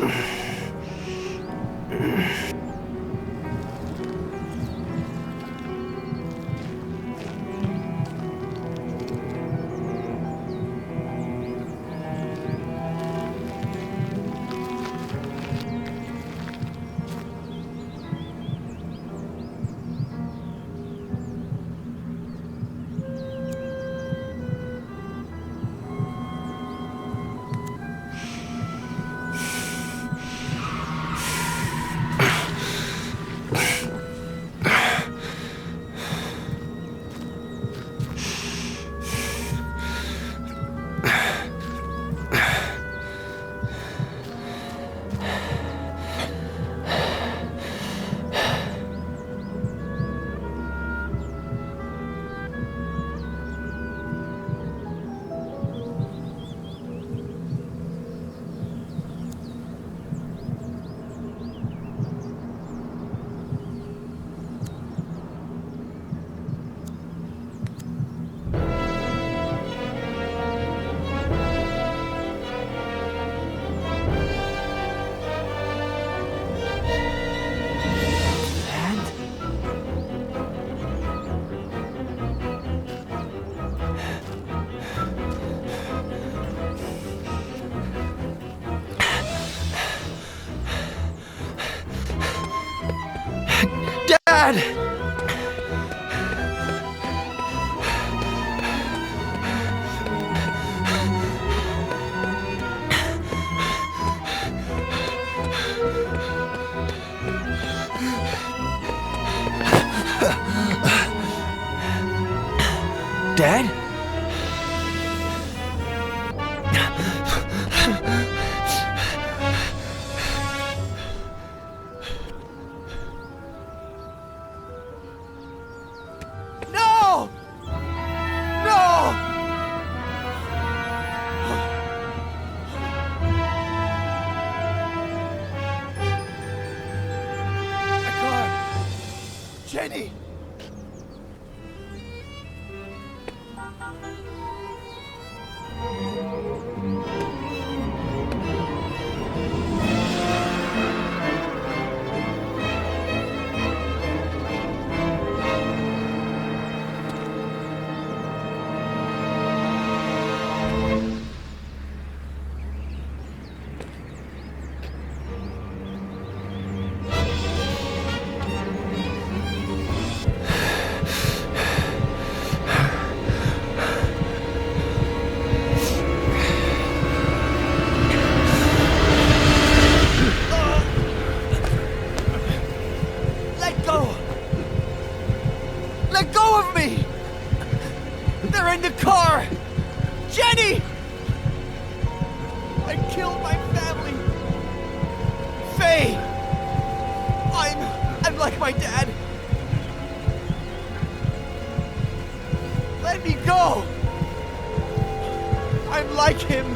Dad! Dad? No! No! My car! Jenny! Let go! Let go of me! They're in the car! Jenny! I killed my family! Faye! I'm like my dad! Let me go! I'm like him!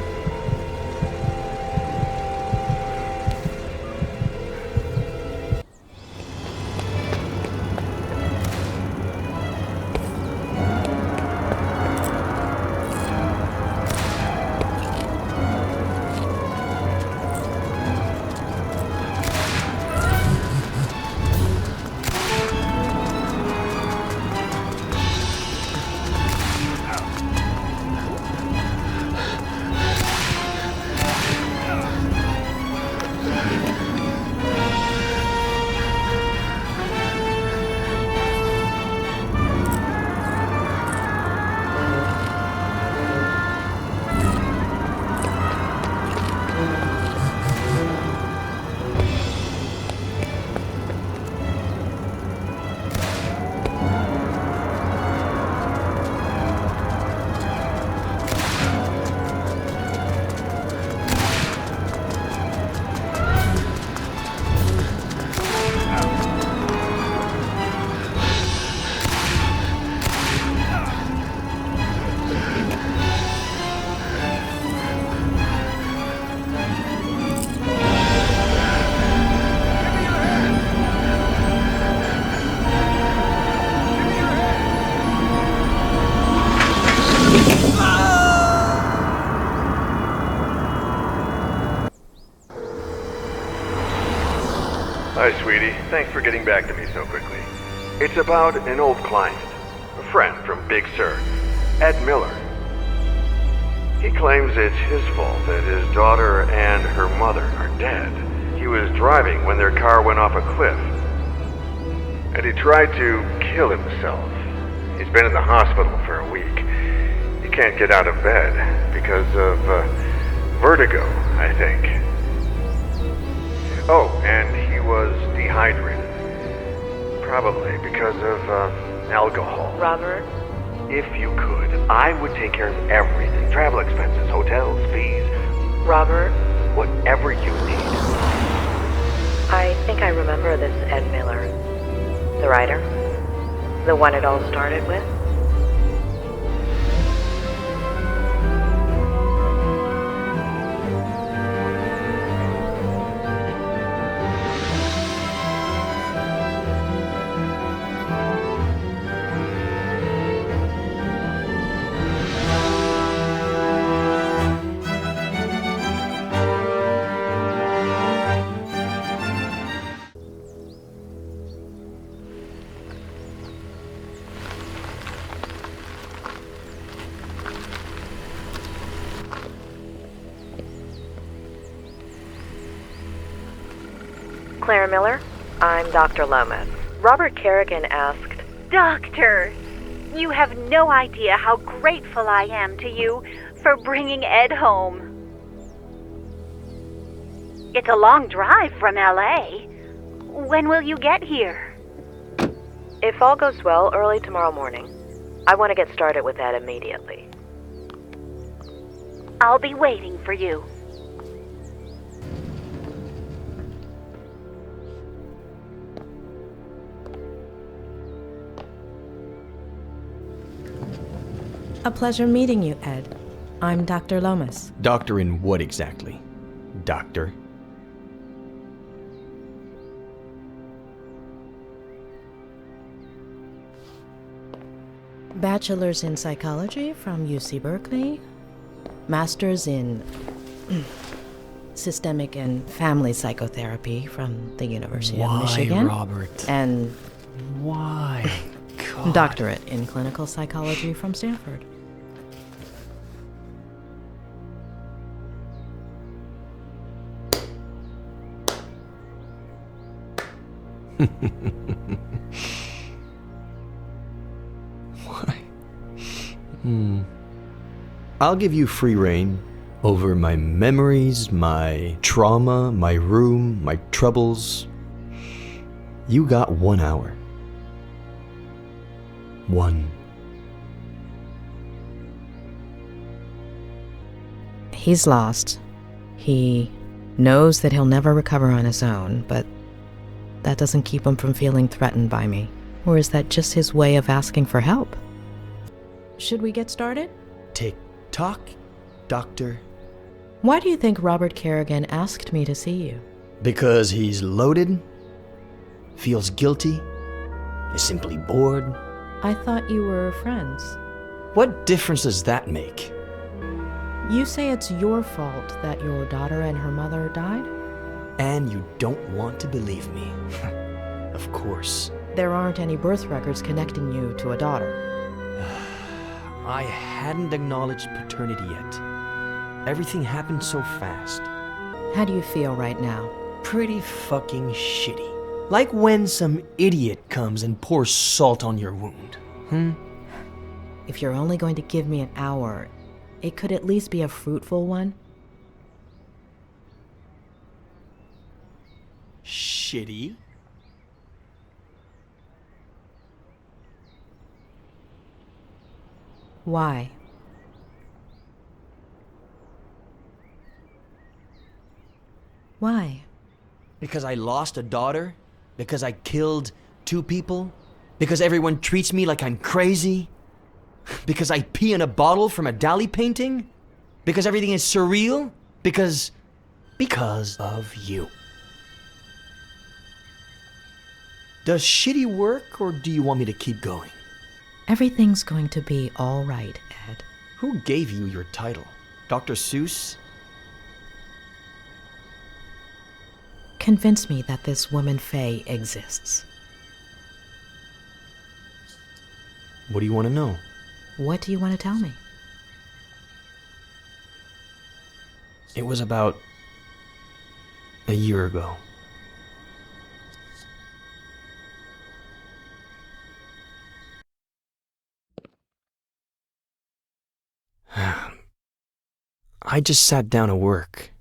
Hi, sweetie. Thanks for getting back to me so quickly. It's about an old client, a friend from Big Sur, Ed Miller. He claims it's his fault that his daughter and her mother are dead. He was driving when their car went off a cliff, and he tried to kill himself. He's been in the hospital for a week. He can't get out of bed because of vertigo, I think. Oh, and he was dehydrated. Probably because of alcohol. Robert? If you could, I would take care of everything. Travel expenses, hotels, fees. Robert? Whatever you need. I think I remember this Ed Miller. The writer? The one it all started with? Claire Miller, I'm Dr. Lomas. Robert Kerrigan asked... Doctor, you have no idea how grateful I am to you for bringing Ed home. It's a long drive from L.A. When will you get here? If all goes well, early tomorrow morning. I want to get started with that immediately. I'll be waiting for you. A pleasure meeting you, Ed. I'm Dr. Lomas. Doctor in what exactly? Doctor? Bachelor's in psychology from UC Berkeley. Master's in systemic and family psychotherapy from the University of Michigan. Why, Robert? And Why? God. doctorate in clinical psychology from Stanford. Why? I'll give you free rein over my memories, my trauma, my room, my troubles. You got 1 hour. 1. He's lost. He knows that he'll never recover on his own, but that doesn't keep him from feeling threatened by me. Or is that just his way of asking for help? Should we get started? Tick-tock, doctor. Why do you think Robert Kerrigan asked me to see you? Because he's loaded, feels guilty, is simply bored. I thought you were friends. What difference does that make? You say it's your fault that your daughter and her mother died? And you don't want to believe me. Of course. There aren't any birth records connecting you to a daughter. I hadn't acknowledged paternity yet. Everything happened so fast. How do you feel right now? Pretty fucking shitty. Like when some idiot comes and pours salt on your wound. If you're only going to give me an hour, it could at least be a fruitful one. Shitty? Why? Why? Because I lost a daughter? Because I killed 2 people? Because everyone treats me like I'm crazy? Because I pee in a bottle from a Dali painting? Because everything is surreal? Because of you. Does shitty work, or do you want me to keep going? Everything's going to be all right, Ed. Who gave you your title? Dr. Seuss? Convince me that this woman Faye exists. What do you want to know? What do you want to tell me? It was about a year ago. I just sat down at work.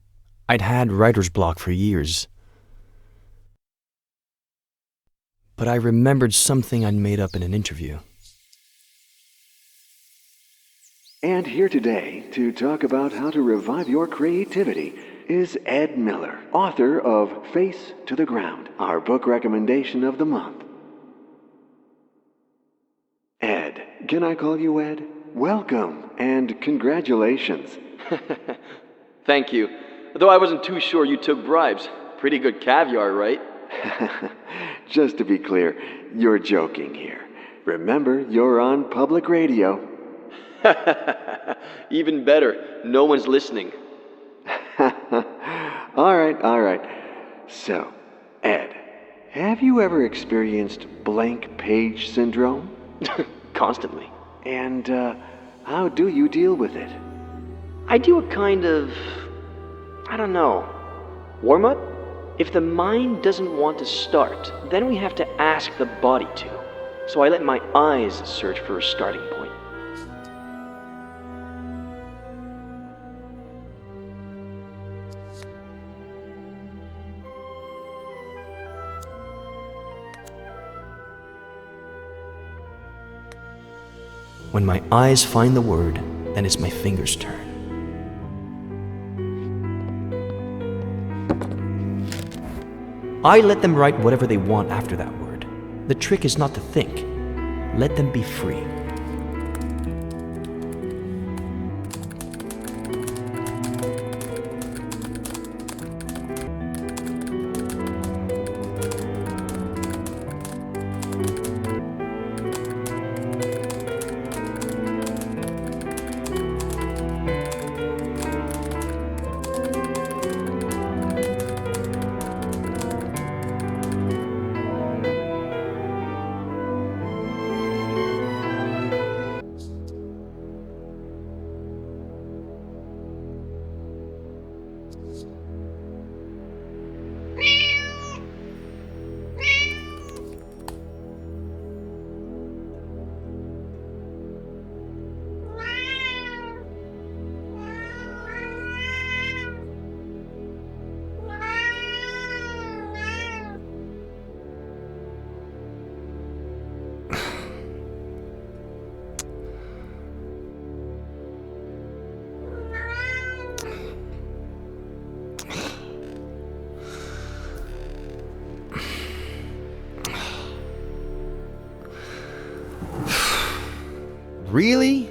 I'd had writer's block for years. But I remembered something I'd made up in an interview. And here today to talk about how to revive your creativity is Ed Miller, author of Face to the Ground, our book recommendation of the month. Ed, can I call you Ed? Welcome and congratulations. Thank you. Though I wasn't too sure you took bribes. Pretty good caviar, right? Just to be clear, you're joking here. Remember, you're on public radio. Even better, no one's listening. All right. So, Ed, have you ever experienced blank page syndrome? Constantly. And how do you deal with it? I do a kind of, warm-up? If the mind doesn't want to start, then we have to ask the body to. So I let my eyes search for a starting point. When my eyes find the word, then it's my fingers' turn. I let them write whatever they want after that word. The trick is not to think. Let them be free. Really?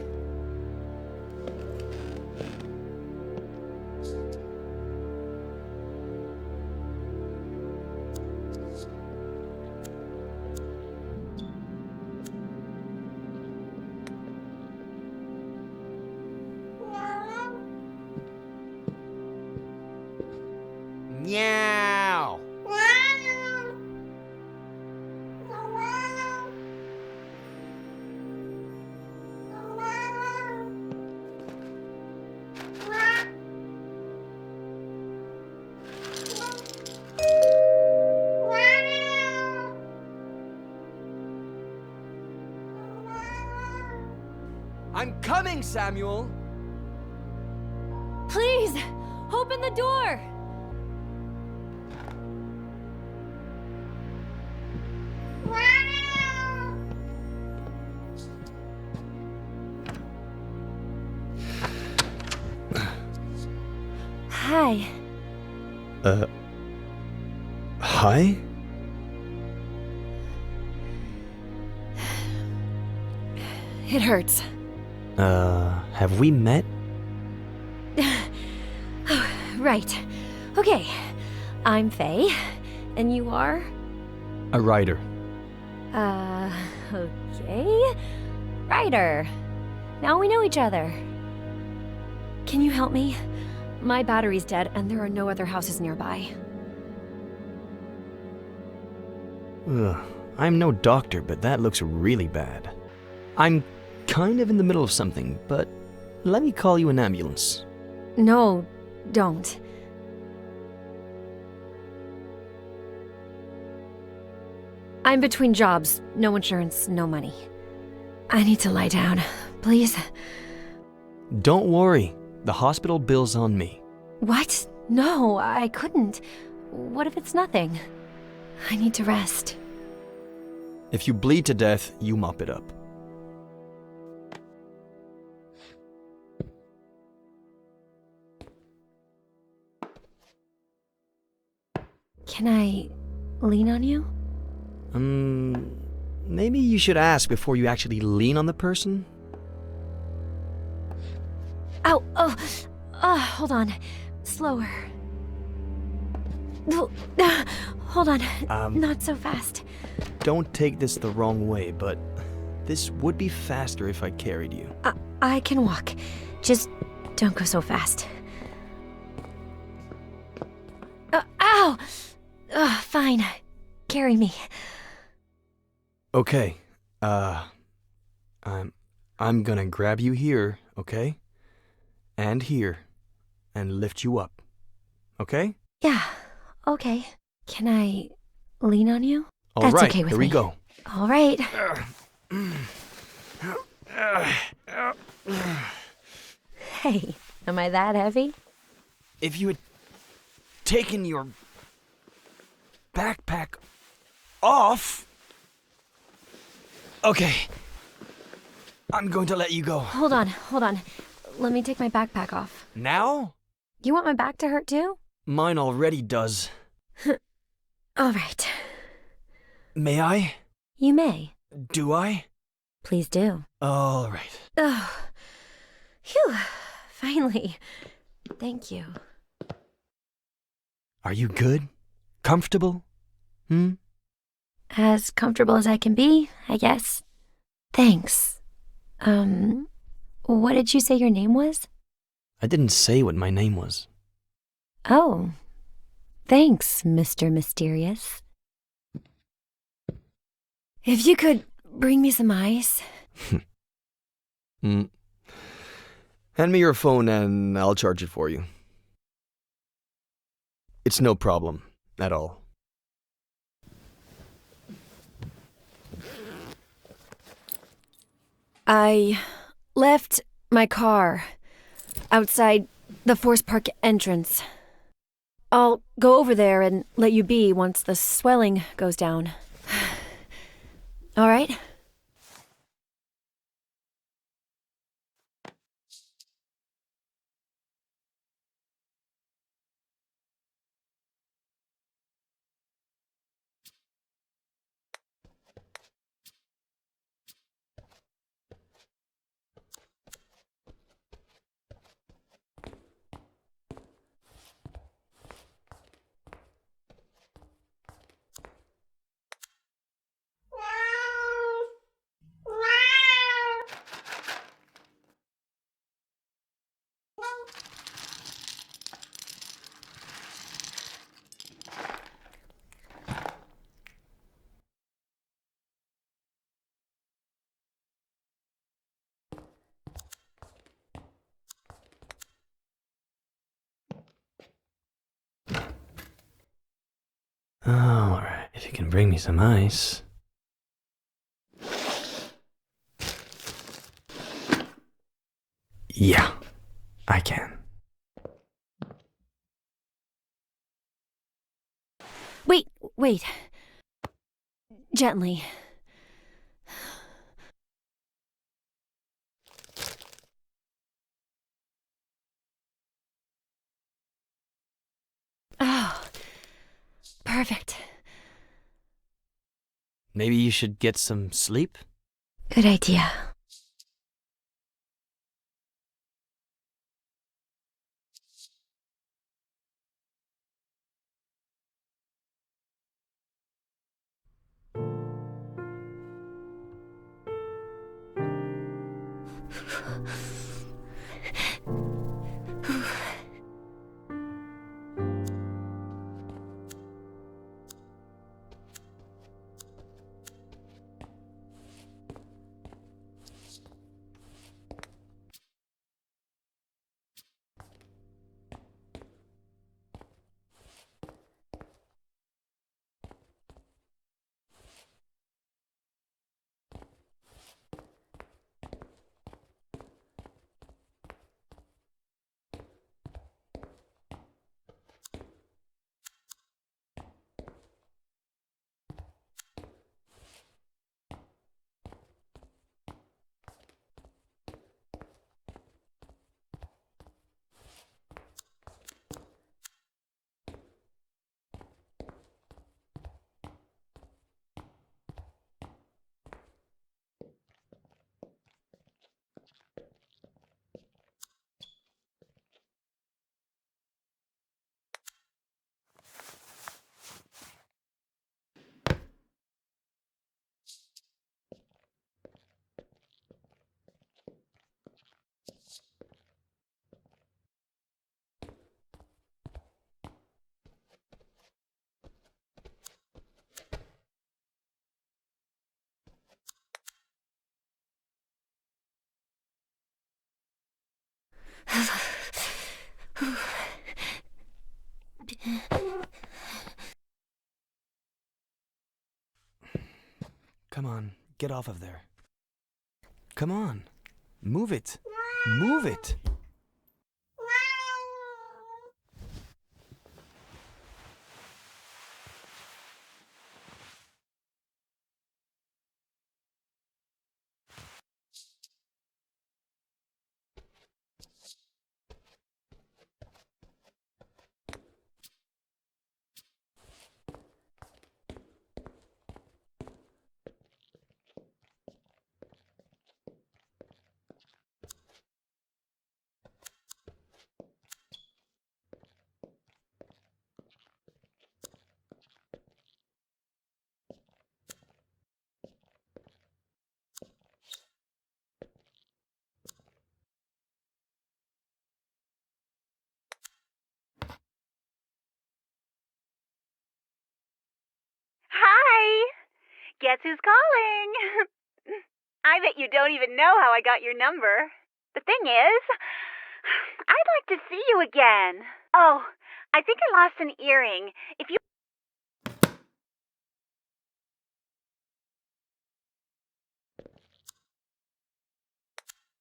Meow. I'm coming, Samuel! Please, open the door! Hi. Hi? It hurts. Have we met? Right. Okay. I'm Faye, and you are? A writer. Okay. Writer. Now we know each other. Can you help me? My battery's dead, and there are no other houses nearby. Ugh, I'm no doctor, but that looks really bad. I'm kind of in the middle of something, but let me call you an ambulance. No, don't. I'm between jobs. No insurance, no money. I need to lie down, please. Don't worry, the hospital bill's on me. What? No, I couldn't. What if it's nothing? I need to rest. If you bleed to death, you mop it up. Can I lean on you? Maybe you should ask before you actually lean on the person? Ow! Oh! Hold on. Slower. Hold on. Not so fast. Don't take this the wrong way, but this would be faster if I carried you. I can walk. Just don't go so fast. Ow! Fine. Carry me. Okay. I'm gonna grab you here, okay? And here. And lift you up. Okay? Yeah, okay. Can I lean on you? All That's right, okay with here me. we go. All right. Hey, am I that heavy? If you had taken your backpack off... Okay. I'm going to let you go. Hold on. Let me take my backpack off. Now? You want my back to hurt too? Mine already does. All right. May I? You may. Do I? Please do. All right. Oh. Phew. Finally. Thank you. Are you good? Comfortable? As comfortable as I can be, I guess. Thanks. What did you say your name was? I didn't say what my name was. Oh. Thanks, Mr. Mysterious. If you could bring me some ice. Hand me your phone and I'll charge it for you. It's no problem at all. I left my car outside the Force Park entrance. I'll go over there and let you be once the swelling goes down. All right? All right, if you can bring me some ice. Yeah, I can. Wait. Gently. Oh, perfect. Maybe you should get some sleep? Good idea. Come on, get off of there. Come on, move it. Move it. Hi! Guess who's calling? I bet you don't even know how I got your number. The thing is, I'd like to see you again. Oh, I think I lost an earring. If you...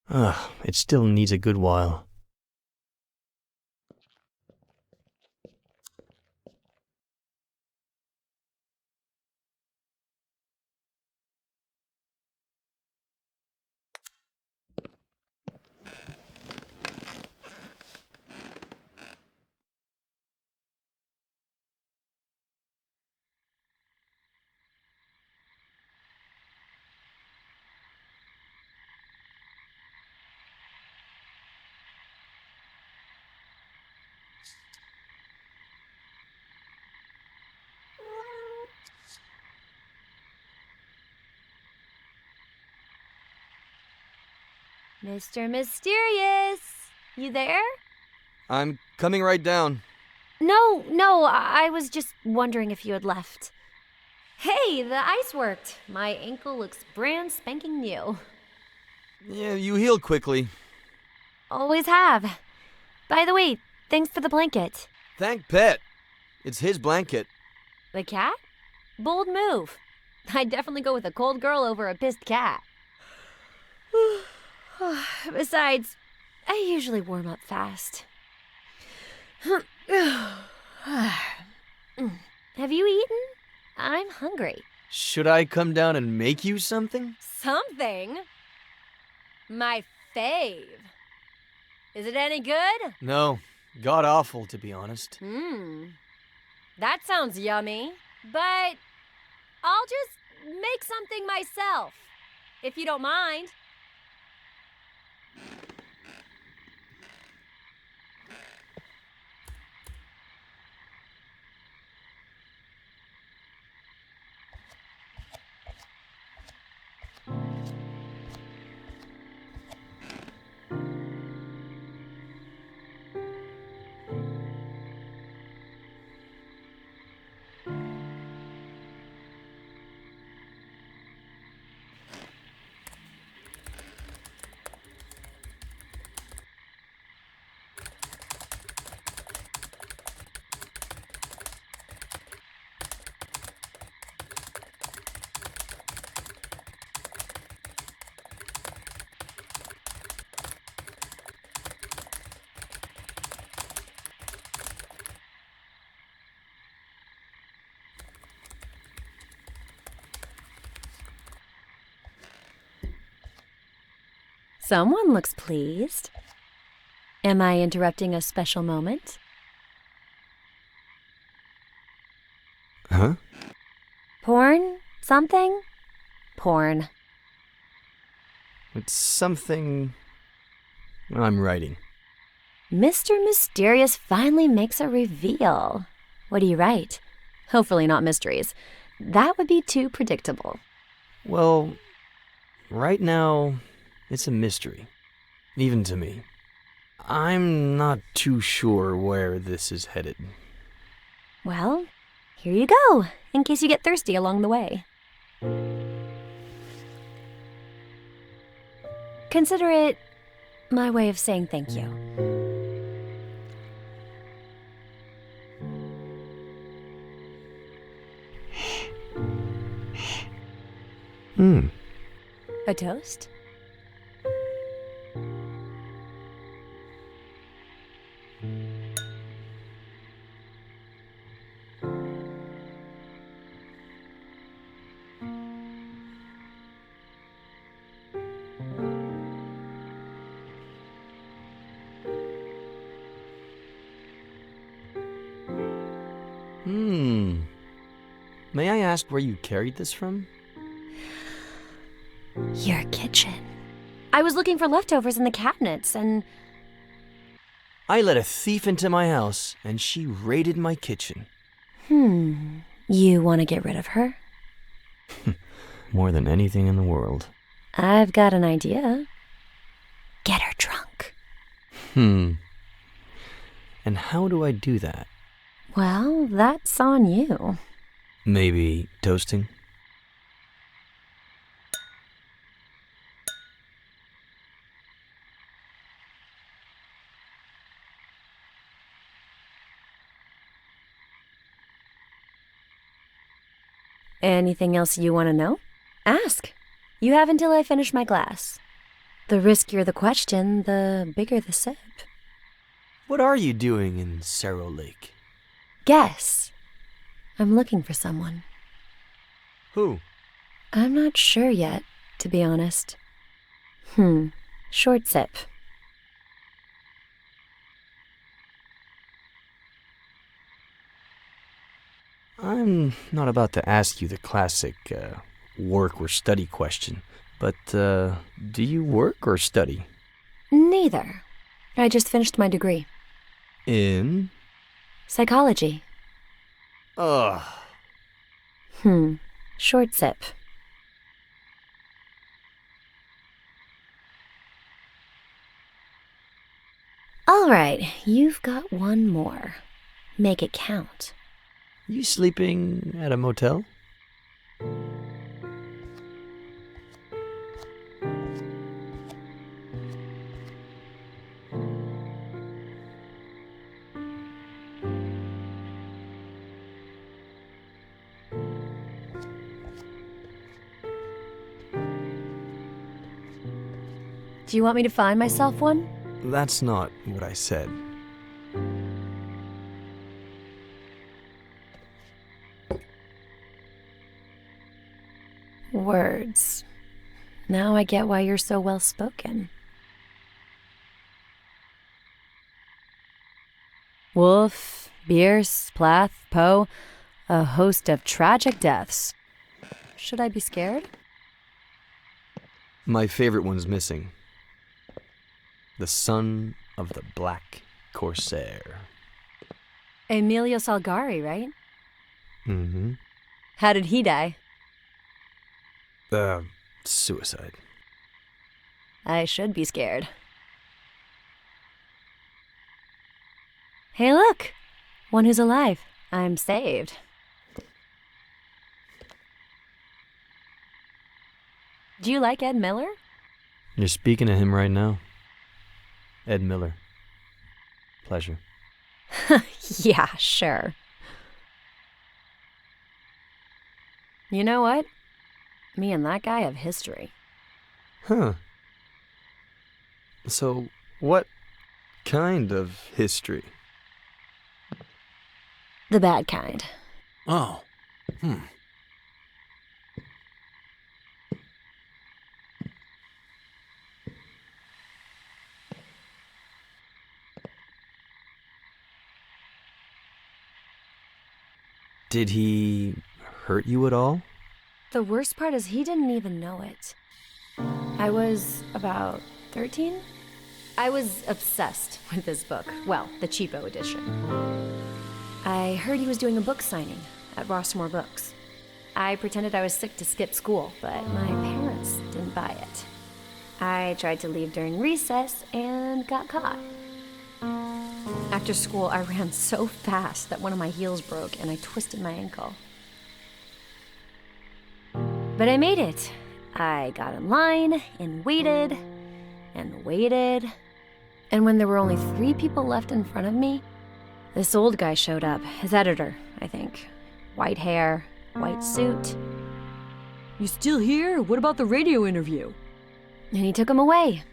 Ugh, it still needs a good while. Mr. Mysterious, you there? I'm coming right down. No, I was just wondering if you had left. Hey, the ice worked. My ankle looks brand spanking new. Yeah, you heal quickly. Always have. By the way, thanks for the blanket. Thank Pet. It's his blanket. The cat? Bold move. I'd definitely go with a cold girl over a pissed cat. Besides, I usually warm up fast. Have you eaten? I'm hungry. Should I come down and make you something? Something? My fave. Is it any good? No, god awful, to be honest. That sounds yummy. But I'll just make something myself, if you don't mind. Someone looks pleased. Am I interrupting a special moment? Huh? Porn? Something? Porn. It's something I'm writing. Mr. Mysterious finally makes a reveal. What do you write? Hopefully not mysteries. That would be too predictable. Well, right now, it's a mystery. Even to me. I'm not too sure where this is headed. Well, here you go, in case you get thirsty along the way. Consider it My way of saying thank you. A toast? May I ask where you carried this from? Your kitchen. I was looking for leftovers in the cabinets, and... I let a thief into my house, and she raided my kitchen. You want to get rid of her? More than anything in the world. I've got an idea. Get her drunk. And how do I do that? Well, that's on you. Maybe toasting? Anything else you want to know? Ask. You have until I finish my glass. The riskier the question, the bigger the sip. What are you doing in Cerro Lake? Guess. I'm looking for someone. Who? I'm not sure yet, to be honest. Short sip. I'm not about to ask you the classic work or study question, but do you work or study? Neither. I just finished my degree. In? Psychology. Ugh. Short sip. All right, you've got one more. Make it count. You sleeping at a motel? Do you want me to find myself one? That's not what I said. Words. Now I get why you're so well spoken. Wolf, Bierce, Plath, Poe, a host of tragic deaths. Should I be scared? My favorite one's missing. The son of the Black Corsair. Emilio Salgari, right? Mm-hmm. How did he die? Suicide. I should be scared. Hey, look! One who's alive. I'm saved. Do you like Ed Miller? You're speaking to him right now. Ed Miller. Pleasure. Yeah, sure. You know what? Me and that guy have history. Huh. So, what kind of history? The bad kind. Oh. Did he hurt you at all? The worst part is he didn't even know it. I was about 13? I was obsessed with this book. Well, the cheapo edition. I heard he was doing a book signing at Rossmore Books. I pretended I was sick to skip school, but my parents didn't buy it. I tried to leave during recess and got caught. After school, I ran so fast that one of my heels broke and I twisted my ankle. But I made it. I got in line and waited. and waited. And when there were only 3 people left in front of me, this old guy showed up. His editor, I think. White hair, white suit. You still here? What about the radio interview? And he took him away.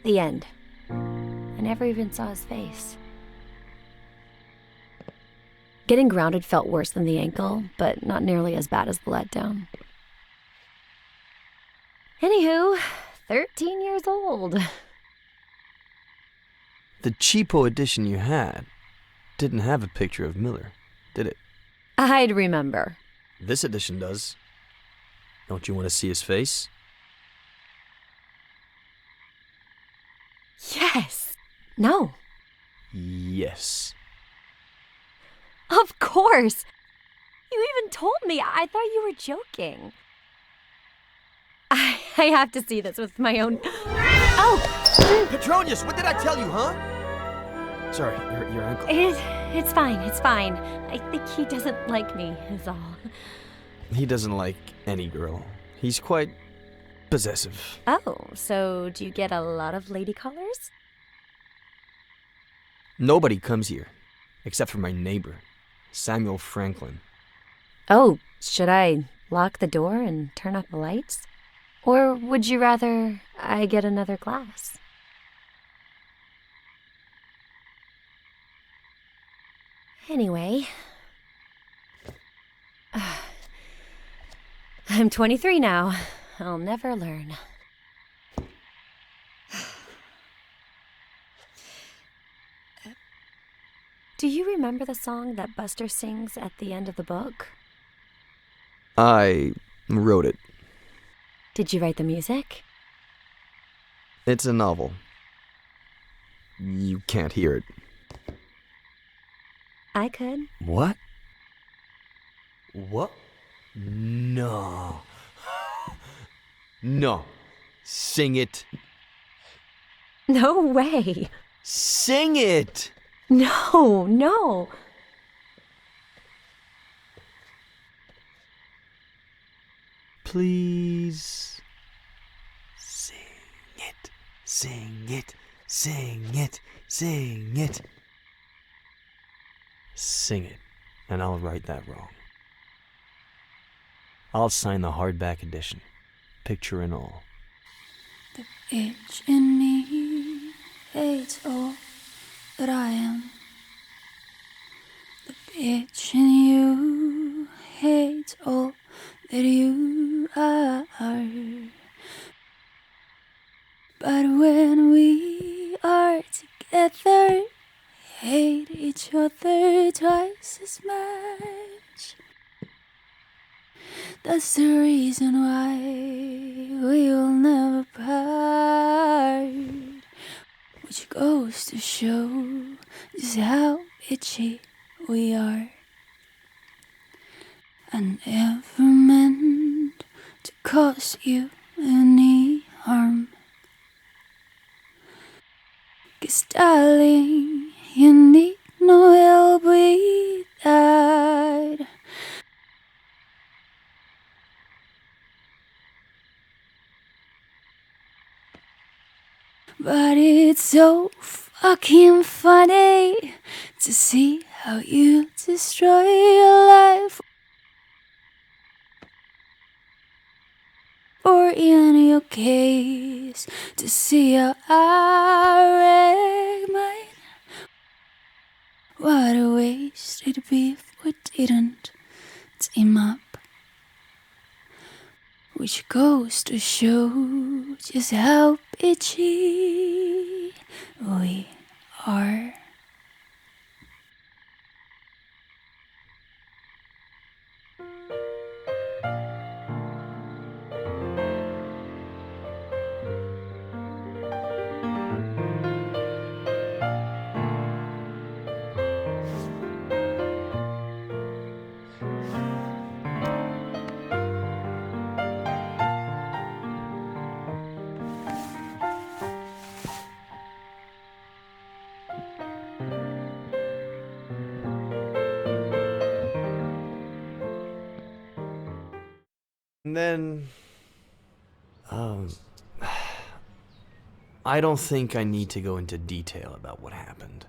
The end. I never even saw his face. Getting grounded felt worse than the ankle, but not nearly as bad as the letdown. Anywho, 13 years old. The cheapo edition you had didn't have a picture of Miller, did it? I'd remember. This edition does. Don't you want to see his face? Yes. No. Yes. Of course. You even told me. I thought you were joking. I have to see this with my own... Oh! Petronius, what did I tell you, huh? Sorry, your ankle. It's fine, it's fine. I think he doesn't like me, is all. He doesn't like any girl. He's quite possessive. Oh, so do you get a lot of lady callers? Nobody comes here, except for my neighbor, Samuel Franklin. Oh, should I lock the door and turn off the lights? Or would you rather I get another glass? Anyway, I'm 23 now. I'll never learn. Do you remember the song that Buster sings at the end of the book? I wrote it. Did you write the music? It's a novel. You can't hear it. I could. What? What? No. No. Sing it. No way. Sing it! No. Please. Sing it. Sing it. Sing it. Sing it. Sing it, and I'll write that wrong. I'll sign the hardback edition, picture and all. The itch in me hates all that I am. The bitch in you hates all that you are. But when we are together, hate each other twice as much. That's the reason why we will never part. Which goes to show just how bitchy we are. I never meant to cause you any harm. 'Cause darling, you need no help with that. But it's so fucking funny to see how you destroy your life. Or in your case, to see how I wreck mine. What a waste it'd be if we didn't team up. Which goes to show just how bitchy we are. And then... I don't think I need to go into detail about what happened.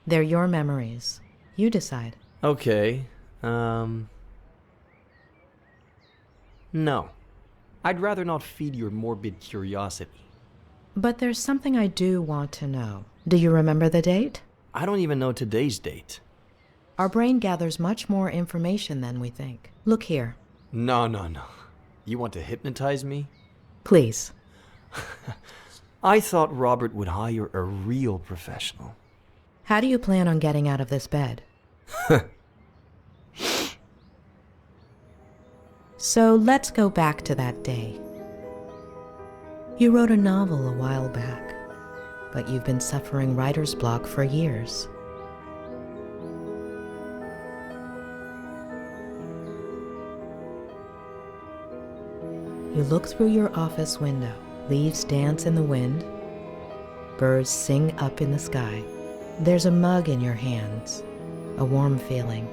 They're your memories. You decide. Okay, no. I'd rather not feed your morbid curiosity. But there's something I do want to know. Do you remember the date? I don't even know today's date. Our brain gathers much more information than we think. Look here. No. You want to hypnotize me? Please. I thought Robert would hire a real professional. How do you plan on getting out of this bed? So let's go back to that day. You wrote a novel a while back, but you've been suffering writer's block for years. You look through your office window. Leaves dance in the wind. Birds sing up in the sky. There's a mug in your hands, a warm feeling,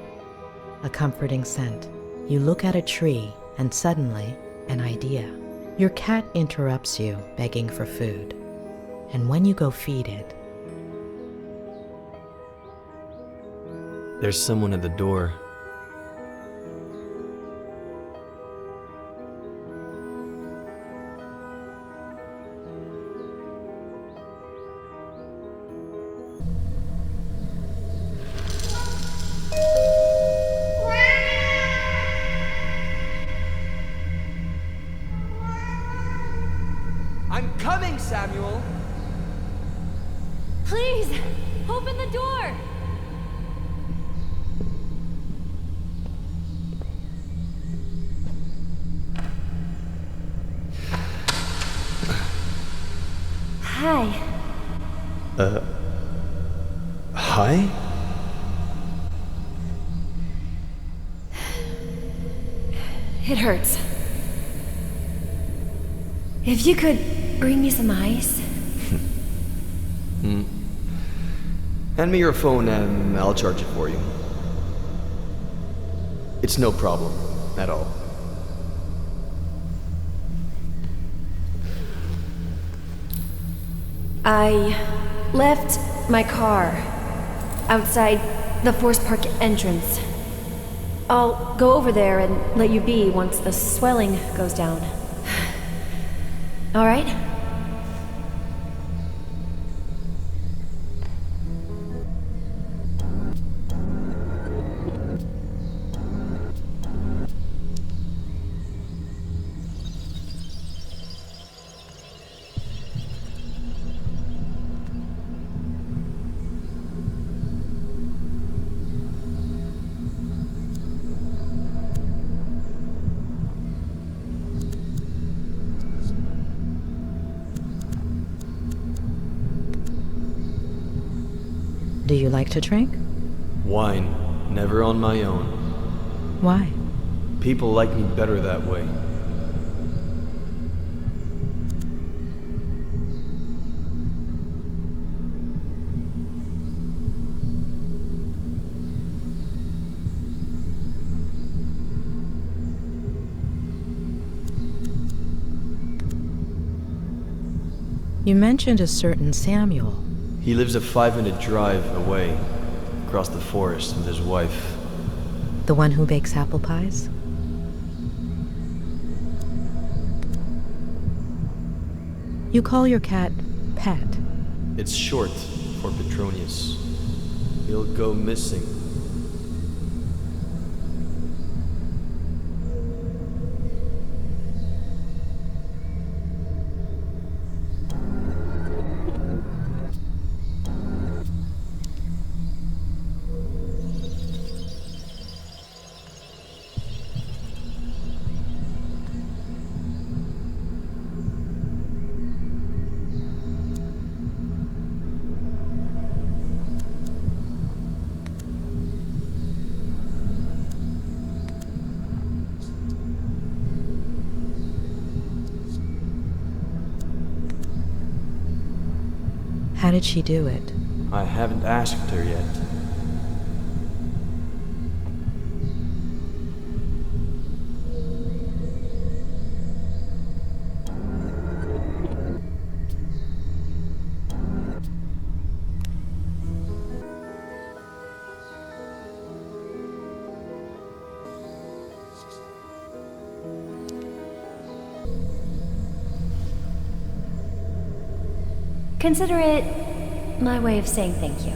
a comforting scent. You look at a tree, and suddenly, an idea. Your cat interrupts you, begging for food. And when you go feed it, there's someone at the door. I'm coming, Samuel! Please, open the door! Hi. Hi? It hurts. If you could bring me some ice. Hand me your phone and I'll charge it for you. It's no problem at all. I left my car outside the Forest Park entrance. I'll go over there and let you be once the swelling goes down. All right? do you like to drink? Wine, never on my own. Why? People like me better that way. You mentioned a certain Samuel. He lives a 5-minute drive away, across the forest with his wife. The one who bakes apple pies? You call your cat Pet. It's short for Petronius. He'll go missing. How did she do it? I haven't asked her yet. Consider it my way of saying thank you.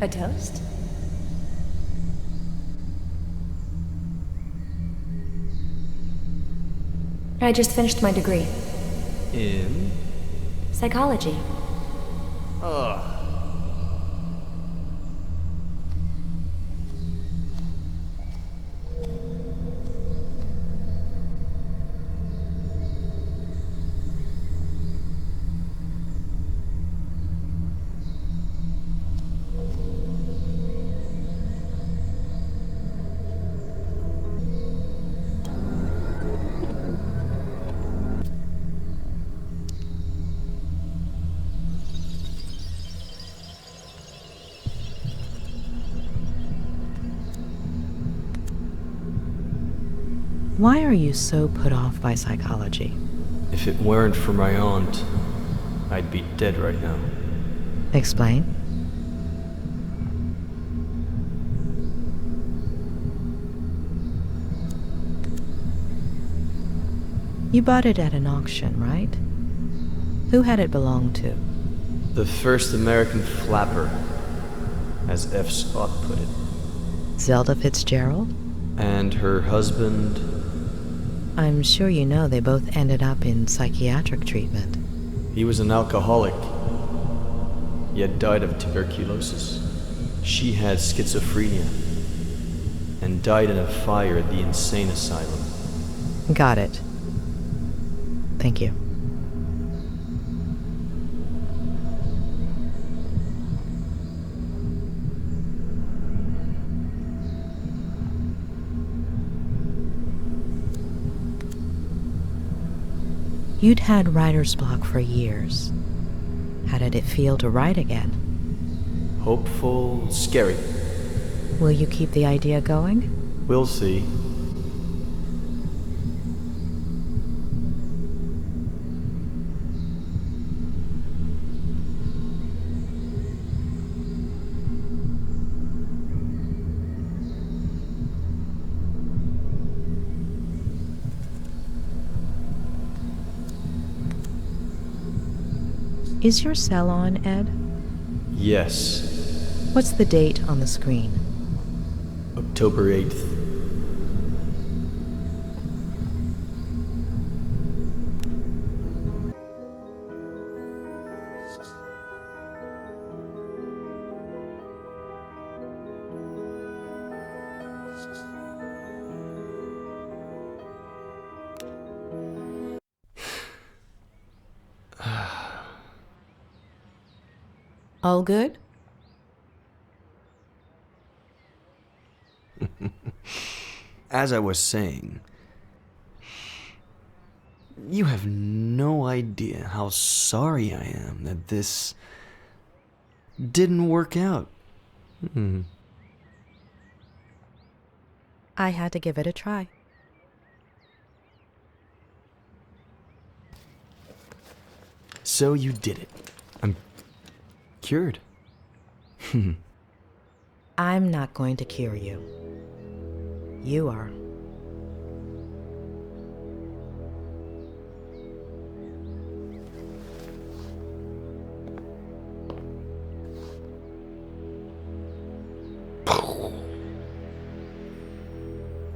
A toast? I just finished my degree. In? Psychology. Why are you so put off by psychology? If it weren't for my aunt, I'd be dead right now. Explain. You bought it at an auction, right? Who had it belong to? The first American flapper, as F. Scott put it. Zelda Fitzgerald? And her husband... I'm sure you know they both ended up in psychiatric treatment. He was an alcoholic. He had died of tuberculosis. She had schizophrenia and died in a fire at the insane asylum. Got it. Thank you. You'd had writer's block for years. How did it feel to write again? Hopeful, scary. Will you keep the idea going? We'll see. Is your cell on, Ed? Yes. What's the date on the screen? October 8th. All good? As I was saying, you have no idea how sorry I am that this didn't work out. I had to give it a try. So you did it. I'm cured. I'm not going to cure you. You are.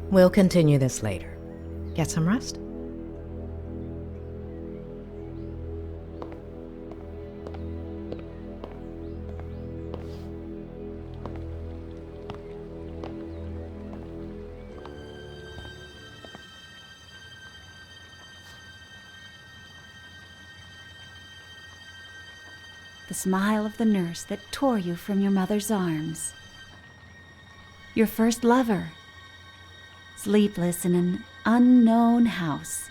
We'll continue this later. Get some rest? The smile of the nurse that tore you from your mother's arms. Your first lover, sleepless in an unknown house,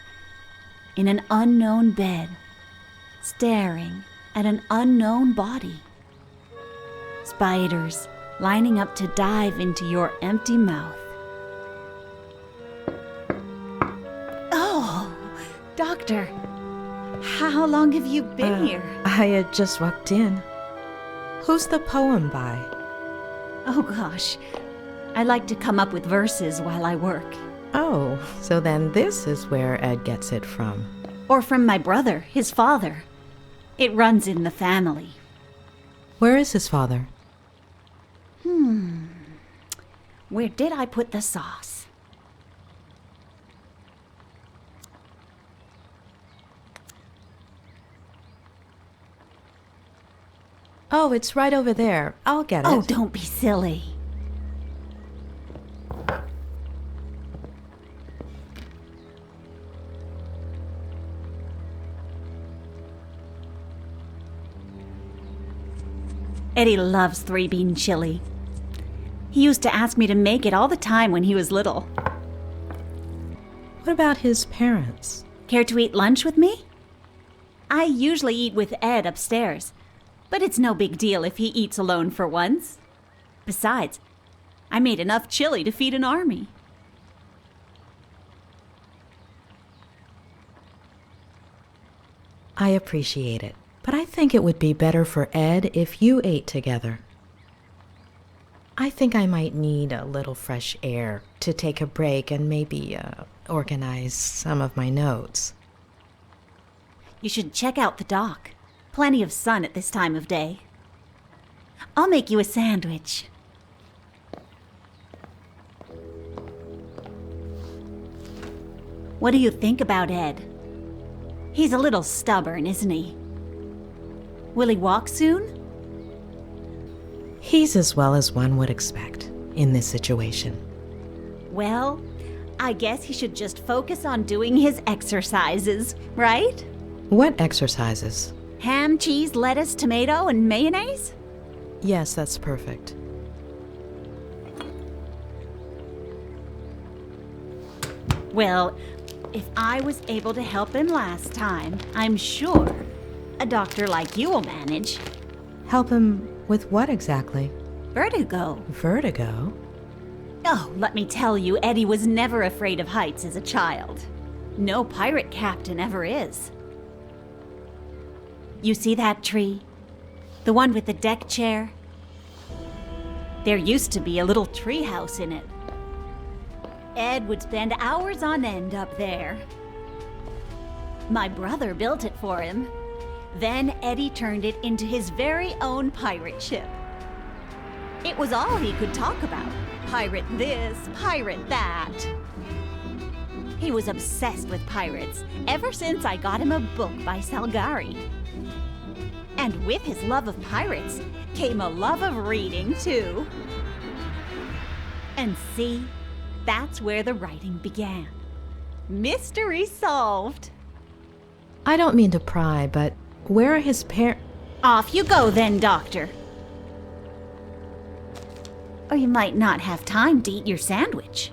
in an unknown bed, staring at an unknown body. Spiders lining up to dive into your empty mouth. Oh, doctor, how long have you been here? I had just walked in. Who's the poem by? Oh gosh, I like to come up with verses while I work. Oh, so then this is where Ed gets it from. Or from my brother, his father. It runs in the family. Where is his father? Where did I put the sauce? Oh, it's right over there. I'll get it. Oh, don't be silly. Eddie loves three-bean chili. He used to ask me to make it all the time when he was little. What about his parents? Care to eat lunch with me? I usually eat with Ed upstairs, but it's no big deal if he eats alone for once. Besides, I made enough chili to feed an army. I appreciate it, but I think it would be better for Ed if you ate together. I think I might need a little fresh air to take a break and maybe organize some of my notes. You should check out the dock. Plenty of sun at this time of day. I'll make you a sandwich. What do you think about Ed? He's a little stubborn, isn't he? Will he walk soon? He's as well as one would expect in this situation. Well, I guess he should just focus on doing his exercises, right? What exercises? Ham, cheese, lettuce, tomato, and mayonnaise? Yes, that's perfect. Well, if I was able to help him last time, I'm sure a doctor like you will manage. Help him with what exactly? Vertigo. Vertigo? Oh, let me tell you, Eddie was never afraid of heights as a child. No pirate captain ever is. You see that tree? The one with the deck chair? There used to be a little tree house in it. Ed would spend hours on end up there. My brother built it for him. Then Eddie turned it into his very own pirate ship. It was all he could talk about. Pirate this, pirate that. He was obsessed with pirates ever since I got him a book by Salgari. And with his love of pirates came a love of reading, too. And see, that's where the writing began. Mystery solved. I don't mean to pry, but where are his parents? Off you go then, Doctor. Or you might not have time to eat your sandwich.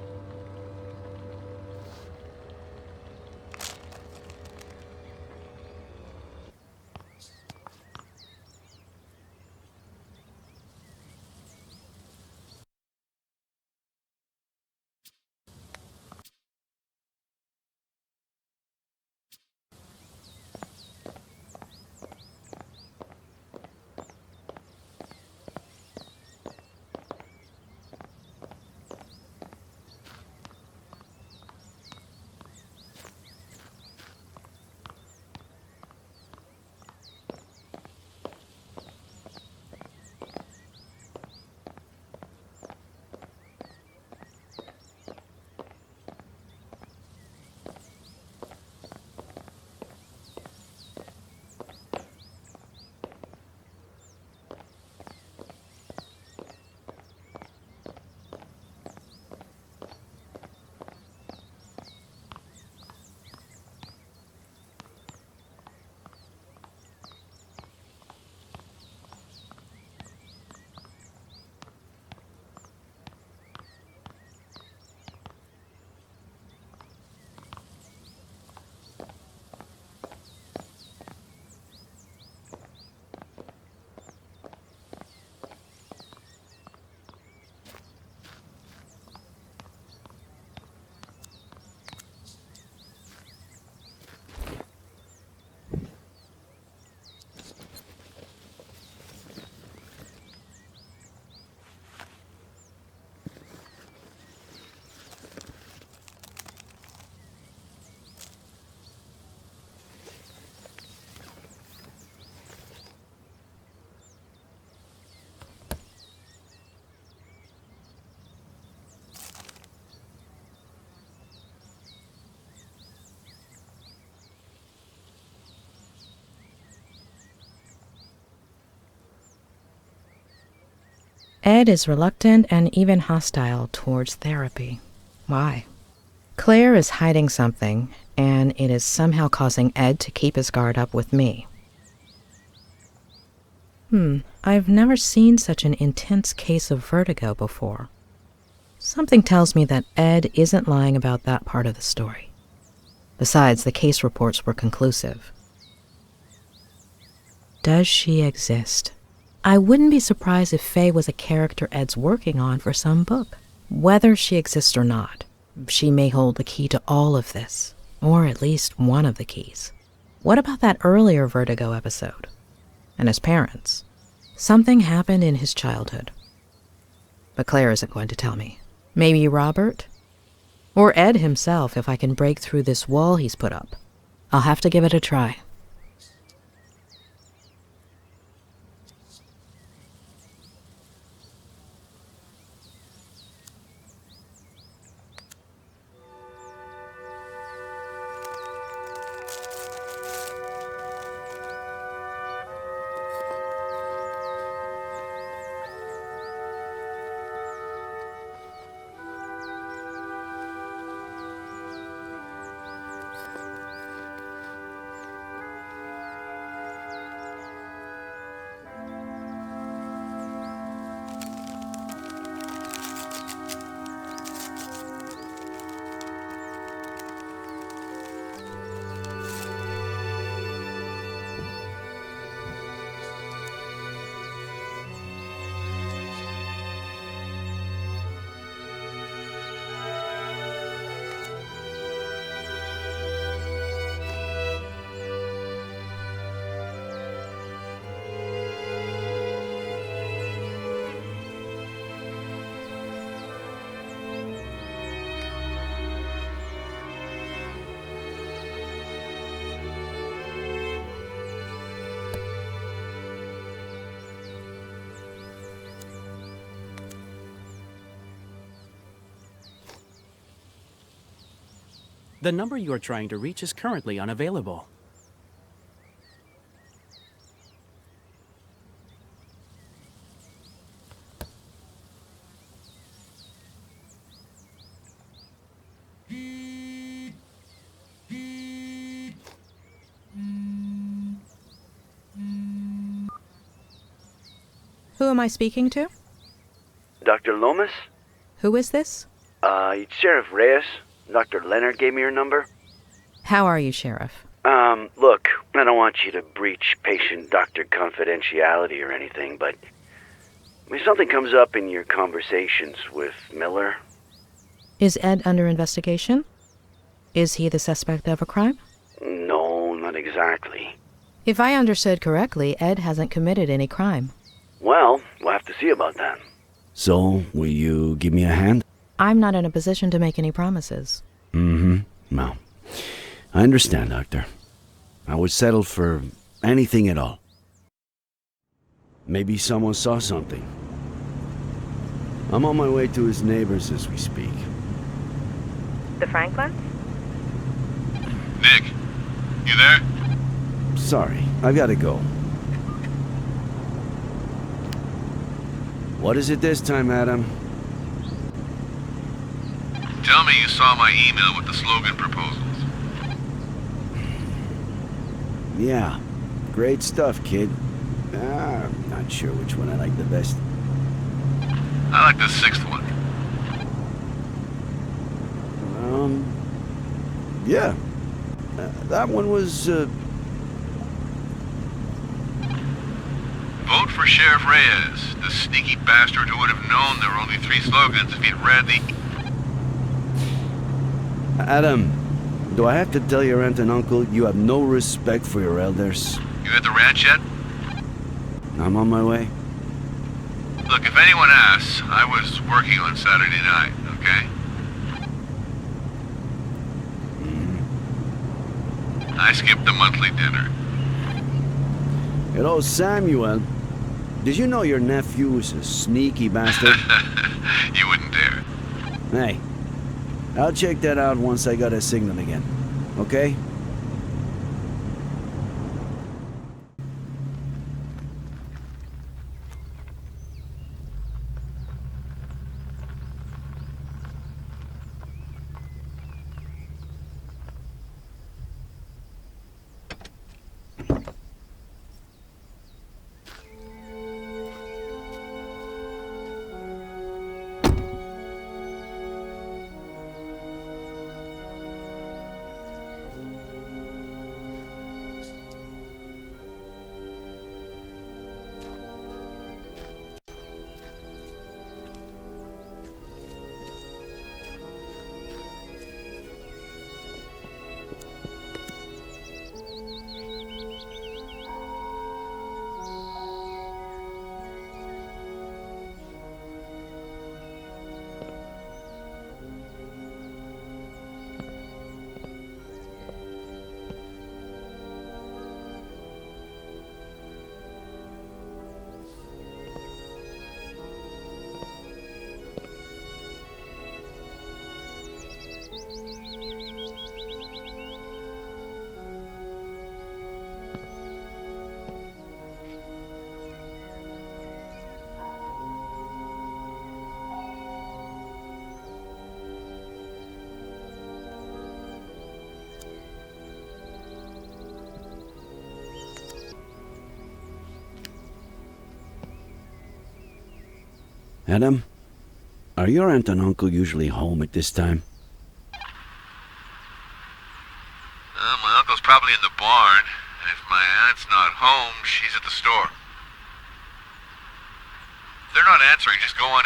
Ed is reluctant and even hostile towards therapy. Why? Claire is hiding something, and it is somehow causing Ed to keep his guard up with me. I've never seen such an intense case of vertigo before. Something tells me that Ed isn't lying about that part of the story. Besides, the case reports were conclusive. Does she exist? I wouldn't be surprised if Faye was a character Ed's working on for some book. Whether she exists or not, she may hold the key to all of this, or at least one of the keys. What about that earlier Vertigo episode? And his parents? Something happened in his childhood. But Claire isn't going to tell me. Maybe Robert? Or Ed himself, if I can break through this wall he's put up. I'll have to give it a try. The number you are trying to reach is currently unavailable. Who am I speaking to? Dr. Lomas? Who is this? It's Sheriff Reyes. Dr. Leonard gave me your number. How are you, Sheriff? Look, I don't want you to breach patient-doctor confidentiality or anything, but if something comes up in your conversations with Miller... Is Ed under investigation? Is he the suspect of a crime? No, not exactly. If I understood correctly, Ed hasn't committed any crime. Well, we'll have to see about that. So, will you give me a hand? I'm not in a position to make any promises. Well, I understand, Doctor. I would settle for anything at all. Maybe someone saw something. I'm on my way to his neighbors as we speak. The Franklins? Nick, you there? Sorry, I've got to go. What is it this time, Adam? Tell me you saw my email with the slogan proposals. Yeah, great stuff, kid. I'm not sure which one I like the best. I like the sixth one. Yeah. That one was, Vote for Sheriff Reyes, the sneaky bastard who would have known there were only 3 slogans if he'd read the... Adam, do I have to tell your aunt and uncle you have no respect for your elders? You at the ranch yet? I'm on my way. Look, if anyone asks, I was working on Saturday night, okay? I skipped the monthly dinner. Hello, Samuel. Did you know your nephew is a sneaky bastard? You wouldn't dare. Hey, I'll check that out once I got a signal again, okay? Adam, are your aunt and uncle usually home at this time? My uncle's probably in the barn, and if my aunt's not home, she's at the store. If they're not answering, just go on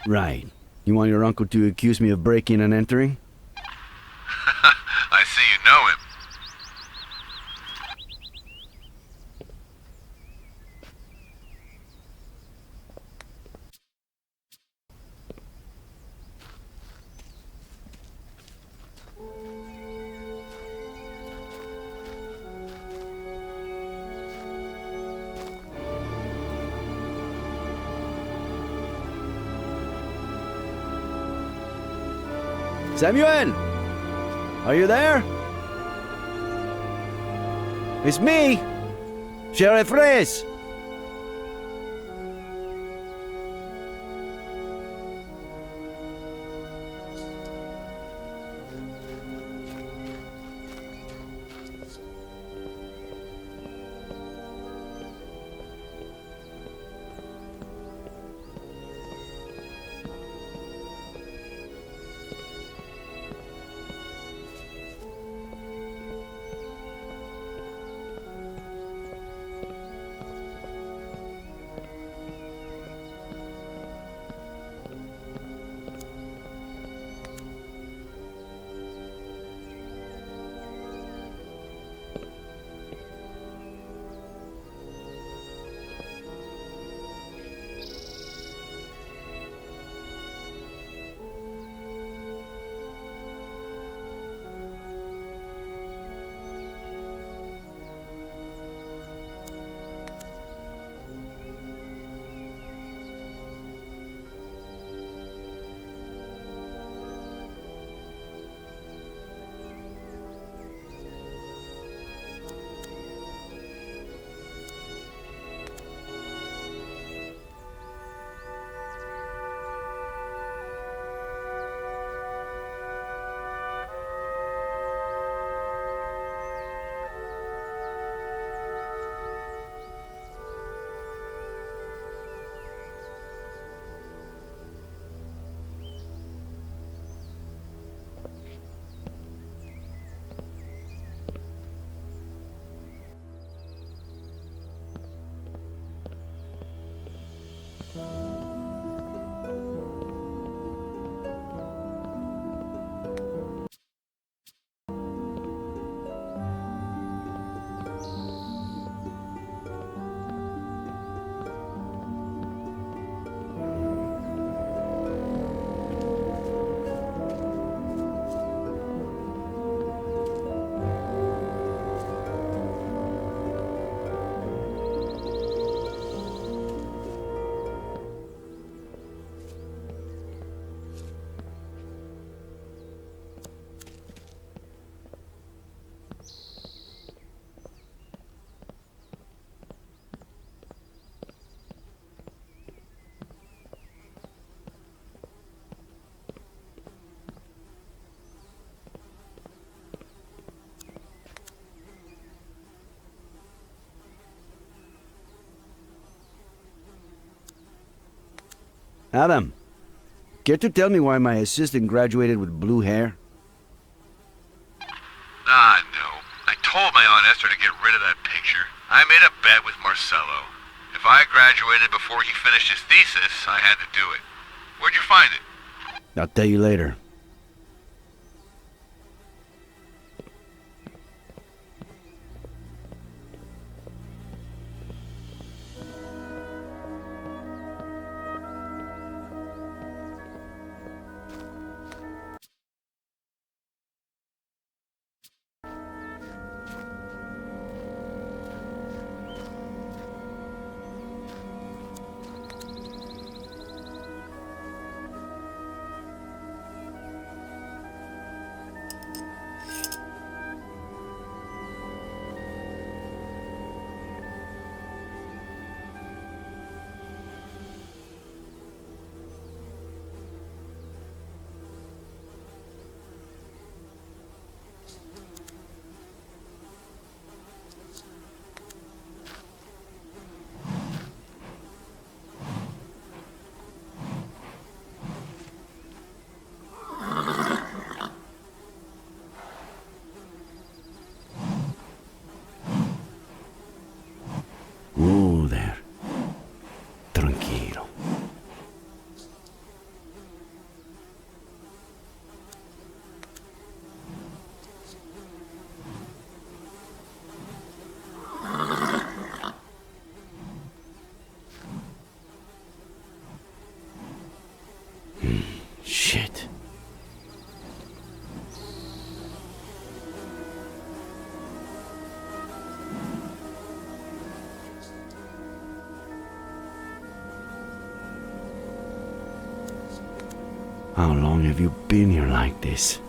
in. Right. You want your uncle to accuse me of breaking and entering? I see you know him. Samuel! Are you there? It's me! Sheriff Reyes! Adam, care to tell me why my assistant graduated with blue hair? Ah, no. I told my Aunt Esther to get rid of that picture. I made a bet with Marcello. If I graduated before he finished his thesis, I had to do it. Where'd you find it? I'll tell you later. How long have you been here like this?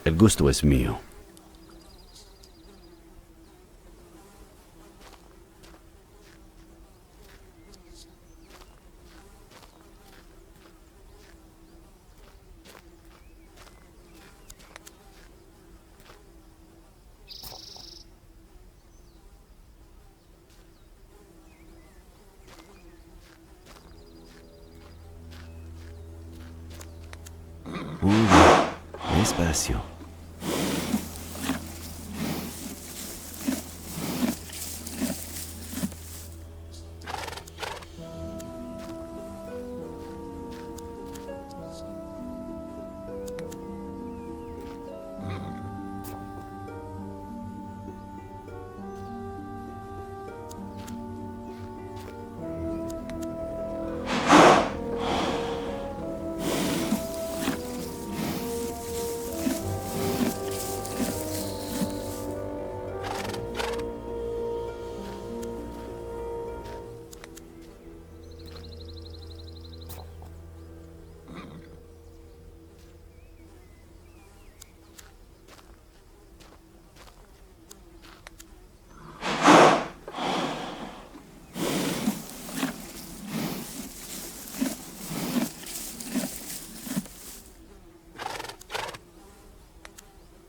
El gusto es mío. Muy bien, despacio.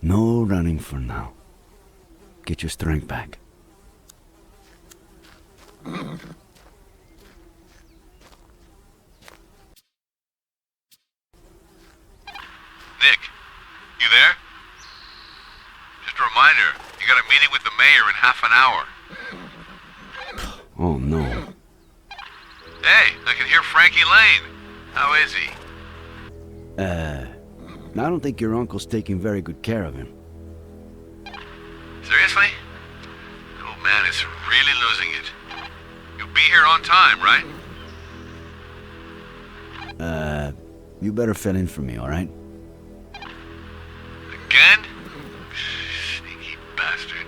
No running for now. Get your strength back. Nick, you there? Just a reminder, you got a meeting with the mayor in half an hour. Oh no. Hey, I can hear Frankie Lane. How is he? I don't think your uncle's taking very good care of him. Seriously? The old man is really losing it. You'll be here on time, right? You better fill in for me, alright? Again? Sneaky bastard.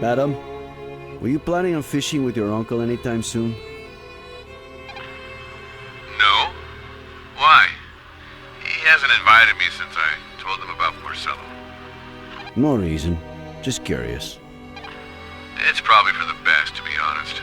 Adam, were you planning on fishing with your uncle anytime soon? No. Why? He hasn't invited me since I told him about Marcelo. No reason. Just curious. It's probably for the best, to be honest.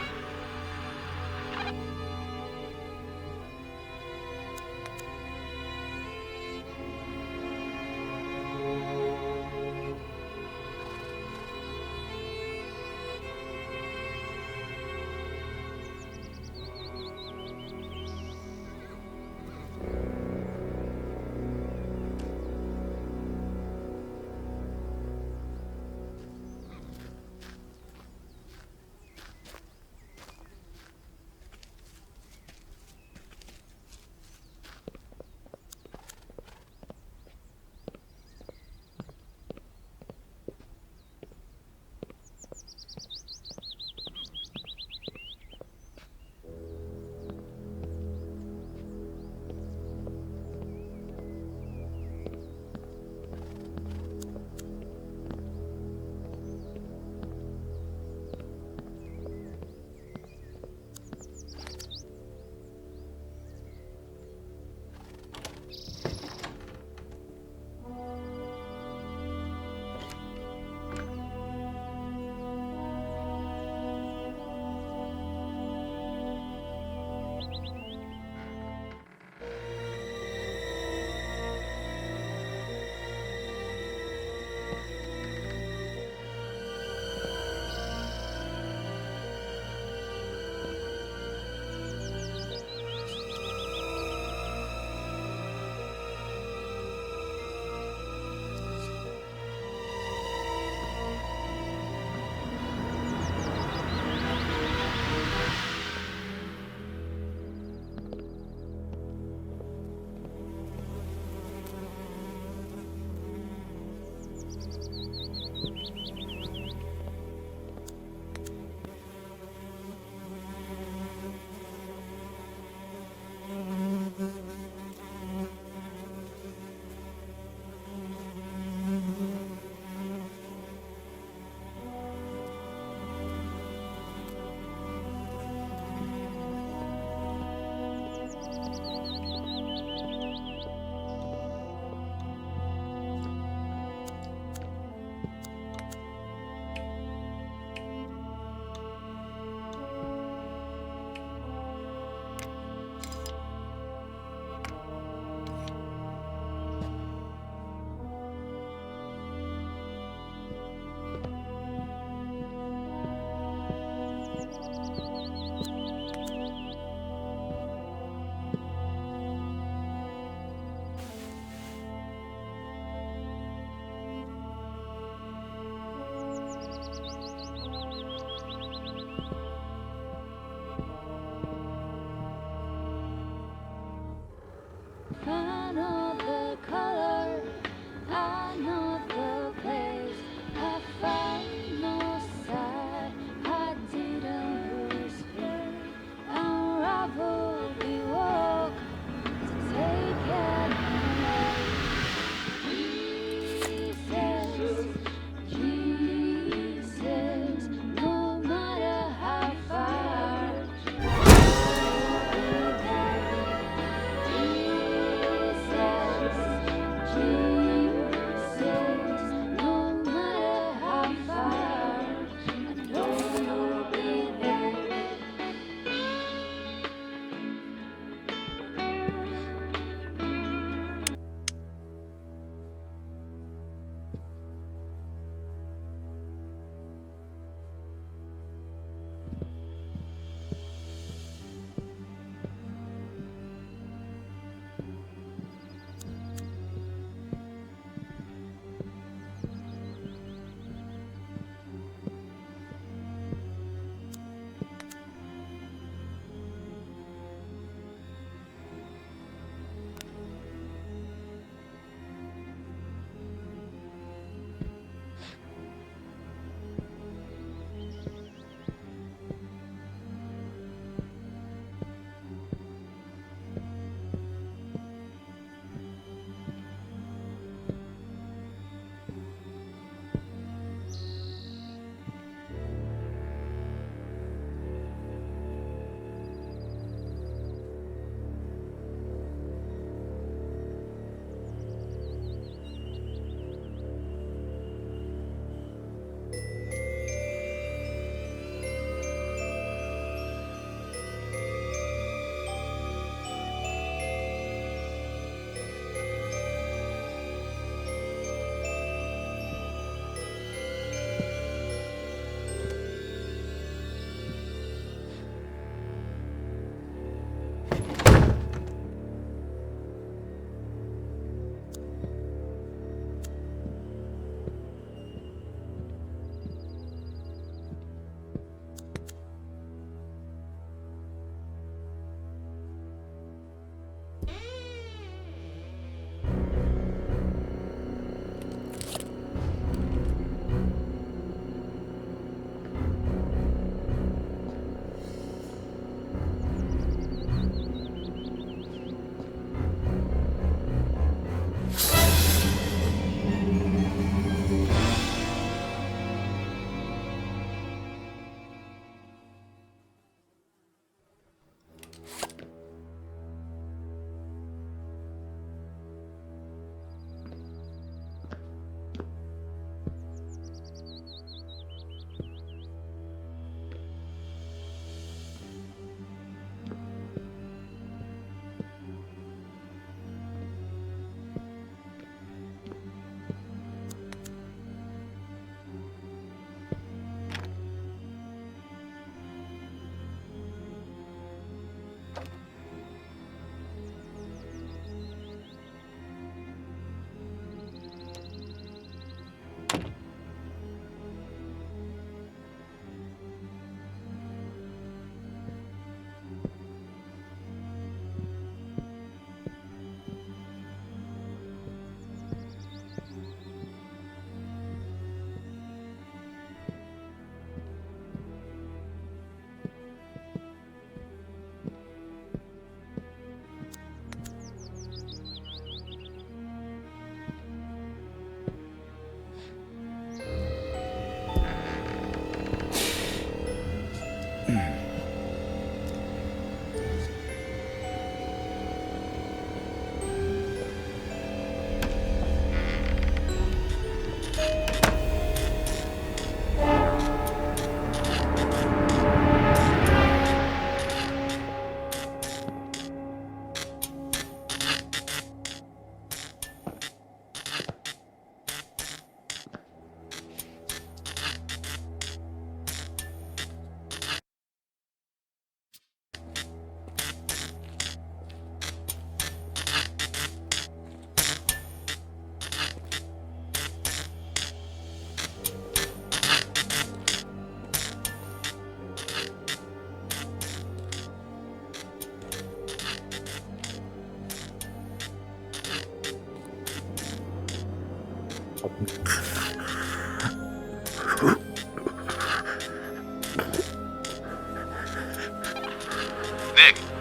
Nick,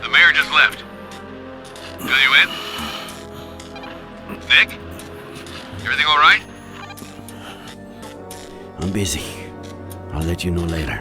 the mayor just left. Fill you in? Nick? Everything all right? I'm busy. I'll let you know later.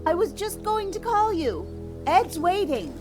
I was just going to call you. Ed's waiting.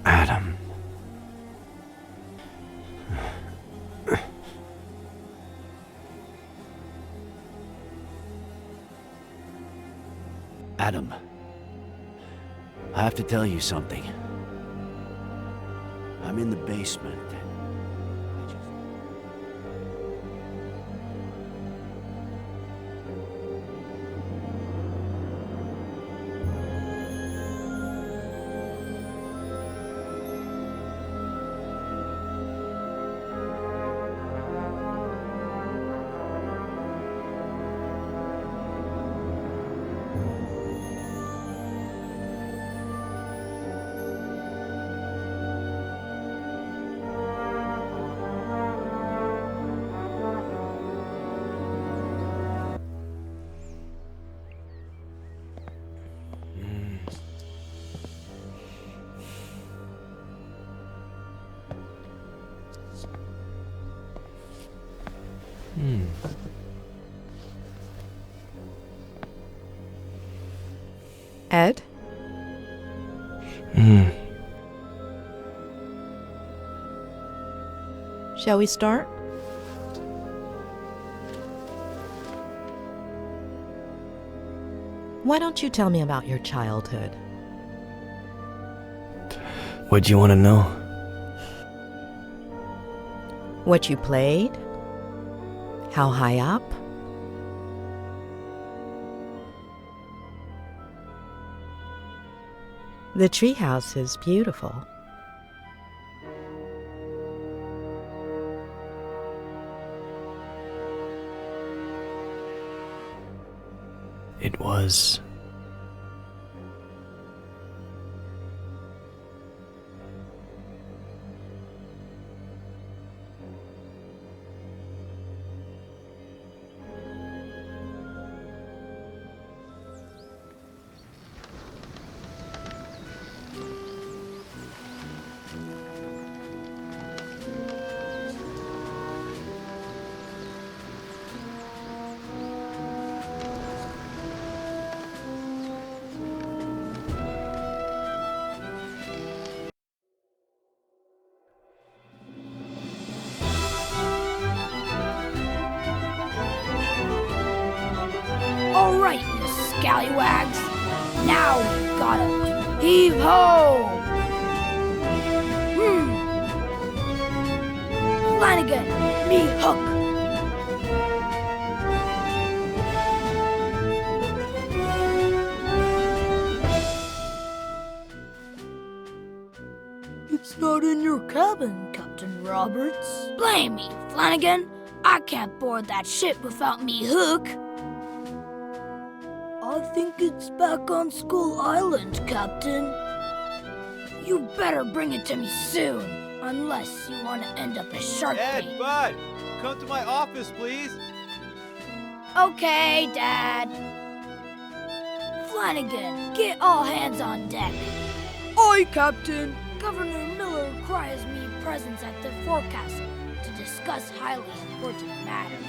Adam. Adam. I have to tell you something. I'm in the basement. Ed? Shall we start? Why don't you tell me about your childhood? What do you want to know? What you played? How high up? The treehouse is beautiful. It was. All right, you scallywags. Now we gotta heave ho! Flanagan, me hook. It's not in your cabin, Captain Roberts. Blame me, Flanagan. I can't board that ship without me hook. I think it's back on Skull Island, Captain. You better bring it to me soon, unless you want to end up as shark bait. Ed, Bud, come to my office, please. Okay, Dad. Flanagan, get all hands on deck. Aye, Captain. Governor Miller requires me presence at the forecastle to discuss highly important matters.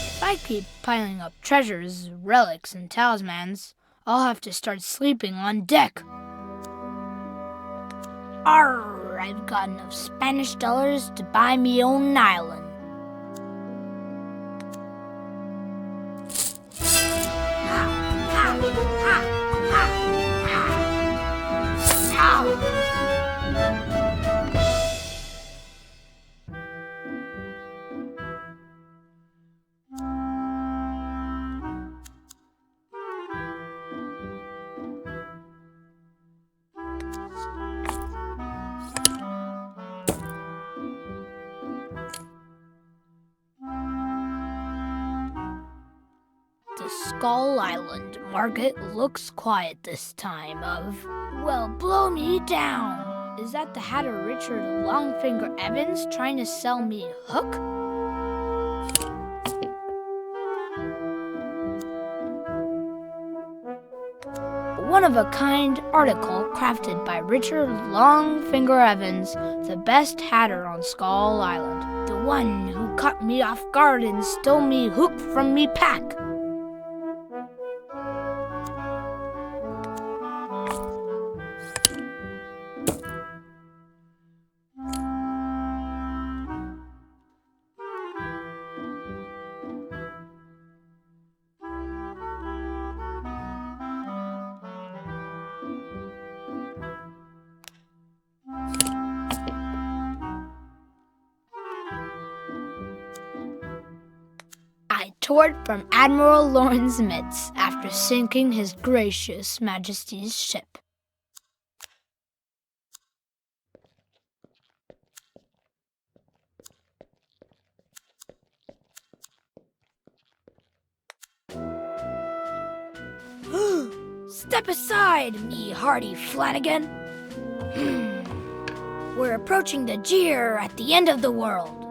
If I keep piling up treasures, relics, and talismans, I'll have to start sleeping on deck. Arr, I've got enough Spanish dollars to buy me own island. The Skull Island market looks quiet this time of, well, blow me down. Is that the Hatter Richard Longfinger Evans trying to sell me hook? One-of-a-kind article crafted by Richard Longfinger Evans, the best hatter on Skull Island. The one who caught me off guard and stole me hook from me pack. I tore it from Admiral Lawrence Mitz after sinking His Gracious Majesty's ship. Step aside, me hardy Flanagan. We're approaching the jeer at the end of the world.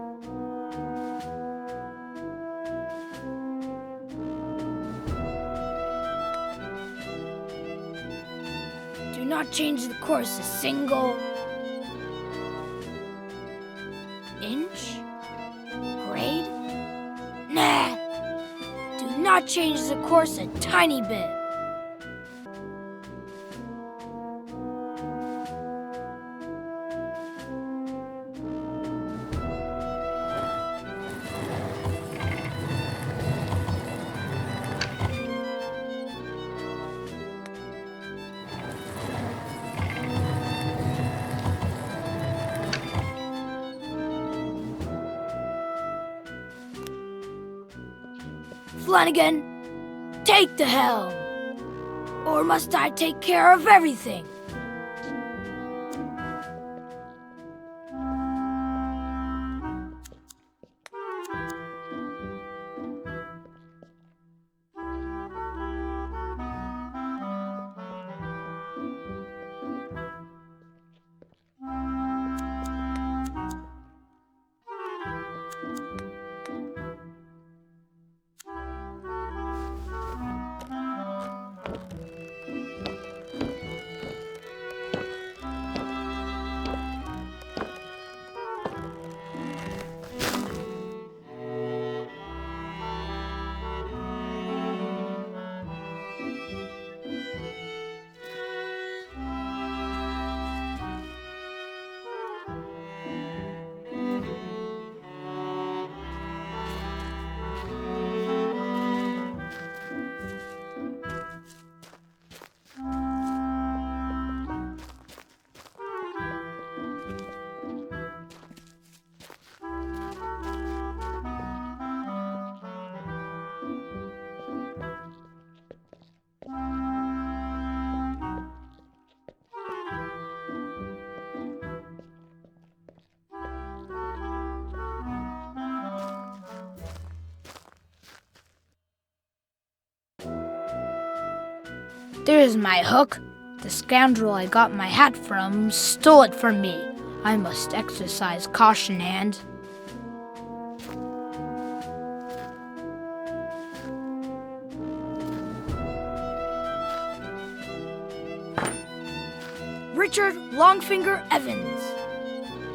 Do not change the course a single inch? Grade? Nah. Do not change the course a tiny bit. Flanagan, take the helm. Or must I take care of everything? There's my hook. The scoundrel I got my hat from stole it from me. I must exercise caution and... Richard Longfinger Evans.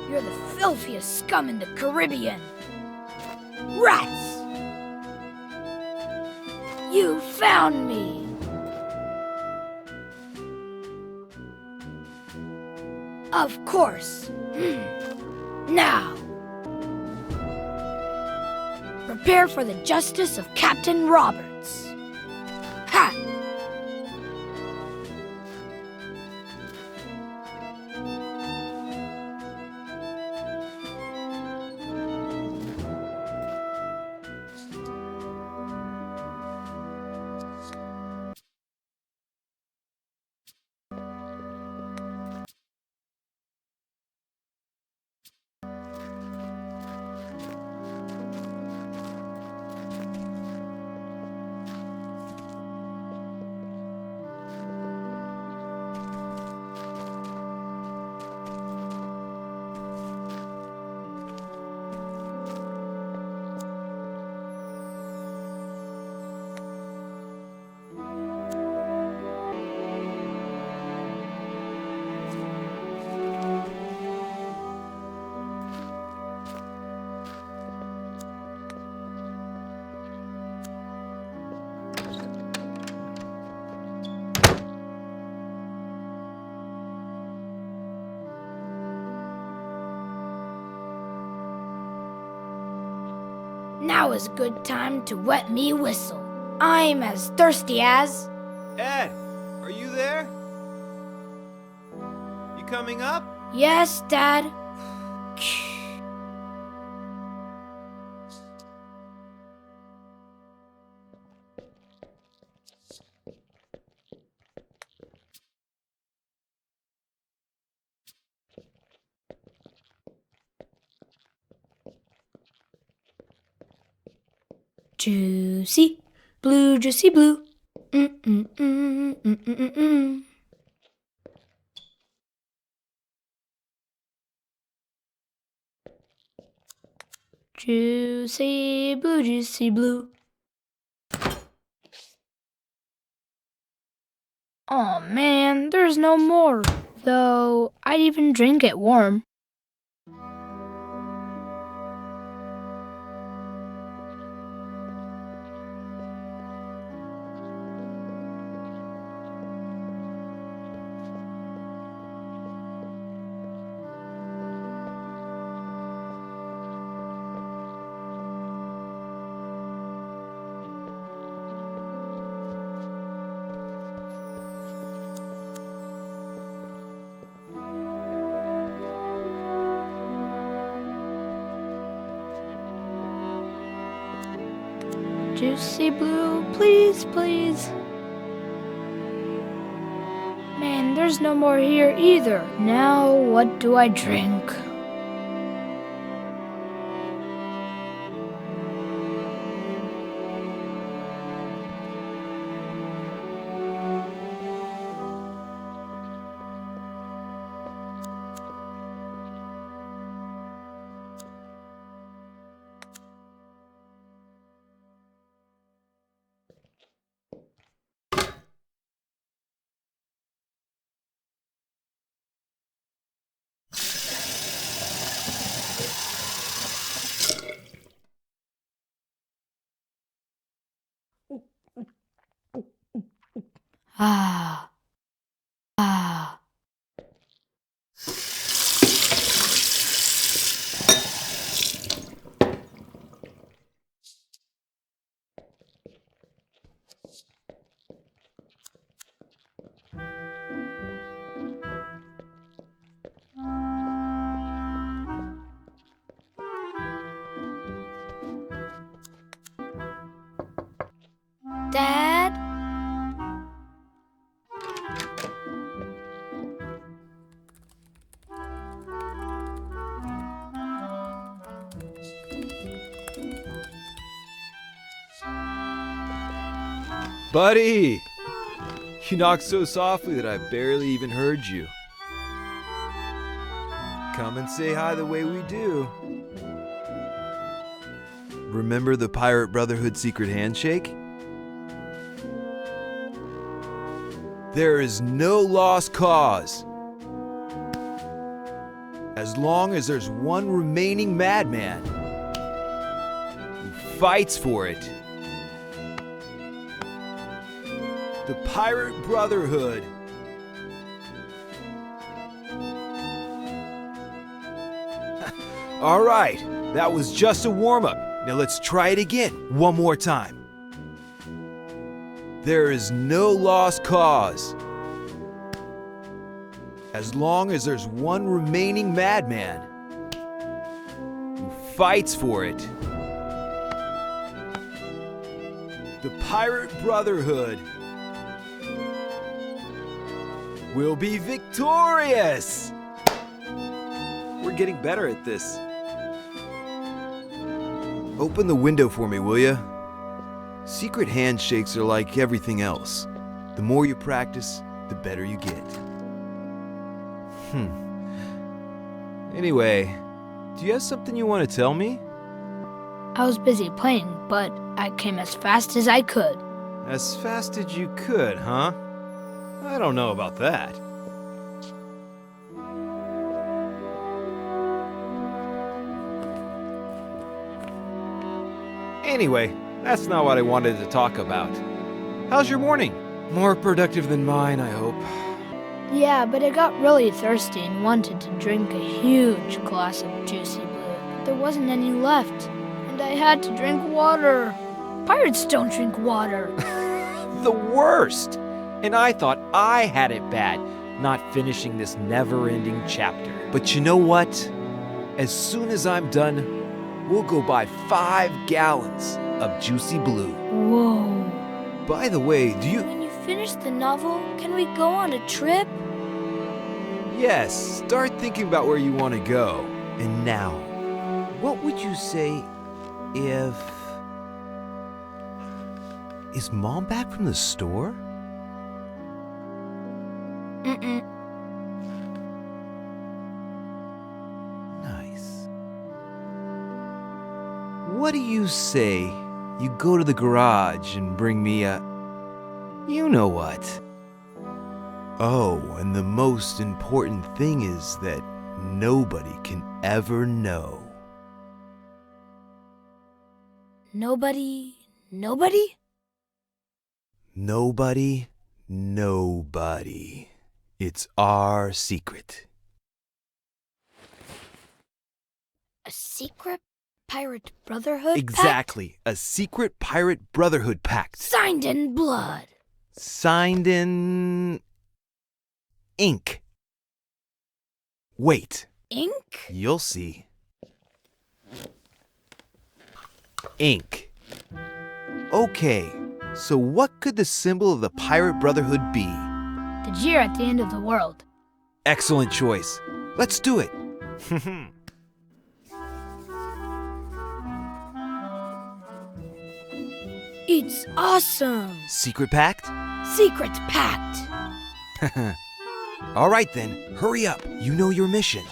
You're the filthiest scum in the Caribbean. Rats! You found me! Of course. Now, prepare for the justice of Captain Roberts. Ha! Now is a good time to wet me whistle. I'm as thirsty as... Ed, are you there? You coming up? Yes, Dad. Juicy blue, juicy blue. Mm-mm-mm-mm-mm-mm-mm. Juicy blue, juicy blue. Oh man, there's no more. Though I'd even drink it warm. Juicy blue, please, please. Man, there's no more here either. Now, what do I drink? Ah. Ah. Dad? Buddy! You knocked so softly that I barely even heard you. Come and say hi the way we do. Remember the Pirate Brotherhood secret handshake? There is no lost cause. As long as there's one remaining madman who fights for it. The Pirate Brotherhood. All right, that was just a warm-up. Now let's try it again, one more time. There is no lost cause. As long as there's one remaining madman who fights for it. The Pirate Brotherhood will be victorious! We're getting better at this. Open the window for me, will ya? Secret handshakes are like everything else. The more you practice, the better you get. Anyway, do you have something you want to tell me? I was busy playing, but I came as fast as I could. As fast as you could, huh? I don't know about that. Anyway, that's not what I wanted to talk about. How's your morning? More productive than mine, I hope. Yeah, but I got really thirsty and wanted to drink a huge glass of juicy blue. There wasn't any left, and I had to drink water. Pirates don't drink water. The worst! And I thought I had it bad, not finishing this never-ending chapter. But you know what? As soon as I'm done, we'll go buy 5 gallons of juicy blue. Whoa. By the way, do you... When you finish the novel, can we go on a trip? Yes, start thinking about where you want to go. And now, what would you say if... Is Mom back from the store? Mm-mm. Nice. What do you say you go to the garage and bring me a... You know what? Oh, and the most important thing is that nobody can ever know. Nobody? Nobody. It's our secret. A secret pirate brotherhood Exactly. pact? A secret pirate brotherhood pact. Signed in blood. Signed in... ink. Wait. Ink? You'll see. Ink. Okay, so what could the symbol of the Pirate Brotherhood be? The jeer at the end of the world. Excellent choice. Let's do it. It's awesome. Secret pact? Secret pact. All right then, hurry up. You know your mission.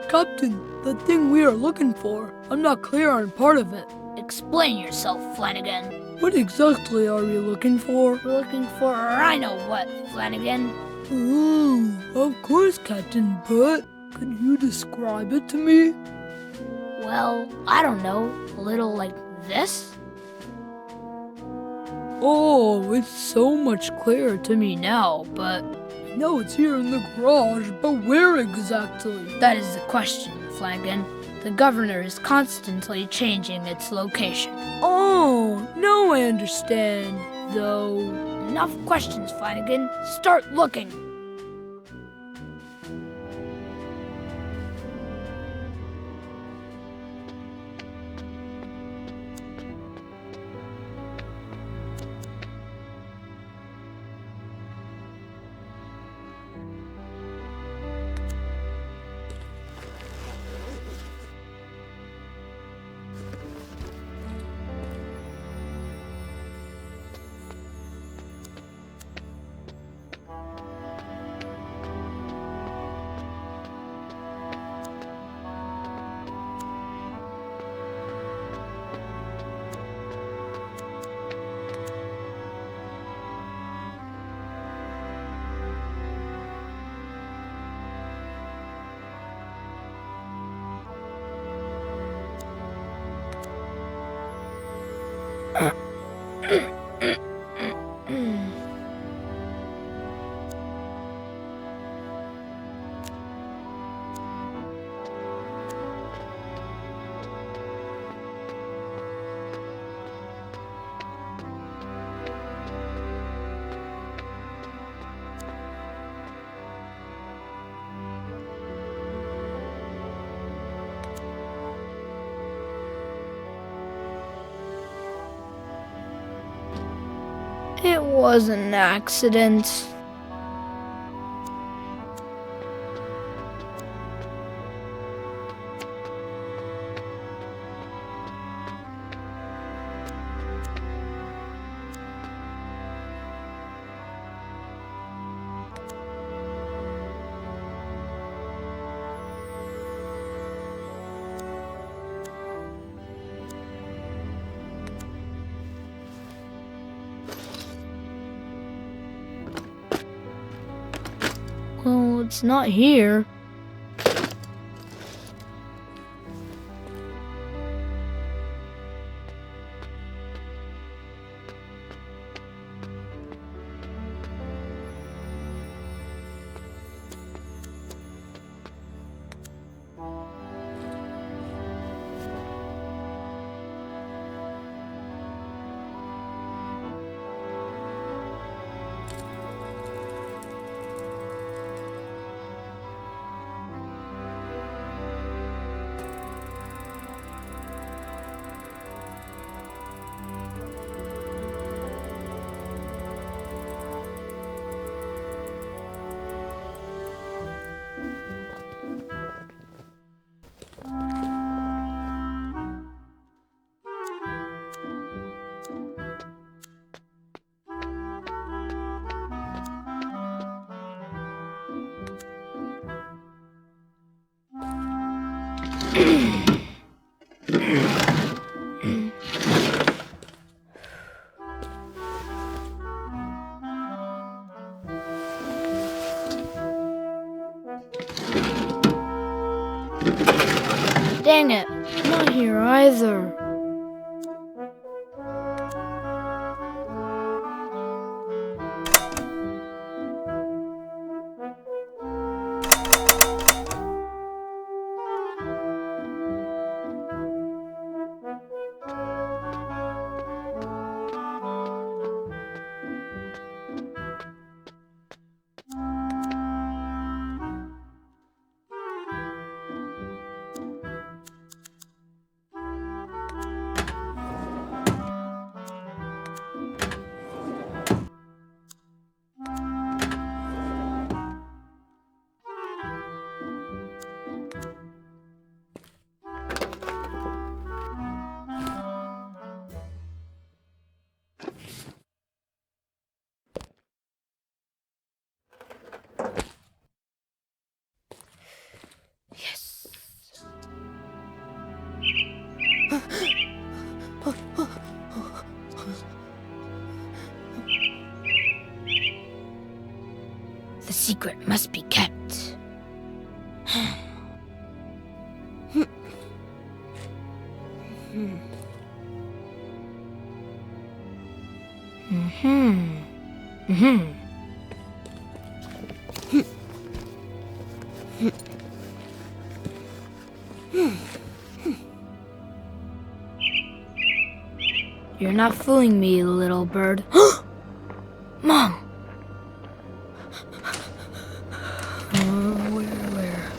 Captain, the thing we are looking for, I'm not clear on part of it. Explain yourself, Flanagan. What exactly are we looking for? We're looking for I know what, Flanagan. Oh, of course, Captain, but could you describe it to me? well, I don't know, a little like this? Oh, it's so much clearer to me now, but I know it's here in the garage, but where exactly? That is the question, Flanagan. The governor is constantly changing its location. Oh, now I understand, though. Enough questions, Flanagan. Start looking. It was an accident. Well, it's not here. Dang it, not here either. The secret must be kept. You're not fooling me, little bird. Mom! Where?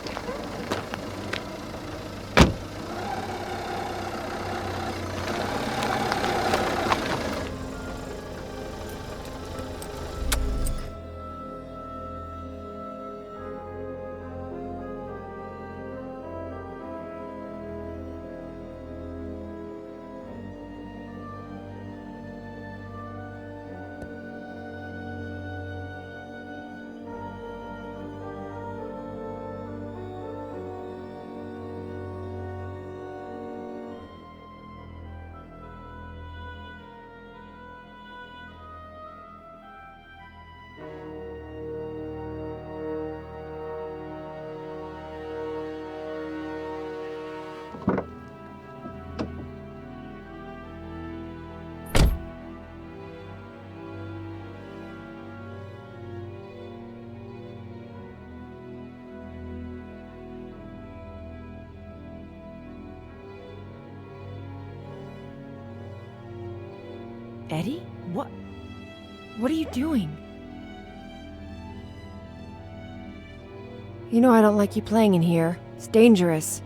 Eddie? What are you doing? You know I don't like you playing in here. It's dangerous.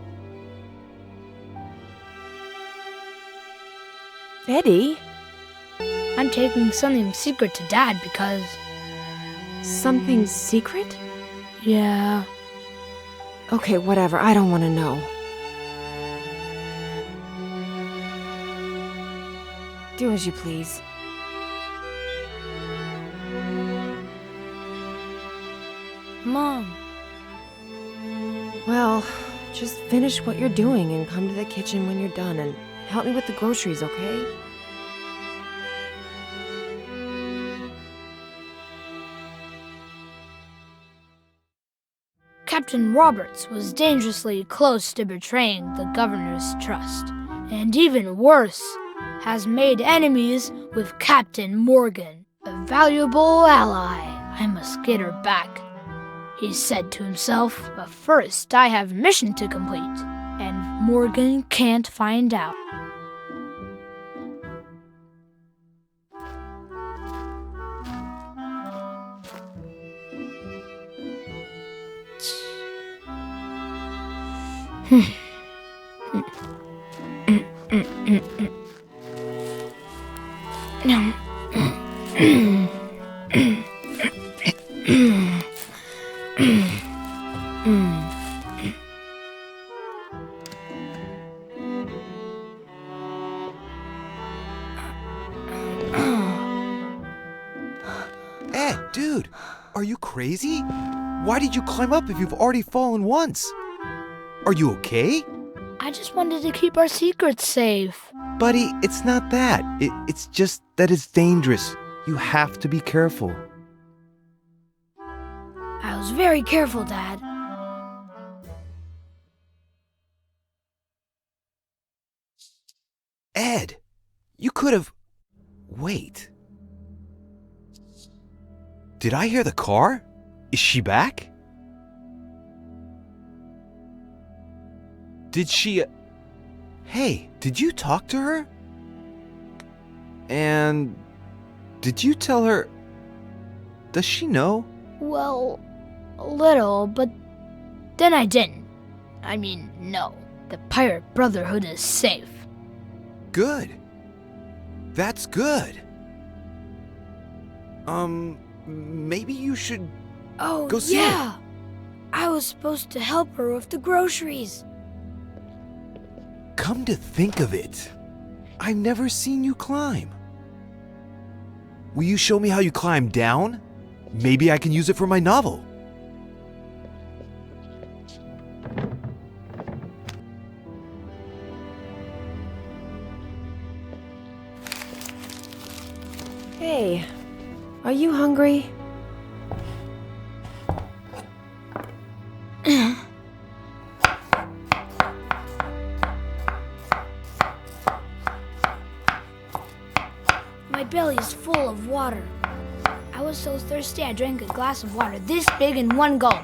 Eddie? I'm taking something secret to Dad because... Something secret? Yeah. Okay, whatever. I don't want to know. Do as you please. Mom. Well, just finish what you're doing and come to the kitchen when you're done and help me with the groceries, okay? Captain Roberts was dangerously close to betraying the governor's trust, and even worse, has made enemies with Captain Morgan, a valuable ally. I must get her back, he said to himself, but first I have a mission to complete, and Morgan can't find out. Dude, are you crazy? Why did you climb up if you've already fallen once? Are you okay? I just wanted to keep our secrets safe. Buddy, it's not that. It's just that it's dangerous. You have to be careful. I was very careful, Dad. Ed, you could have... Wait. Did I hear the car? Is she back? Did she... Hey, did you talk to her? And... did you tell her... Does she know? Well, a little, but then I didn't. I mean, no. The pirate brotherhood is safe. Good. That's good. Maybe you should go see her. I was supposed to help her with the groceries. Come to think of it, I've never seen you climb. Will you show me how you climb down? Maybe I can use it for my novel. Hey, are you hungry? My My belly is full of water. I was so thirsty I drank a glass of water this big in one gulp.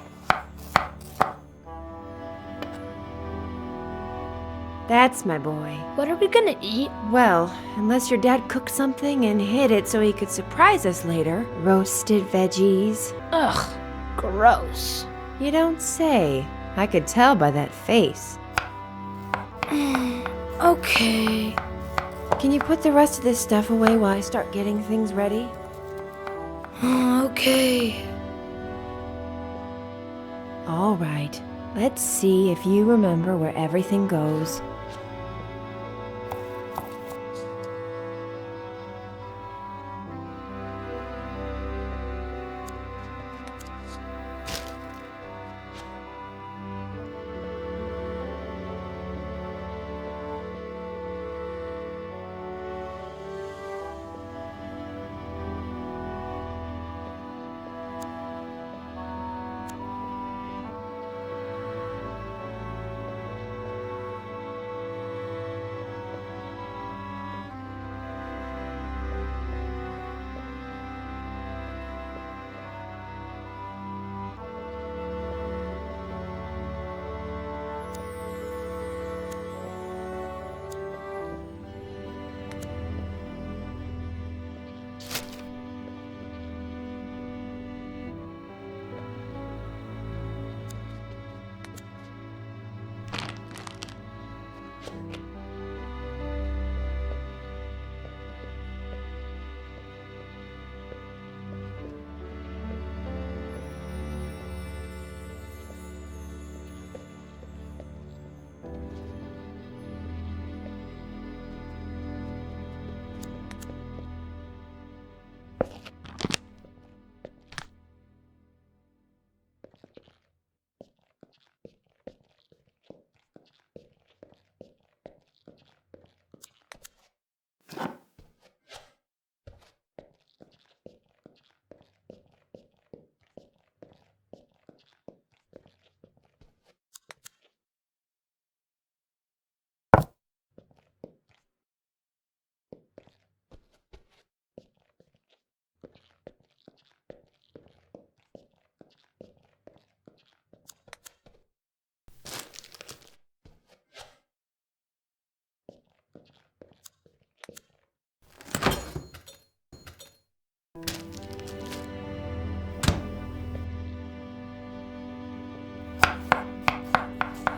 That's my boy. What are we gonna eat? Well, unless your dad cooked something and hid it so he could surprise us later. Roasted veggies. Ugh, gross. You don't say. I could tell by that face. Okay. Can you put the rest of this stuff away while I start getting things ready? Okay. All right. Let's see if you remember where everything goes.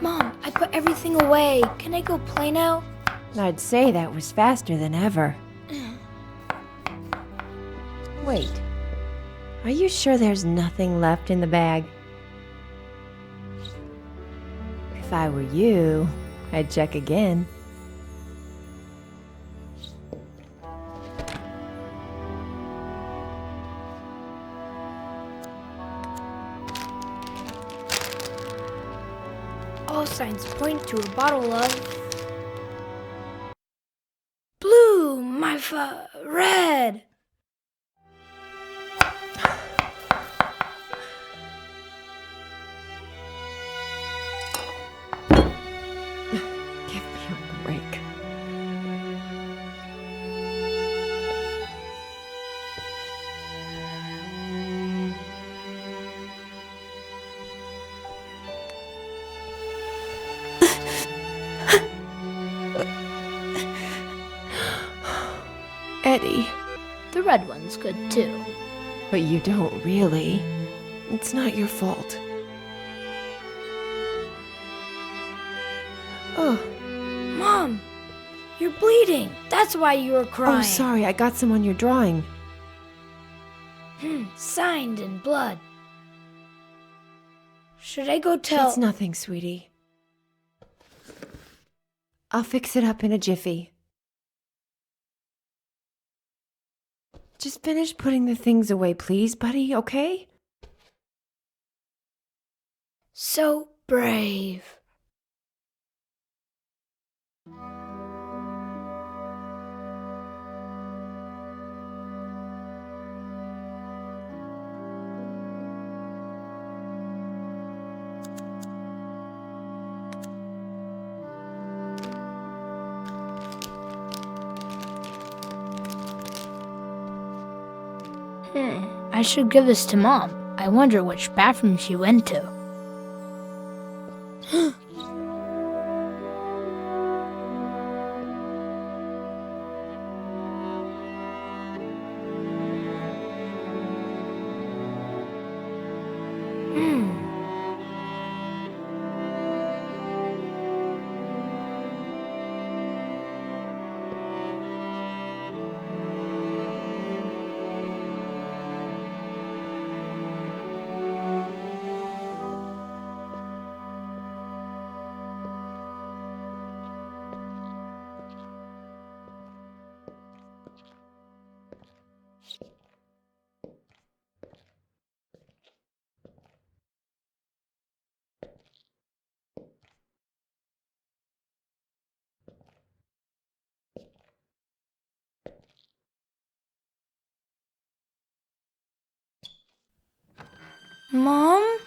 Mom, I put everything away. Can I go play now? I'd say that was faster than ever. Wait. Are you sure there's nothing left in the bag? If I were you, I'd check again. All signs point to a bottle of blue, red. Give me a break. Eddie. The red one's good too. But you don't really. It's not your fault. Oh. Mom, you're bleeding. That's why you were crying. Oh, sorry, I got some on your drawing. Signed in blood. Should I go tell... It's nothing, sweetie. I'll fix it up in a jiffy. Just finish putting the things away, please, buddy, okay? So brave. I should give this to Mom. I wonder which bathroom she went to. Mom?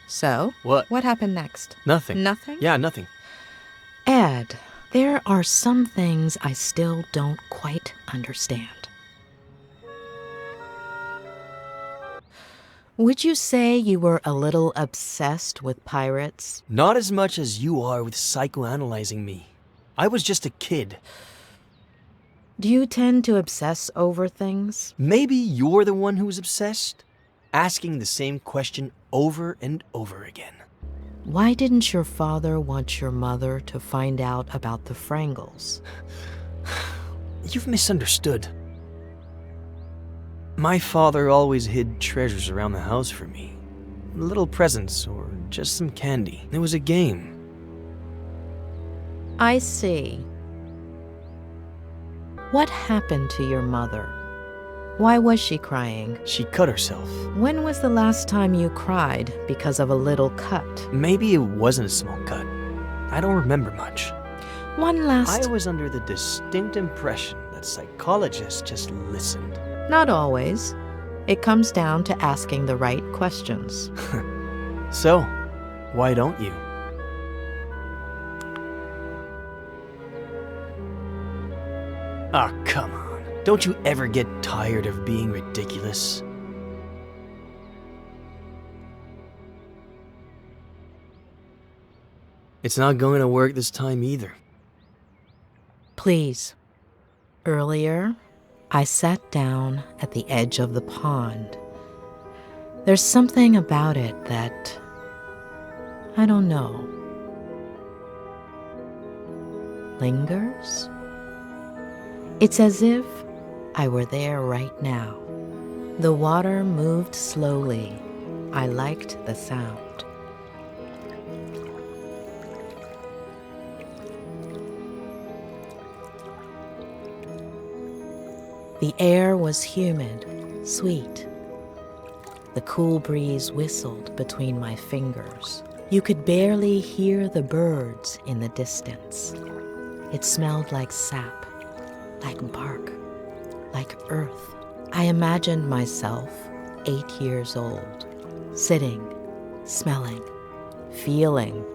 So? What? What happened next? Nothing. Nothing? Yeah, nothing. Ed, there are some things I still don't quite understand. Would you say you were a little obsessed with pirates? Not as much as you are with psychoanalyzing me. I was just a kid. Do you tend to obsess over things? Maybe you're the one who's obsessed, asking the same question over and over again. Why didn't your father want your mother to find out about the Frangles? You've misunderstood. My father always hid treasures around the house for me. Little presents or just some candy. It was a game. I see. What happened to your mother? Why was she crying? She cut herself. When was the last time you cried because of a little cut? Maybe it wasn't a small cut. I don't remember much. One last... I was under the distinct impression that psychologists just listened. Not always. It comes down to asking the right questions. So, why don't you? Ah, come on. Don't you ever get tired of being ridiculous? It's not going to work this time either. Please. Earlier, I sat down at the edge of the pond. There's something about it that... I don't know. Lingers? It's as if I were there right now. The water moved slowly. I liked the sound. The air was humid, sweet. The cool breeze whistled between my fingers. You could barely hear the birds in the distance. It smelled like sap, like bark, like earth. I imagined myself 8 years old, sitting, smelling, feeling,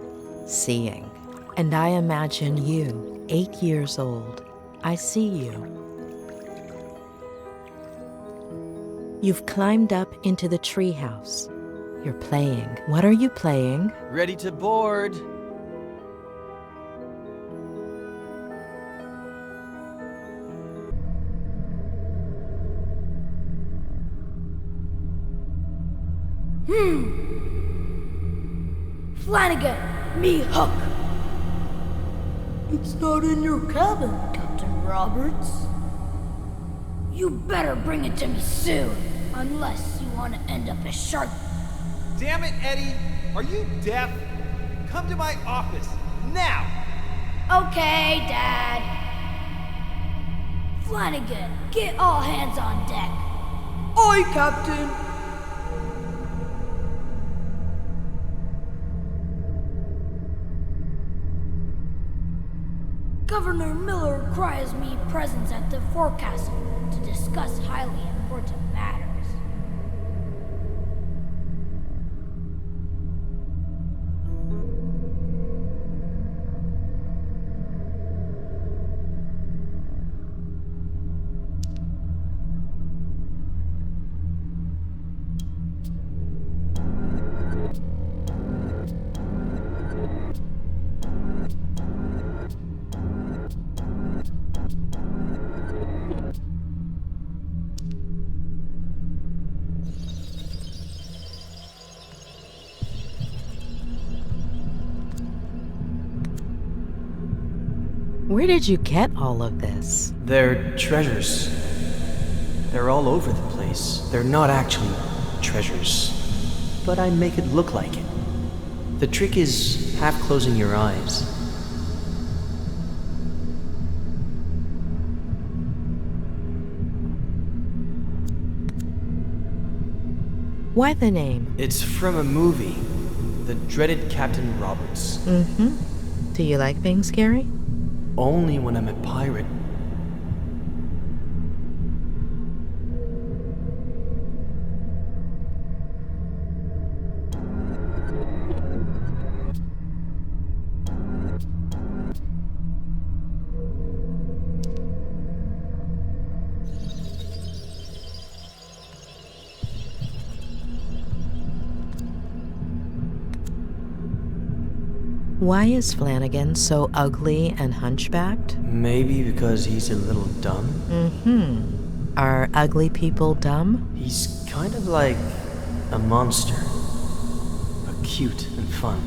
seeing. And I imagine you, 8 years old. I see you. You've climbed up into the treehouse. You're playing. What are you playing? Ready to board. Flanagan, me Hook. It's not in your cabin, Captain Roberts. You better bring it to me soon, unless you want to end up as shark. Damn it, Eddie! Are you deaf? Come to my office, now! Okay, Dad. Flanagan, get all hands on deck. Aye, Captain. Governor Miller requires me presence at the forecastle to discuss highly important matters. Where did you get all of this? They're treasures. They're all over the place. They're not actually treasures, but I make it look like it. The trick is half closing your eyes. Why the name? It's from a movie, The Dreaded Captain Roberts. Mm-hmm. Do you like being scary? Only when I'm a pirate. Why is Flanagan so ugly and hunchbacked? Maybe because he's a little dumb? Mm-hmm. Are ugly people dumb? He's kind of like a monster, but cute and fun.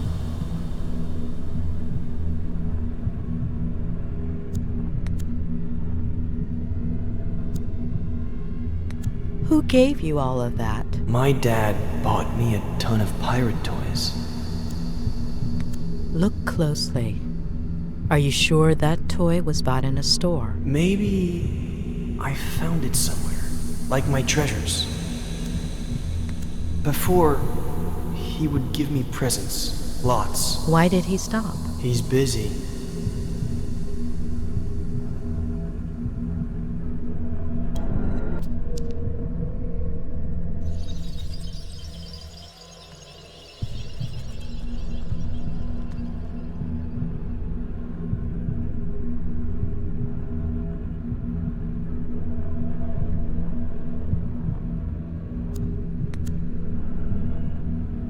Who gave you all of that? My dad bought me a ton of pirate toys. Look closely. Are you sure that toy was bought in a store? Maybe I found it somewhere, like my treasures. Before, he would give me presents, lots. Why did he stop? He's busy.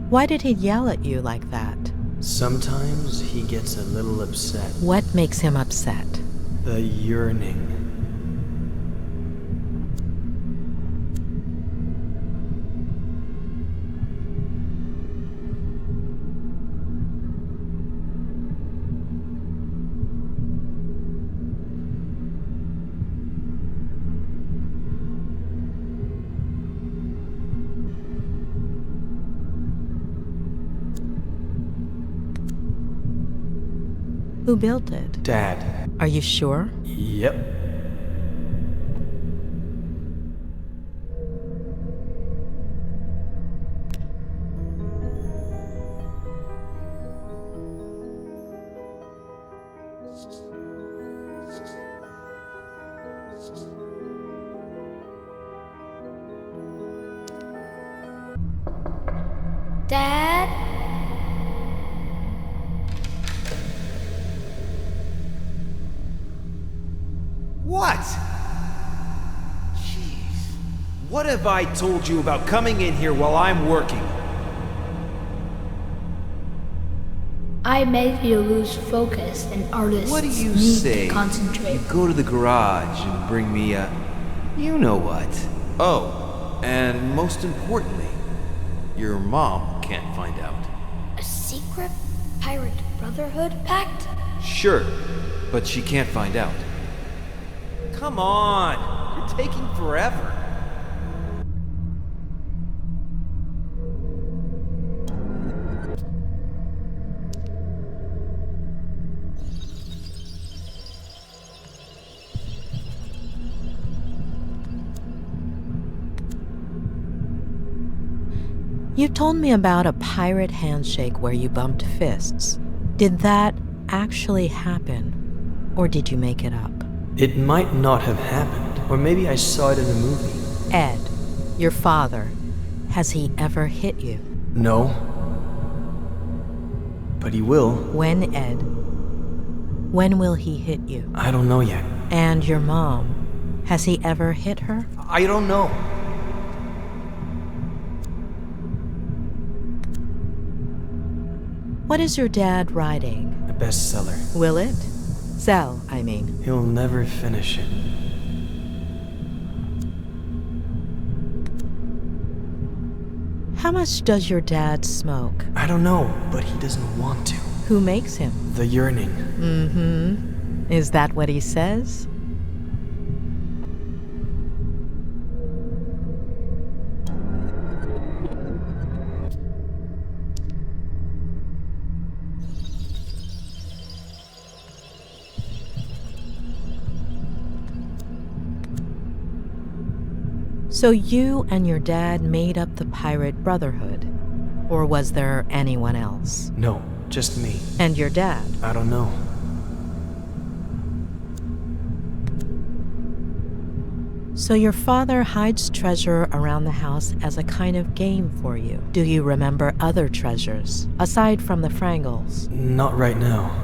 Why did he yell at you like that? Sometimes he gets a little upset. What makes him upset? The yearning. Who built it? Dad. Are you sure? Yep. Dad? What? Jeez. What have I told you about coming in here while I'm working? I made you lose focus, and artists What do you need say? to concentrate. You go to the garage and bring me a... You know what. Oh, and most importantly, your mom can't find out. A secret pirate brotherhood pact? Sure, but she can't find out. Come on! You're taking forever. You told me about a pirate handshake where you bumped fists. Did that actually happen? Or did you make it up? It might not have happened, or maybe I saw it in a movie. Ed, your father, has he ever hit you? No. But he will. When, Ed? When will he hit you? I don't know yet. And your mom, has he ever hit her? I don't know. What is your dad writing? A bestseller. Will it? Sell, I mean. He'll never finish it. How much does your dad smoke? I don't know, but he doesn't want to. Who makes him? The yearning. Mm-hmm. Is that what he says? So you and your dad made up the pirate brotherhood? Or was there anyone else? No, just me. And your dad? I don't know. So your father hides treasure around the house as a kind of game for you. Do you remember other treasures, aside from the Frangles? Not right now.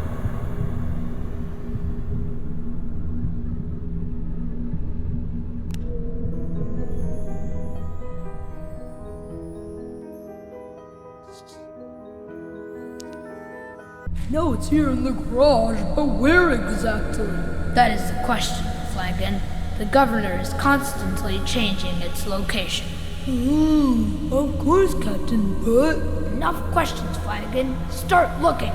No, it's here in the garage, but where exactly? That is the question, Flagon. The governor is constantly changing its location. Of course, Captain, but... Enough questions, Flagon. Start looking.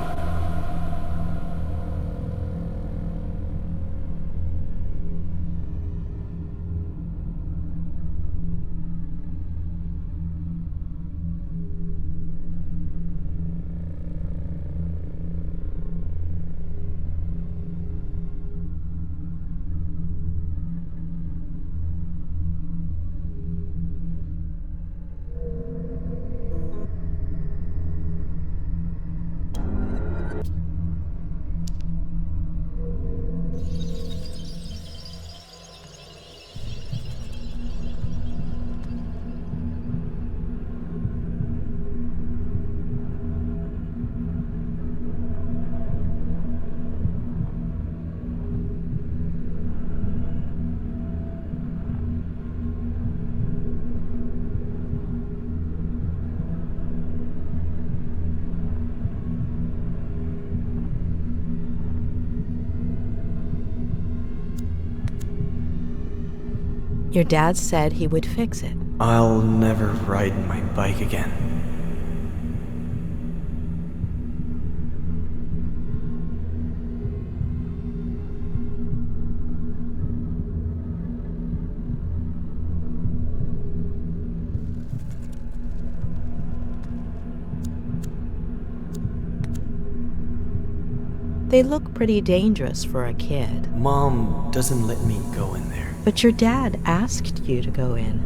Your dad said he would fix it. I'll never ride my bike again. They look pretty dangerous for a kid. Mom doesn't let me go in there. But your dad asked you to go in.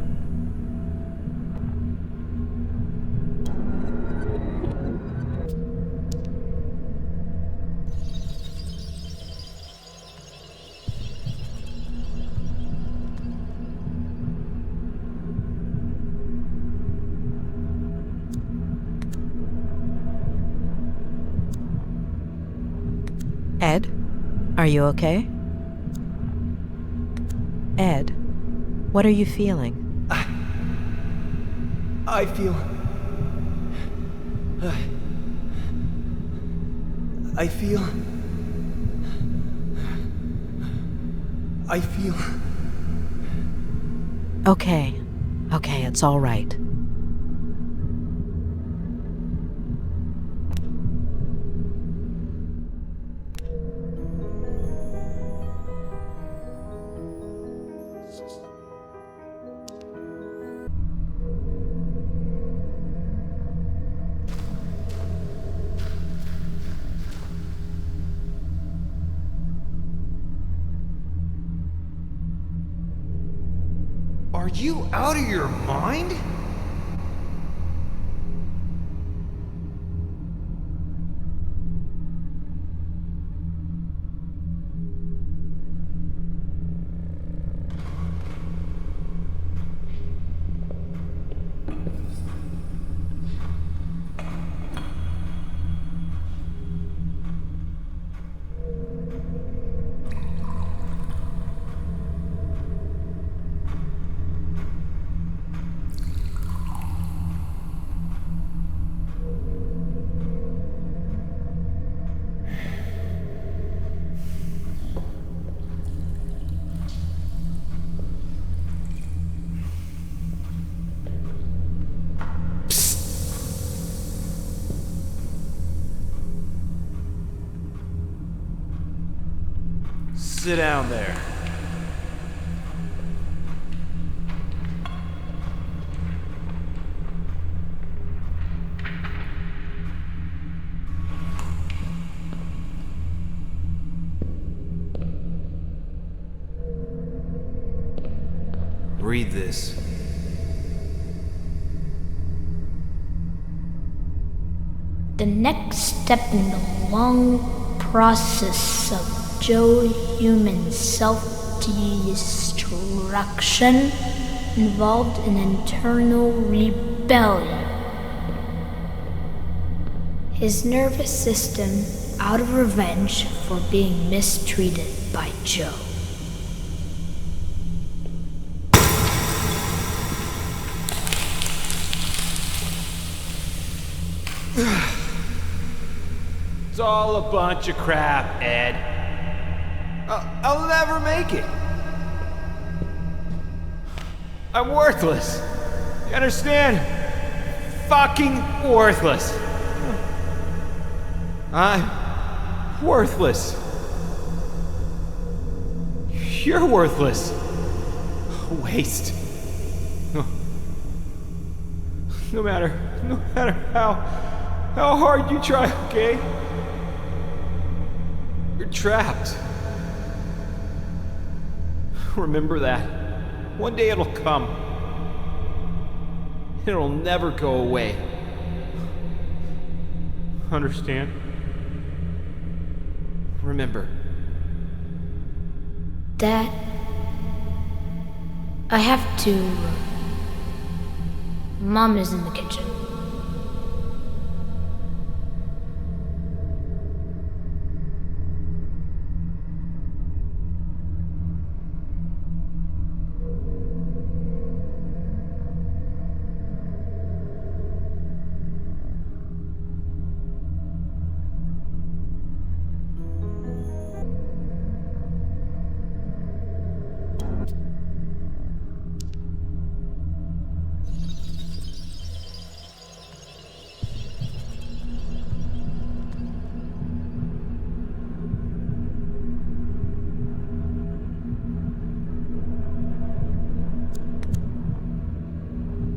Ed, are you okay? Ed, what are you feeling? I feel... I feel... Okay, it's all right. Are you out of your mind? Sit down there. Read this. The next step in the long process of Joe human self-destruction involved an internal rebellion. His nervous system out of revenge for being mistreated by Joe. It's all a bunch of crap, Ed. I'll never make it. I'm worthless. You understand? Fucking worthless. I'm worthless. You're worthless. Waste. No matter how hard you try, okay? You're trapped. Remember that. One day it'll come. It'll never go away. Understand? Remember. Dad, I have to... Mom is in the kitchen.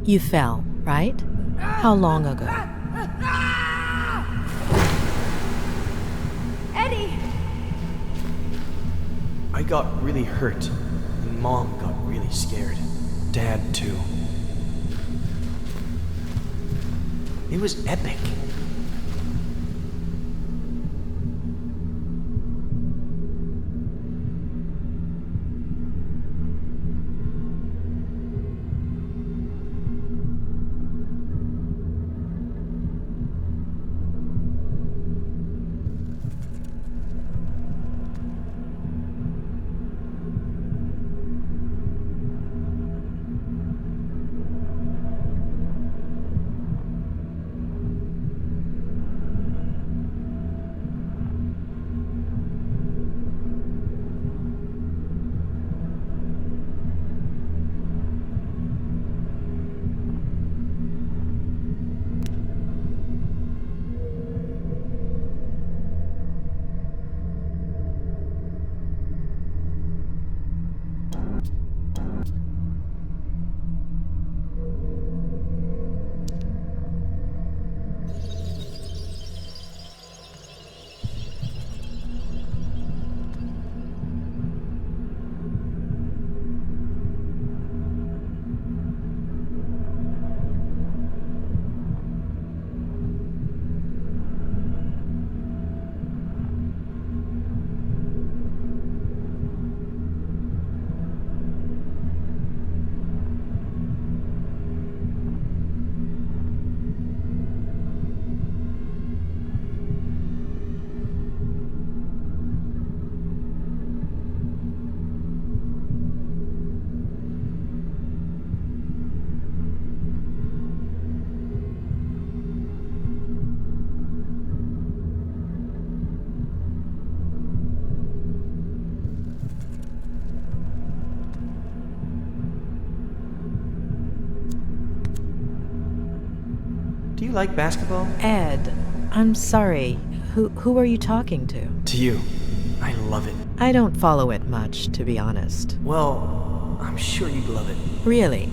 You fell, right? How long ago? Eddie! I got really hurt, and Mom got really scared. Dad, too. It was epic. Do you like basketball? Ed, I'm sorry. Who are you talking to? To you. I love it. I don't follow it much, to be honest. Well, I'm sure you'd love it. Really?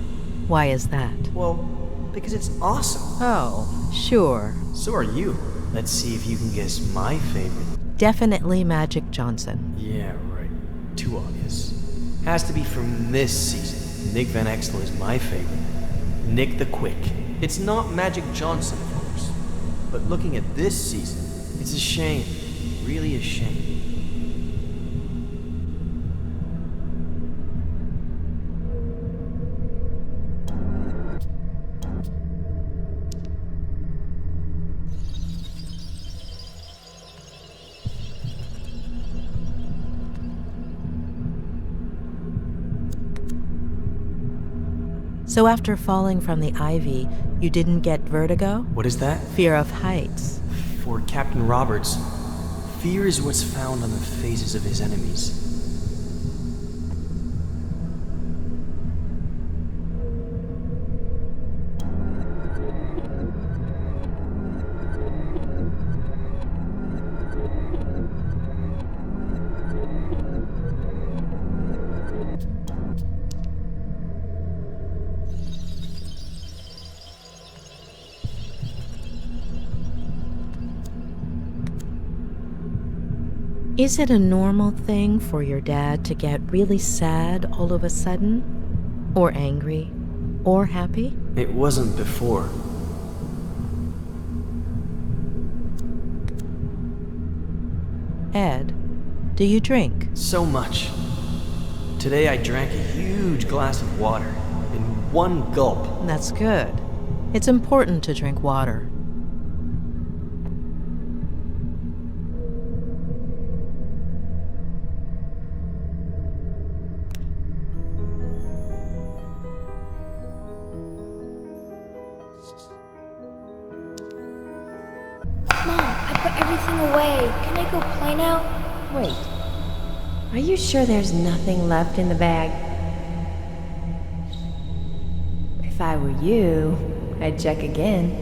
Why is that? Well, because it's awesome. Oh, sure. So are you. Let's see if you can guess my favorite. Definitely Magic Johnson. Yeah, right. Too obvious. Has to be from this season. Nick Van Exel is my favorite. Nick the Quick. It's not Magic Johnson, of course. But looking at this season, it's a shame. Really a shame. So after falling from the ivy, you didn't get vertigo? What is that? Fear of heights. For Captain Roberts, fear is what's found on the faces of his enemies. Is it a normal thing for your dad to get really sad all of a sudden? Or angry? Or happy? It wasn't before. Ed, do you drink? So much. Today I drank a huge glass of water in one gulp. That's good. It's important to drink water. Can I go play now? Wait. Are you sure there's nothing left in the bag? If I were you, I'd check again.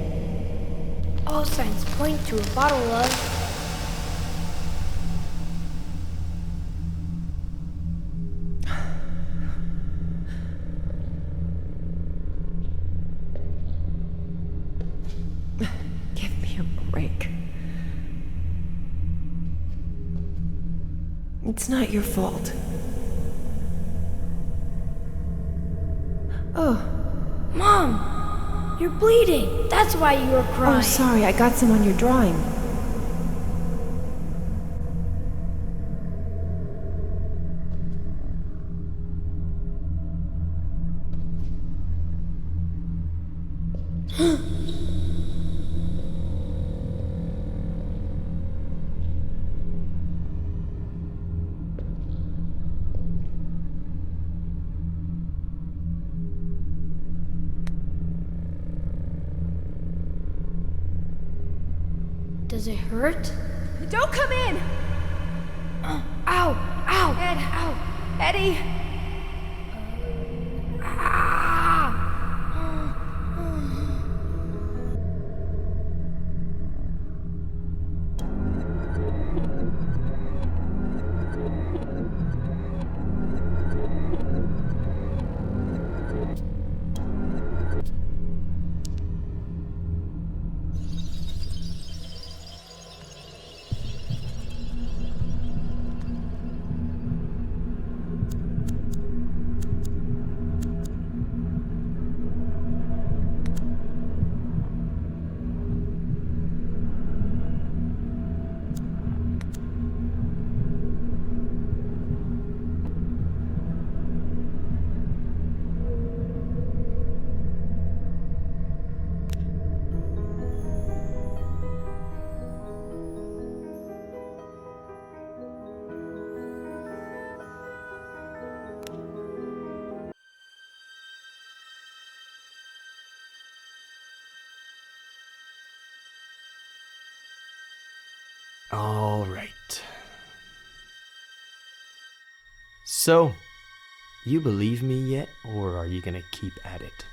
All signs point to a bottle of... Give me a break. It's not your fault. Oh. Mom! You're bleeding! That's why you were crying. Oh, sorry, I got some on your drawing. Does it hurt? Don't come in! Ow! Ow! Ed! Ow! Eddie! All right. So, you believe me yet, or are you gonna keep at it?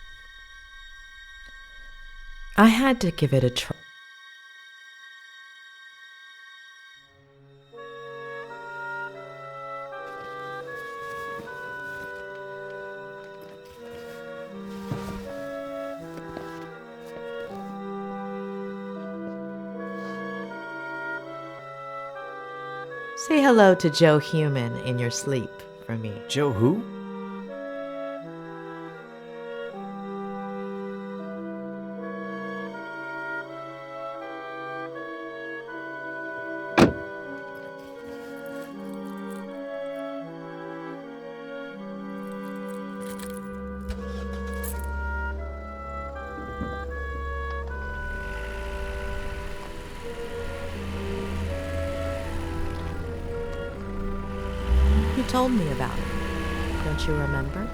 I had to give it a try. Say hello to Joe Human in your sleep for me. Joe who? You told me about it. Don't you remember?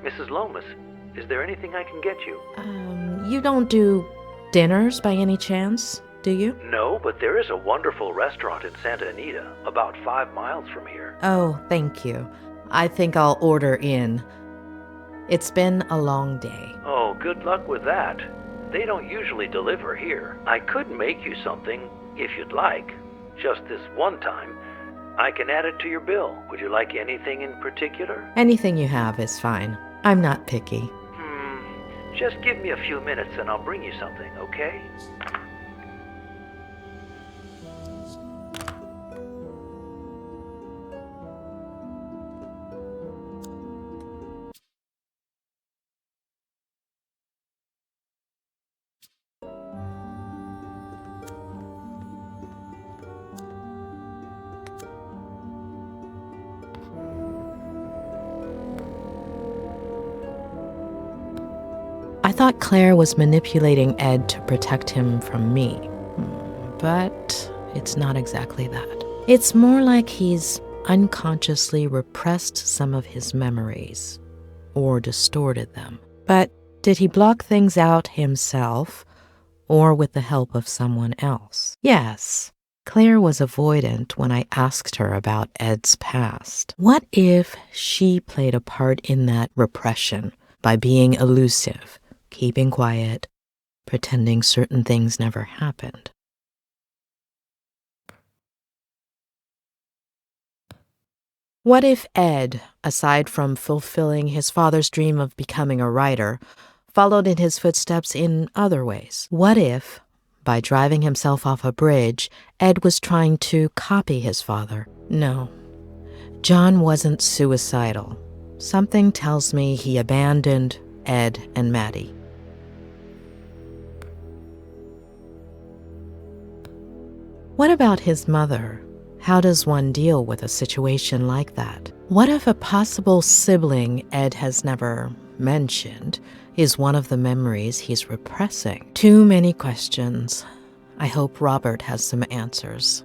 Mrs. Lomas, is there anything I can get you? You don't do dinners by any chance, do you? No, but there is a wonderful restaurant in Santa Anita, about 5 miles from here. Oh, thank you. I think I'll order in. It's been a long day. Oh, good luck with that. They don't usually deliver here. I could make you something, if you'd like. Just this one time. I can add it to your bill. Would you like anything in particular? Anything you have is fine. I'm not picky. Just give me a few minutes and I'll bring you something, okay? I thought Claire was manipulating Ed to protect him from me. But it's not exactly that. It's more like he's unconsciously repressed some of his memories, or distorted them. But did he block things out himself, or with the help of someone else? Yes, Claire was avoidant when I asked her about Ed's past. What if she played a part in that repression by being elusive, keeping quiet, pretending certain things never happened? What if Ed, aside from fulfilling his father's dream of becoming a writer, followed in his footsteps in other ways? What if, by driving himself off a bridge, Ed was trying to copy his father? No, John wasn't suicidal. Something tells me he abandoned Ed and Maddie. What about his mother? How does one deal with a situation like that? What if a possible sibling Ed has never mentioned is one of the memories he's repressing? Too many questions. I hope Robert has some answers.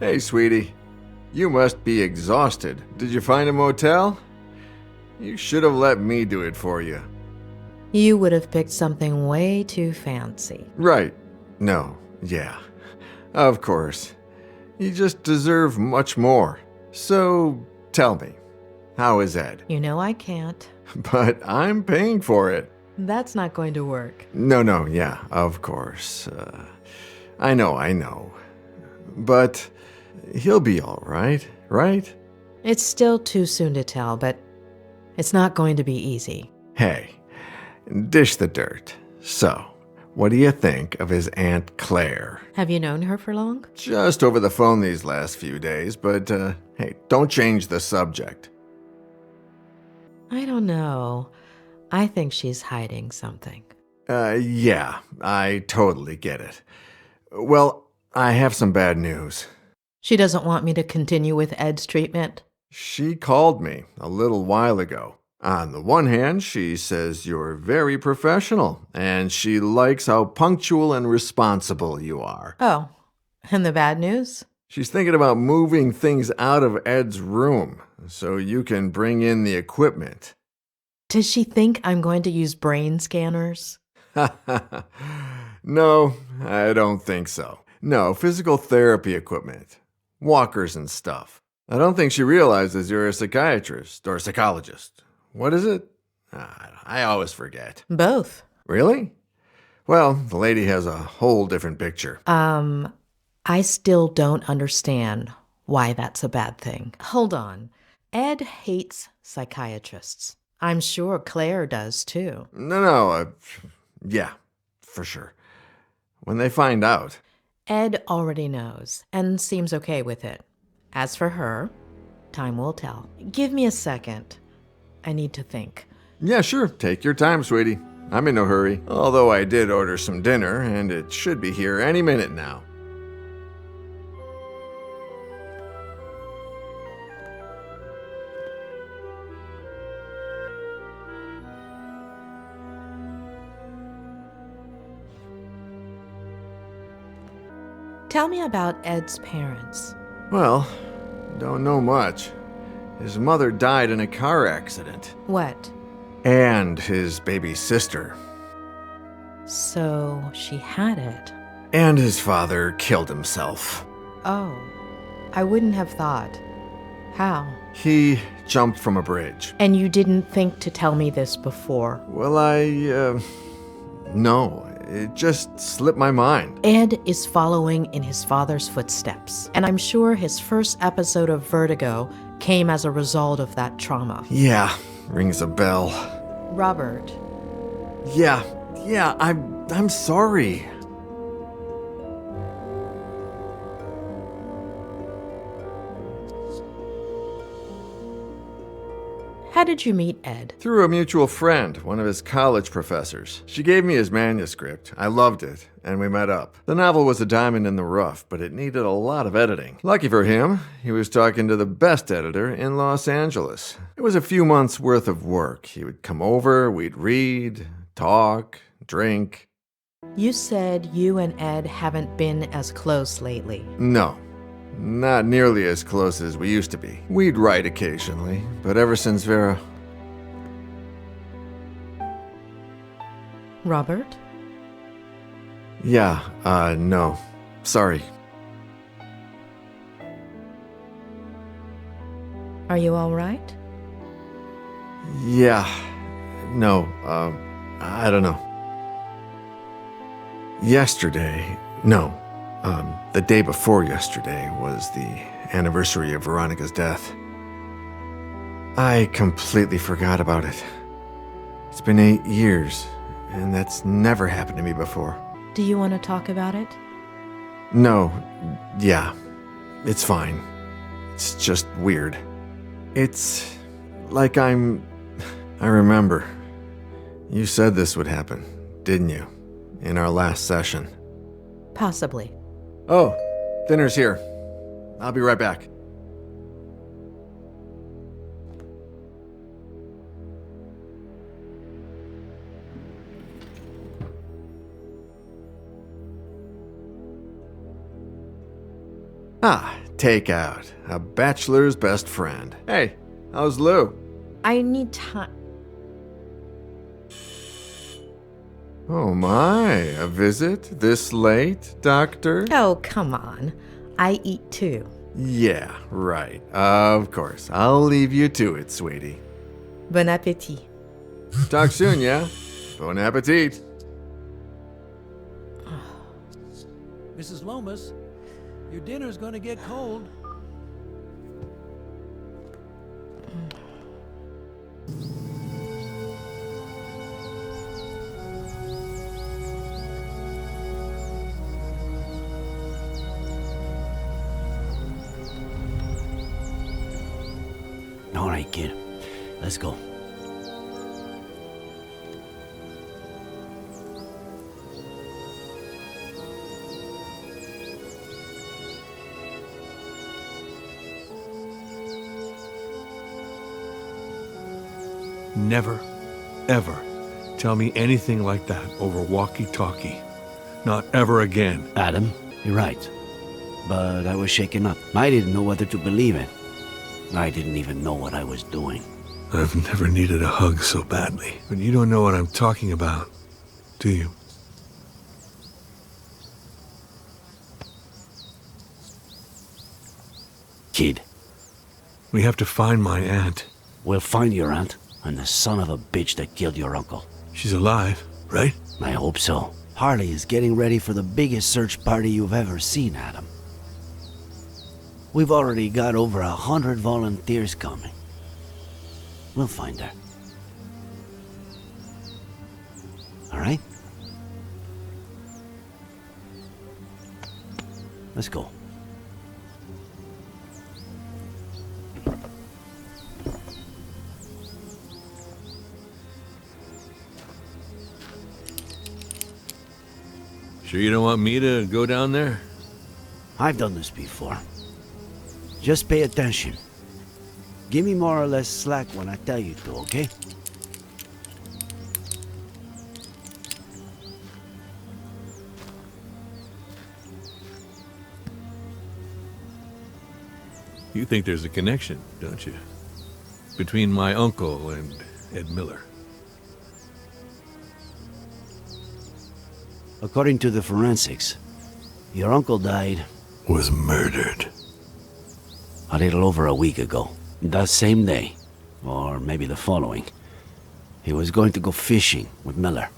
Hey, sweetie. You must be exhausted. Did you find a motel? You should have let me do it for you. You would have picked something way too fancy. Right. No. Yeah. Of course. You just deserve much more. So, tell me, how is Ed? You know I can't. But I'm paying for it. That's not going to work. No, yeah, of course. I know. But he'll be all right, right? It's still too soon to tell, but it's not going to be easy. Hey, dish the dirt. So, what do you think of his Aunt Claire? Have you known her for long? Just over the phone these last few days, but hey, don't change the subject. I don't know. I think she's hiding something. Yeah, I totally get it. Well, I have some bad news. She doesn't want me to continue with Ed's treatment? She called me a little while ago. On the one hand, she says you're very professional, and she likes how punctual and responsible you are. Oh, and the bad news? She's thinking about moving things out of Ed's room so you can bring in the equipment. Does she think I'm going to use brain scanners? No, I don't think so. No, physical therapy equipment. Walkers and stuff. I don't think she realizes you're a psychiatrist or psychologist. What is it? I always forget. Both. Really? Well, the lady has a whole different picture. I still don't understand why that's a bad thing. Hold on. Ed hates psychiatrists. I'm sure Claire does too. No, yeah, for sure. When they find out. Ed already knows and seems okay with it. As for her, time will tell. Give me a second. I need to think. Yeah, sure. Take your time, sweetie. I'm in no hurry. Although I did order some dinner, and it should be here any minute now. Tell me about Ed's parents. Well, don't know much. His mother died in a car accident. What? And his baby sister. So she had it. And his father killed himself. Oh, I wouldn't have thought. How? He jumped from a bridge. And you didn't think to tell me this before? Well, no. It just slipped my mind. Ed is following in his father's footsteps, and I'm sure his first episode of Vertigo came as a result of that trauma. Yeah, rings a bell. Robert. Yeah, I'm sorry. How did you meet Ed? Through a mutual friend, one of his college professors. She gave me his manuscript. I loved it, and we met up. The novel was a diamond in the rough, but it needed a lot of editing. Lucky for him, he was talking to the best editor in Los Angeles. It was a few months' worth of work. He would come over, we'd read, talk, drink. You said you and Ed haven't been as close lately. No. Not nearly as close as we used to be. We'd write occasionally, but ever since Vera... Robert? Yeah, no. Sorry. Are you all right? Yeah. No, I don't know. Yesterday... No. The day before yesterday was the anniversary of Veronica's death. I completely forgot about it. It's been 8 years, and that's never happened to me before. Do you want to talk about it? No, yeah, it's fine. It's just weird. It's like I remember. You said this would happen, didn't you? In our last session. Possibly. Oh, dinner's here. I'll be right back. Ah, takeout. A bachelor's best friend. Hey, how's Lou? I need time. Oh my, a visit this late, Doctor? Oh, come on. I eat too. Yeah, right. Of course. I'll leave you to it, sweetie. Bon appétit. Talk soon, yeah? Bon appetit. Mrs. Lomas, your dinner's gonna get cold. All right, kid. Let's go. Never, ever tell me anything like that over walkie-talkie. Not ever again. Adam, you're right. But I was shaken up. I didn't know whether to believe it. I didn't even know what I was doing. I've never needed a hug so badly. But you don't know what I'm talking about, do you? Kid. We have to find my aunt. We'll find your aunt and the son of a bitch that killed your uncle. She's alive, right? I hope so. Harley is getting ready for the biggest search party you've ever seen, Adam. We've already got over 100 volunteers coming. We'll find her. All right? Let's go. Sure you don't want me to go down there? I've done this before. Just pay attention. Give me more or less slack when I tell you to, okay? You think there's a connection, don't you? Between my uncle and Ed Miller. According to the forensics, your uncle died... Was murdered. A little over a week ago. That same day, or maybe the following, he was going to go fishing with Miller.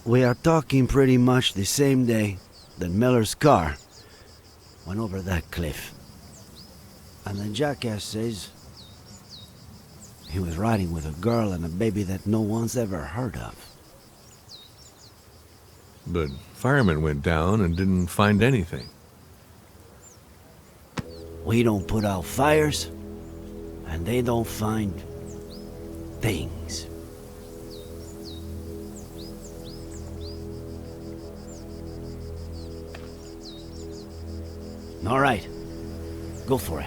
We are talking pretty much the same day that Miller's car went over that cliff. And the jackass says he was riding with a girl and a baby that no one's ever heard of. But firemen went down and didn't find anything. We don't put out fires, and they don't find things. All right, go for it.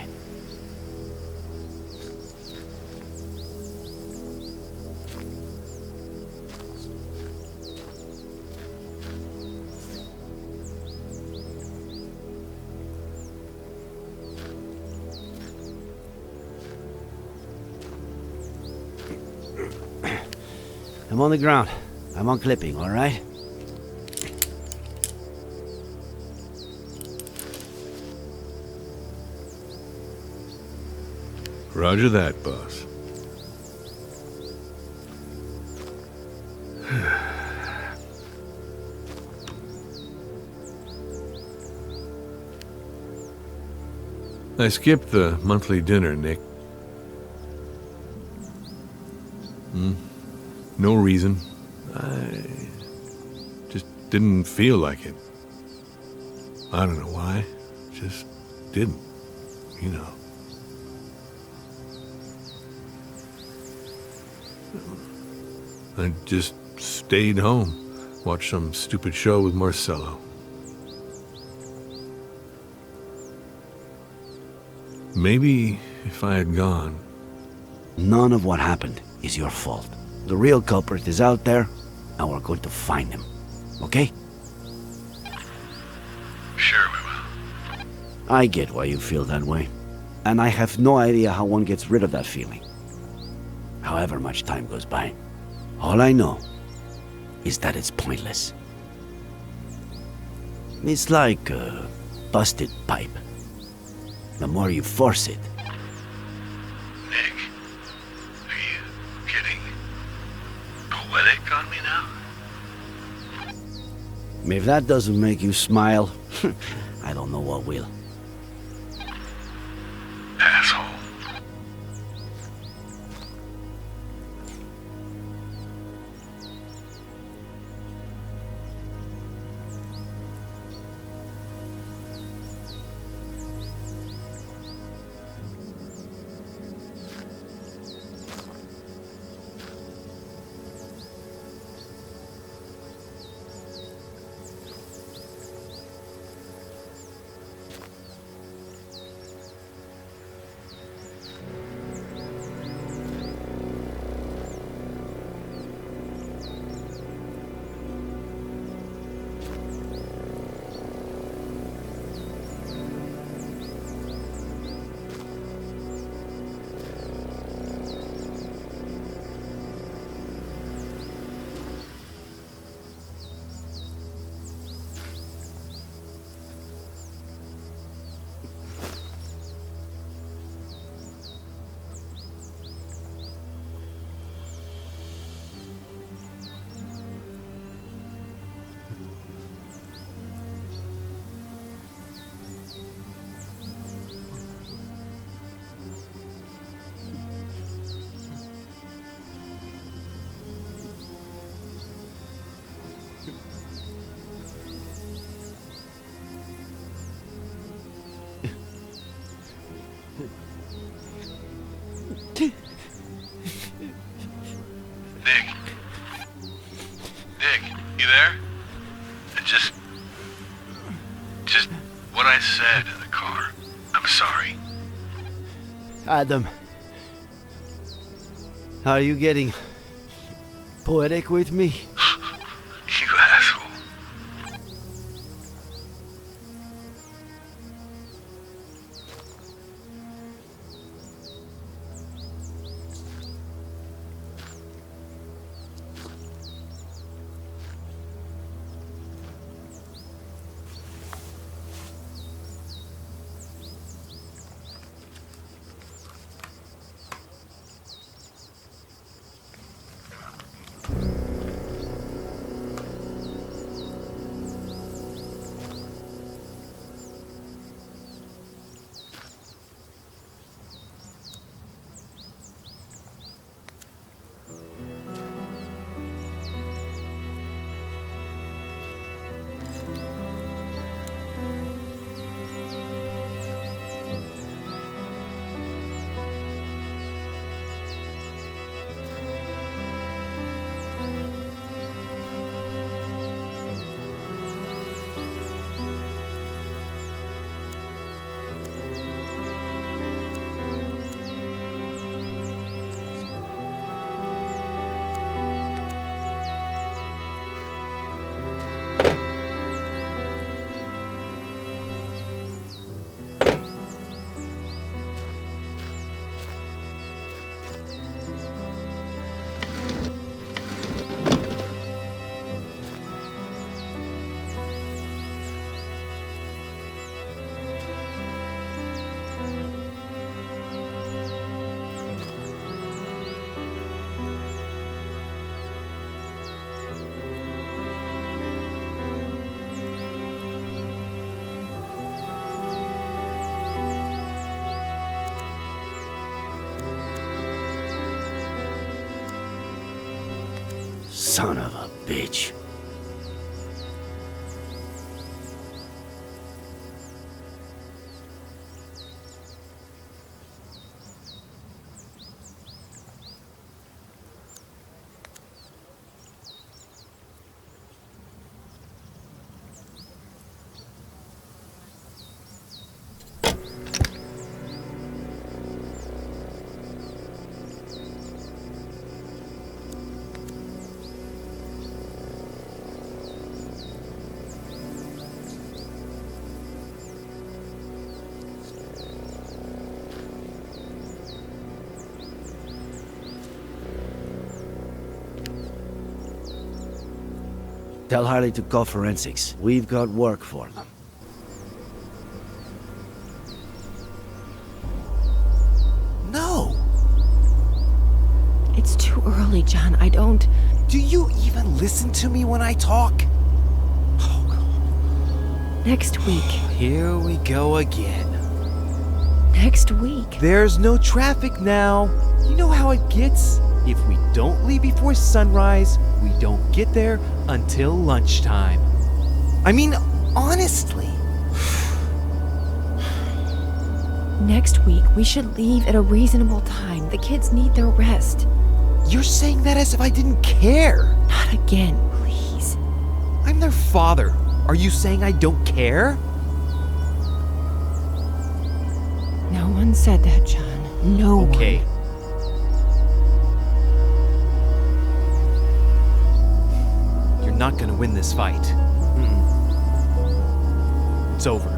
I'm on the ground. I'm unclipping, all right? Roger that, boss. I skipped the monthly dinner, Nick. No reason. I just didn't feel like it. I don't know why. Just didn't, you know. I just stayed home, watched some stupid show with Marcello. Maybe if I had gone... None of what happened is your fault. The real culprit is out there, and we're going to find him. Okay? Sure we will. I get why you feel that way. And I have no idea how one gets rid of that feeling. However much time goes by. All I know is that it's pointless. It's like a busted pipe. The more you force it... Nick, are you getting poetic on me now? If that doesn't make you smile, I don't know what will. Asshole. Nick, you there? Just what I said in the car. I'm sorry. Adam, are you getting poetic with me? You asshole. Son of a bitch. Tell Harley to call forensics. We've got work for them. No! It's too early, John. I don't... Do you even listen to me when I talk? Next week. Here we go again. Next week? There's no traffic now. You know how it gets? If we don't leave before sunrise, we don't get there until lunchtime. I mean, honestly. Next week, we should leave at a reasonable time. The kids need their rest. You're saying that as if I didn't care. Not again, please. I'm their father. Are you saying I don't care? No one said that, John. No one. Okay. You're not gonna win this fight. It's over.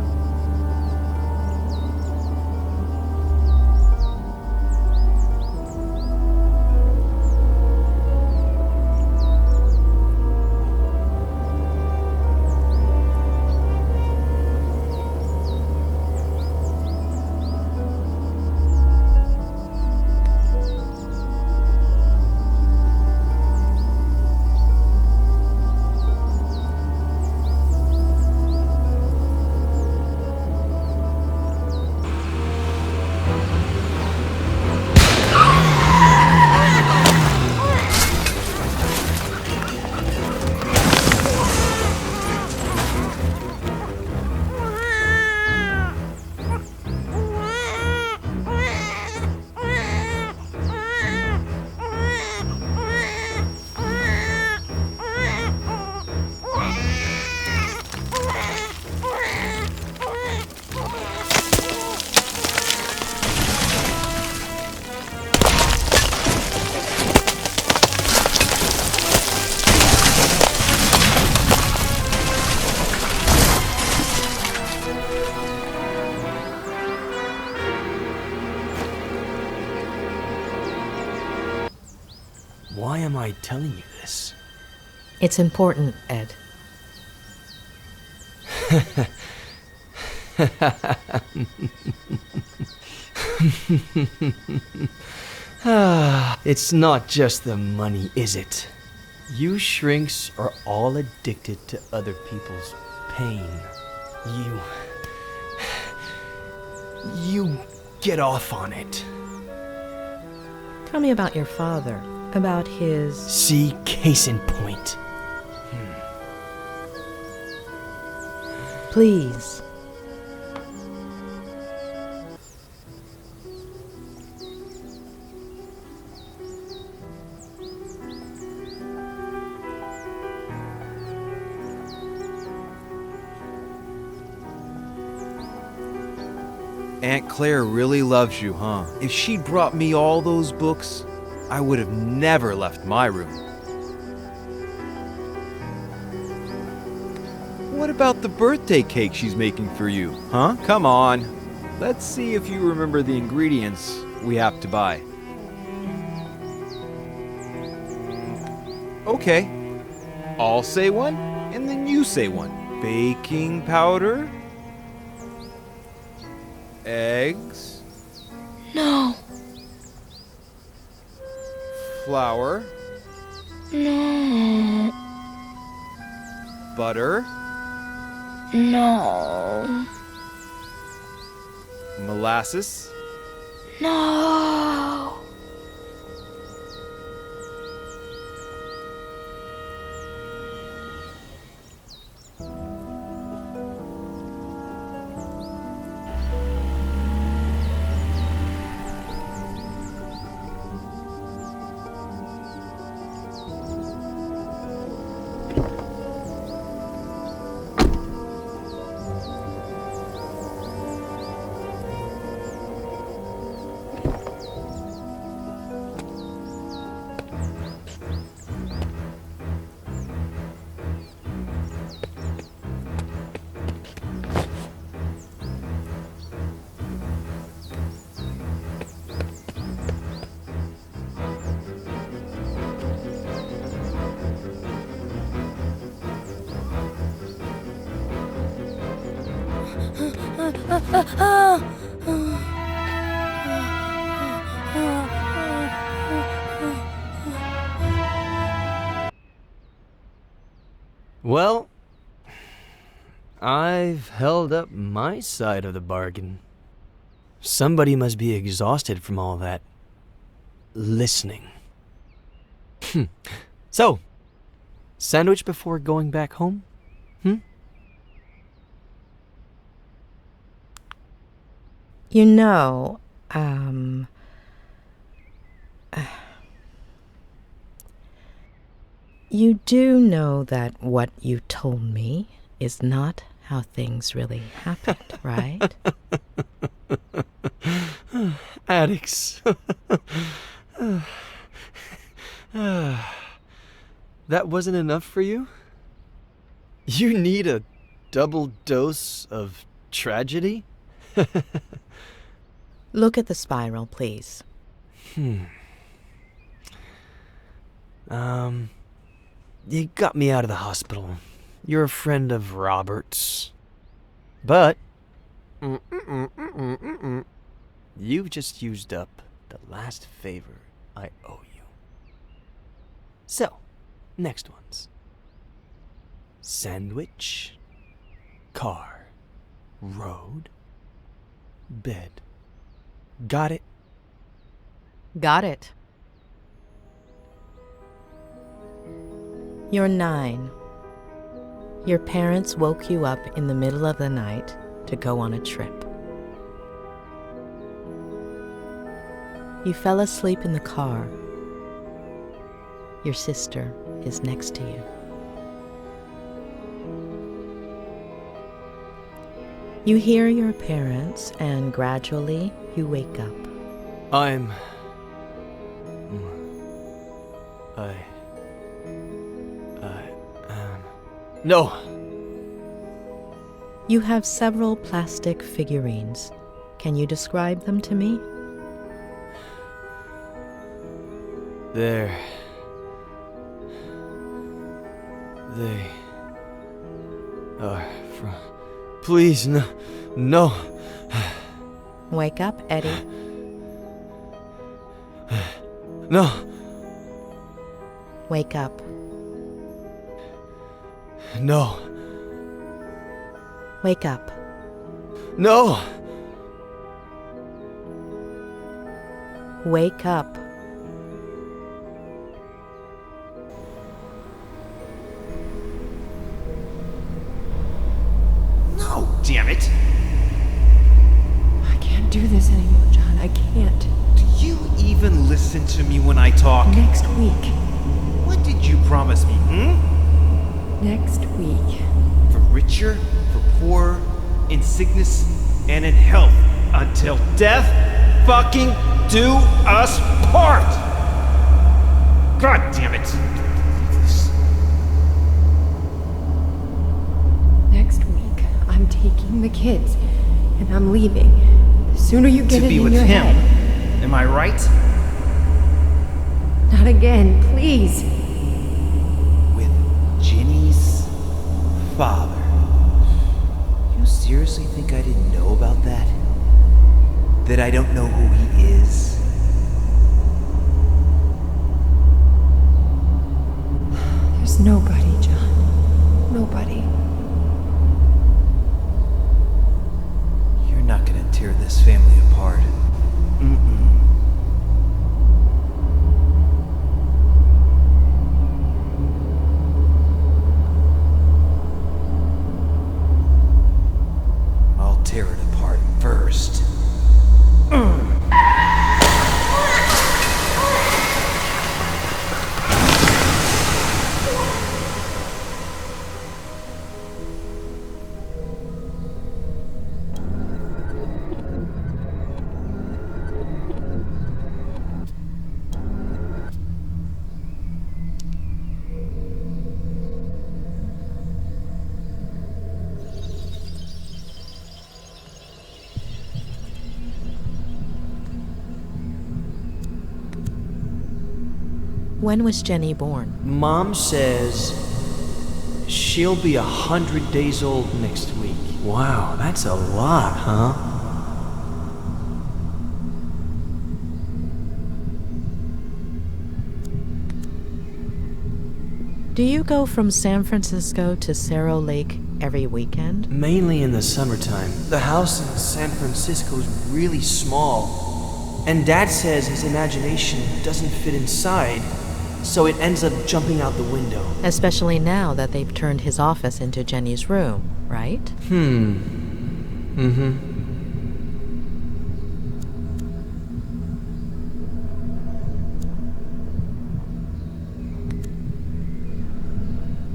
Why am I telling you this? It's important, Ed. It's not just the money, is it? You shrinks are all addicted to other people's pain. You get off on it. Tell me about your father. About his... See, case in point. Please. Aunt Claire really loves you, huh? If she'd brought me all those books, I would have never left my room. What about the birthday cake she's making for you, huh? Come on. Let's see if you remember the ingredients we have to buy. Okay. I'll say one, and then you say one. Baking powder? Eggs? No. Flour? No. Butter? No. Molasses? No. Well, I've held up my side of the bargain. Somebody must be exhausted from all that listening. So, sandwich before going back home? You know, you do know that what you told me is not how things really happened, right? Addicts. That wasn't enough for you? You need a double dose of tragedy? Look at the spiral, please. You got me out of the hospital. You're a friend of Robert's. But you've just used up the last favor I owe you. So, next ones. Sandwich, car, road, bed. Got it? Got it. You're 9. Your parents woke you up in the middle of the night to go on a trip. You fell asleep in the car. Your sister is next to you. You hear your parents, and gradually you wake up. No. You have several plastic figurines. Can you describe them to me? They are from... Please, no. Wake up, Eddie. No. Wake up. No. Wake up. No. Wake up. No, damn it! I can't do this anymore, John. I can't. Do you even listen to me when I talk? Next week. What did you promise me, Next week. For richer, for poorer, in sickness, and in health, until death fucking do us part! God damn it! Next week, I'm taking the kids, and I'm leaving. The sooner you get to it be in with your him. head. Am I right? Not again, please. With Ginny's father. You seriously think I didn't know about that? That I don't know who he is? There's nobody, John. Nobody. You're not gonna tear this family apart. I'll tear it apart first. When was Jenny born? Mom says she'll be 100 days old next week. Wow, that's a lot, huh? Do you go from San Francisco to Cerro Lake every weekend? Mainly in the summertime. The house in San Francisco is really small. And Dad says his imagination doesn't fit inside, so it ends up jumping out the window. Especially now that they've turned his office into Jenny's room, right? Mm-hmm.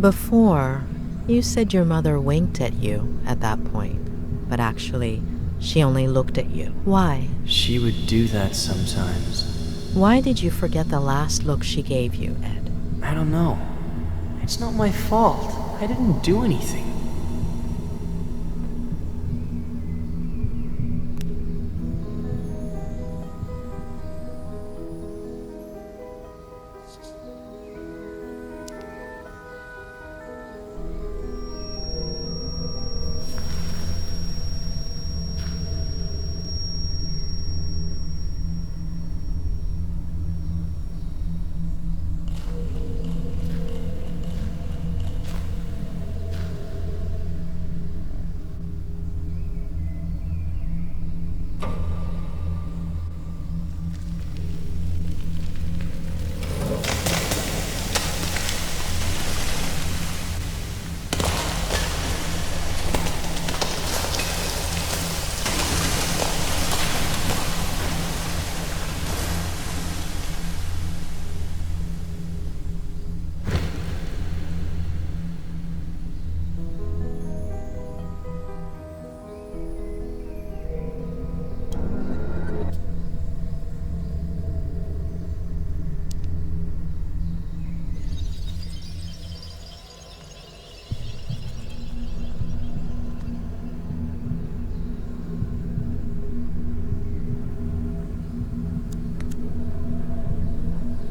Before, you said your mother winked at you at that point, but actually, she only looked at you. Why? She would do that sometimes. Why did you forget the last look she gave you, Ed? I don't know. It's not my fault. I didn't do anything.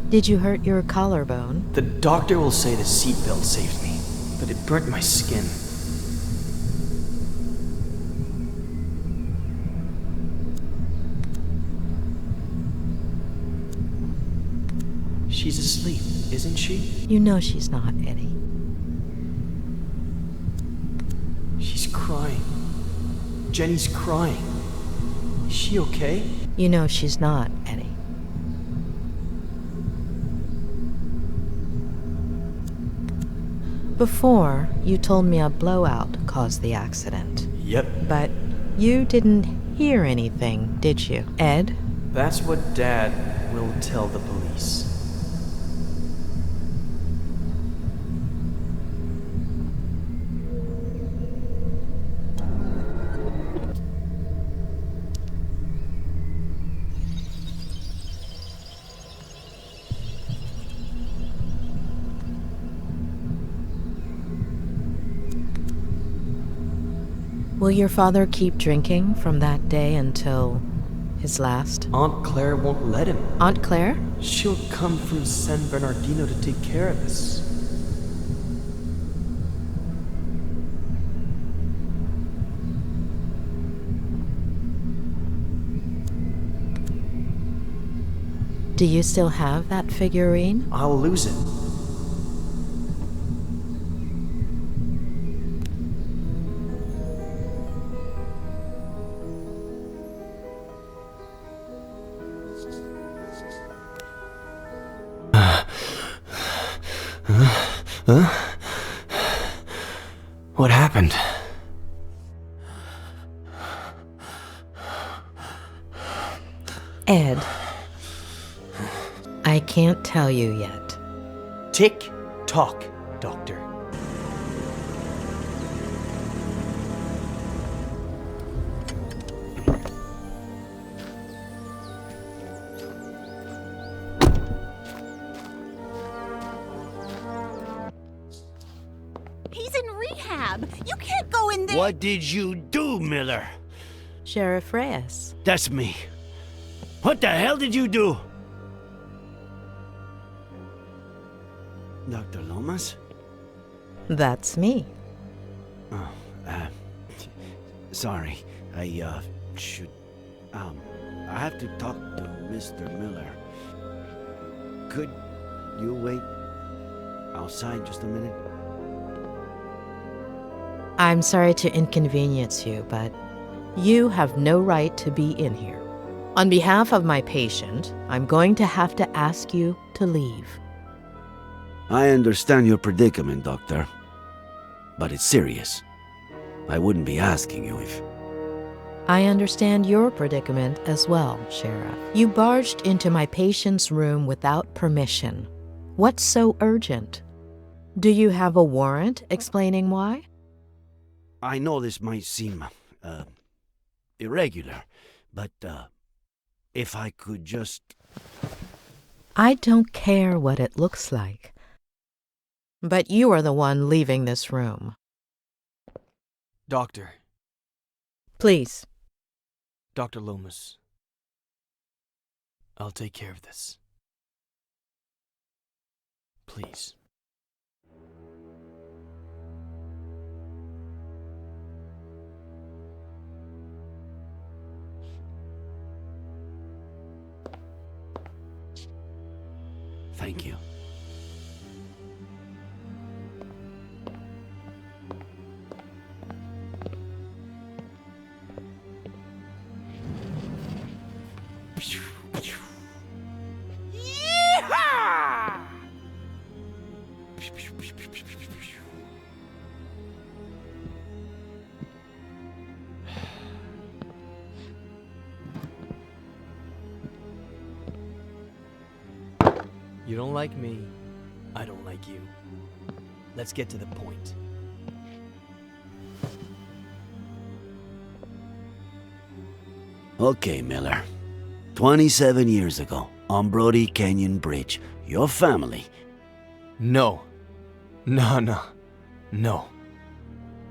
Did you hurt your collarbone? The doctor will say the seatbelt saved me, but it burnt my skin. She's asleep, isn't she? You know she's not, Eddie. She's crying. Jenny's crying. Is she okay? You know she's not, Eddie. Before, you told me a blowout caused the accident. Yep. But you didn't hear anything, did you, Ed? That's what Dad will tell the police. Will your father keep drinking from that day until his last? Aunt Claire won't let him. Aunt Claire? She'll come from San Bernardino to take care of us. Do you still have that figurine? I'll lose it. Huh? What happened? Ed, I can't tell you yet. Tick tock, Doctor. He's in rehab. You can't go in there. What did you do, Miller? Sheriff Reyes. That's me. What the hell did you do? Dr. Lomas? That's me. Oh, Sorry, I should... I have to talk to Mr. Miller. Could you wait outside just a minute? I'm sorry to inconvenience you, but you have no right to be in here. On behalf of my patient, I'm going to have to ask you to leave. I understand your predicament, Doctor. But it's serious. I wouldn't be asking you if... I understand your predicament as well, Sheriff. You barged into my patient's room without permission. What's so urgent? Do you have a warrant explaining why? I know this might seem, irregular, but, if I could just... I don't care what it looks like. But you are the one leaving this room. Doctor. Please. Dr. Lomas. I'll take care of this. Please. Thank you. Yeehaw! You don't like me, I don't like you. Let's get to the point. Okay, Miller. 27 years ago, on Brody Canyon Bridge, your family... No. No.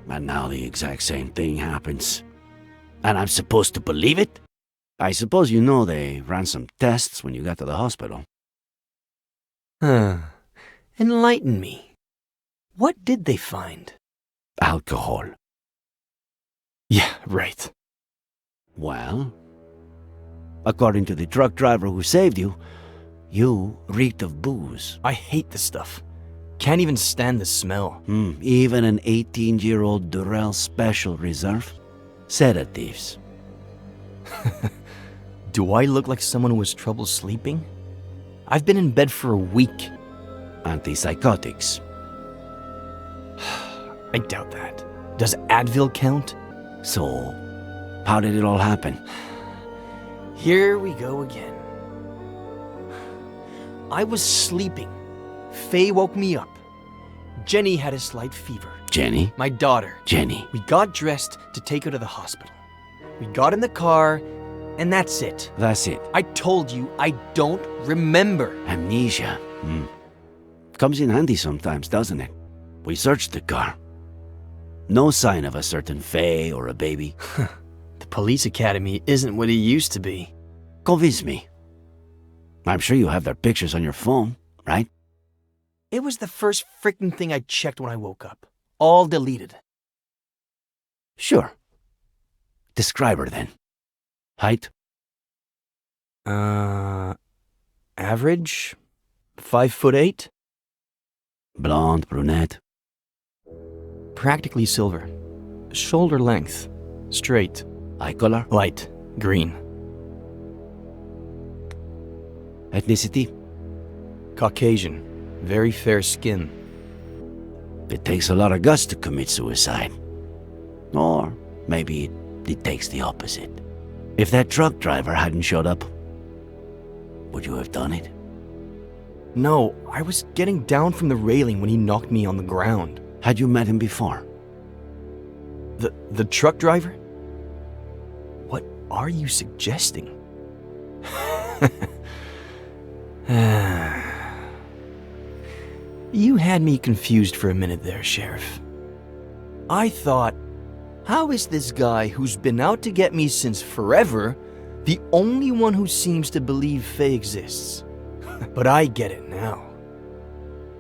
And now the exact same thing happens. And I'm supposed to believe it? I suppose you know they ran some tests when you got to the hospital. Enlighten me. What did they find? Alcohol. Yeah, right. Well, according to the truck driver who saved you, you reeked of booze. I hate this stuff. Can't even stand the smell. Even an 18-year-old Durrell Special Reserve? Sedatives. Do I look like someone who has trouble sleeping? I've been in bed for a week. Antipsychotics. I doubt that. Does Advil count? So, how did it all happen? Here we go again. I was sleeping. Faye woke me up. Jenny had a slight fever. Jenny? My daughter. Jenny. We got dressed to take her to the hospital. We got in the car, and that's it. That's it. I told you I don't remember. Amnesia. Comes in handy sometimes, doesn't it? We searched the car. No sign of a certain Faye or a baby. The police academy isn't what it used to be. Convince me. I'm sure you have their pictures on your phone, right? It was the first freaking thing I checked when I woke up. All deleted. Sure. Describe her then. Height? Average? 5'8"? Blonde, brunette? Practically silver. Shoulder length. Straight. Eye color? Light. Green. Ethnicity? Caucasian. Very fair skin. It takes a lot of guts to commit suicide. Or maybe it takes the opposite. If that truck driver hadn't showed up, would you have done it? No, I was getting down from the railing when he knocked me on the ground. Had you met him before? The truck driver? What are you suggesting? You had me confused for a minute there, Sheriff. I thought, how is this guy who's been out to get me since forever the only one who seems to believe Faye exists? But I get it now.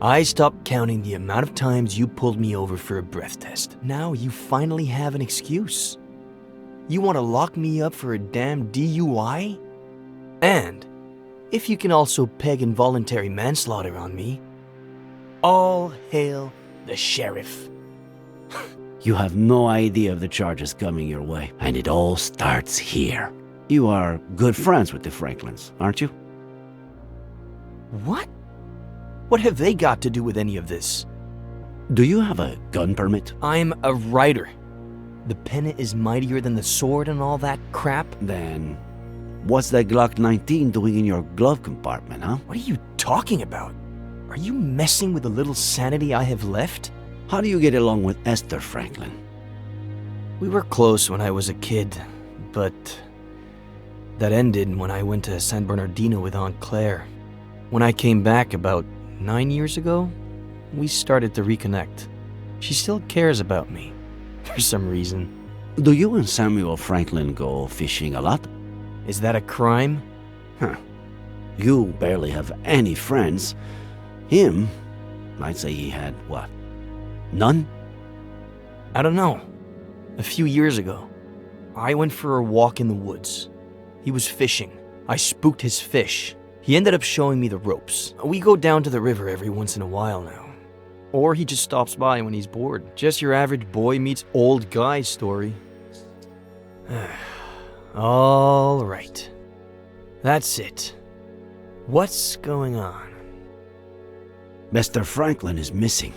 I stopped counting the amount of times you pulled me over for a breath test. Now you finally have an excuse. You want to lock me up for a damn DUI? And if you can also peg involuntary manslaughter on me, all hail the sheriff. You have no idea of the charges coming your way, and it all starts here. You are good friends with the Franklins, aren't you? What? What have they got to do with any of this? Do you have a gun permit? I'm a writer. The pen is mightier than the sword and all that crap. Then, what's that Glock 19 doing in your glove compartment, huh? What are you talking about? Are you messing with the little sanity I have left? How do you get along with Esther Franklin? We were close when I was a kid, but that ended when I went to San Bernardino with Aunt Claire. When I came back about 9 years ago, we started to reconnect. She still cares about me, for some reason. Do you and Samuel Franklin go fishing a lot? Is that a crime? Huh. You barely have any friends. Him, I'd say he had, what, none? I don't know. A few years ago, I went for a walk in the woods. He was fishing. I spooked his fish. He ended up showing me the ropes. We go down to the river every once in a while now. Or he just stops by when he's bored. Just your average boy meets old guy story. All right. That's it. What's going on? Mr. Franklin is missing.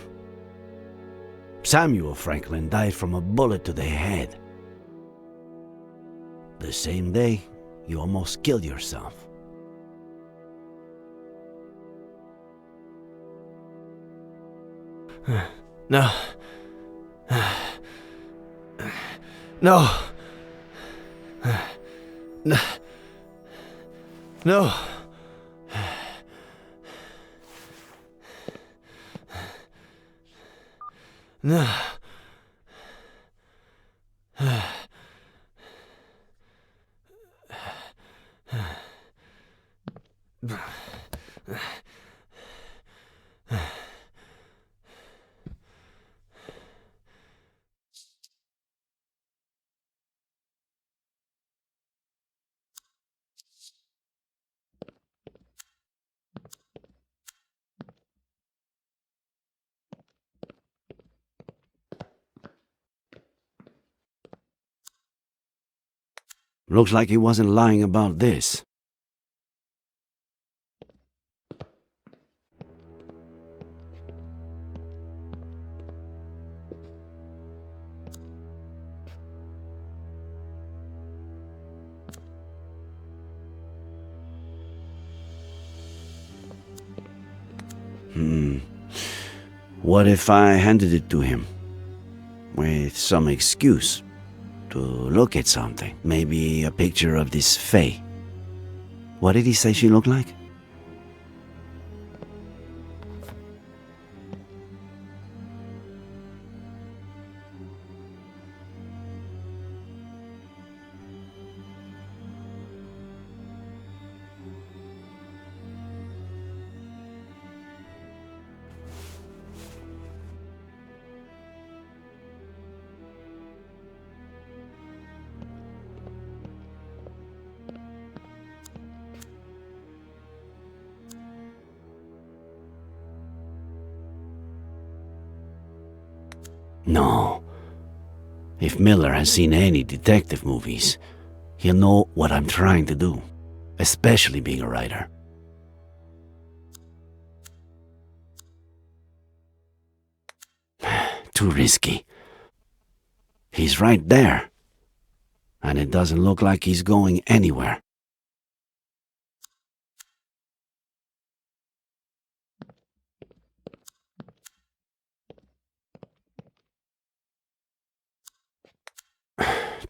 Samuel Franklin died from a bullet to the head. The same day, you almost killed yourself. No. No. No. No. No. Looks like he wasn't lying about this. What if I handed it to him? With some excuse to look at something. Maybe a picture of this Faye. What did he say she looked like? No. If Miller has seen any detective movies, he'll know what I'm trying to do, especially being a writer. Too risky. He's right there, and it doesn't look like he's going anywhere.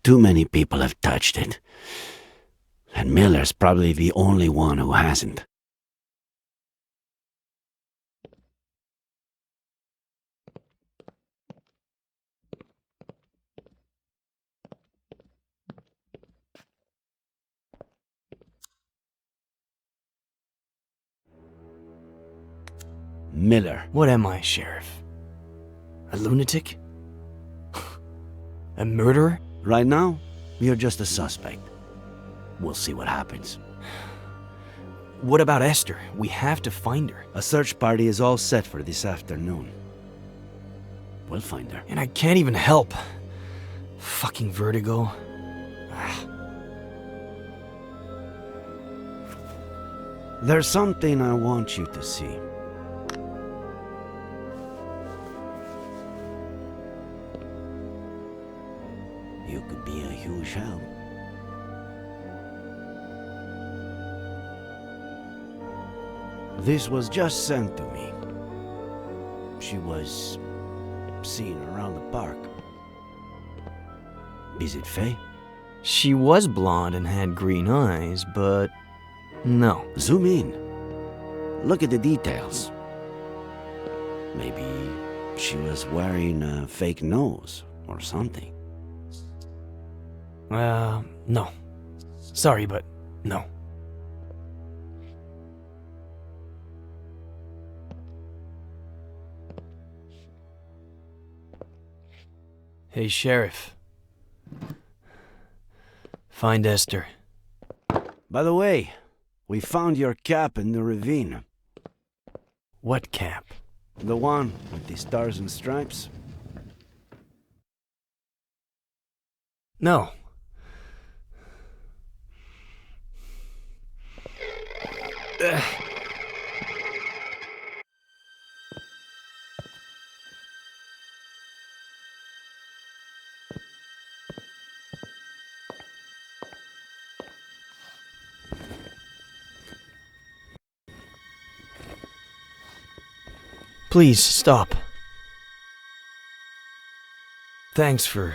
Too many people have touched it, and Miller's probably the only one who hasn't. Miller. What am I, Sheriff? A lunatic? A murderer? Right now, You're just a suspect. We'll see what happens. What about Esther? We have to find her. A search party is all set for this afternoon. We'll find her. And I can't even help. Fucking Vertigo. There's something I want you to see. You could be a huge help. This was just sent to me. She was seen around the park. Is it Faye? She was blonde and had green eyes, but no. Zoom in. Look at the details. Maybe she was wearing a fake nose or something. No. Sorry, but no. Hey, Sheriff. Find Esther. By the way, we found your cap in the ravine. What cap? The one with the stars and stripes? No. Please, stop. Thanks for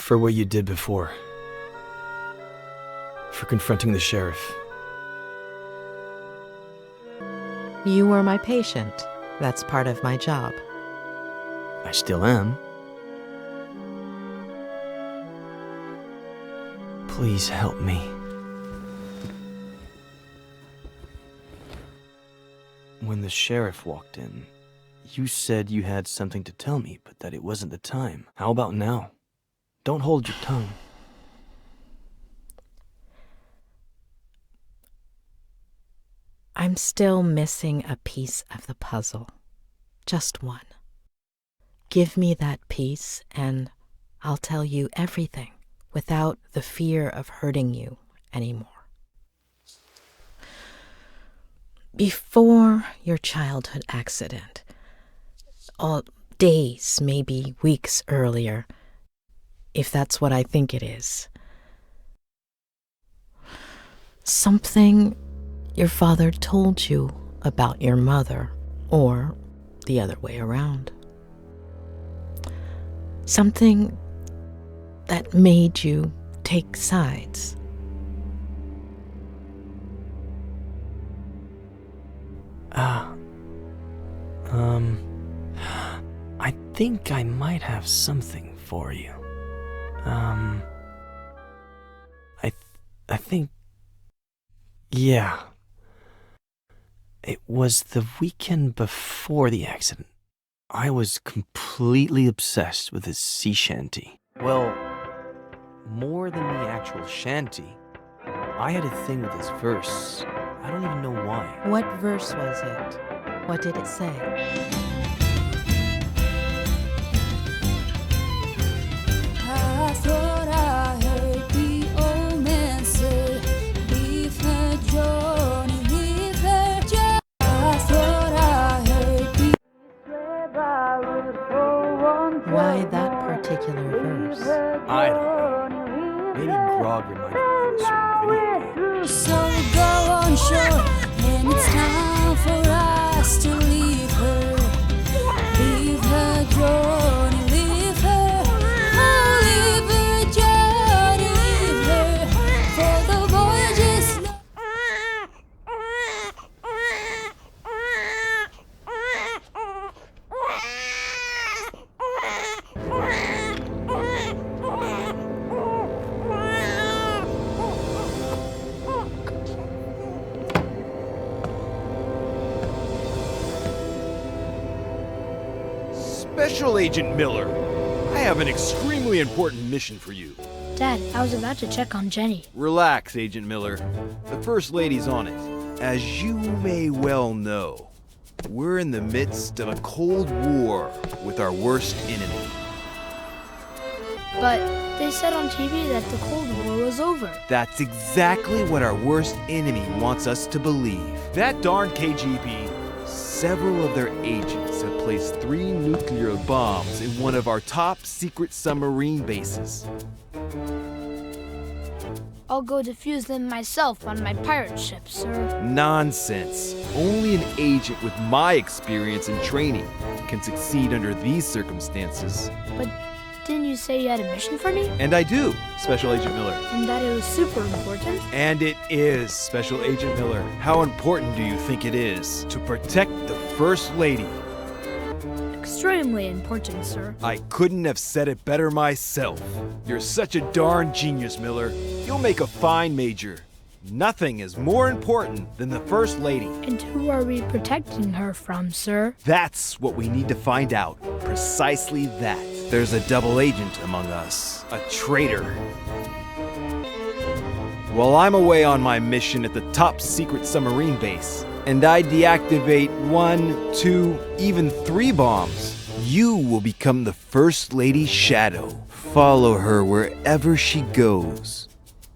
what you did before. For confronting the sheriff. You were my patient. That's part of my job. I still am. Please help me. When the sheriff walked in, you said you had something to tell me, but that it wasn't the time. How about now? Don't hold your tongue. I'm still missing a piece of the puzzle. Just one. Give me that piece and I'll tell you everything without the fear of hurting you anymore. Before your childhood accident, days, maybe weeks earlier, if that's what I think it is, something your father told you about your mother, or the other way around. Something that made you take sides. I think I might have something for you. I think, yeah. It was the weekend before the accident. I was completely obsessed with his sea shanty. Well, more than the actual shanty, I had a thing with his verse. I don't even know why. What verse was it? What did it say? I thought I heard the old man say, leave her, Johnny, leave her, Johnny. I thought I heard the Why that particular verse? I don't know. Maybe Grog reminded me of a certain video game. So go on shore, and it's time for us to leave her. Leave her, Johnny, leave her. Oh, leave her, Johnny, leave her. For the voyage is not. Special Agent Miller, I have an extremely important mission for you. Dad, I was about to check on Jenny. Relax, Agent Miller. The First Lady's on it. As you may well know, we're in the midst of a Cold War with our worst enemy. But they said on TV that the Cold War was over. That's exactly what our worst enemy wants us to believe. That darn KGB, several of their agents have placed 3 nuclear bombs in one of our top secret submarine bases. I'll go defuse them myself on my pirate ship, sir. Nonsense. Only an agent with my experience and training can succeed under these circumstances. But didn't you say you had a mission for me? And I do, Special Agent Miller. And that it was super important? And it is, Special Agent Miller. How important do you think it is to protect the First Lady? Extremely important, sir. I couldn't have said it better myself. You're such a darn genius, Miller. You'll make a fine major. Nothing is more important than the First Lady. And who are we protecting her from, sir? That's what we need to find out. Precisely that. There's a double agent among us. A traitor. While I'm away on my mission at the top secret submarine base, and I deactivate 1, 2, even 3 bombs, you will become the First Lady's shadow. Follow her wherever she goes,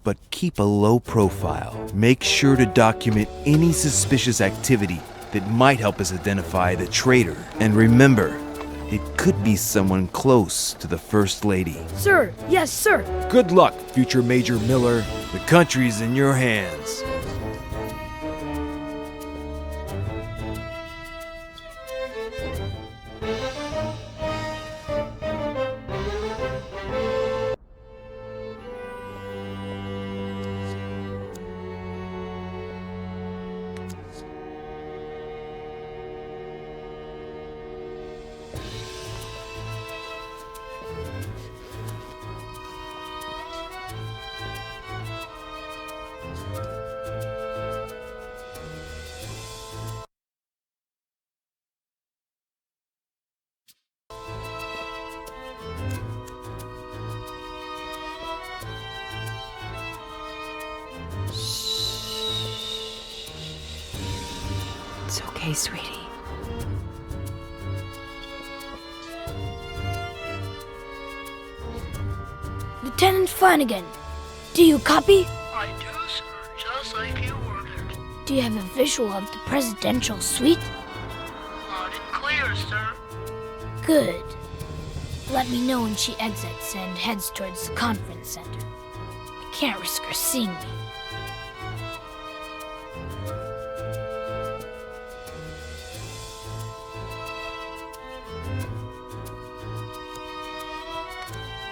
but keep a low profile. Make sure to document any suspicious activity that might help us identify the traitor. And remember, it could be someone close to the First Lady. Sir, yes, sir. Good luck, future Major Miller. The country's in your hands. It's okay, sweetie. Lieutenant Flanagan, do you copy? I do, sir, just like you ordered. Do you have a visual of the presidential suite? Loud and clear, sir. Good. Let me know when she exits and heads towards the conference center. I can't risk her seeing me.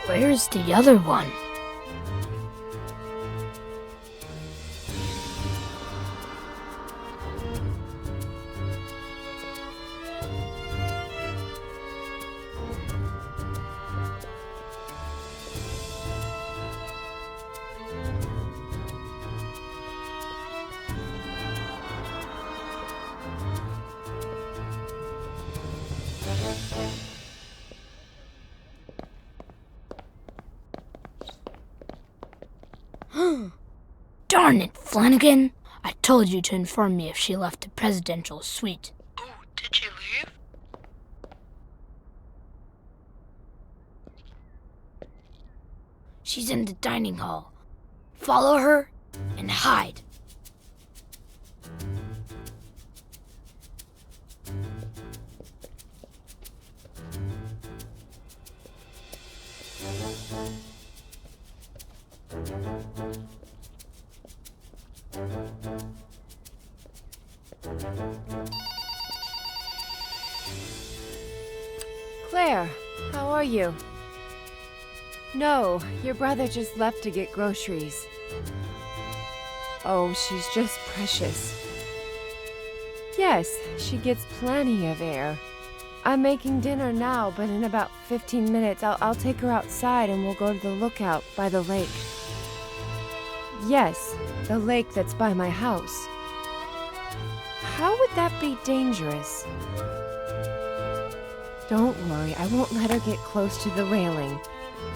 Where's the other one? Darn it, Flanagan! I told you to inform me if she left the presidential suite. Oh, did she leave? She's in the dining hall. Follow her and hide. Claire, how are you? No, your brother just left to get groceries. Oh, she's just precious. Yes, she gets plenty of air. I'm making dinner now, but in about 15 minutes I'll take her outside and we'll go to the lookout by the lake. Yes, the lake that's by my house. How would that be dangerous? Don't worry, I won't let her get close to the railing.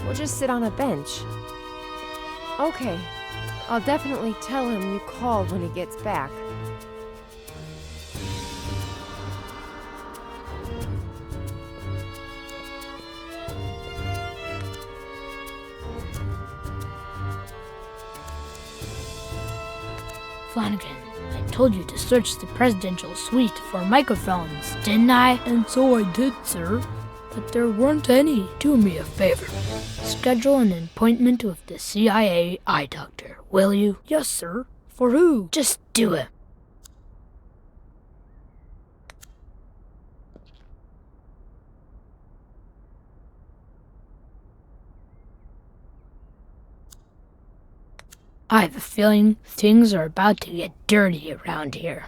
We'll just sit on a bench. Okay, I'll definitely tell him you called when he gets back. Flanagan, I told you to search the presidential suite for microphones, didn't I? And so I did, sir. But there weren't any. Do me a favor. Schedule an appointment with the CIA eye doctor, will you? Yes, sir. For who? Just do it. I have a feeling things are about to get dirty around here.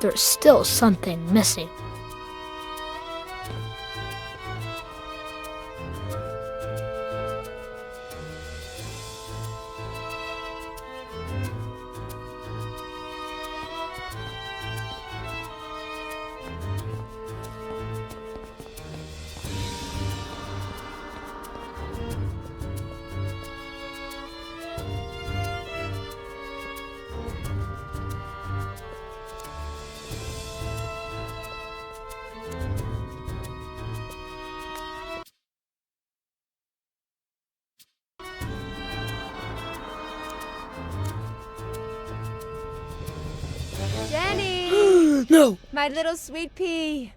There's still something missing. Jenny! No! My little sweet pea!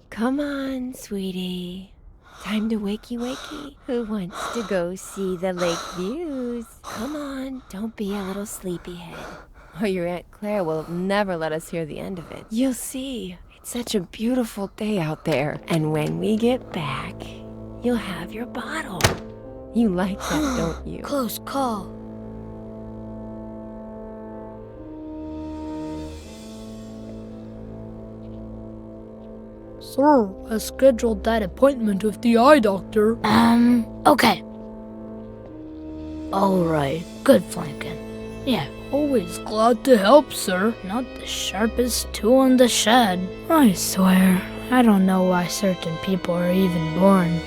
Come on, sweetie. Time to wakey. Who wants to go see the lake views? Come on, don't be a little sleepyhead. Or your Aunt Claire will never let us hear the end of it. You'll see. It's such a beautiful day out there. And when we get back, you'll have your bottle. You like that, don't you? Close call. Sir, I scheduled that appointment with the eye doctor. Okay. Alright, good Flanagan. Yeah, Always glad to help, sir. not the sharpest tool in the shed. I swear, I don't know why certain people are even born.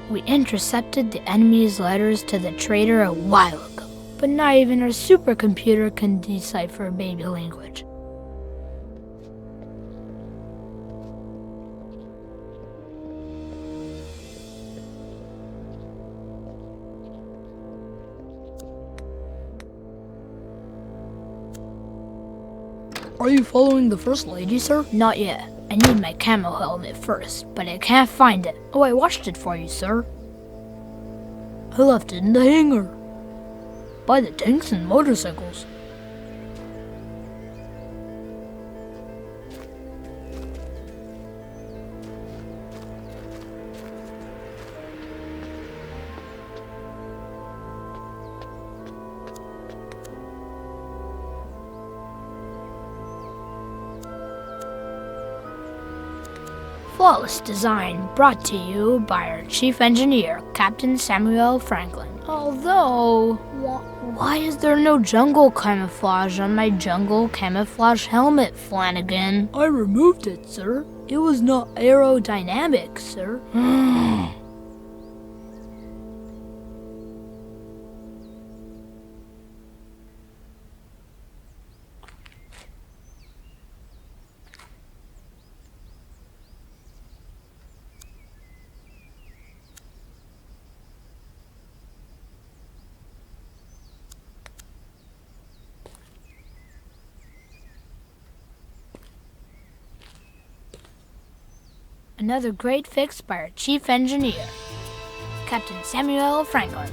We intercepted the enemy's letters to the traitor a while ago, but not even our supercomputer can decipher baby language. Are you following the First Lady, sir? Not yet. I need my camo helmet first, but I can't find it. Oh, I washed it for you, sir. I left it in the hangar. By the tanks and motorcycles. Flawless design brought to you by our chief engineer, Captain Samuel Franklin. Although, why is there no jungle camouflage on my jungle camouflage helmet, Flanagan? I removed it, sir. It was not aerodynamic, sir. Another great fix by our chief engineer, Captain Samuel Franklin.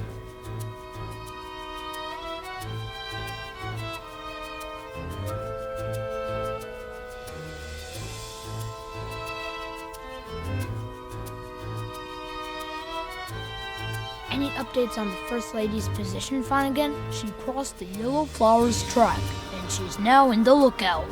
Any updates on the First Lady's position, Flanagan? She crossed the Yellow Flowers track, and she's now in the lookout.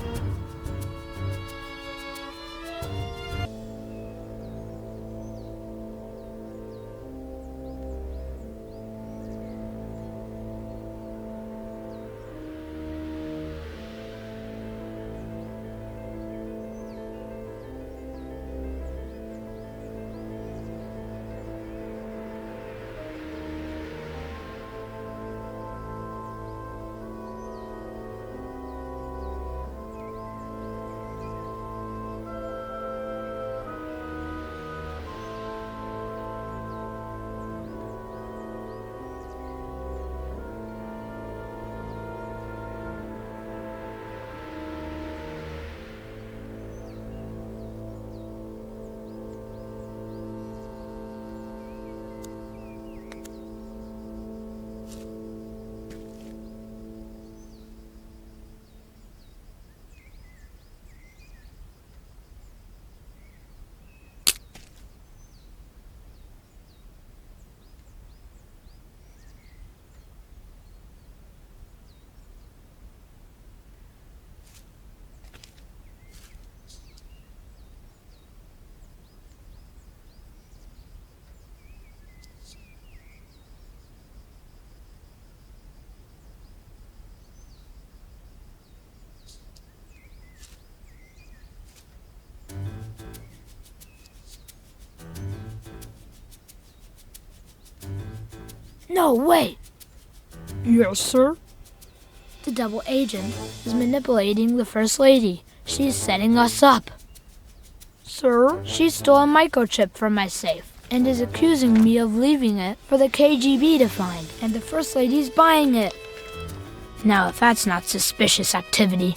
No, wait! Yes, sir? The double agent is manipulating the First Lady. She's setting us up. Sir? She stole a microchip from my safe and is accusing me of leaving it for the KGB to find, and the First Lady's buying it. Now, if that's not suspicious activity.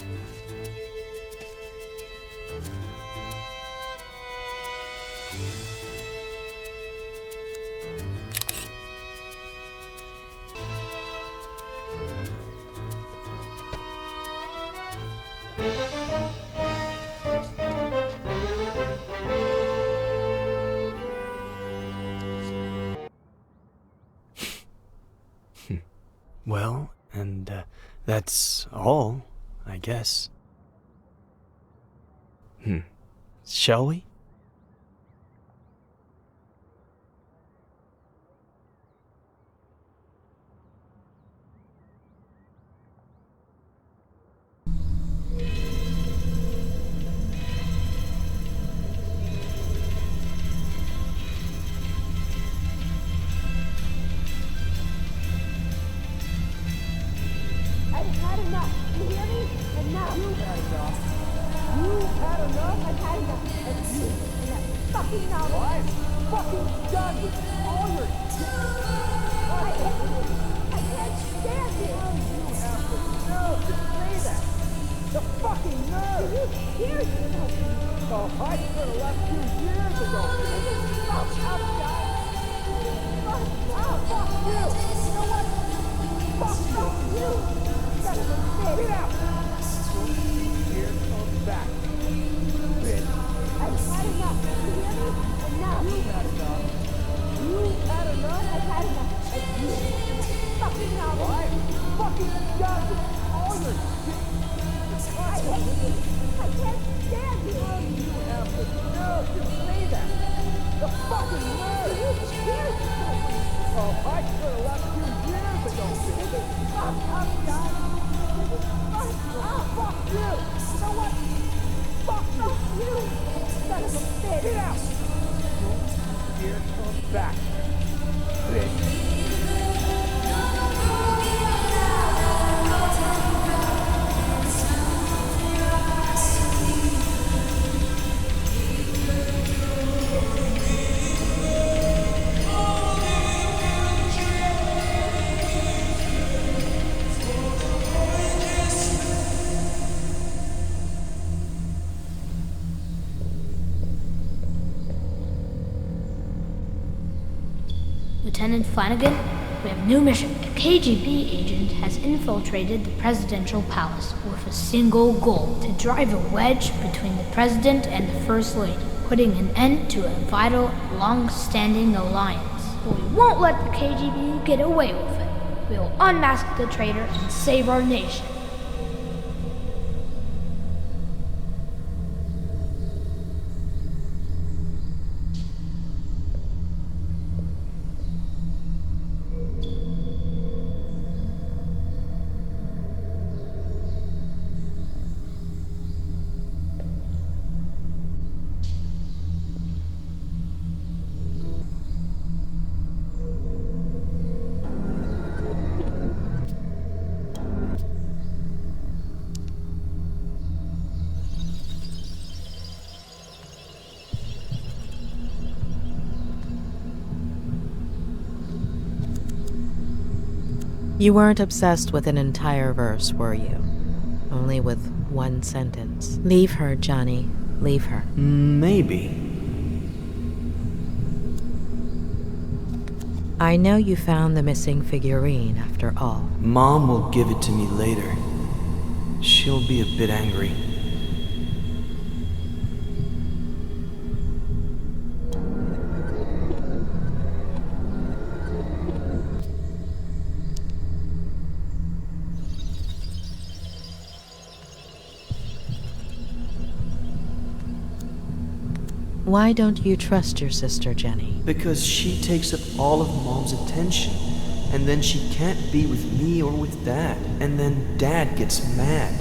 Well, and that's all, I guess. Shall we? Lieutenant Flanagan, we have a new mission. A KGB agent has infiltrated the presidential palace with a single goal: to drive a wedge between the president and the first lady, putting an end to a vital, long-standing alliance. But we won't let the KGB get away with it. We will unmask the traitor and save our nation. You weren't obsessed with an entire verse, were you? Only with one sentence. Leave her, Johnny. Leave her. Maybe. I know you found the missing figurine after all. Mom will give it to me later. She'll be a bit angry. Why don't you trust your sister, Jenny? Because she takes up all of Mom's attention, and then she can't be with me or with Dad, and then Dad gets mad.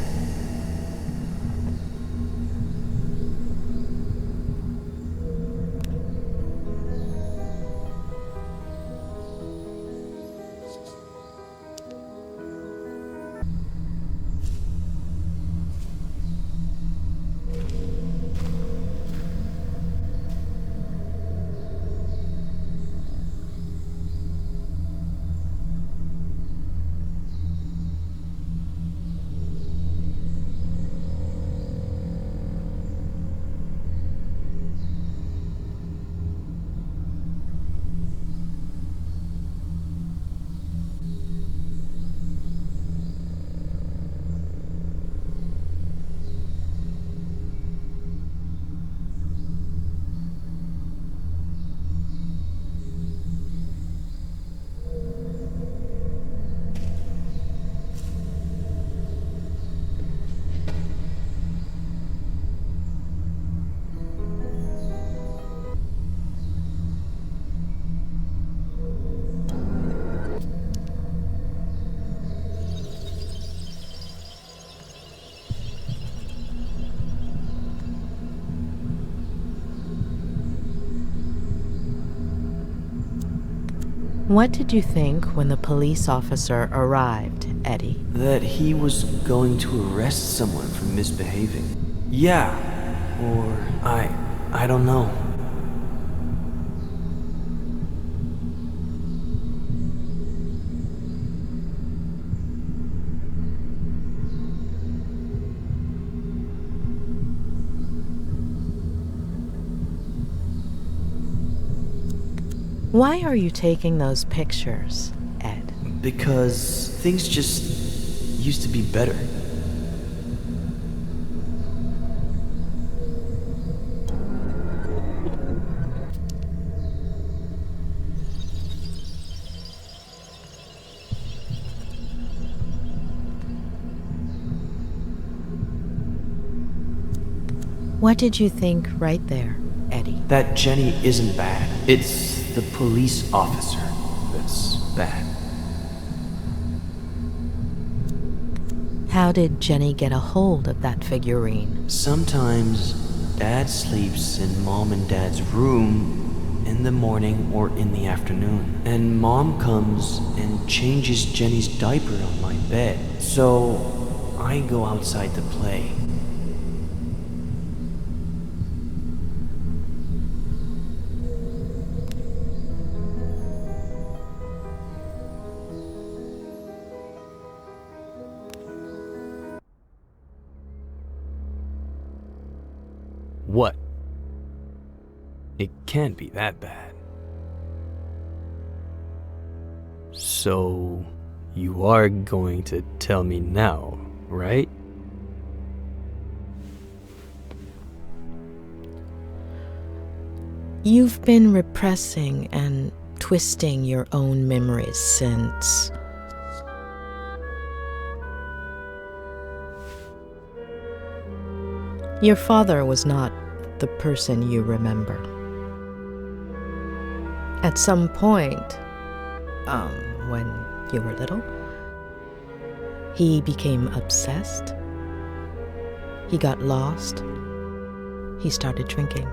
What did you think when the police officer arrived, Eddie? That he was going to arrest someone for misbehaving. Yeah, or I don't know. Why are you taking those pictures, Ed? Because things just used to be better. What did you think right there, Eddie? That Jenny isn't bad. It's the police officer that's bad. How did Jenny get a hold of that figurine? Sometimes Dad sleeps in Mom and Dad's room in the morning or in the afternoon. And Mom comes and changes Jenny's diaper on my bed. So I go outside to play. What? It can't be that bad. So, you are going to tell me now, right? You've been repressing and twisting your own memories since... Your father was not the person you remember. At some point, when you were little, he became obsessed. He got lost. He started drinking.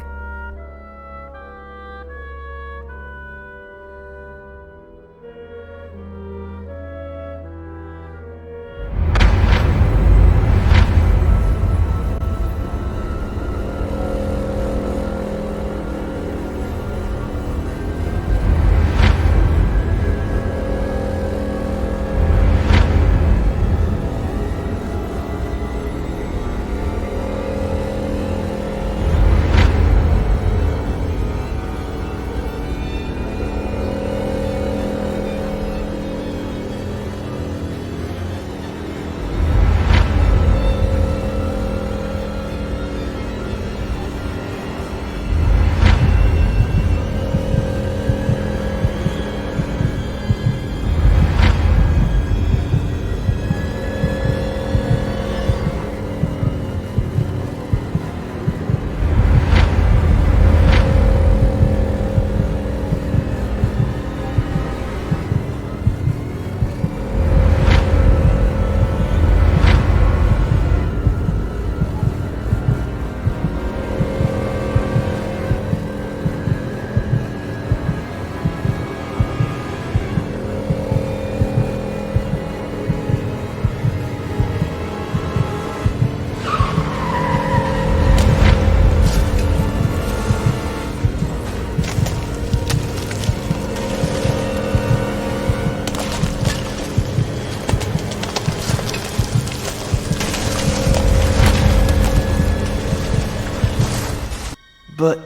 But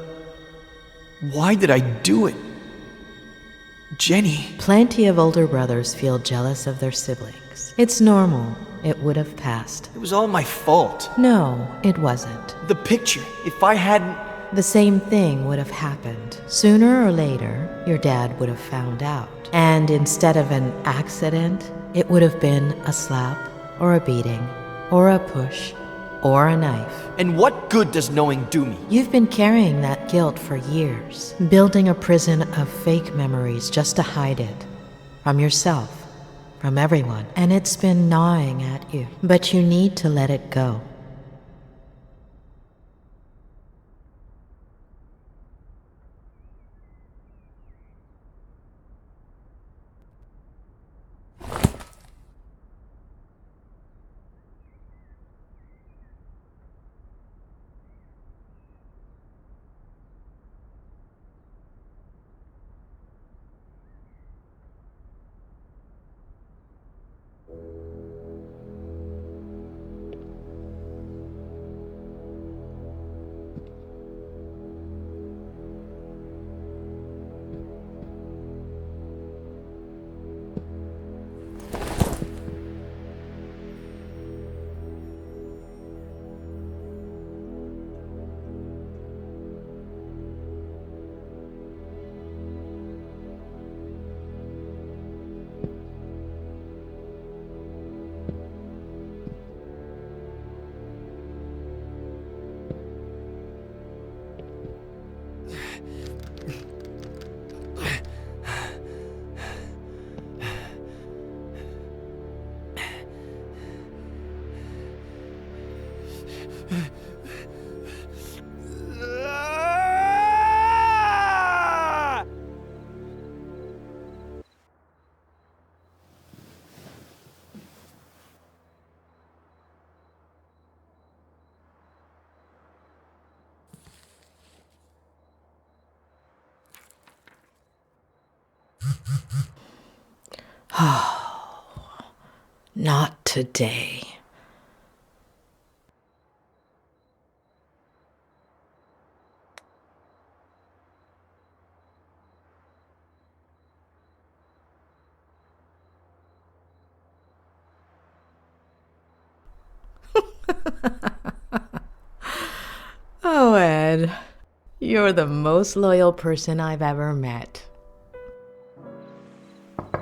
why did I do it? Jenny. Plenty of older brothers feel jealous of their siblings. It's normal. It would have passed. It was all my fault. No, it wasn't. The picture. If I hadn't... The same thing would have happened. Sooner or later, your dad would have found out. And instead of an accident, it would have been a slap, or a beating, or a push, or a knife. And what good does knowing do me? You've been carrying that guilt for years, building a prison of fake memories just to hide it. From yourself, from everyone. And it's been gnawing at you. But you need to let it go. Not today. Oh, Ed, you're the most loyal person I've ever met.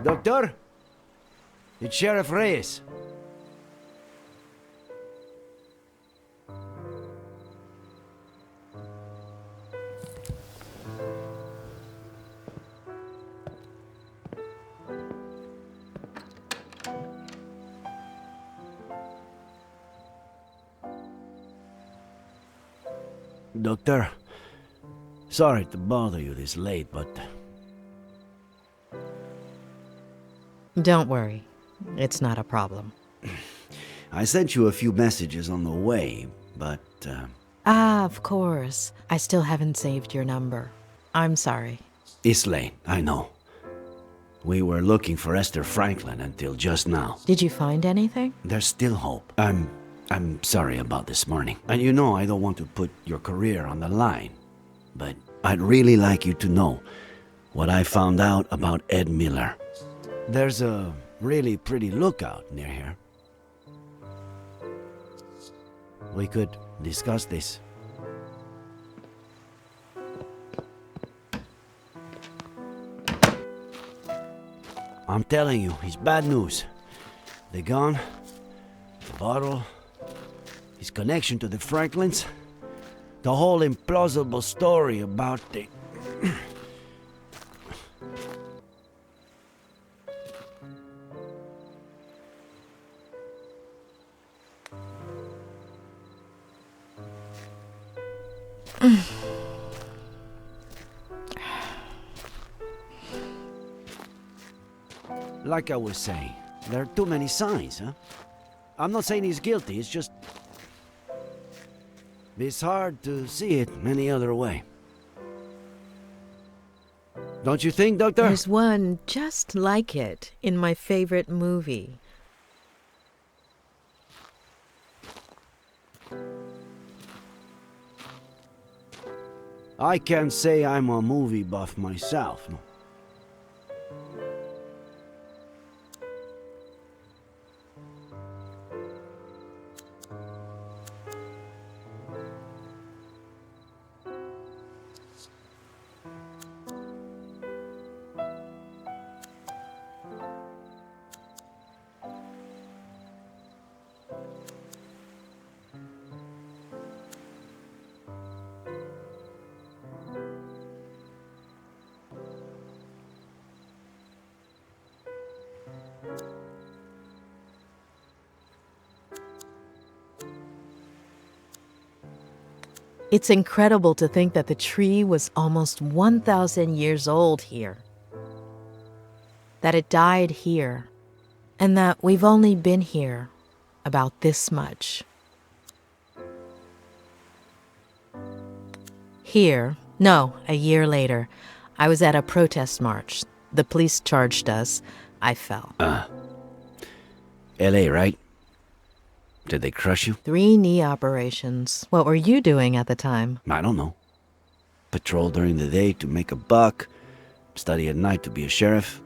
Doctor? It's Sheriff Reyes. Doctor, sorry to bother you this late, but... Don't worry. It's not a problem. I sent you a few messages on the way, but... Of course. I still haven't saved your number. I'm sorry. It's late, I know. We were looking for Esther Franklin until just now. Did you find anything? There's still hope. I'm sorry about this morning. And you know I don't want to put your career on the line. But I'd really like you to know what I found out about Ed Miller. There's a really pretty lookout near here. We could discuss this. I'm telling you, it's bad news. The gun, the bottle, his connection to the Franklins, the whole implausible story about the... Like I was saying, there are too many signs, huh? I'm not saying he's guilty, it's just... It's hard to see it any other way. Don't you think, Doctor? There's one just like it in my favorite movie. I can't say I'm a movie buff myself. No. It's incredible to think that the tree was almost 1,000 years old here. That it died here, and that we've only been here about this much. Here, no, a year later, I was at a protest march. The police charged us. I fell. LA, right? Did they crush you? 3 knee operations. What were you doing at the time? I don't know. Patrol during the day to make a buck, study at night to be a sheriff.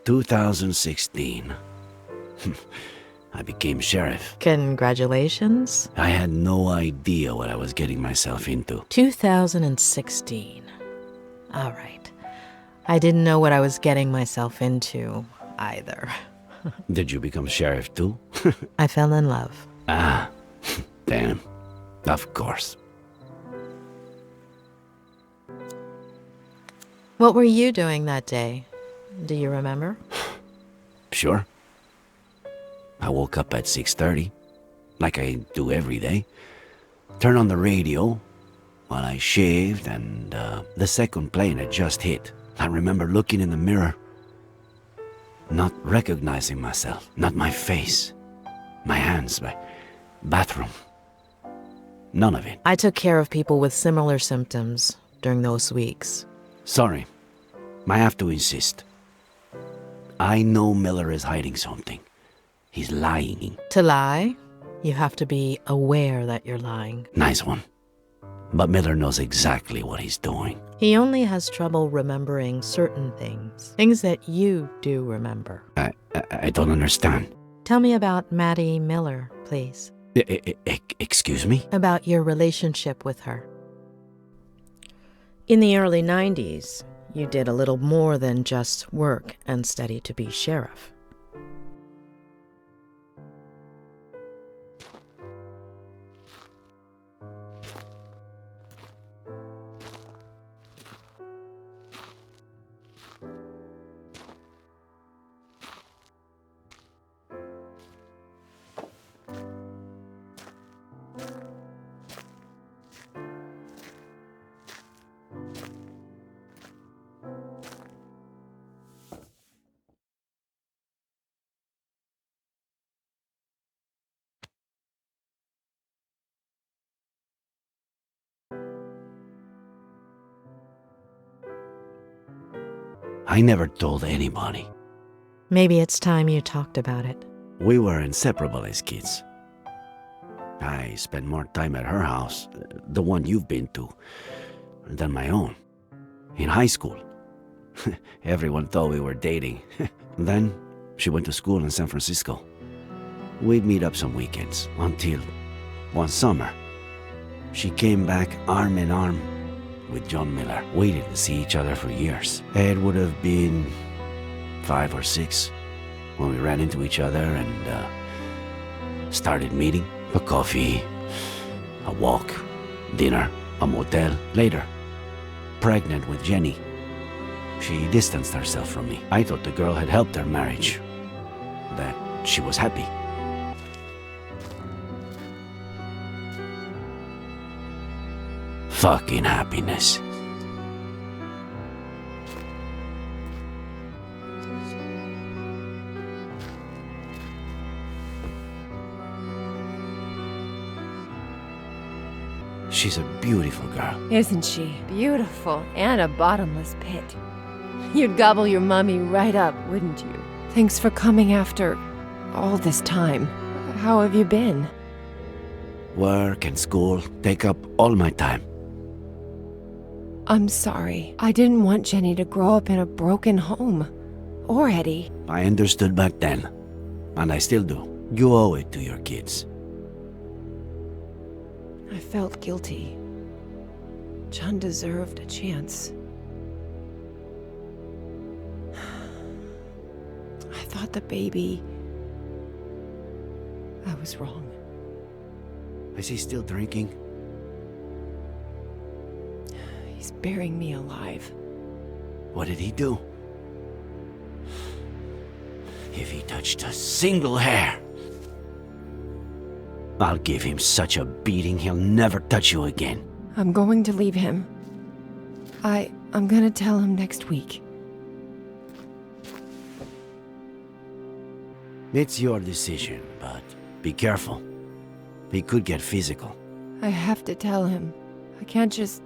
"2016. I became sheriff. Congratulations. I had no idea what I was getting myself into. 2016. All right. I didn't know what I was getting myself into, either. Did you become sheriff too? I fell in love. Damn. Of course. What were you doing that day? Do you remember? Sure. I woke up at 6:30, like I do every day. Turned on the radio while I shaved, and the second plane had just hit. I remember looking in the mirror, not recognizing myself, not my face, my hands, my bathroom. None of it. I took care of people with similar symptoms, during those weeks. Sorry. I have to insist. I know Miller is hiding something. He's lying. To lie, you have to be aware that you're lying. Nice one. But Miller knows exactly what he's doing. He only has trouble remembering certain things that you do remember. I don't understand. Tell me about Maddie Miller, please. Excuse me? About your relationship with her. In the early 90s, you did a little more than just work and study to be sheriff. I never told anybody. Maybe it's time you talked about it. We were inseparable as kids. I spent more time at her house, the one you've been to, than my own. In high school. Everyone thought we were dating. Then she went to school in San Francisco. We'd meet up some weekends, until one summer. She came back arm in arm with John Miller. We didn't see each other for years. It would have been 5 or 6 when we ran into each other and started meeting. A coffee, a walk, dinner, a motel. Later, pregnant with Jenny. She distanced herself from me. I thought the girl had helped her marriage, that she was happy. Fucking happiness. She's a beautiful girl. Isn't she? Beautiful and a bottomless pit. You'd gobble your mummy right up, wouldn't you? Thanks for coming after all this time. How have you been? Work and school take up all my time. I'm sorry. I didn't want Jenny to grow up in a broken home. Or Eddie. I understood back then, and I still do. You owe it to your kids. I felt guilty. John deserved a chance. I thought the baby... I was wrong. Is he still drinking? He's burying me alive. What did he do? If he touched a single hair, I'll give him such a beating he'll never touch you again. I'm going to leave him. I'm gonna tell him next week. It's your decision, but be careful. He could get physical. I have to tell him. I can't just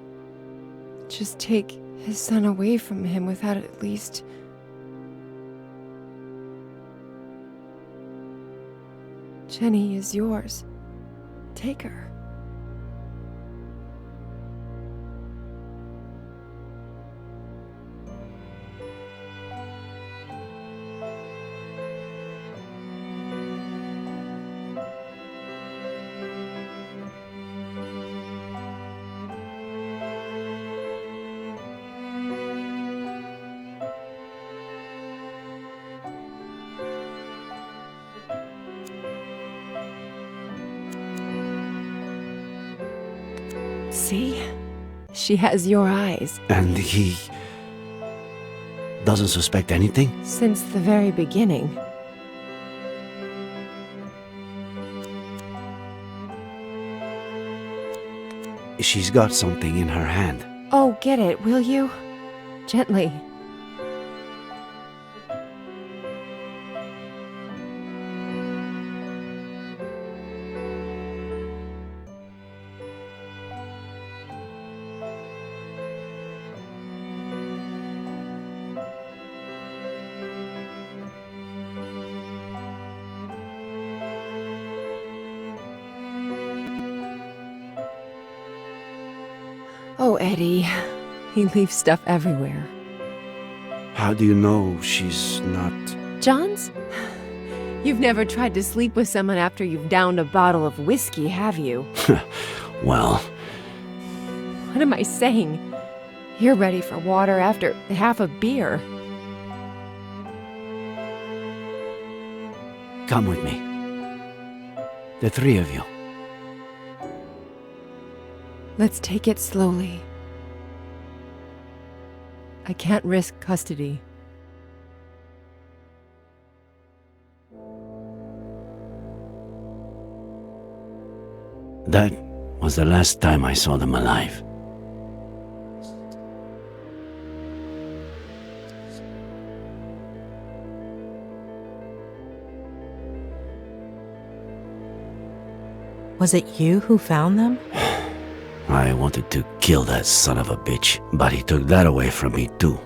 take his son away from him without at least... Jenny is yours. Take her. See? She has your eyes. And he... doesn't suspect anything? Since the very beginning. She's got something in her hand. Oh, get it, will you? Gently. Eddie. He leaves stuff everywhere. How do you know she's not... John's? You've never tried to sleep with someone after you've downed a bottle of whiskey, have you? Well... What am I saying? You're ready for water after half a beer. Come with me. The three of you. Let's take it slowly. I can't risk custody. That was the last time I saw them alive. Was it you who found them? I wanted to kill that son of a bitch, but he took that away from me too.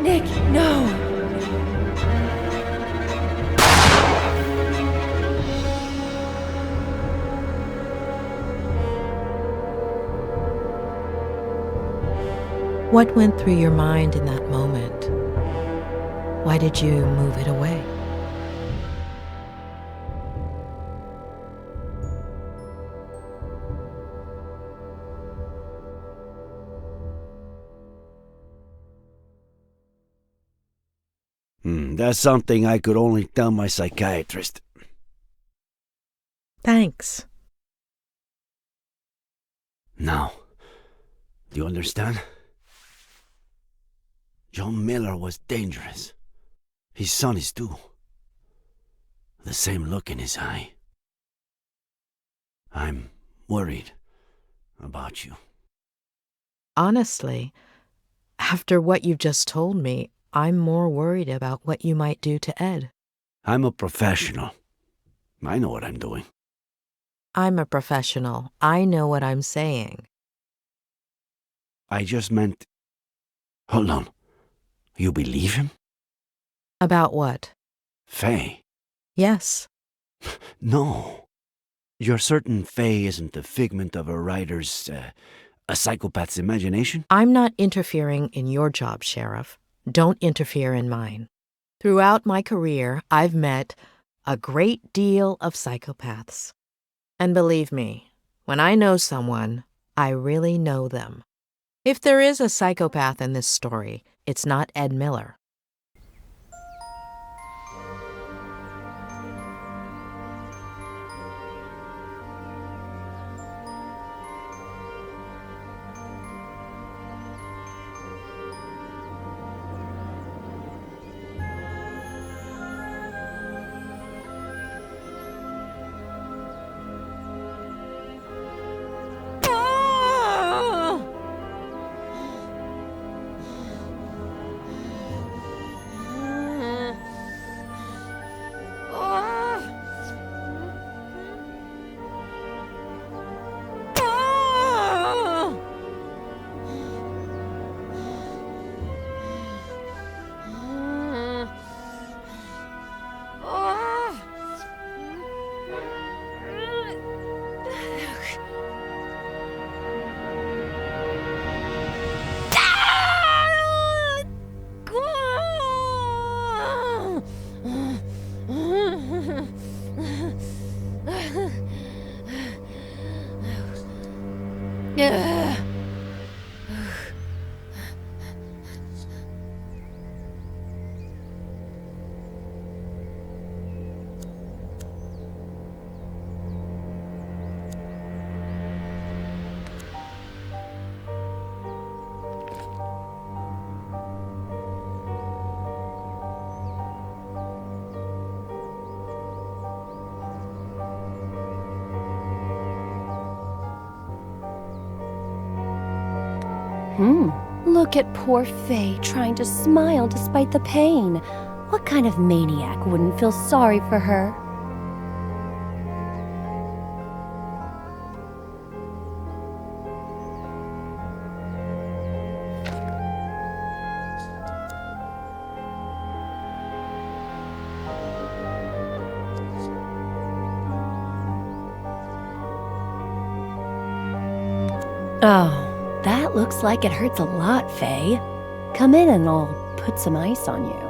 Nick, no! What went through your mind in that moment? Why did you move it away? That's something I could only tell my psychiatrist. Thanks. Now, do you understand? John Miller was dangerous. His son is too. The same look in his eye. I'm worried about you. Honestly, after what you've just told me, I'm more worried about what you might do to Ed. I'm a professional. I know what I'm doing. I'm a professional. I know what I'm saying. I just meant... Hold on. You believe him? About what? Faye. Yes. No. You're certain Faye isn't the figment of a writer's, a psychopath's imagination? I'm not interfering in your job, Sheriff. Don't interfere in mine. Throughout my career, I've met a great deal of psychopaths. And believe me, when I know someone, I really know them. If there is a psychopath in this story, it's not Ed Miller. Look at poor Faye trying to smile despite the pain. What kind of maniac wouldn't feel sorry for her? Oh, that looks like it hurts a lot, Faye. Come in and I'll put some ice on you.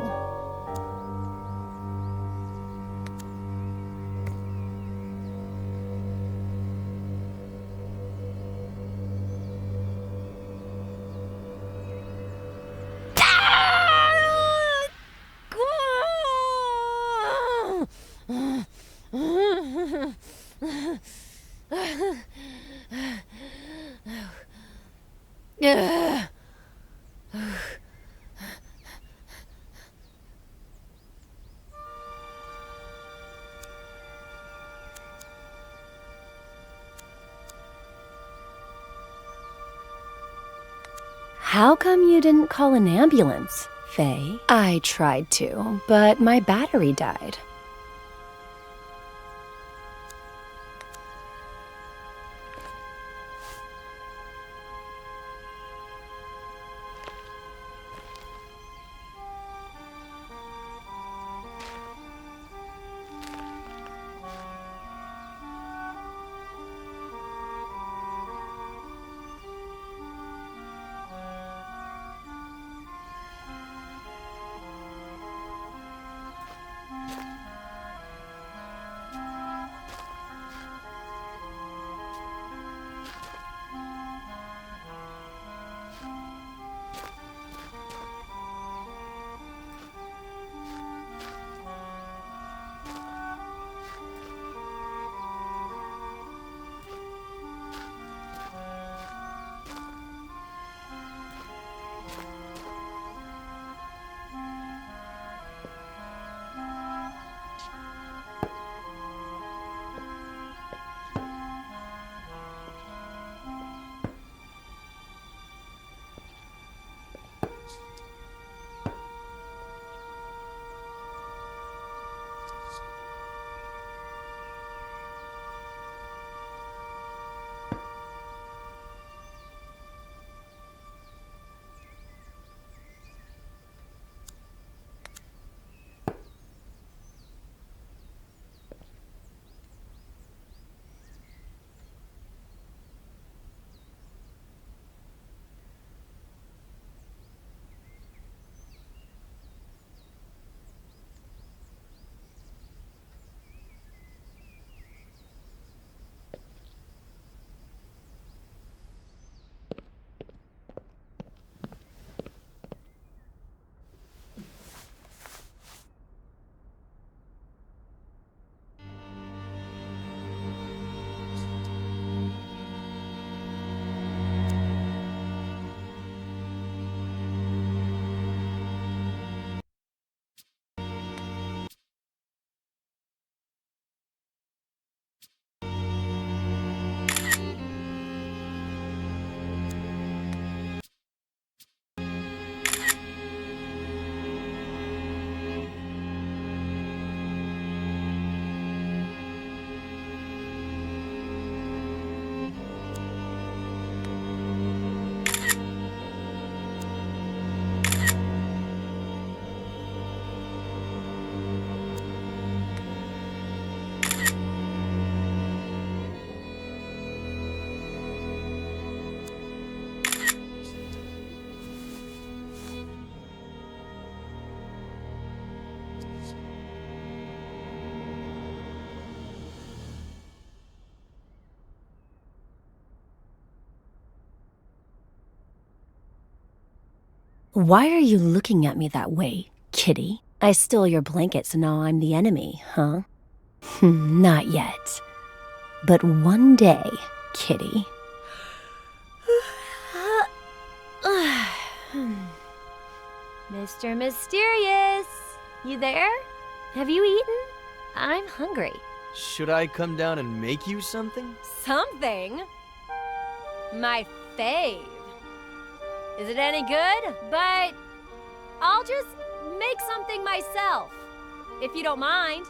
How come you didn't call an ambulance, Faye? I tried to, but my battery died. Why are you looking at me that way, kitty? I stole your blanket, so now I'm the enemy, huh? Not yet. But one day, kitty. Mr. Mysterious, you there? Have you eaten? I'm hungry. Should I come down and make you something? Something? My fave. Is it any good? But I'll just make something myself, if you don't mind.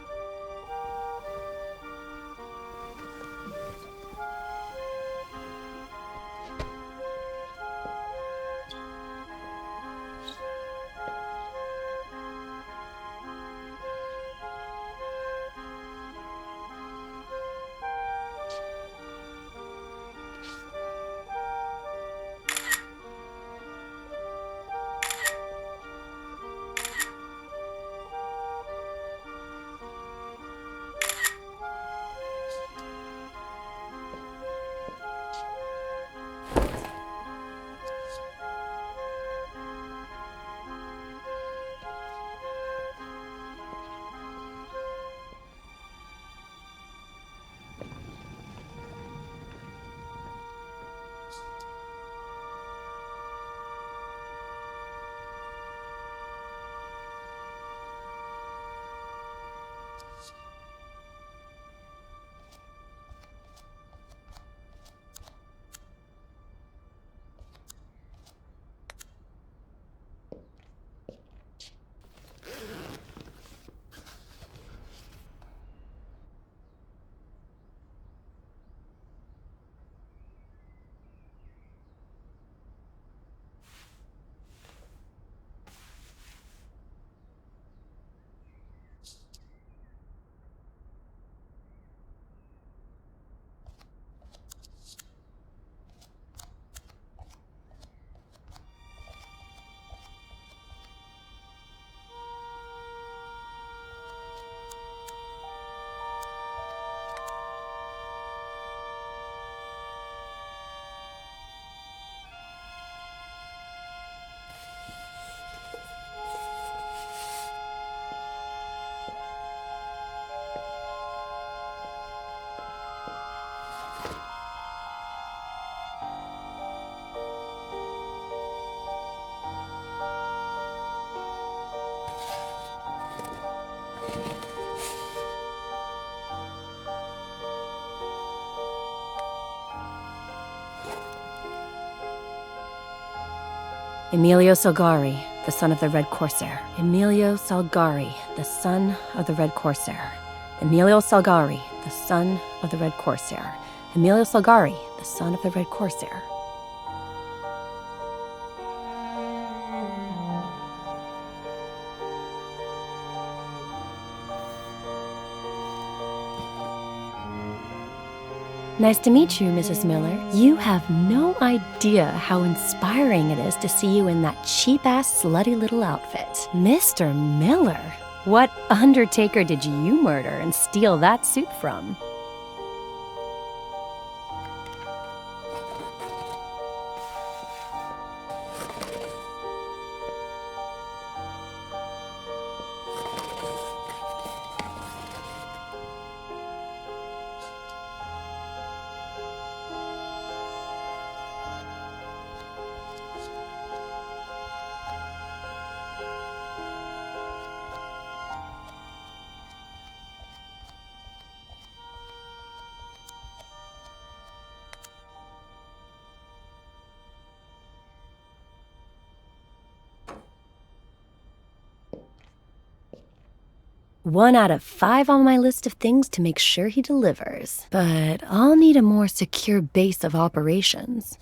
Emilio Salgari, the son of the Red Corsair. Emilio Salgari, the son of the Red Corsair. Emilio Salgari, the son of the Red Corsair. Emilio Salgari, the son of the Red Corsair. Nice to meet you, Mrs. Miller. You have no idea how inspiring it is to see you in that cheap-ass, slutty little outfit. Mr. Miller, what undertaker did you murder and steal that suit from? One out of 5 on my list of things to make sure he delivers. But I'll need a more secure base of operations.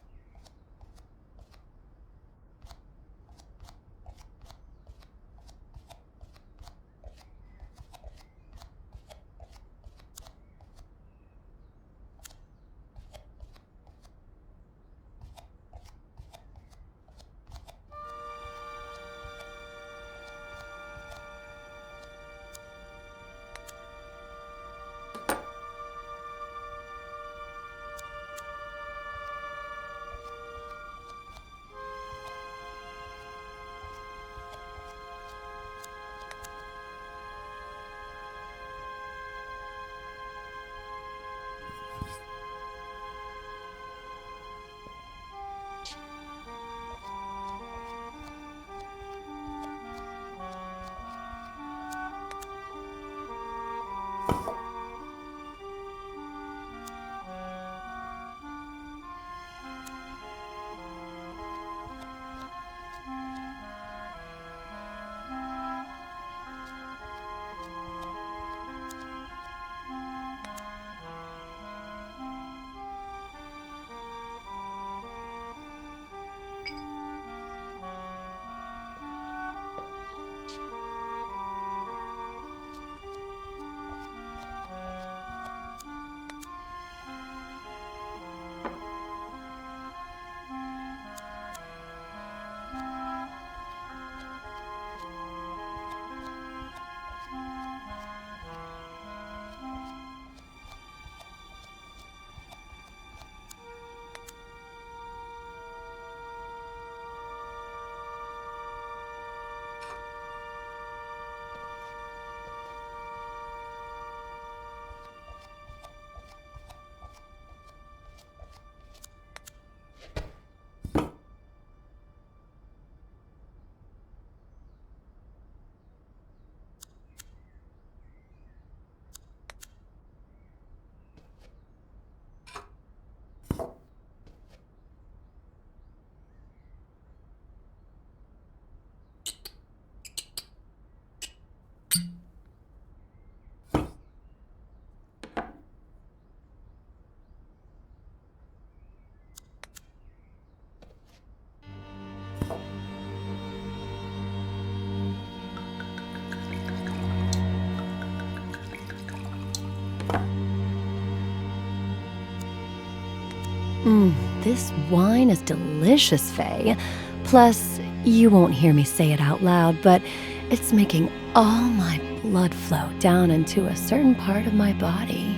This wine is delicious, Faye. Plus, you won't hear me say it out loud, but it's making all my blood flow down into a certain part of my body.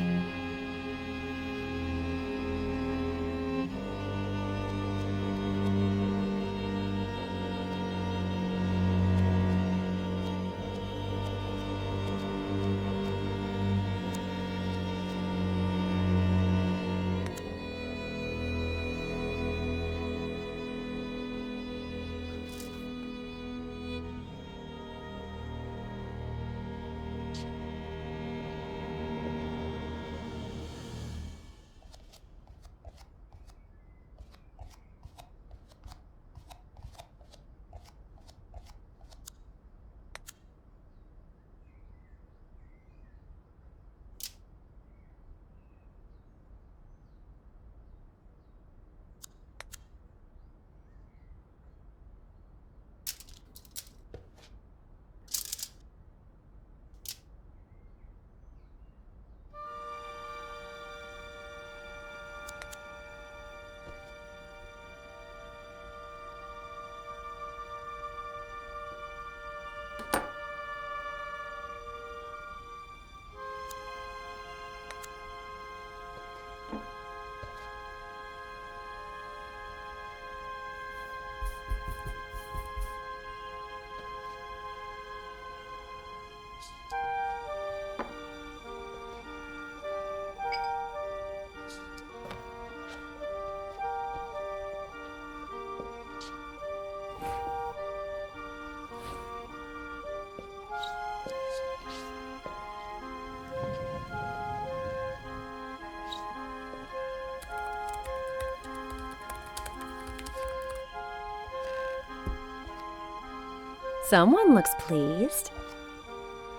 Someone looks pleased.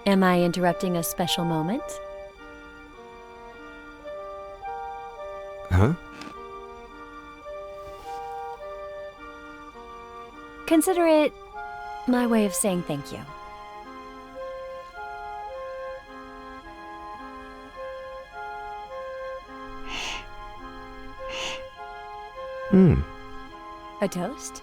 Am I interrupting a special moment? Huh? Consider it my way of saying thank you. A toast?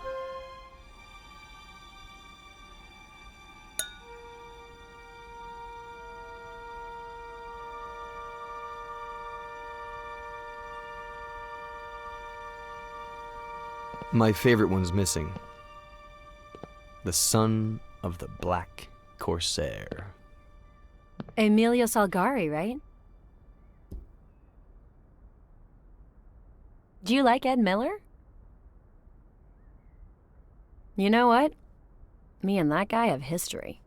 My favorite one's missing. The son of the Black Corsair. Emilio Salgari, right? Do you like Ed Miller? You know what? Me and that guy have history.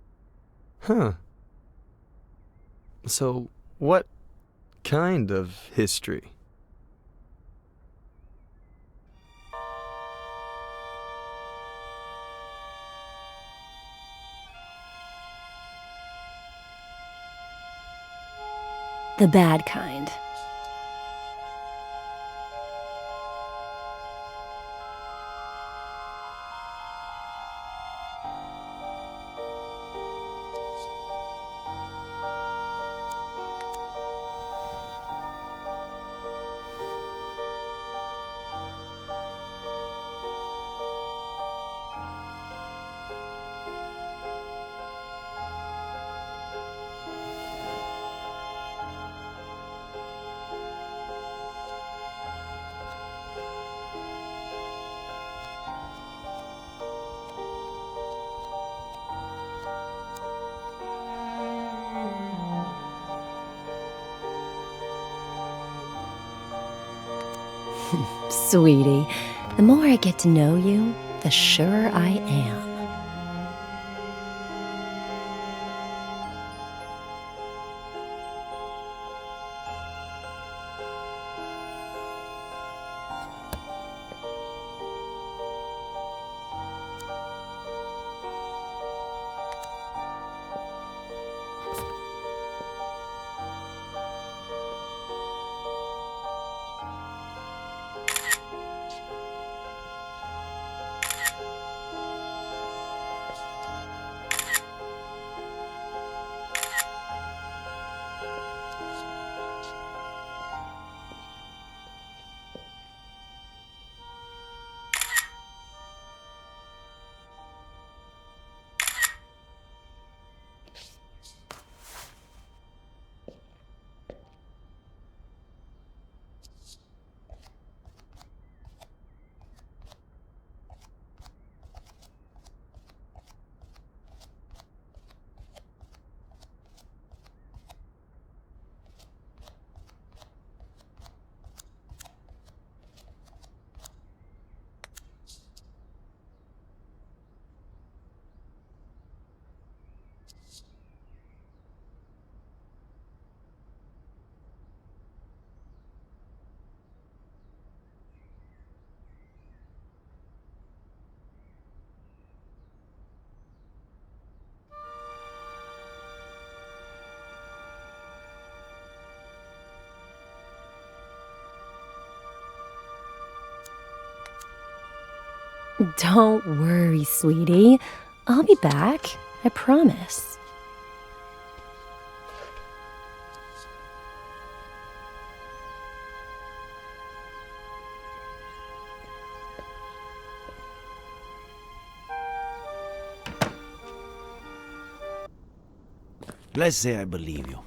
Huh. So, what kind of history? The bad kind. Sweetie, the more I get to know you, the surer I am. Don't worry, sweetie. I'll be back. I promise. Let's say I believe you,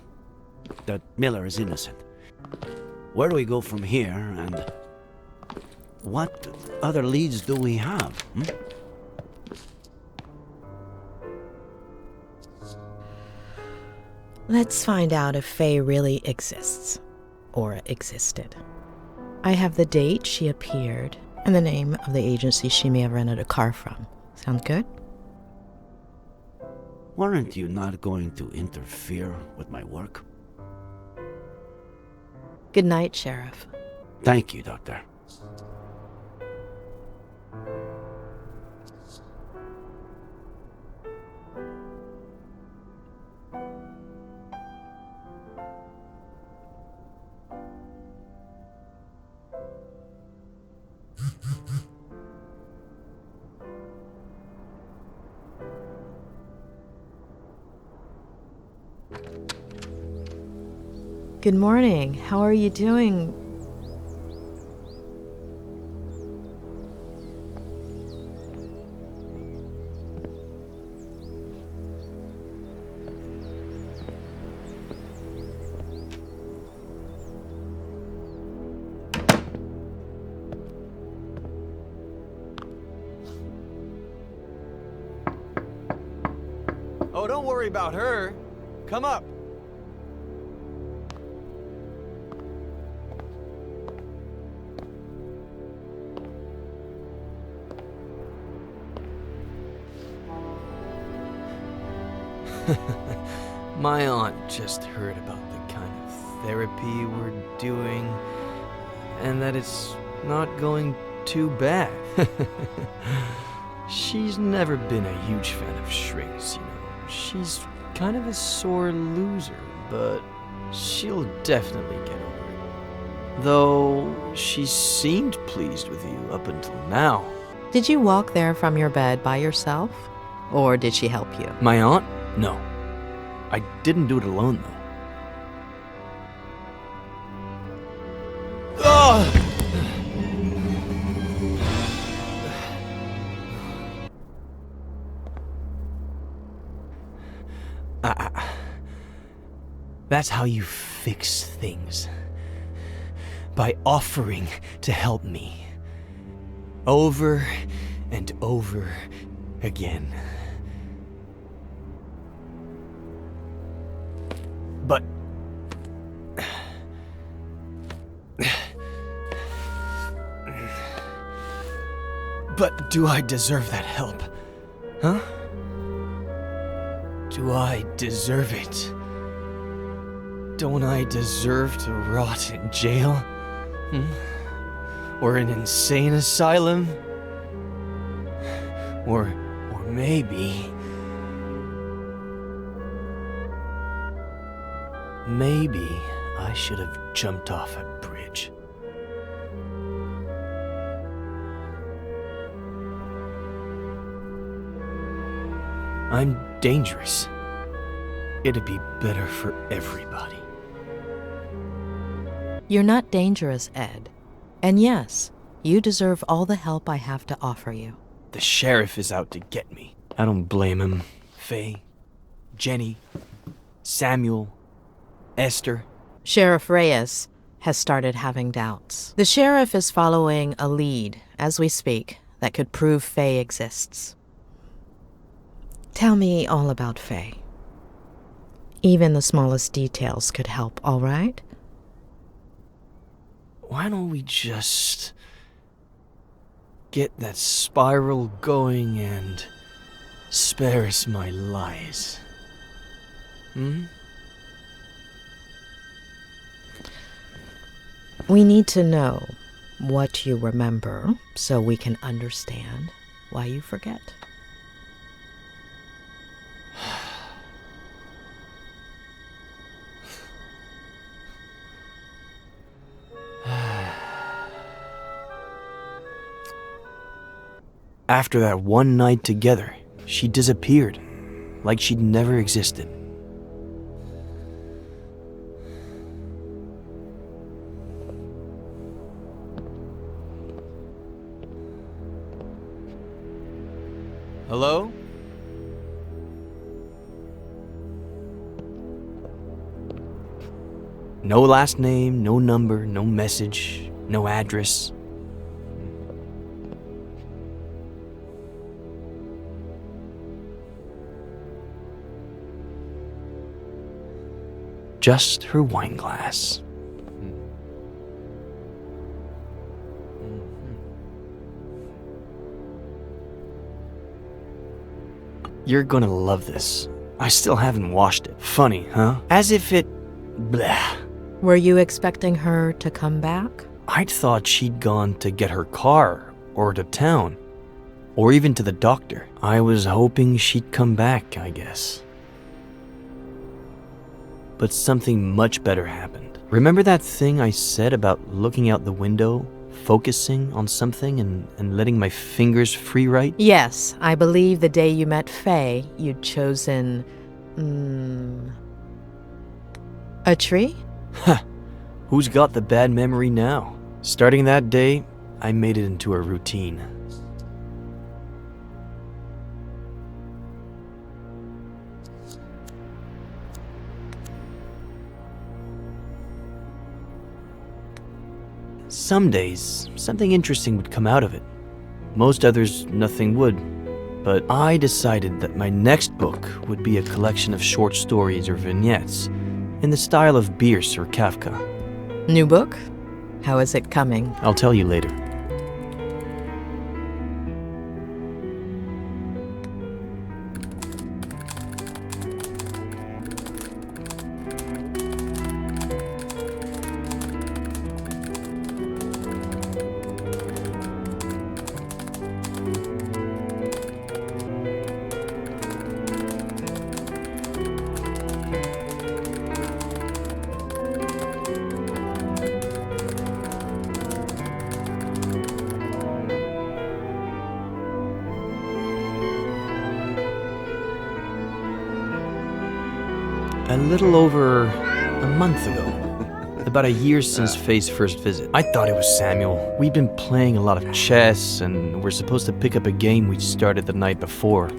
that Miller is innocent. Where do we go from here, and what other leads do we have? Let's find out if Faye really exists, or existed. I have the date she appeared and the name of the agency she may have rented a car from. Sound good? Weren't you not going to interfere with my work? Good night, Sheriff. Thank you, Doctor. Good morning. How are you doing? Oh, don't worry about her. Come up. My aunt just heard about the kind of therapy we're doing, and that it's not going too bad. She's never been a huge fan of shrinks, you know. She's kind of a sore loser, but she'll definitely get over it. Though she seemed pleased with you up until now. Did you walk there from your bed by yourself? Or did she help you? My aunt? No. I didn't do it alone, though. Ugh! That's how you fix things. By offering to help me. Over and over again. But... But do I deserve that help? Huh? Do I deserve it? Don't I deserve to rot in jail? Or an insane asylum? Or maybe... Maybe I should have jumped off a bridge. I'm dangerous. It'd be better for everybody. You're not dangerous, Ed. And yes, you deserve all the help I have to offer you. The sheriff is out to get me. I don't blame him. Faye, Jenny, Samuel, Esther. Sheriff Reyes has started having doubts. The sheriff is following a lead, as we speak, that could prove Faye exists. Tell me all about Faye. Even the smallest details could help, all right? Why don't we just get that spiral going and spare us my lies? We need to know what you remember so we can understand why you forget. After that one night together, she disappeared, like she'd never existed. Hello? No last name, no number, no message, no address. Just her wine glass. You're gonna love this. I still haven't washed it. Funny, huh? As if it... Blah. Were you expecting her to come back? I'd thought she'd gone to get her car, or to town, or even to the doctor. I was hoping she'd come back, I guess. But something much better happened. Remember that thing I said about looking out the window, focusing on something and letting my fingers free write? Yes, I believe the day you met Faye, you'd chosen... a tree? Huh. Who's got the bad memory now? Starting that day, I made it into a routine. Some days, something interesting would come out of it. Most others, nothing would. But I decided that my next book would be a collection of short stories or vignettes in the style of Bierce or Kafka. New book? How is it coming? I'll tell you later. A little over a month ago. About a year since Faye's first visit. I thought it was Samuel. We'd been playing a lot of chess, and we're supposed to pick up a game we'd started the night before.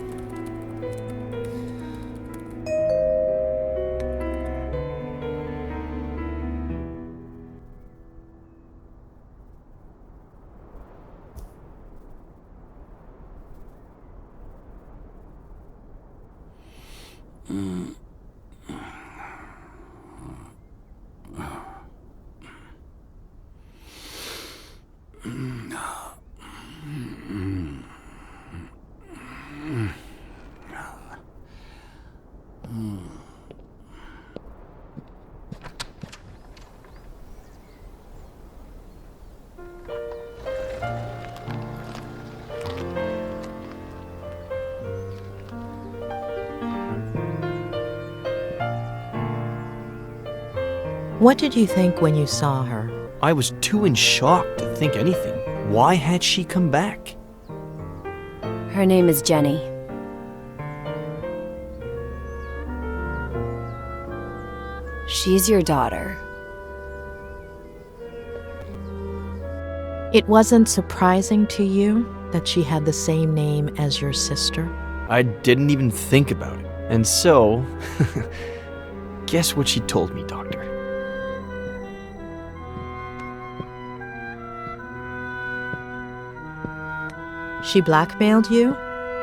What did you think when you saw her? I was too in shock to think anything. Why had she come back? Her name is Jenny. She's your daughter. It wasn't surprising to you that she had the same name as your sister? I didn't even think about it. And so, guess what she told me, Doctor? She blackmailed you?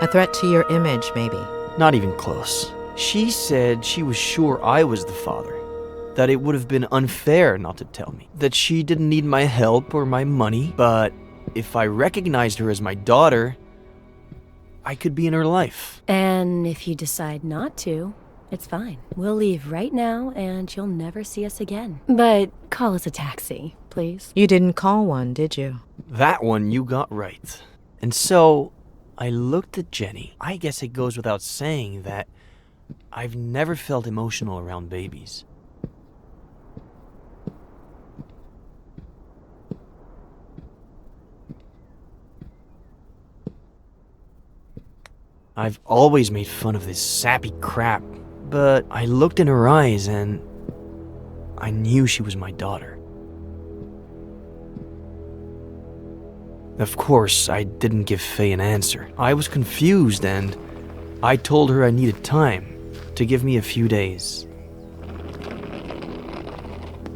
A threat to your image, maybe? Not even close. She said she was sure I was the father. That it would have been unfair not to tell me. That she didn't need my help or my money. But if I recognized her as my daughter, I could be in her life. And if you decide not to, it's fine. We'll leave right now and you'll never see us again. But call us a taxi, please. You didn't call one, did you? That one you got right. And so, I looked at Jenny. I guess it goes without saying that I've never felt emotional around babies. I've always made fun of this sappy crap, but I looked in her eyes and I knew she was my daughter. Of course, I didn't give Faye an answer. I was confused and I told her I needed time, to give me a few days.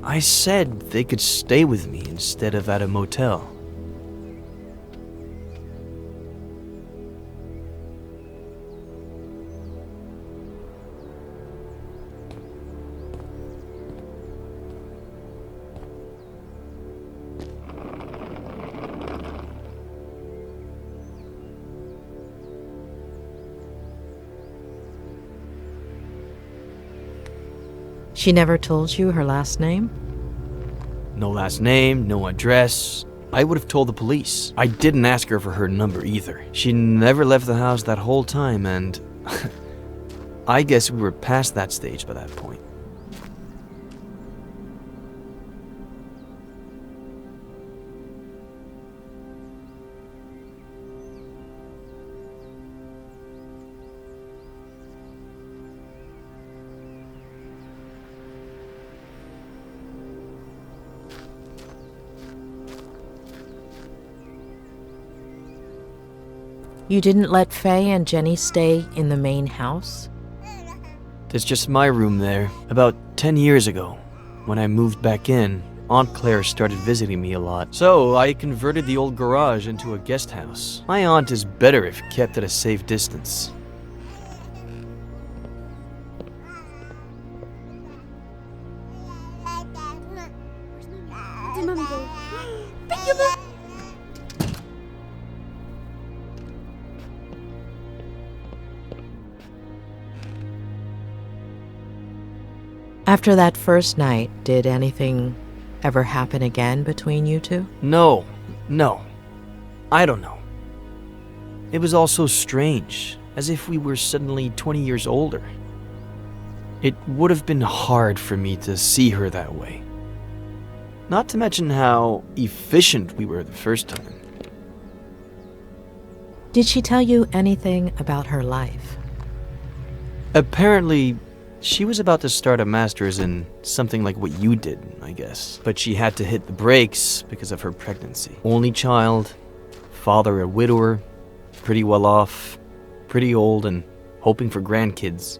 I said they could stay with me instead of at a motel. She never told you her last name? No last name, no address. I would have told the police. I didn't ask her for her number either. She never left the house that whole time, and I guess we were past that stage by that point. You didn't let Faye and Jenny stay in the main house? There's just my room there. About 10 years ago, when I moved back in, Aunt Claire started visiting me a lot. So I converted the old garage into a guest house. My aunt is better if kept at a safe distance. Did Mommy go? Thank you, Mom. After that first night, did anything ever happen again between you two? No. I don't know. It was all so strange, as if we were suddenly 20 years older. It would have been hard for me to see her that way. Not to mention how efficient we were the first time. Did she tell you anything about her life? Apparently, she was about to start a master's in something like what you did, I guess. But she had to hit the brakes because of her pregnancy. Only child, father a widower, pretty well off, pretty old, and hoping for grandkids.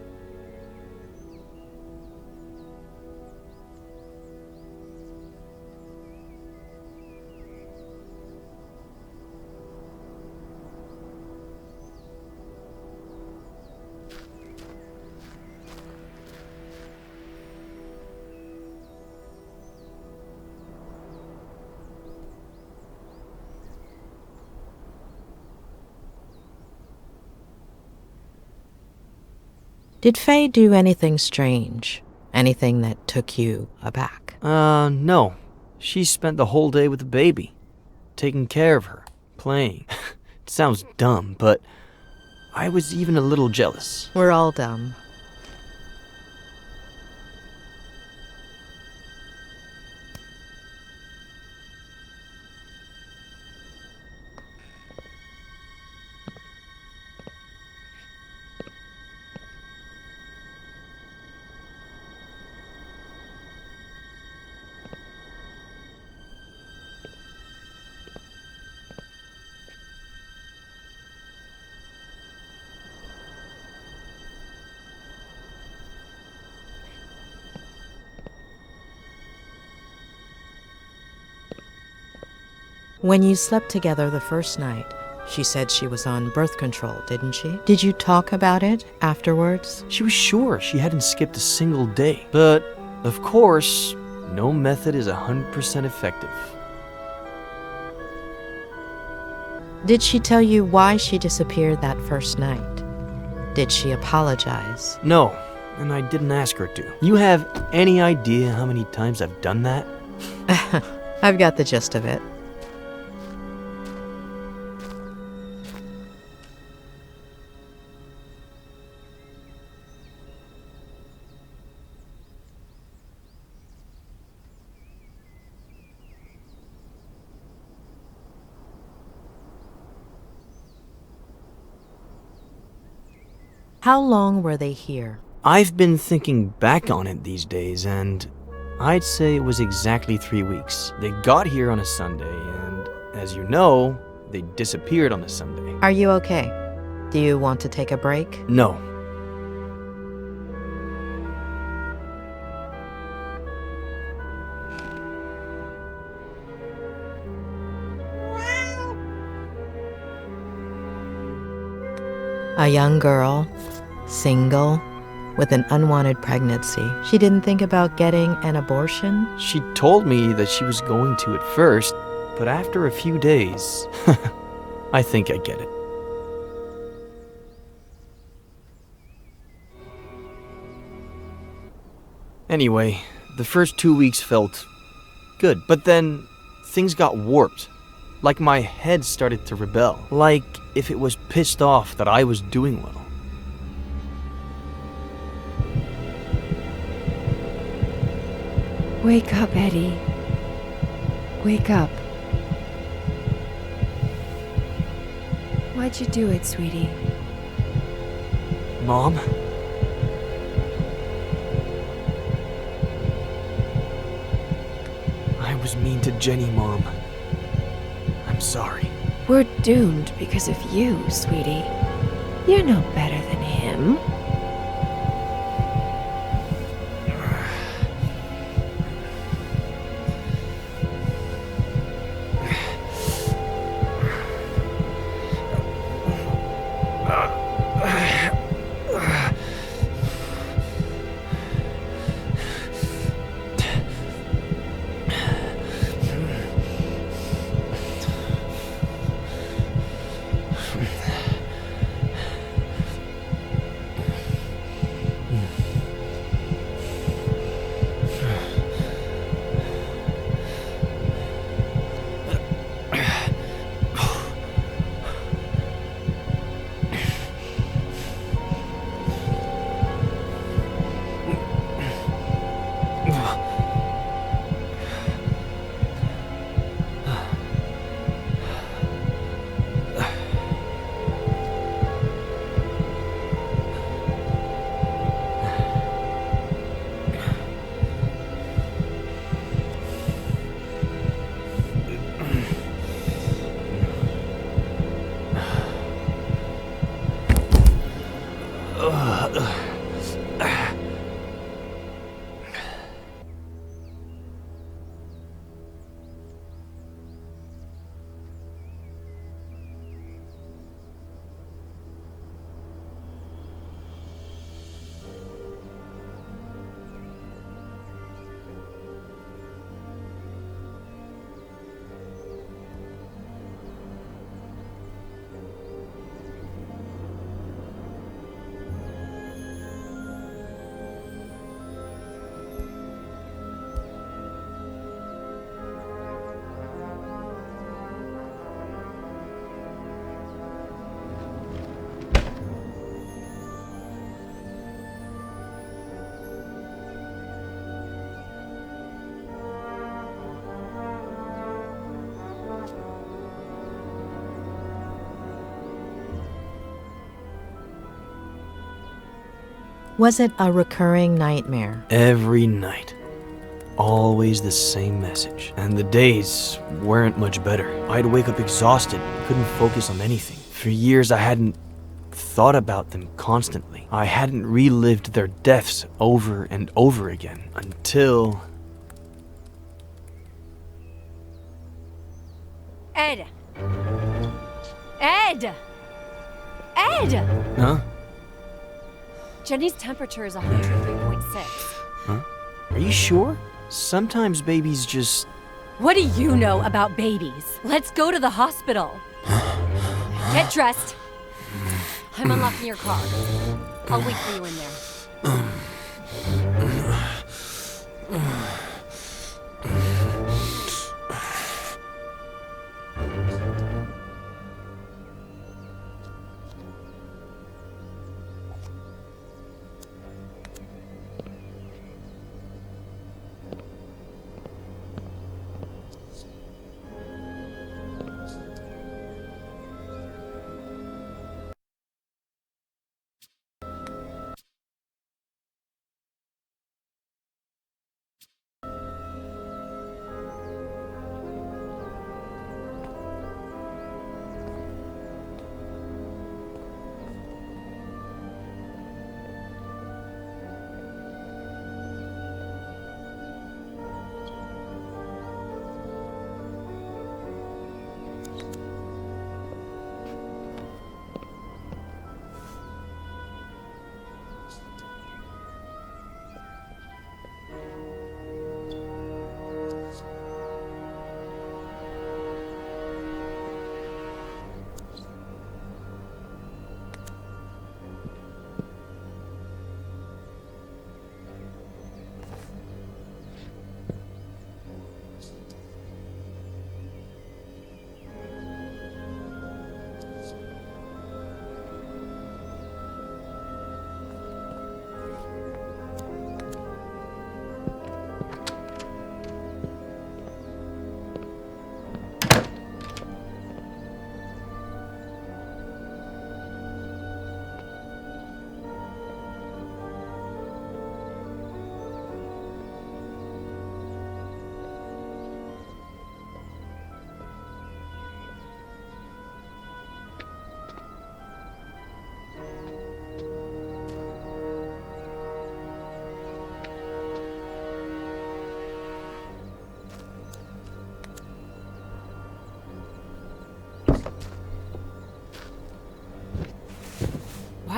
Did Faye do anything strange? Anything that took you aback? No. She spent the whole day with the baby. Taking care of her. Playing. It sounds dumb, but I was even a little jealous. We're all dumb. When you slept together the first night, she said she was on birth control, didn't she? Did you talk about it afterwards? She was sure she hadn't skipped a single day. But, of course, no method is 100% effective. Did she tell you why she disappeared that first night? Did she apologize? No, and I didn't ask her to. You have any idea how many times I've done that? I've got the gist of it. How long were they here? I've been thinking back on it these days, and I'd say it was exactly 3 weeks. They got here on a Sunday, and as you know, they disappeared on a Sunday. Are you okay? Do you want to take a break? No. A young girl, single, with an unwanted pregnancy. She didn't think about getting an abortion? She told me that she was going to at first, but after a few days, I think I get it. Anyway, the first 2 weeks felt good, but then things got warped. Like my head started to rebel. Like if it was pissed off that I was doing well. Wake up, Eddie. Wake up. Why'd you do it, sweetie? Mom? I was mean to Jenny, Mom. I'm sorry. We're doomed because of you, sweetie. You're no better than him. Was it a recurring nightmare? Every night. Always the same message. And the days weren't much better. I'd wake up exhausted, couldn't focus on anything. For years I hadn't thought about them constantly. I hadn't relived their deaths over and over again until... Ed! Ed! Ed! Huh? Jenny's temperature is 103.6. Huh? Are you sure? Sometimes babies just... What do you know about babies? Let's go to the hospital. Get dressed. I'm unlocking your car. I'll wait for you in there.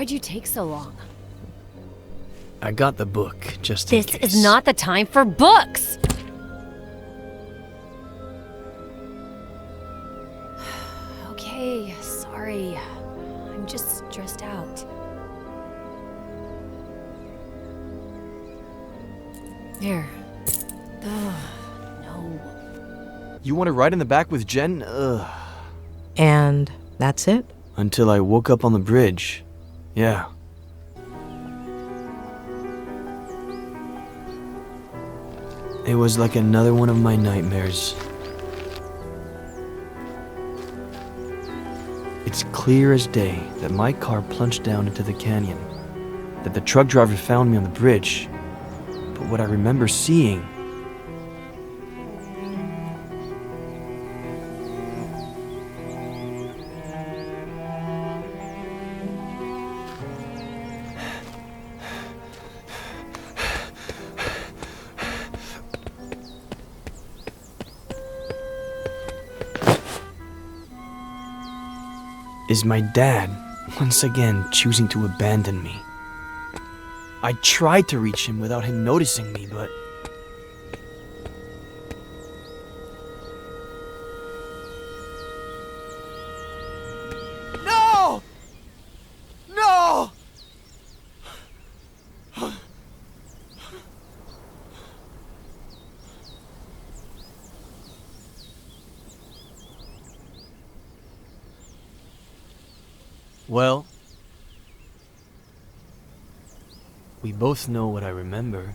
Why'd you take so long? I got the book, just in This case. is not the time for books! Okay, sorry. I'm just stressed out. There. Ugh, no. You want to ride in the back with Jen? Ugh. And that's it? Until I woke up on the bridge. Yeah. It was like another one of my nightmares. It's clear as day that my car plunged down into the canyon, that the truck driver found me on the bridge, but what I remember seeing is my dad once again choosing to abandon me. I tried to reach him without him noticing me, but no! No! Well, we both know what I remember.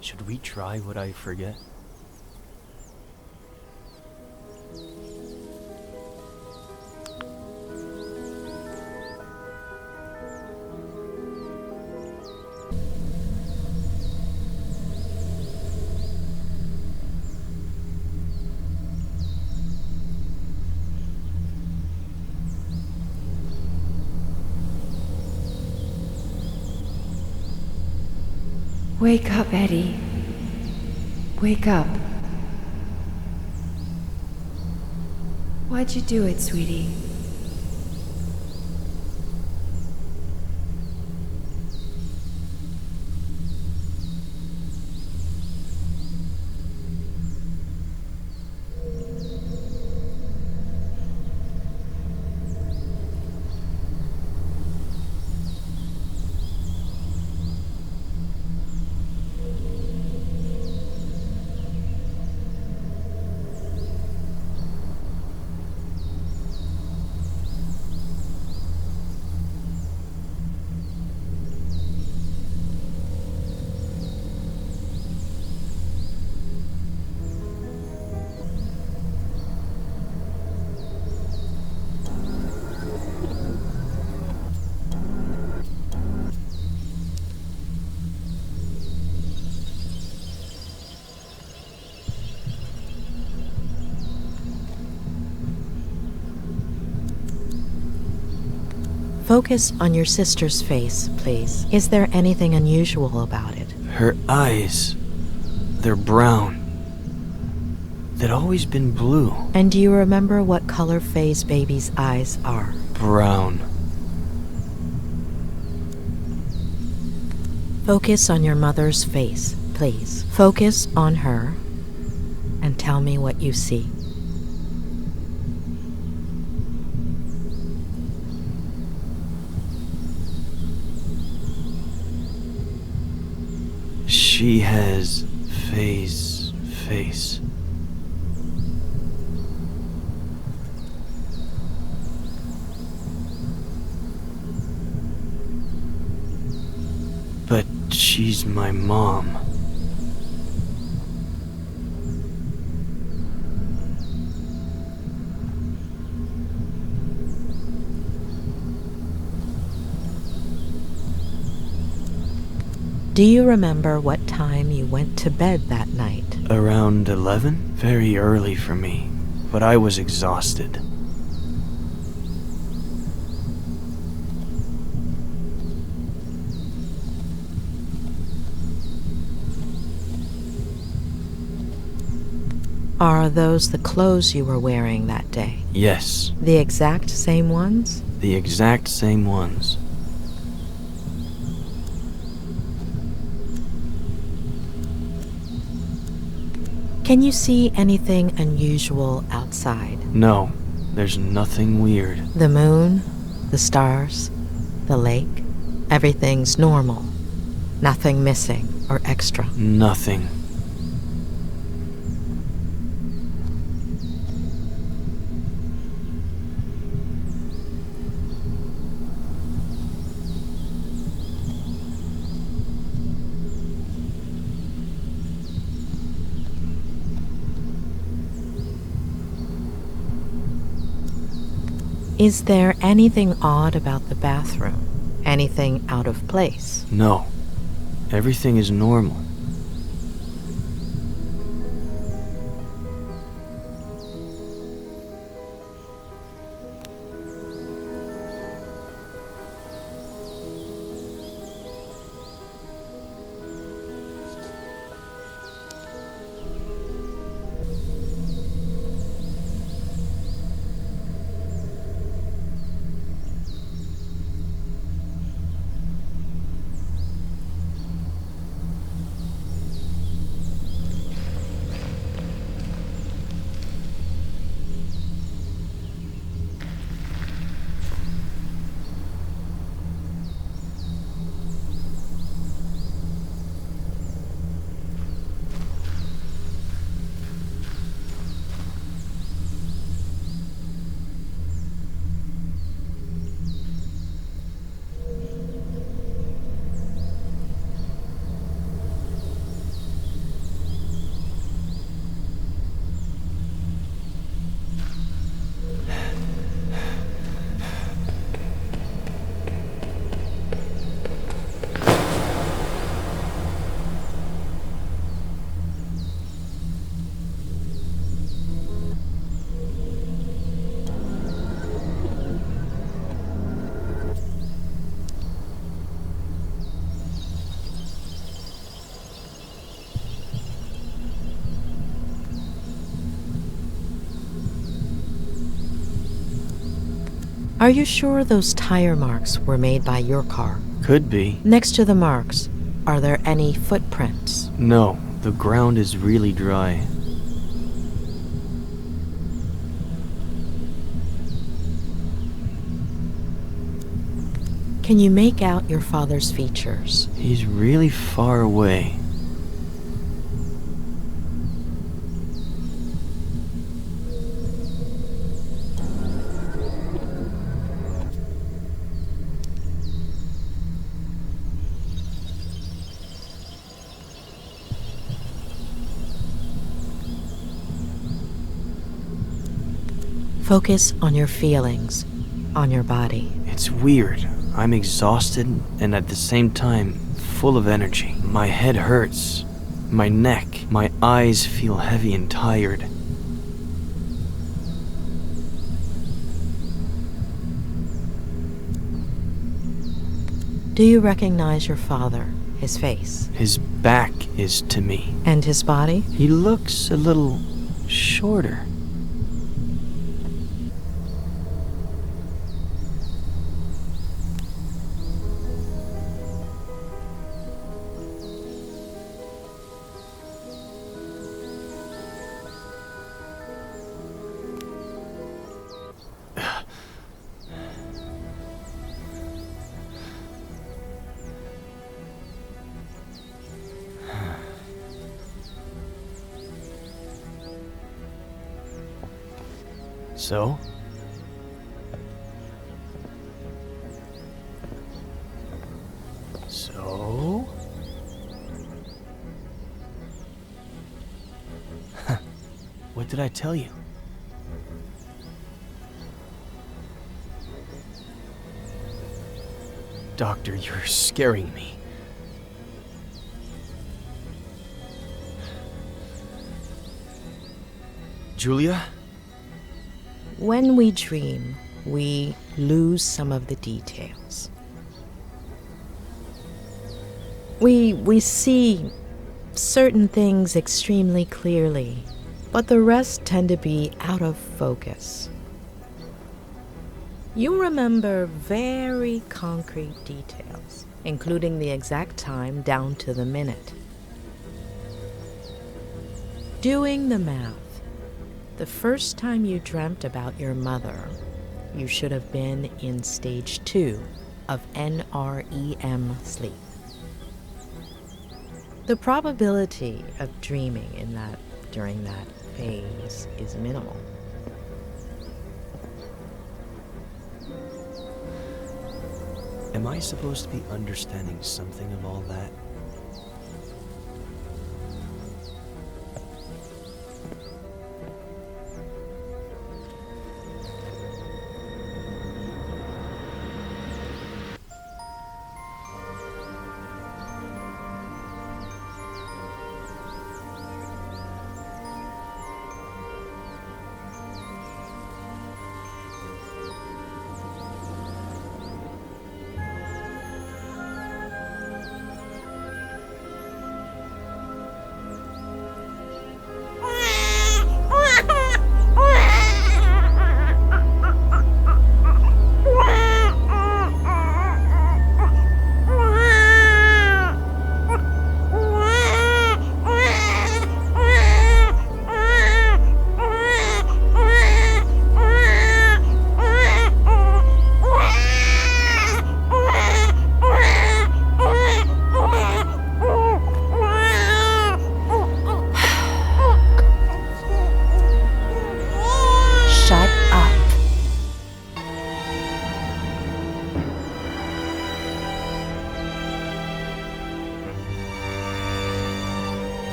Should we try what I forget? Wake up, Eddie. Wake up. Why'd you do it, sweetie? Focus on your sister's face, please. Is there anything unusual about it? Her eyes, they're brown. They'd always been blue. And do you remember what color Faye's baby's eyes are? Brown. Focus on your mother's face, please. Focus on her and tell me what you see. She has Faye's face. But she's my mom. Do you remember what time you went to bed that night? Around 11? Very early for me, but I was exhausted. Are those the clothes you were wearing that day? Yes. The exact same ones? The exact same ones. Can you see anything unusual outside? No, there's nothing weird. The moon, the stars, the lake, everything's normal. Nothing missing or extra. Nothing. Is there anything odd about the bathroom? Anything out of place? No. Everything is normal. Are you sure those tire marks were made by your car? Could be. Next to the marks, are there any footprints? No, the ground is really dry. Can you make out your father's features? He's really far away. Focus on your feelings, on your body. It's weird. I'm exhausted and at the same time full of energy. My head hurts. My neck, my eyes feel heavy and tired. Do you recognize your father, his face? His back is to me. And his body? He looks a little shorter. So? So? What did I tell you? Doctor, you're scaring me. Julia? When we dream, we lose some of the details. We see certain things extremely clearly, but the rest tend to be out of focus. You remember very concrete details, including the exact time down to the minute. Doing the math. The first time you dreamt about your mother, you should have been in stage 2 of NREM sleep. The probability of dreaming during that phase is minimal. Am I supposed to be understanding something of all that?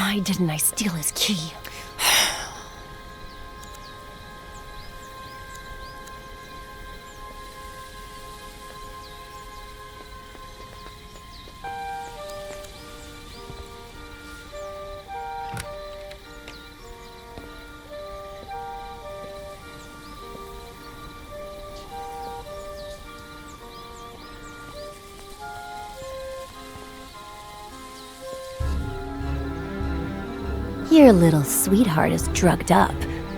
Why didn't I steal his key? Your little sweetheart is drugged up,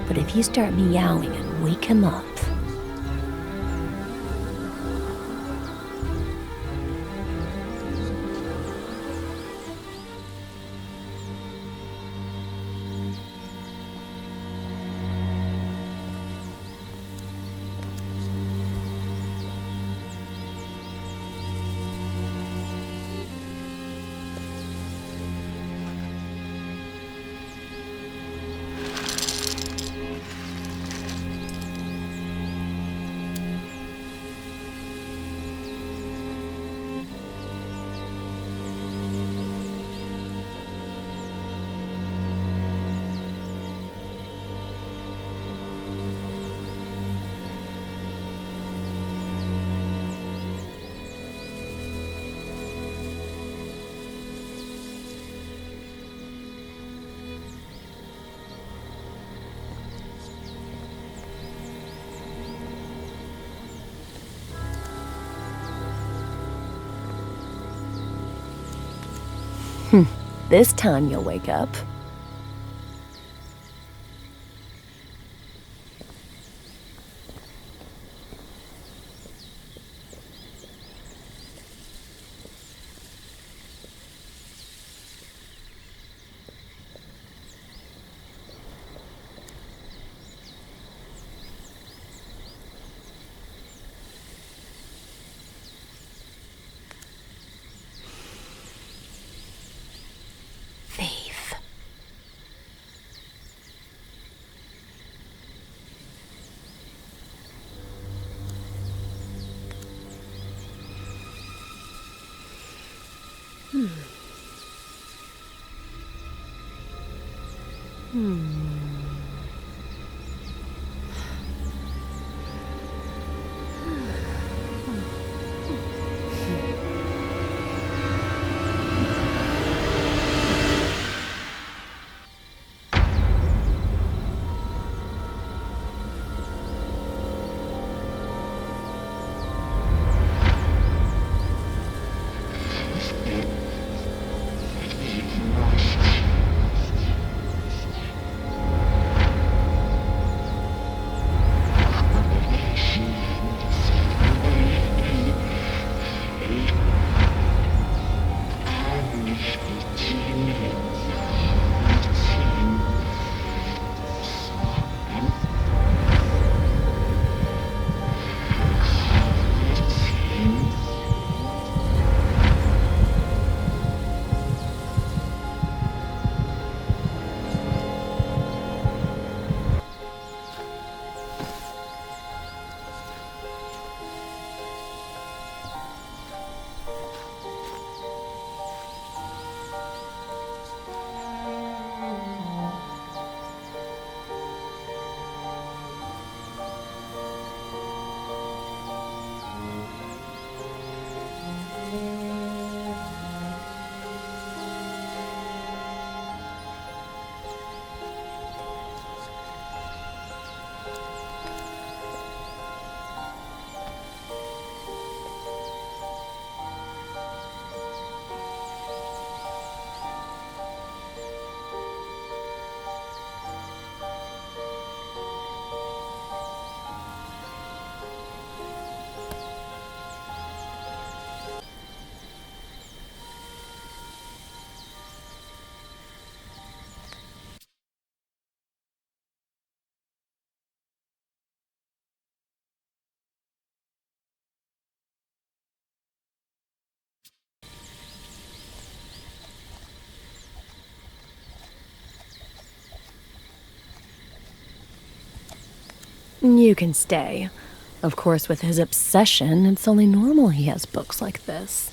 but if you start meowing and wake him up... This time you'll wake up. You can stay. Of course, with his obsession, it's only normal he has books like this.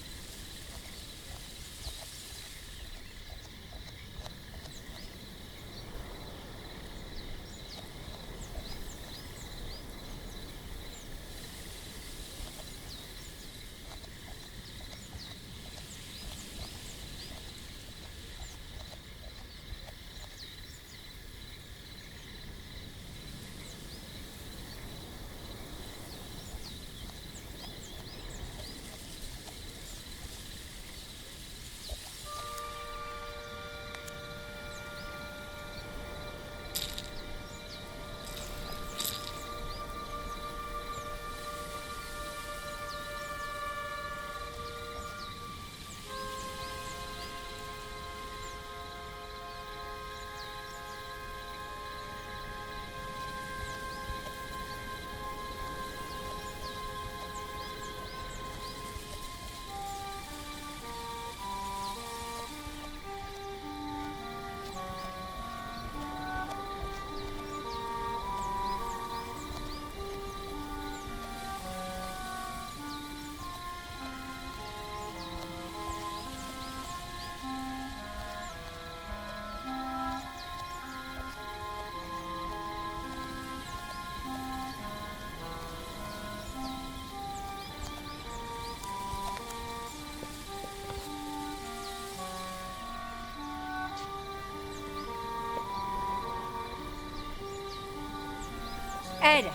Ed!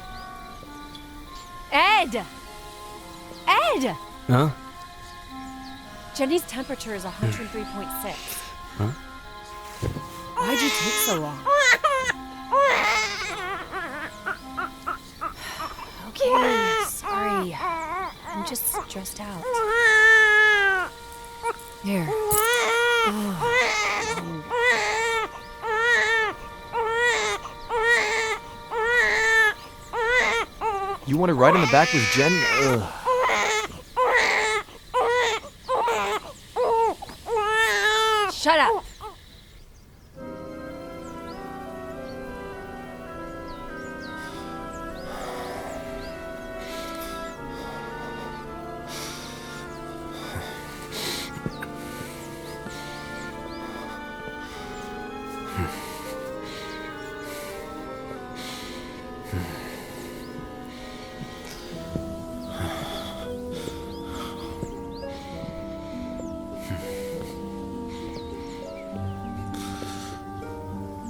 Ed! Ed! Huh? Jenny's temperature is 103.6. Huh? Why'd you take so long? Okay, sorry. I'm just stressed out. Here. You want to ride on the back with Jen? Ugh. Shut up!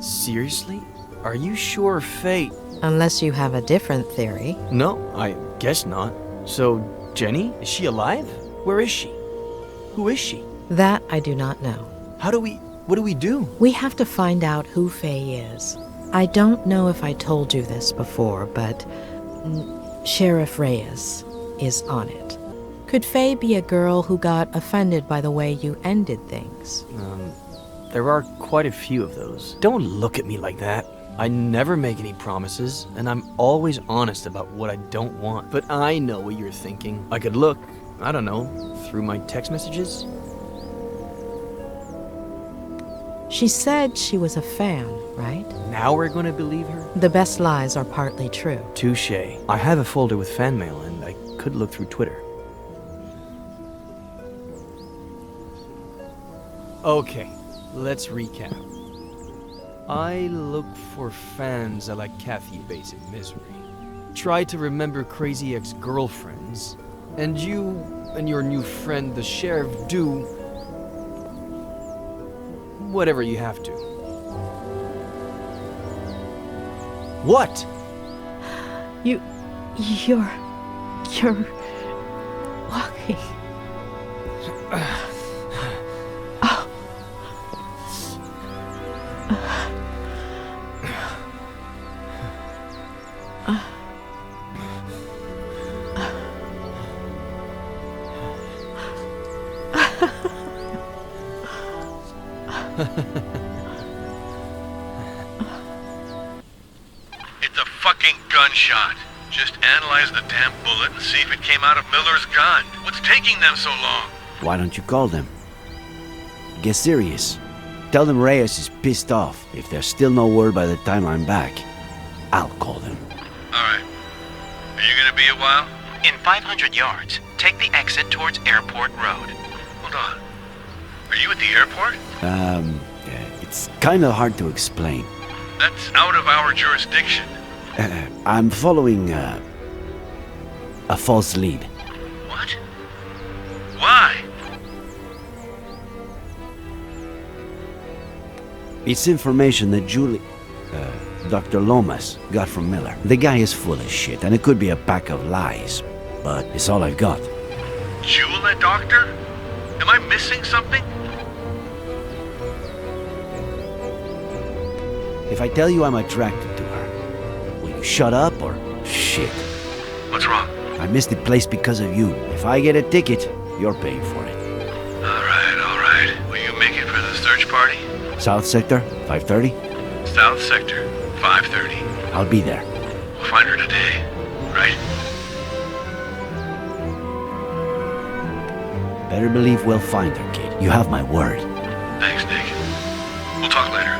Seriously? Are you sure Faye... Unless you have a different theory. No, I guess not. So, Jenny? Is she alive? Where is she? Who is she? That I do not know. What do we do? We have to find out who Faye is. I don't know if I told you this before, but Sheriff Reyes is on it. Could Faye be a girl who got offended by the way you ended things? There are quite a few of those. Don't look at me like that. I never make any promises, and I'm always honest about what I don't want. But I know what you're thinking. I could look, I don't know, through my text messages? She said she was a fan, right? Now we're gonna believe her? The best lies are partly true. Touché. I have a folder with fan mail, and I could look through Twitter. Okay, let's recap. I look for fans a la Kathy Bates in Misery. Try to remember crazy ex-girlfriends. And you and your new friend, the sheriff, do whatever you have to. What? You're walking. It's a fucking gunshot. Just analyze the damn bullet and see if it came out of Miller's gun. What's taking them so long? Why don't you call them? Get serious. Tell them Reyes is pissed off. If there's still no word by the time I'm back, I'll call them. Alright. Are you gonna be a while? In 500 yards, take the exit towards Airport Road. Hold on. Are you at the airport? It's kinda hard to explain. That's out of our jurisdiction. I'm following, a false lead. What? Why? It's information that Dr. Lomas got from Miller. The guy is full of shit, and it could be a pack of lies, but it's all I've got. Jewel that doctor? Am I missing something? If I tell you I'm attracted to her, will you shut up or shit? What's wrong? I missed the place because of you. If I get a ticket, you're paying for it. Alright. Will you make it for the search party? South Sector, 5:30? South Sector, 5:30. I'll be there. We'll find her today, right? Better believe we'll find her, kid. You have my word. Thanks, Nick. We'll talk later.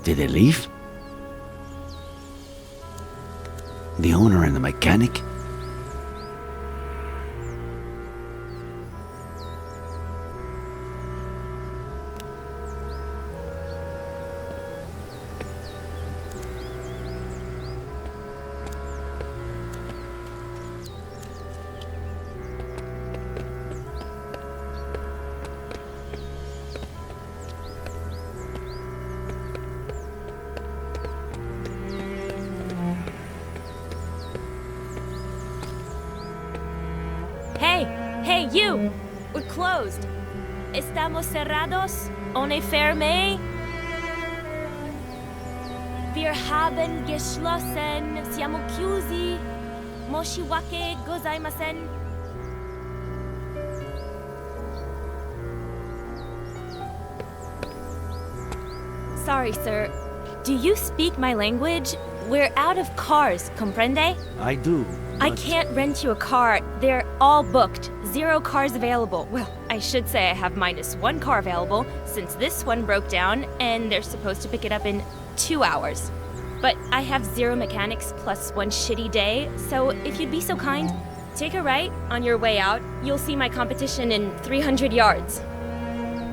Did they leave? The owner and the mechanic? Hey, you! We're closed. Estamos cerrados? Ohne ferme? Wir haben geschlossen. Siamo chiusi. Moshiwake gozaimasen. Sorry, sir. Do you speak my language? We're out of cars, comprende? I do. I can't rent you a car. They're all booked. 0 cars available. Well, I should say I have -1 car available, since this one broke down, and they're supposed to pick it up in 2 hours. But I have 0 mechanics plus 1 shitty day, so if you'd be so kind, take a right on your way out. You'll see my competition in 300 yards.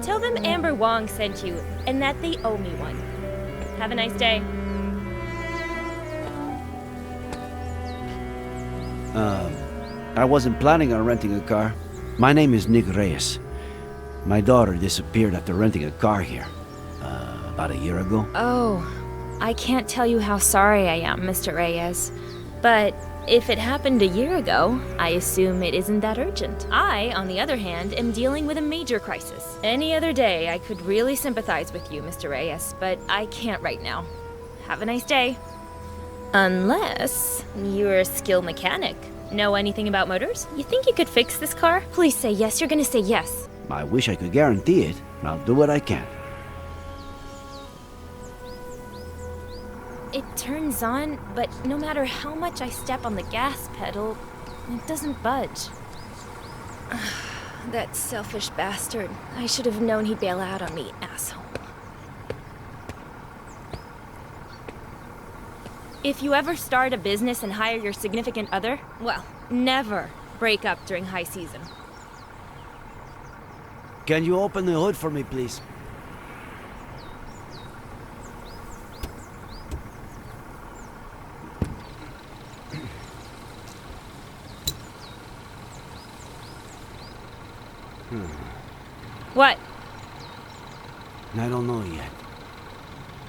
Tell them Amber Wong sent you, and that they owe me one. Have a nice day. I wasn't planning on renting a car. My name is Nick Reyes. My daughter disappeared after renting a car here. About a year ago. Oh, I can't tell you how sorry I am, Mr. Reyes. But if it happened a year ago, I assume it isn't that urgent. I, on the other hand, am dealing with a major crisis. Any other day, I could really sympathize with you, Mr. Reyes, but I can't right now. Have a nice day. Unless you're a skilled mechanic. Know anything about motors? You think you could fix this car? Please say yes. You're gonna say yes. I wish I could guarantee it, and I'll do what I can. It turns on, but no matter how much I step on the gas pedal, it doesn't budge. That selfish bastard. I should have known he'd bail out on me, asshole. If you ever start a business and hire your significant other, well, never break up during high season. Can you open the hood for me, please? What? I don't know yet.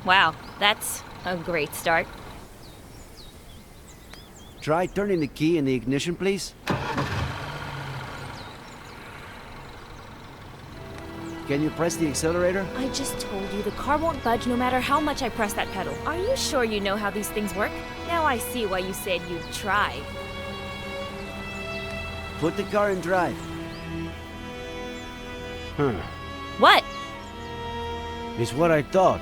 Wow, that's a great start. Try turning the key in the ignition, please. Can you press the accelerator? I just told you the car won't budge no matter how much I press that pedal. Are you sure you know how these things work? Now I see why you said you'd try. Put the car in drive. What? It's what I thought.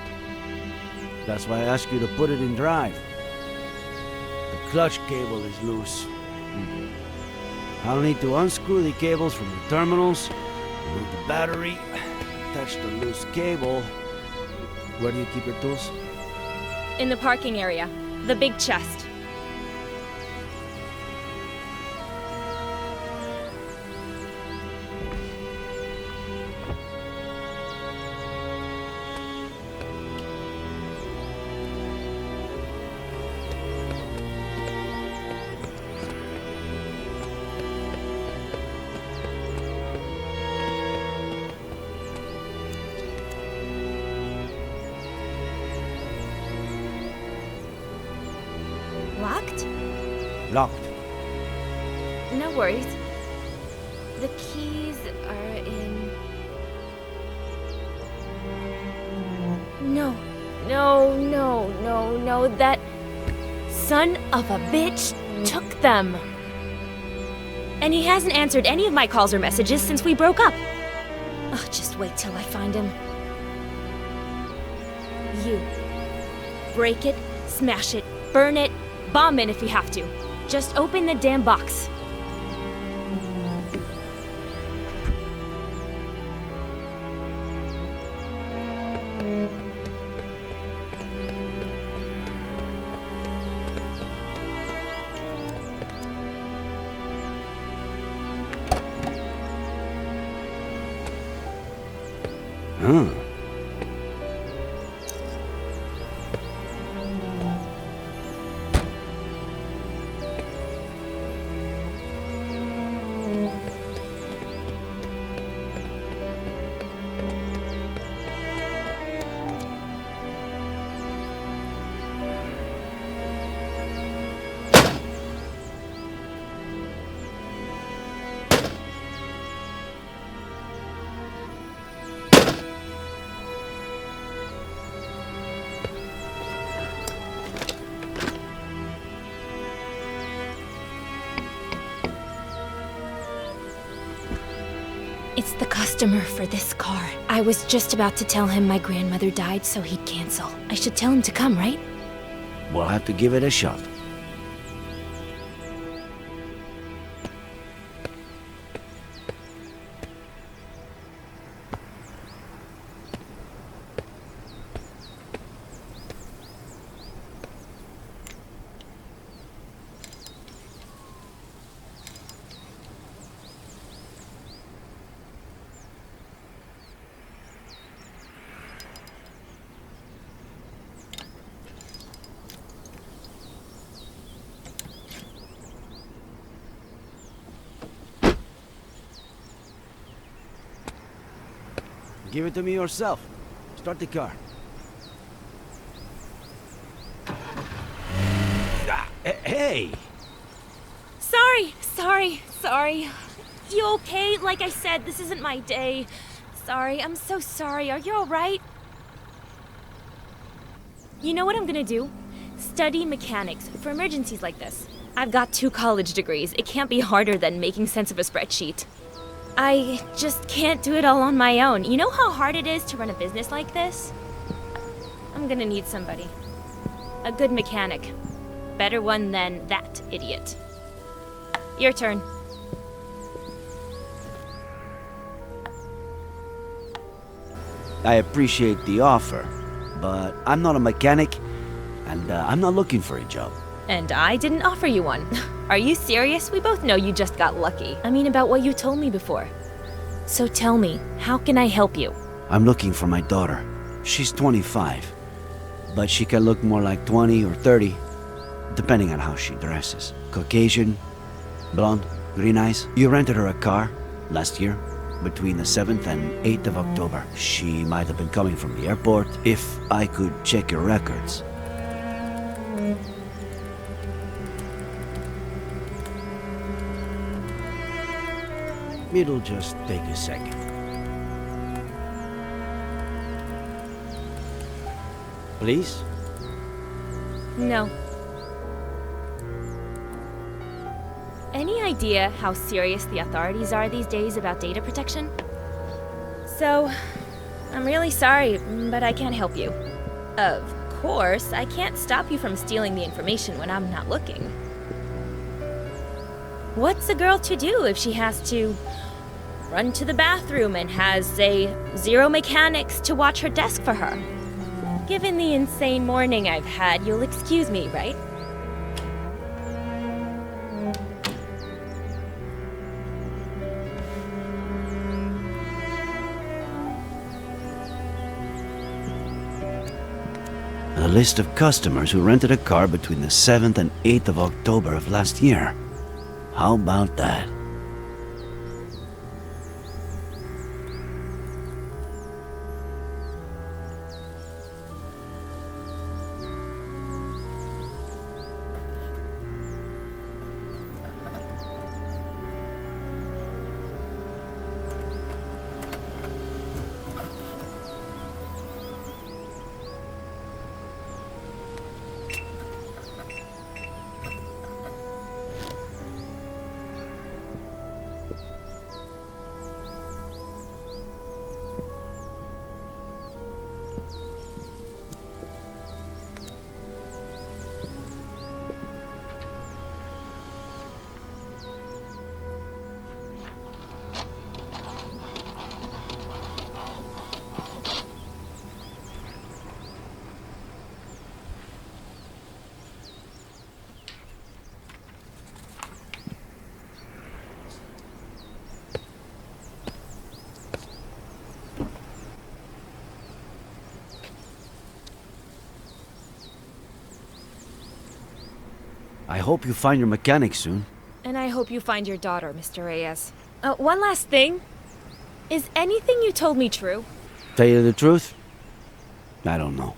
That's why I asked you to put it in drive. The clutch cable is loose. I'll need to unscrew the cables from the terminals, remove the battery, attach the loose cable. Where do you keep your tools? In the parking area. The big chest. Locked? Locked. No worries. The keys are in... No, that son of a bitch took them. And he hasn't answered any of my calls or messages since we broke up. Oh, just wait till I find him. You. Break it, smash it, burn it, bomb it if you have to. Just open the damn box. Huh. It's the customer for this car. I was just about to tell him my grandmother died so he'd cancel. I should tell him to come, right? We'll have to give it a shot. Give it to me yourself. Start the car. Hey! Sorry. You okay? Like I said, this isn't my day. Sorry, I'm so sorry. Are you alright? You know what I'm gonna do? Study mechanics for emergencies like this. I've got 2 college degrees. It can't be harder than making sense of a spreadsheet. I just can't do it all on my own. You know how hard it is to run a business like this? I'm gonna need somebody. A good mechanic. Better one than that idiot. Your turn. I appreciate the offer, but I'm not a mechanic, and I'm not looking for a job. And I didn't offer you one. Are you serious? We both know you just got lucky. I mean, about what you told me before. So tell me, how can I help you? I'm looking for my daughter. She's 25, but she can look more like 20 or 30, depending on how she dresses. Caucasian, blonde, green eyes. You rented her a car last year, between the 7th and 8th of October. She might have been coming from the airport. If I could check your records. It'll just take a second. Please? No. Any idea how serious the authorities are these days about data protection? So, I'm really sorry, but I can't help you. Of course, I can't stop you from stealing the information when I'm not looking. What's a girl to do if she has to run to the bathroom and has, say, 0 mechanics to watch her desk for her? Given the insane morning I've had, you'll excuse me, right? A list of customers who rented a car between the 7th and 8th of October of last year. How about that? I hope you find your mechanic soon. And I hope you find your daughter, Mr. Reyes. One last thing. Is anything you told me true? Tell you the truth? I don't know.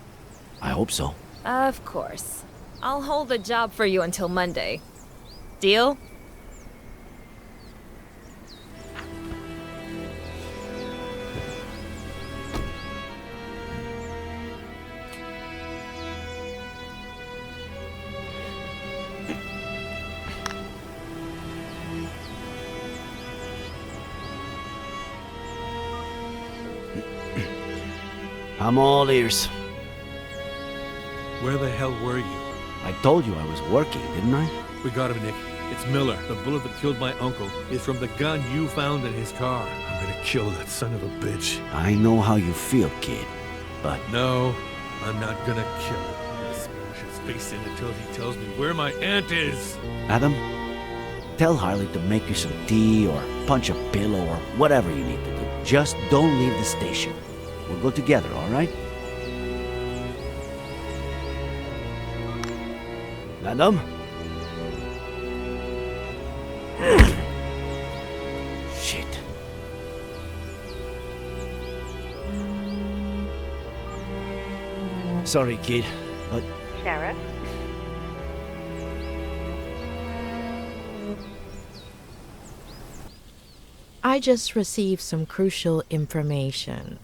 I hope so. Of course. I'll hold the job for you until Monday. Deal? I'm all ears. Where the hell were you? I told you I was working, didn't I? We got him, Nick. It's Miller. The bullet that killed my uncle is from the gun you found in his car. I'm gonna kill that son of a bitch. I know how you feel, kid, but... No, I'm not gonna kill him. I'm gonna smash his face in until he tells me where my aunt is. Adam, tell Harley to make you some tea or punch a pillow or whatever you need to do. Just don't leave the station. We'll go together, all right? Adam? Shit. Sorry, kid, but... Sheriff? I just received some crucial information.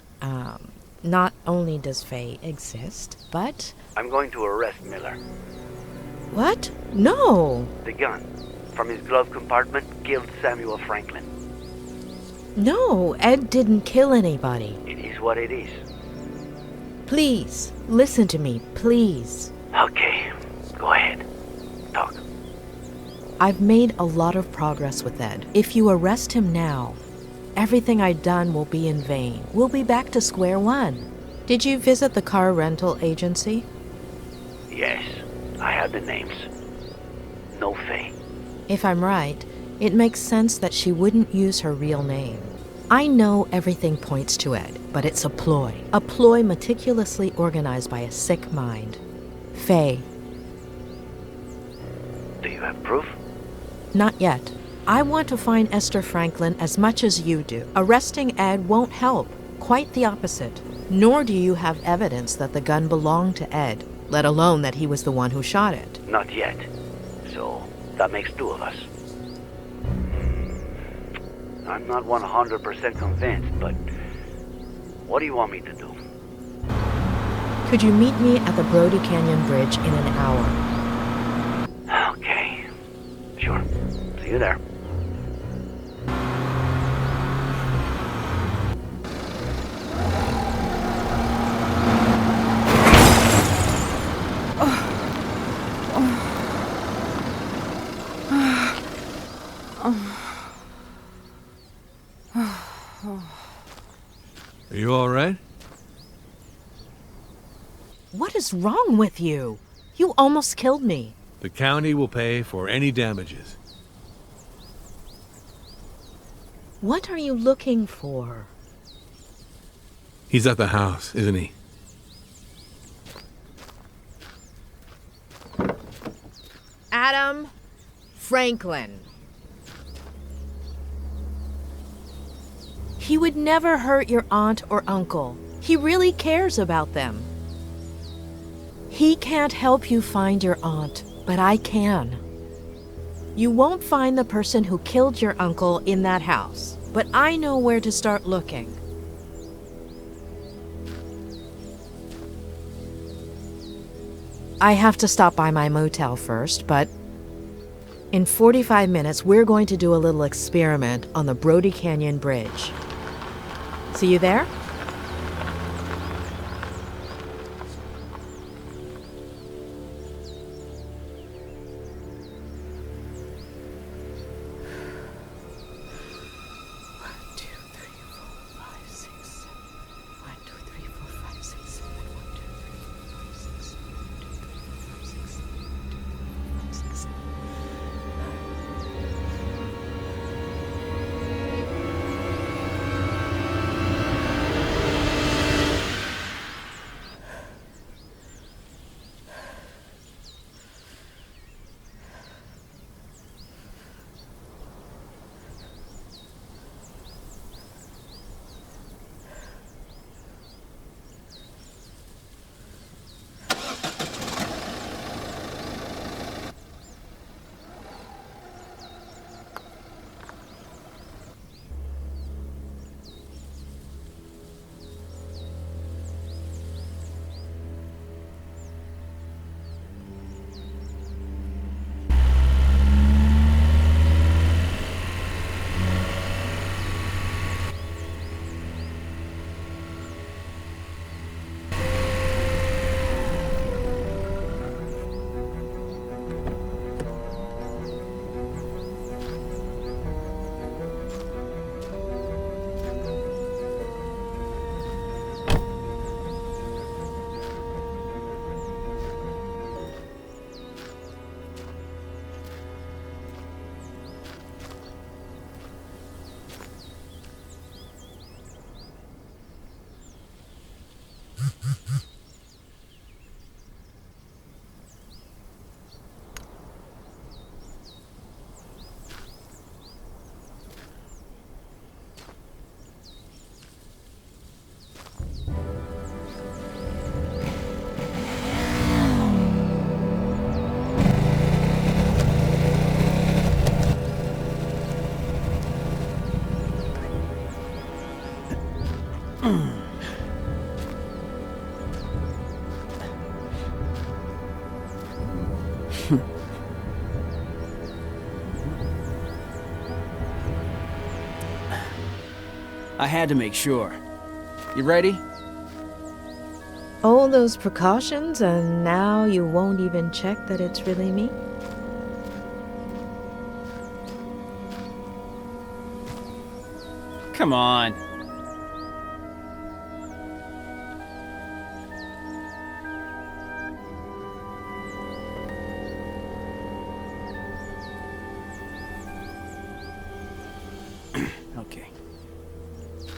Not only does Faye exist, but... I'm going to arrest Miller. What? No! The gun from his glove compartment killed Samuel Franklin. No, Ed didn't kill anybody. It is what it is. Please, listen to me, please. Okay, go ahead. Talk. I've made a lot of progress with Ed. If you arrest him now, everything I've done will be in vain. We'll be back to square one. Did you visit the car rental agency? Yes, I have the names. No Faye. If I'm right, it makes sense that she wouldn't use her real name. I know everything points to Ed, but it's a ploy meticulously organized by a sick mind. Faye. Do you have proof? Not yet. I want to find Esther Franklin as much as you do. Arresting Ed won't help. Quite the opposite. Nor do you have evidence that the gun belonged to Ed, let alone that he was the one who shot it. Not yet. So, that makes two of us. I'm not 100% convinced, but what do you want me to do? Could you meet me at the Brody Canyon Bridge in an hour? Okay. Sure. See you there. Are you all right? What is wrong with you? You almost killed me. The county will pay for any damages. What are you looking for? He's at the house, isn't he? Adam Franklin. He would never hurt your aunt or uncle. He really cares about them. He can't help you find your aunt, but I can. You won't find the person who killed your uncle in that house, but I know where to start looking. I have to stop by my motel first, but in 45 minutes, we're going to do a little experiment on the Brody Canyon Bridge. See you there? I had to make sure. You ready? All those precautions, and now you won't even check that it's really me? Come on. Okay.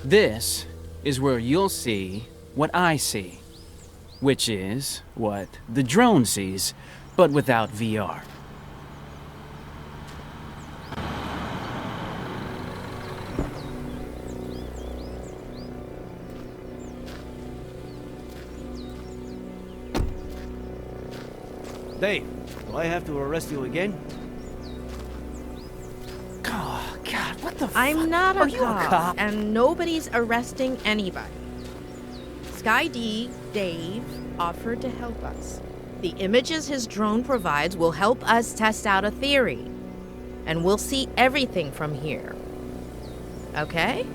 This is where you'll see what I see, which is what the drone sees, but without VR. Dave, do I have to arrest you again? Oh, God, what the I'm not Are a you a cop, cop? and nobody's arresting anybody. Sky D, Dave, offered to help us. The images his drone provides will help us test out a theory. And we'll see everything from here. Okay?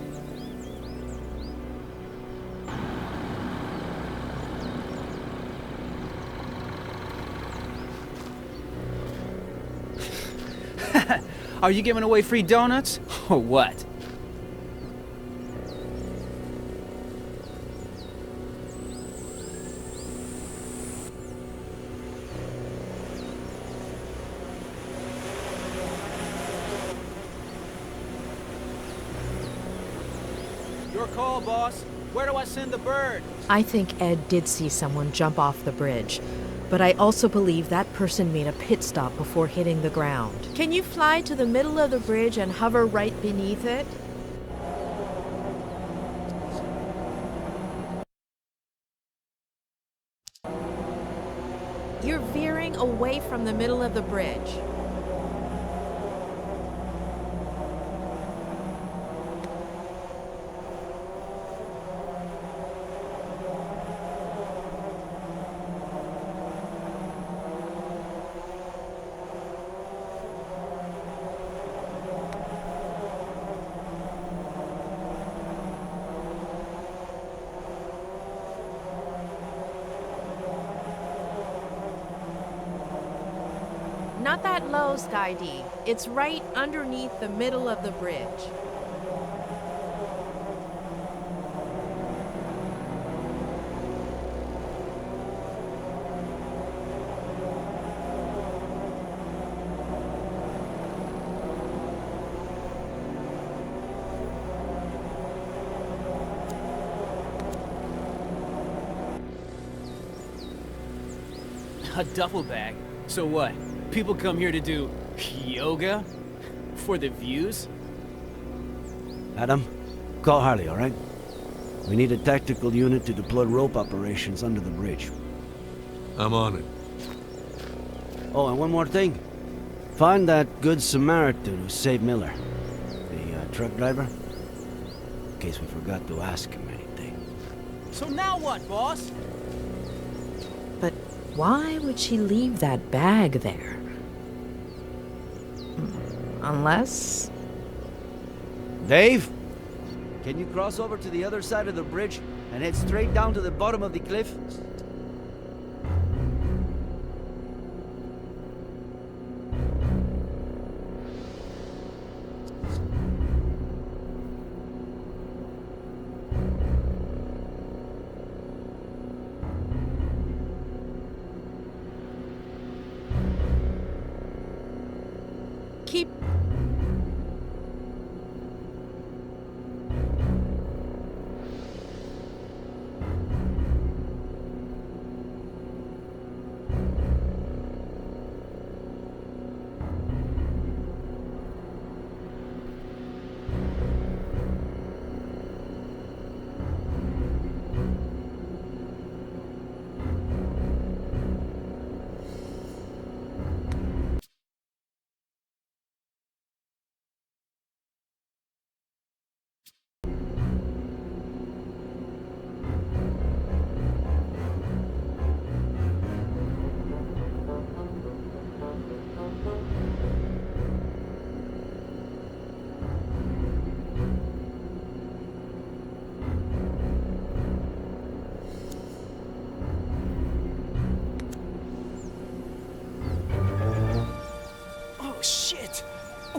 Are you giving away free donuts? Or what? Your call, boss. Where do I send the bird? I think Ed did see someone jump off the bridge, but I also believe that person made a pit stop before hitting the ground. Can you fly to the middle of the bridge and hover right beneath it? You're veering away from the middle of the bridge. Not that low, Sky D. It's right underneath the middle of the bridge. A duffel bag? So what? People come here to do yoga? For the views? Adam, call Harley, all right? We need a tactical unit to deploy rope operations under the bridge. I'm on it. Oh, and one more thing. Find that good Samaritan who saved Miller. The truck driver. In case we forgot to ask him anything. So now what, boss? But why would she leave that bag there? Unless... Dave? Can you cross over to the other side of the bridge and head straight down to the bottom of the cliff? Keep...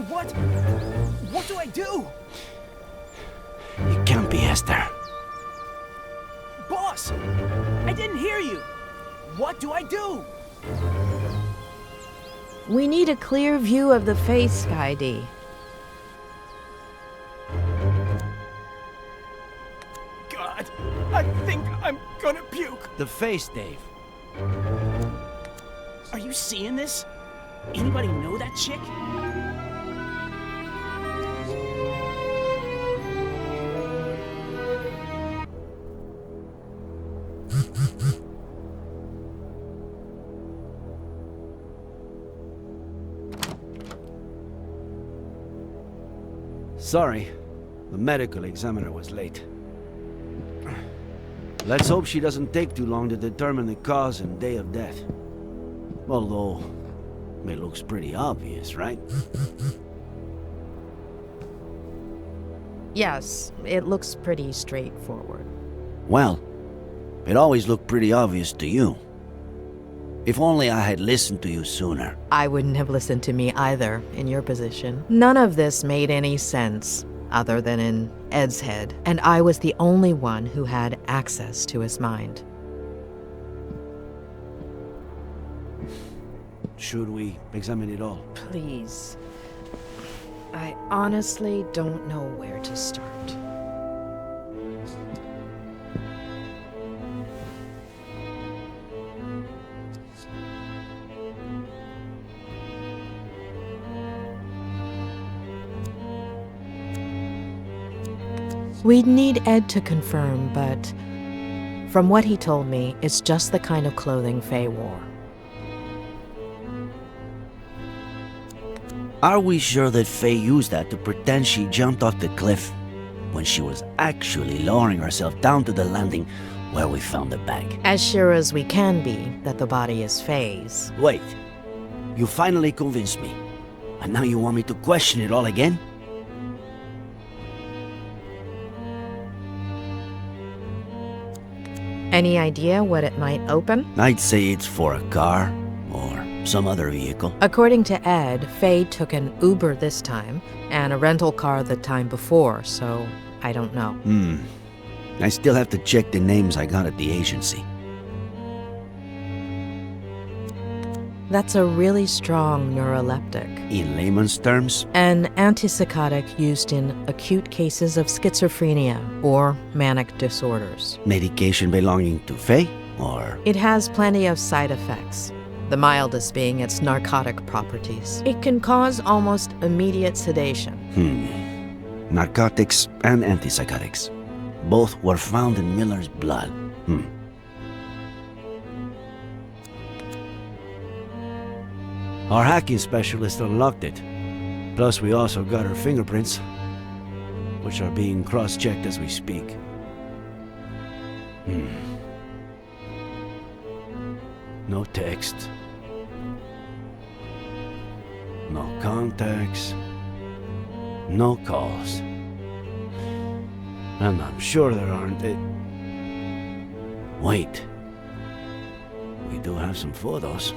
What? What do I do? It can't be Esther. Boss! I didn't hear you! What do I do? We need a clear view of the face, Sky-D. God, I think I'm gonna puke. The face, Dave. Are you seeing this? Anybody know that chick? Sorry, the medical examiner was late. Let's hope she doesn't take too long to determine the cause and day of death. Although, it looks pretty obvious, right? Yes, it looks pretty straightforward. Well, it always looked pretty obvious to you. If only I had listened to you sooner. I wouldn't have listened to me either, in your position. None of this made any sense, other than in Ed's head, and I was the only one who had access to his mind. Should we examine it all? Please. I honestly don't know where to start. We'd need Ed to confirm, but from what he told me, it's just the kind of clothing Faye wore. Are we sure that Faye used that to pretend she jumped off the cliff when she was actually lowering herself down to the landing where we found the bag? As sure as we can be that the body is Faye's. Wait, you finally convinced me. And now you want me to question it all again? Any idea what it might open? I'd say it's for a car or some other vehicle. According to Ed, Faye took an Uber this time and a rental car the time before, so I don't know. I still have to check the names I got at the agency. That's a really strong neuroleptic. In layman's terms? An antipsychotic used in acute cases of schizophrenia or manic disorders. Medication belonging to Faye, or? It has plenty of side effects, the mildest being its narcotic properties. It can cause almost immediate sedation. Narcotics and antipsychotics. Both were found in Miller's blood. Our hacking specialist unlocked it. Plus, we also got her fingerprints, which are being cross-checked as we speak. No text. No contacts. No calls. And I'm sure there aren't Wait. We do have some photos.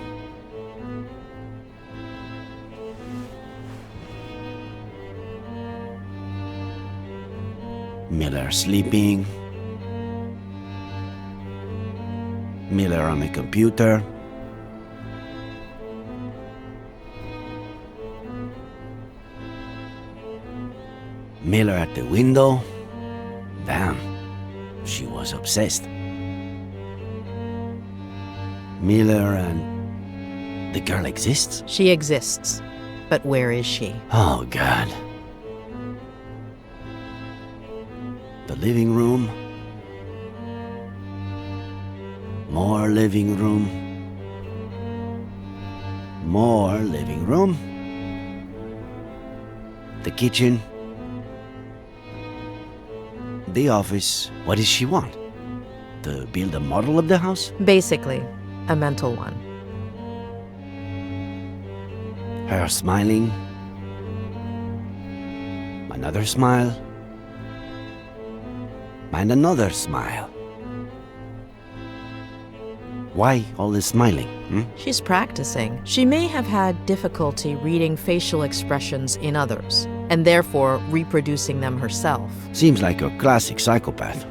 Miller sleeping. Miller on the computer. Miller at the window. Damn, she was obsessed. Miller and the girl exists? She exists, but where is she? Oh, God. The living room. More living room. More living room. The kitchen. The office. What does she want? To build a model of the house? Basically, a mental one. Her smiling. Another smile. And another smile. Why all this smiling? She's practicing. She may have had difficulty reading facial expressions in others, and therefore reproducing them herself. Seems like a classic psychopath.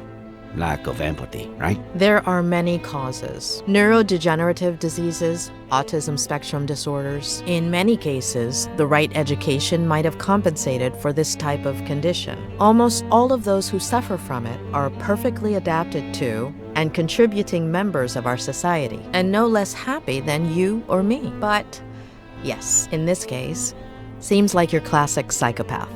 Lack of empathy, right? There are many causes. Neurodegenerative diseases, autism spectrum disorders. In many cases, the right education might have compensated for this type of condition. Almost all of those who suffer from it are perfectly adapted to and contributing members of our society, and no less happy than you or me. But, yes, in this case, seems like your classic psychopath.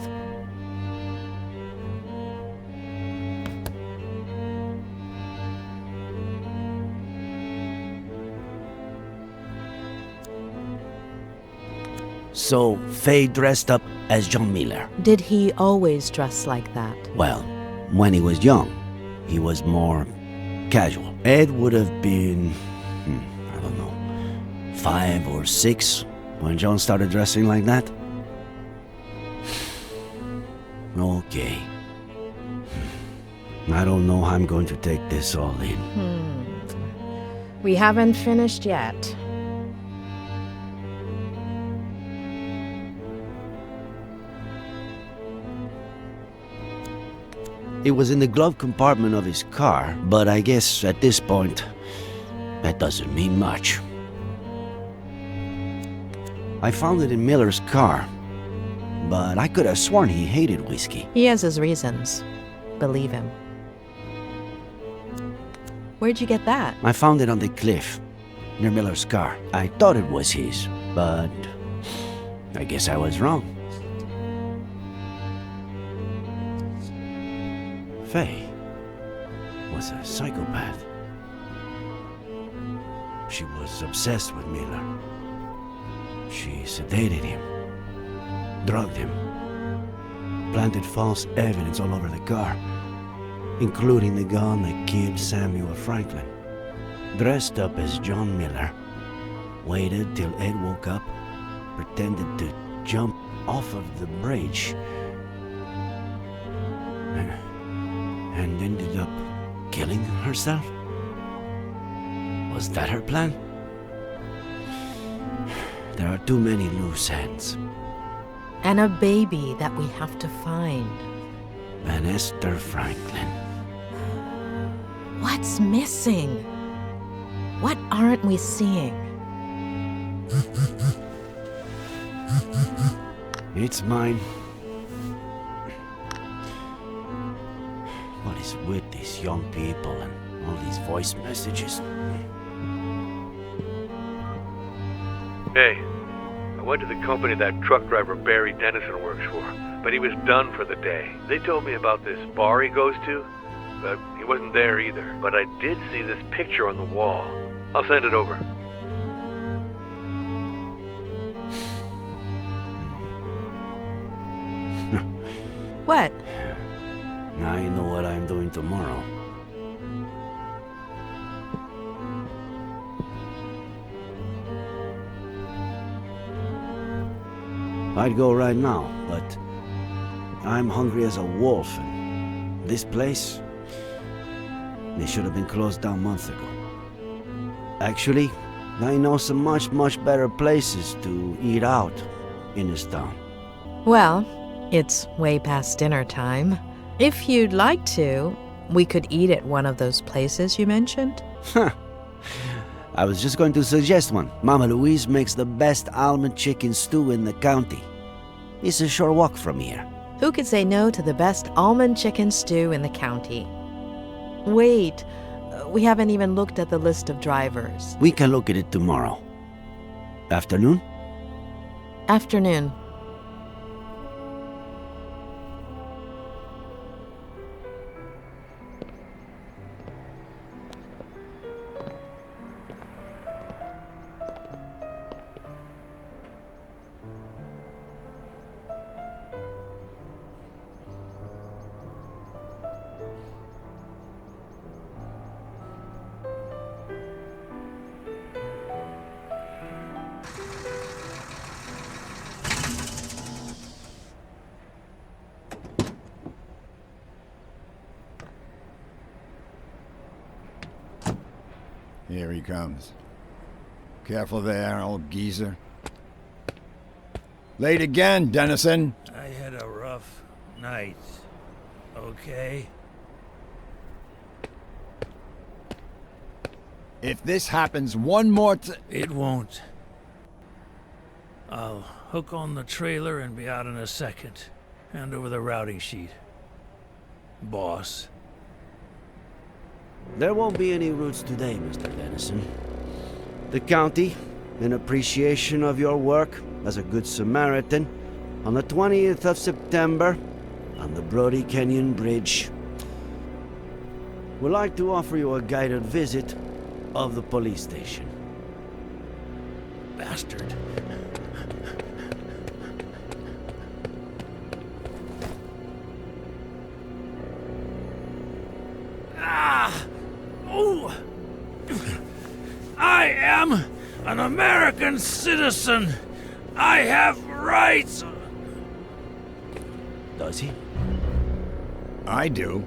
So, Faye dressed up as John Miller. Did he always dress like that? Well, when he was young, he was more casual. Ed would have been, I don't know, 5 or 6 when John started dressing like that. Okay. I don't know how I'm going to take this all in. We haven't finished yet. It was in the glove compartment of his car, but I guess at this point, that doesn't mean much. I found it in Miller's car, but I could have sworn he hated whiskey. He has his reasons. Believe him. Where'd you get that? I found it on the cliff, near Miller's car. I thought it was his, but I guess I was wrong. Faye was a psychopath. She was obsessed with Miller. She sedated him, drugged him, planted false evidence all over the car, including the gun that killed Samuel Franklin. Dressed up as John Miller, waited till Ed woke up, pretended to jump off of the bridge, and ended up killing herself? Was that her plan? There are too many loose ends. And a baby that we have to find. And Esther Franklin. What's missing? What aren't we seeing? It's mine. What is with these young people and all these voice messages? Hey, I went to the company that truck driver Barry Dennison works for, but he was done for the day. They told me about this bar he goes to, but he wasn't there either. But I did see this picture on the wall. I'll send it over. What? Now you know what I'm doing tomorrow. I'd go right now, but I'm hungry as a wolf, and this place, they should have been closed down months ago. Actually, I know some much better places to eat out in this town. Well, it's way past dinner time. If you'd like to, we could eat at one of those places you mentioned. I was just going to suggest one. Mama Louise makes the best almond chicken stew in the county. It's a short walk from here. Who could say no to the best almond chicken stew in the county? Wait, we haven't even looked at the list of drivers. We can look at it tomorrow. Afternoon? Afternoon. Here he comes. Careful there, old geezer. Late again, Dennison. I had a rough night. Okay? If this happens one more It won't. I'll hook on the trailer and be out in a second. Hand over the routing sheet. Boss. There won't be any routes today, Mr. Dennison. The county, in appreciation of your work as a good Samaritan, on the 20th of September, on the Brody Canyon Bridge, would like to offer you a guided visit of the police station. Bastard. Oh! I am an American citizen. I have rights. Does he? I do.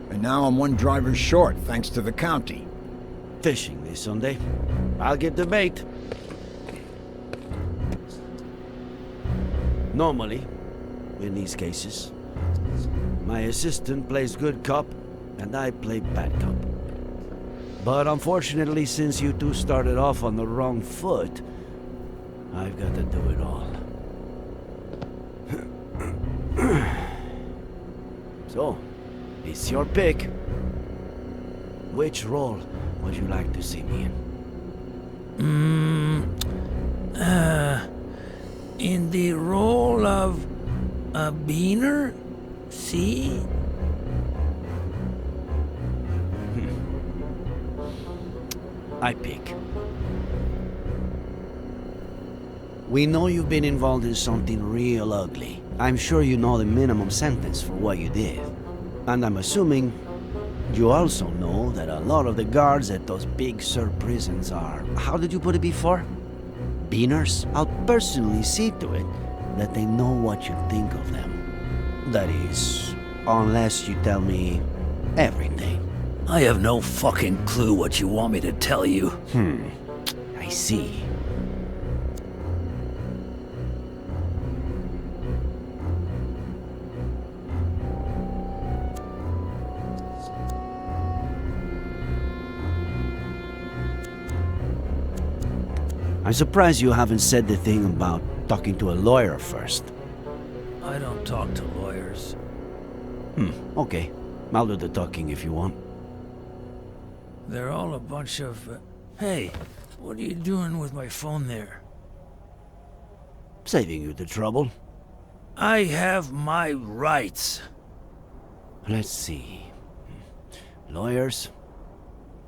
And now I'm one driver short, thanks to the county. Fishing this Sunday. I'll get the bait. Normally, in these cases, my assistant plays good cop and I play bad cop. But unfortunately, since you two started off on the wrong foot, I've got to do it all. So, it's your pick. Which role would you like to see me in? In the role of a beaner? See? I pick. We know you've been involved in something real ugly. I'm sure you know the minimum sentence for what you did. And I'm assuming you also know that a lot of the guards at those big Sur prisons are, how did you put it before? Beaners? I'll personally see to it that they know what you think of them. That is, unless you tell me everything. I have no fucking clue what you want me to tell you. I see. I'm surprised you haven't said the thing about talking to a lawyer first. I don't talk to lawyers. Okay. I'll do the talking if you want. They're all a bunch of... Hey, what are you doing with my phone there? Saving you the trouble. I have my rights. Let's see. Lawyers?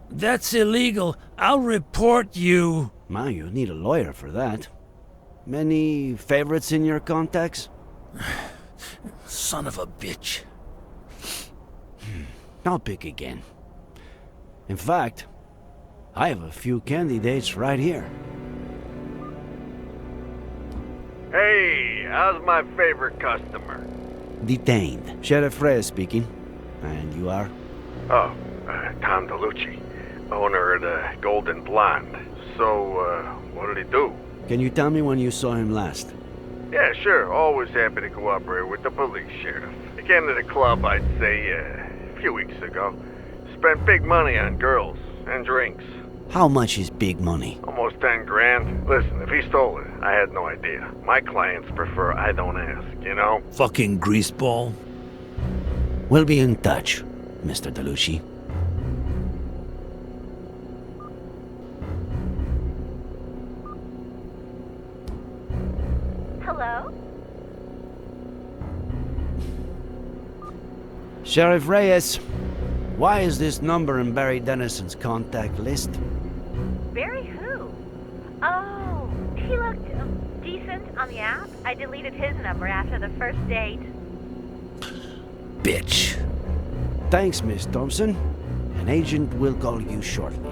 That's illegal. I'll report you. Man, you need a lawyer for that. Many favorites in your contacts? Son of a bitch. I'll pick again. In fact, I have a few candidates right here. Hey, how's my favorite customer? Detained. Sheriff Reyes speaking. And you are? Oh, Tom DeLucci, owner of the Golden Blonde. So, what did he do? Can you tell me when you saw him last? Yeah, sure. Always happy to cooperate with the police, Sheriff. He came to the club, I'd say, a few weeks ago. Spent big money on girls and drinks. How much is big money? Almost 10 grand. Listen, if he stole it, I had no idea. My clients prefer I don't ask, you know? Fucking greaseball. We'll be in touch, Mr. DeLucci. Hello? Sheriff Reyes, why is this number in Barry Dennison's contact list? Barry who? Oh, he looked decent on the app. I deleted his number after the first date. Bitch. Thanks, Miss Thompson. An agent will call you shortly.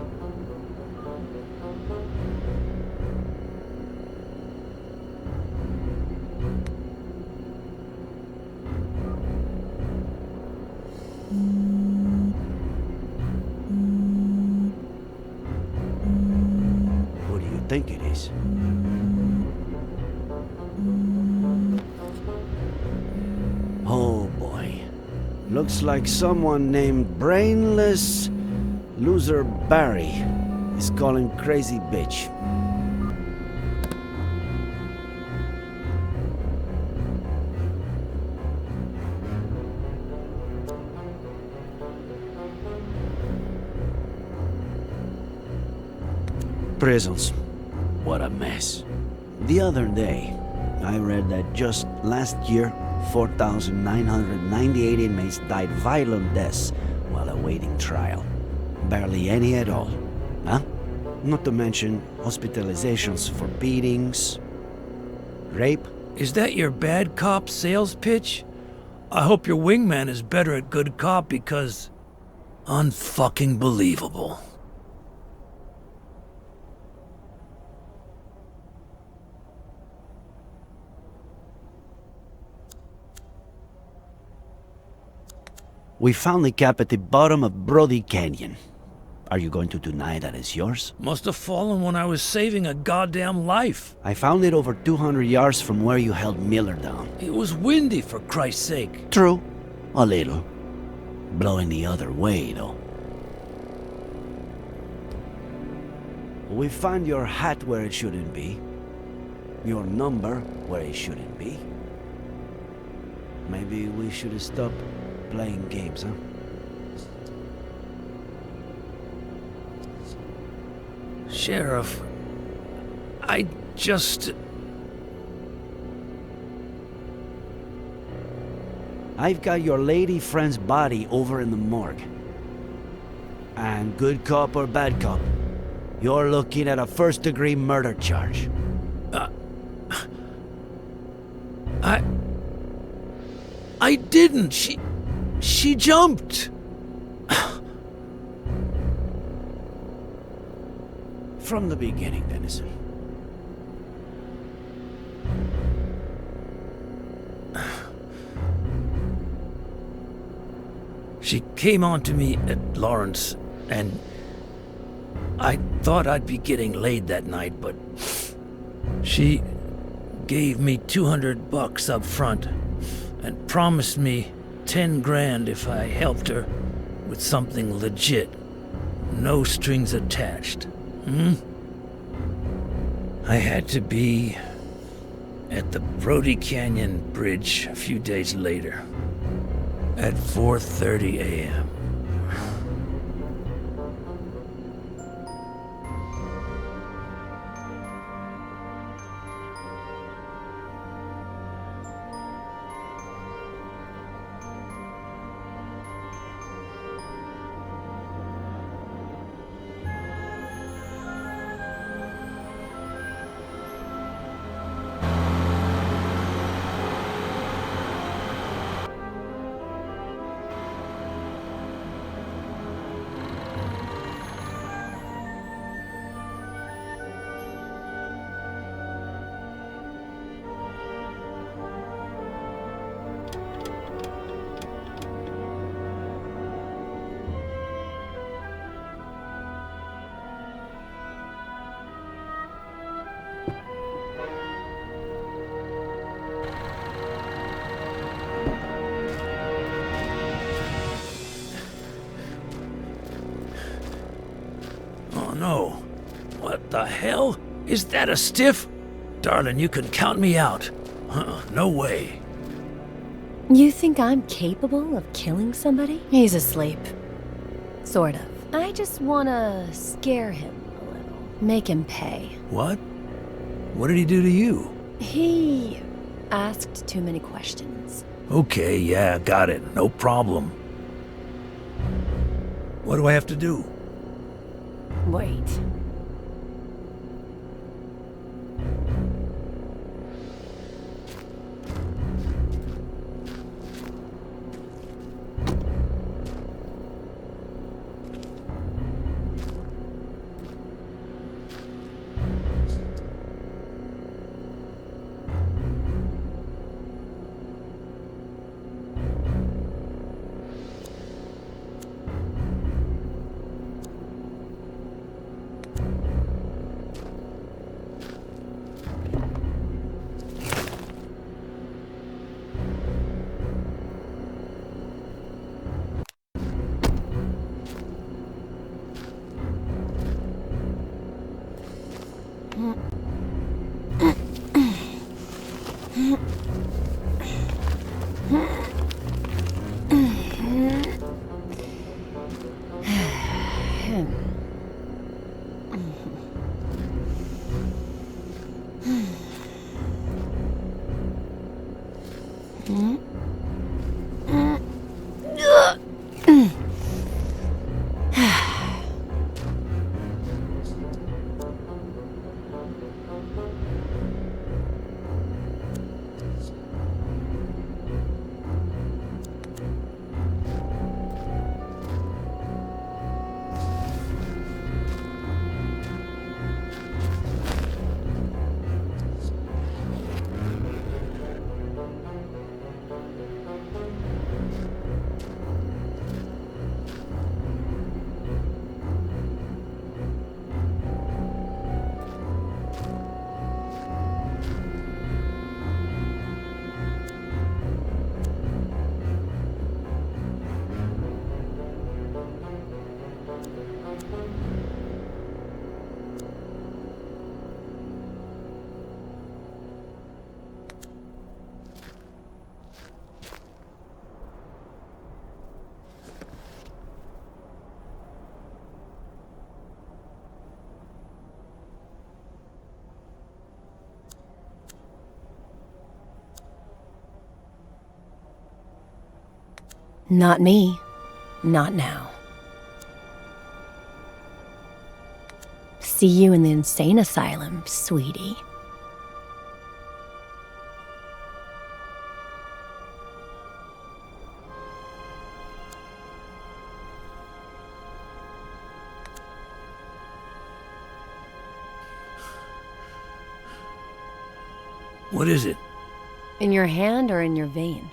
think it is. Oh boy. Looks like someone named Brainless Loser Barry is calling crazy bitch. Prisons. What a mess. The other day, I read that just last year, 4,998 inmates died violent deaths while awaiting trial. Barely any at all. Huh? Not to mention hospitalizations for beatings, rape. Is that your bad cop sales pitch? I hope your wingman is better at good cop because... unfucking believable. We found the cap at the bottom of Brody Canyon. Are you going to deny that it's yours? Must have fallen when I was saving a goddamn life. I found it over 200 yards from where you held Miller down. It was windy, for Christ's sake. True. A little. Blowing the other way, though. We found your hat where it shouldn't be. Your number where it shouldn't be. Maybe we should stop playing games, huh? Sheriff, I just... I've got your lady friend's body over in the morgue. And good cop or bad cop, you're looking at a first-degree murder charge. I didn't. She jumped. From the beginning, Dennison. She came on to me at Lawrence, and I thought I'd be getting laid that night, but she gave me $200 up front and promised me 10 grand if I helped her with something legit. No strings attached. I had to be at the Brody Canyon Bridge a few days later at 4:30 a.m. No. What the hell? Is that a stiff? Darling, you can count me out. No way. You think I'm capable of killing somebody? He's asleep. Sort of. I just wanna scare him a little. Make him pay. What? What did he do to you? He asked too many questions. Okay, yeah, got it. No problem. What do I have to do? Wait. Not me. Not now. See you in the insane asylum, sweetie. What is it? In your hand or in your vein?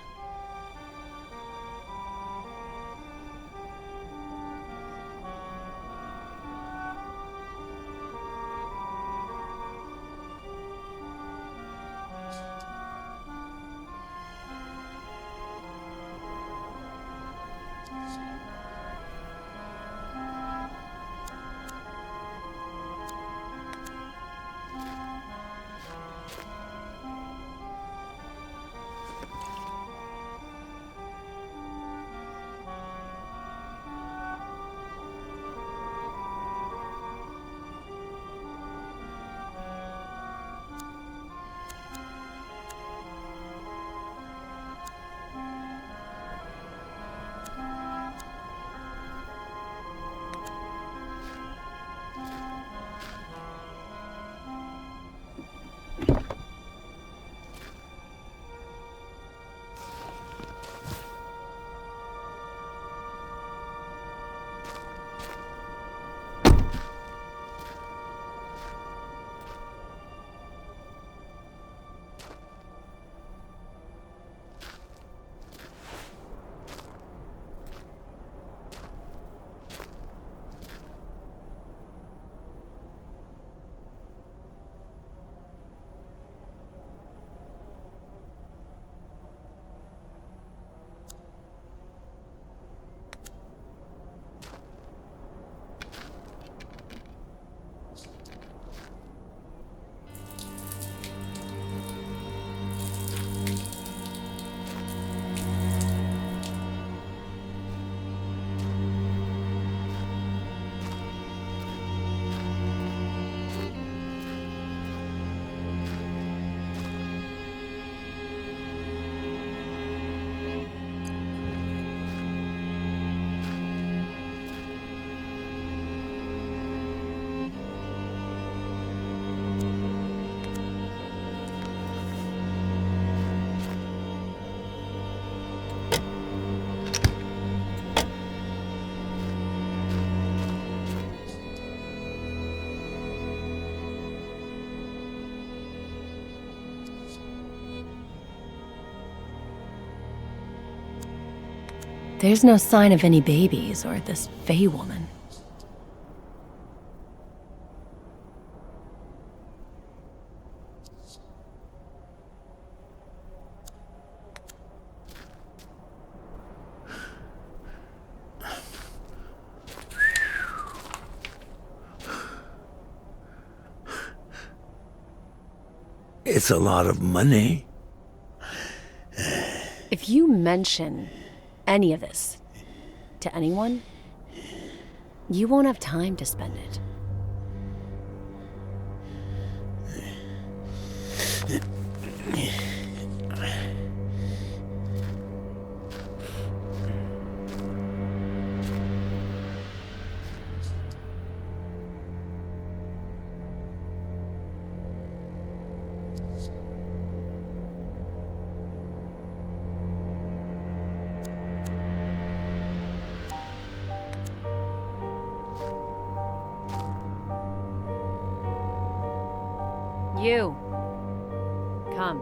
There's no sign of any babies or this Faye woman. It's a lot of money. If you mention any of this to anyone, you won't have time to spend it. You. Come.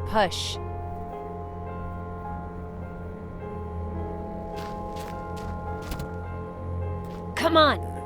Push. Come on.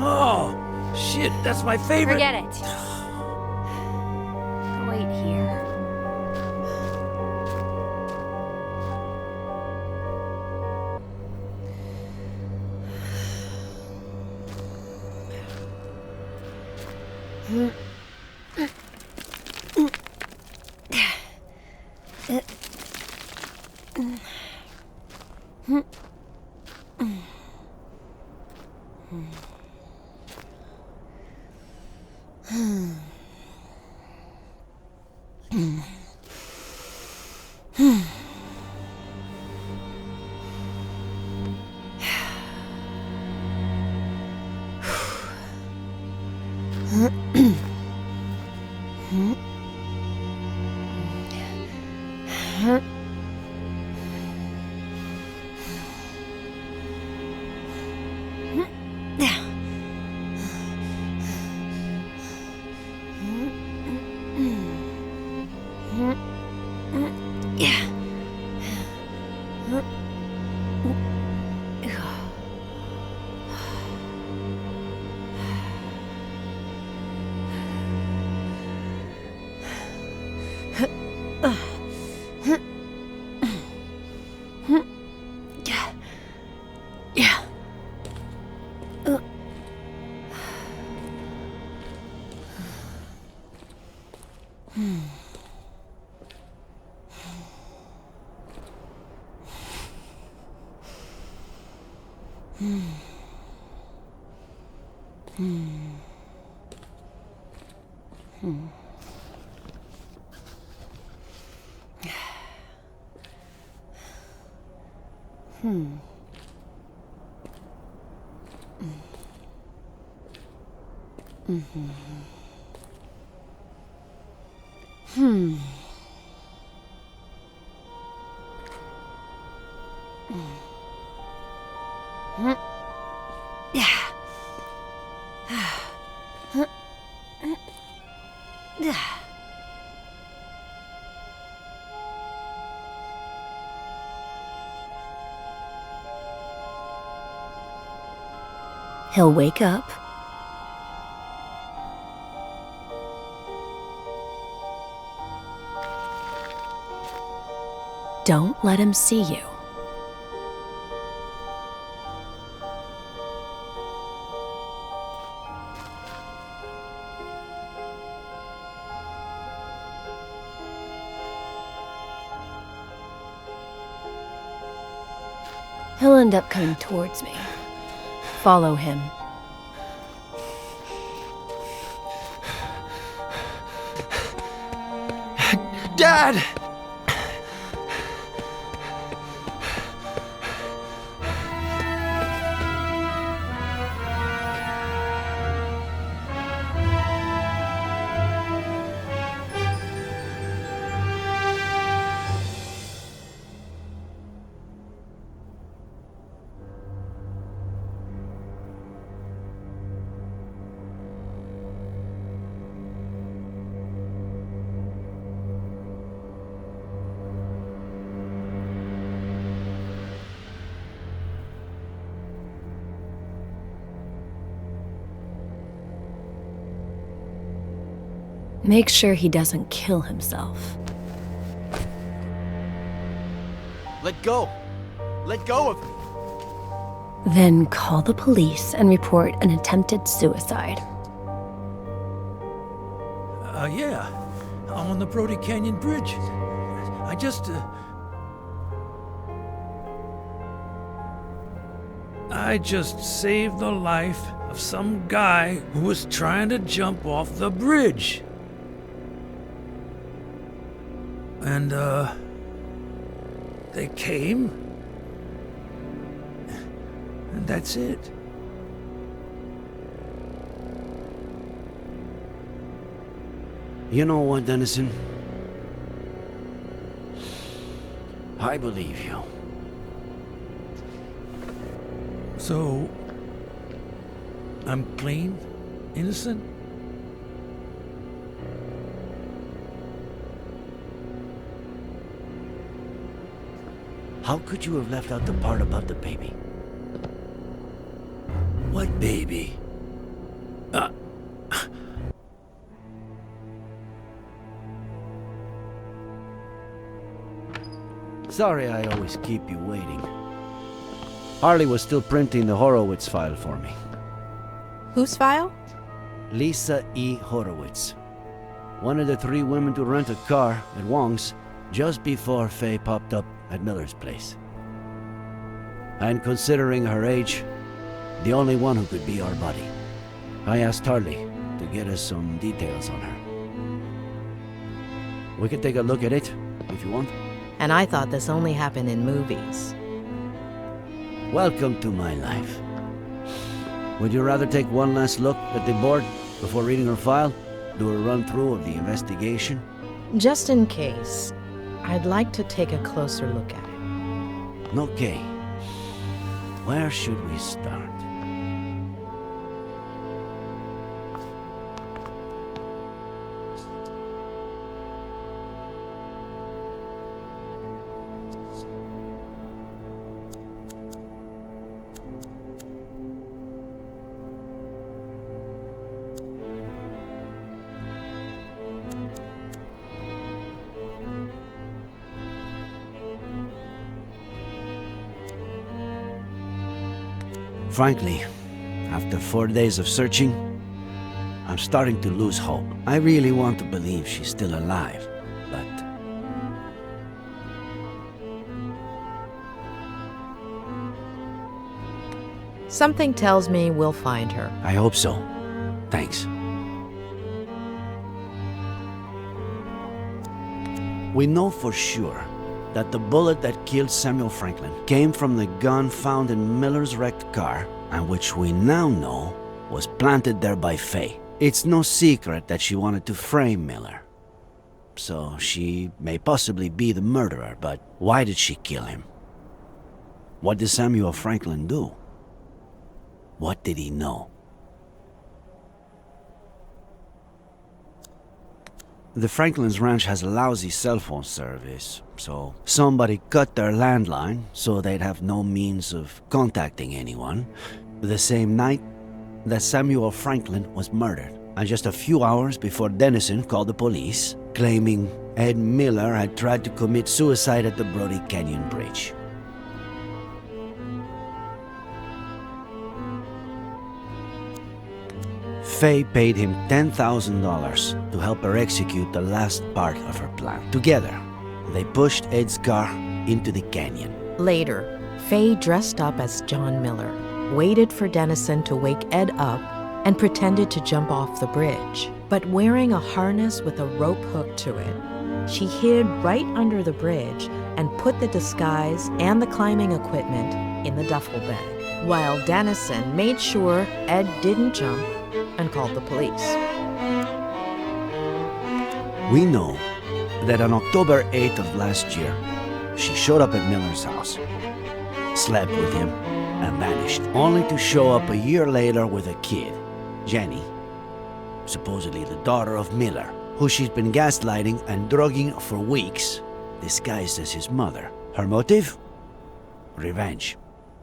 Oh, shit, that's my favorite. Forget it. Wait here. He'll wake up. Don't let him see you. He'll end up coming towards me. Follow him. Dad! Make sure he doesn't kill himself. Let go! Let go of him! Then call the police and report an attempted suicide. Yeah. I'm on the Brody Canyon Bridge. I just, I just saved the life of some guy who was trying to jump off the bridge. And, they came. And that's it. You know what, Dennison? I believe you. So, I'm clean? Innocent? How could you have left out the part about the baby? What baby? Sorry I always keep you waiting. Harley was still printing the Horowitz file for me. Whose file? Lisa E. Horowitz. One of the 3 women to rent a car at Wong's just before Faye popped up at Miller's place. And considering her age, the only one who could be our buddy. I asked Harley to get us some details on her. We can take a look at it, if you want. And I thought this only happened in movies. Welcome to my life. Would you rather take one last look at the board before reading her file? Do a run-through of the investigation? Just in case, I'd like to take a closer look at it. Okay. Where should we start? Frankly, after 4 days of searching, I'm starting to lose hope. I really want to believe she's still alive, but... Something tells me we'll find her. I hope so. Thanks. We know for sure that the bullet that killed Samuel Franklin came from the gun found in Miller's wrecked car, and which we now know was planted there by Faye. It's no secret that she wanted to frame Miller. So she may possibly be the murderer, but why did she kill him? What did Samuel Franklin do? What did he know? The Franklin's ranch has a lousy cell phone service, so somebody cut their landline so they'd have no means of contacting anyone the same night that Samuel Franklin was murdered, and just a few hours before Dennison called the police, claiming Ed Miller had tried to commit suicide at the Brody Canyon Bridge. Faye paid him $10,000 to help her execute the last part of her plan. Together, they pushed Ed's car into the canyon. Later, Faye dressed up as John Miller, waited for Dennison to wake Ed up, and pretended to jump off the bridge. But wearing a harness with a rope hook to it, she hid right under the bridge and put the disguise and the climbing equipment in the duffel bag, while Dennison made sure Ed didn't jump and called the police. We know that on October 8th of last year, she showed up at Miller's house, slept with him, and vanished, only to show up a year later with a kid, Jenny, supposedly the daughter of Miller, who she'd been gaslighting and drugging for weeks, disguised as his mother. Her motive? Revenge.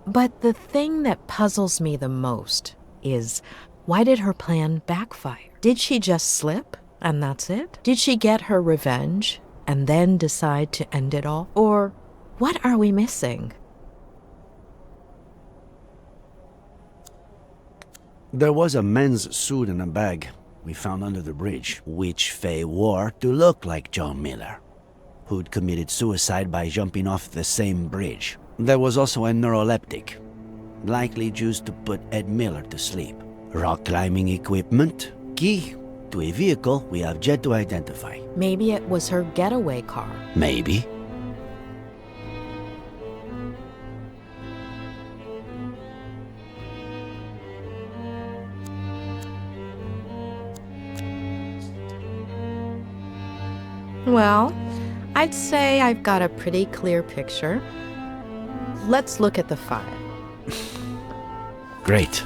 But the thing that puzzles me the most is, why did her plan backfire? Did she just slip, and that's it? Did she get her revenge, and then decide to end it all? Or what are we missing? There was a men's suit in a bag we found under the bridge, which Faye wore to look like John Miller, who'd committed suicide by jumping off the same bridge. There was also a neuroleptic, likely used to put Ed Miller to sleep. Rock climbing equipment, key to a vehicle we have yet to identify. Maybe it was her getaway car. Maybe. Well, I'd say I've got a pretty clear picture. Let's look at the file. Great.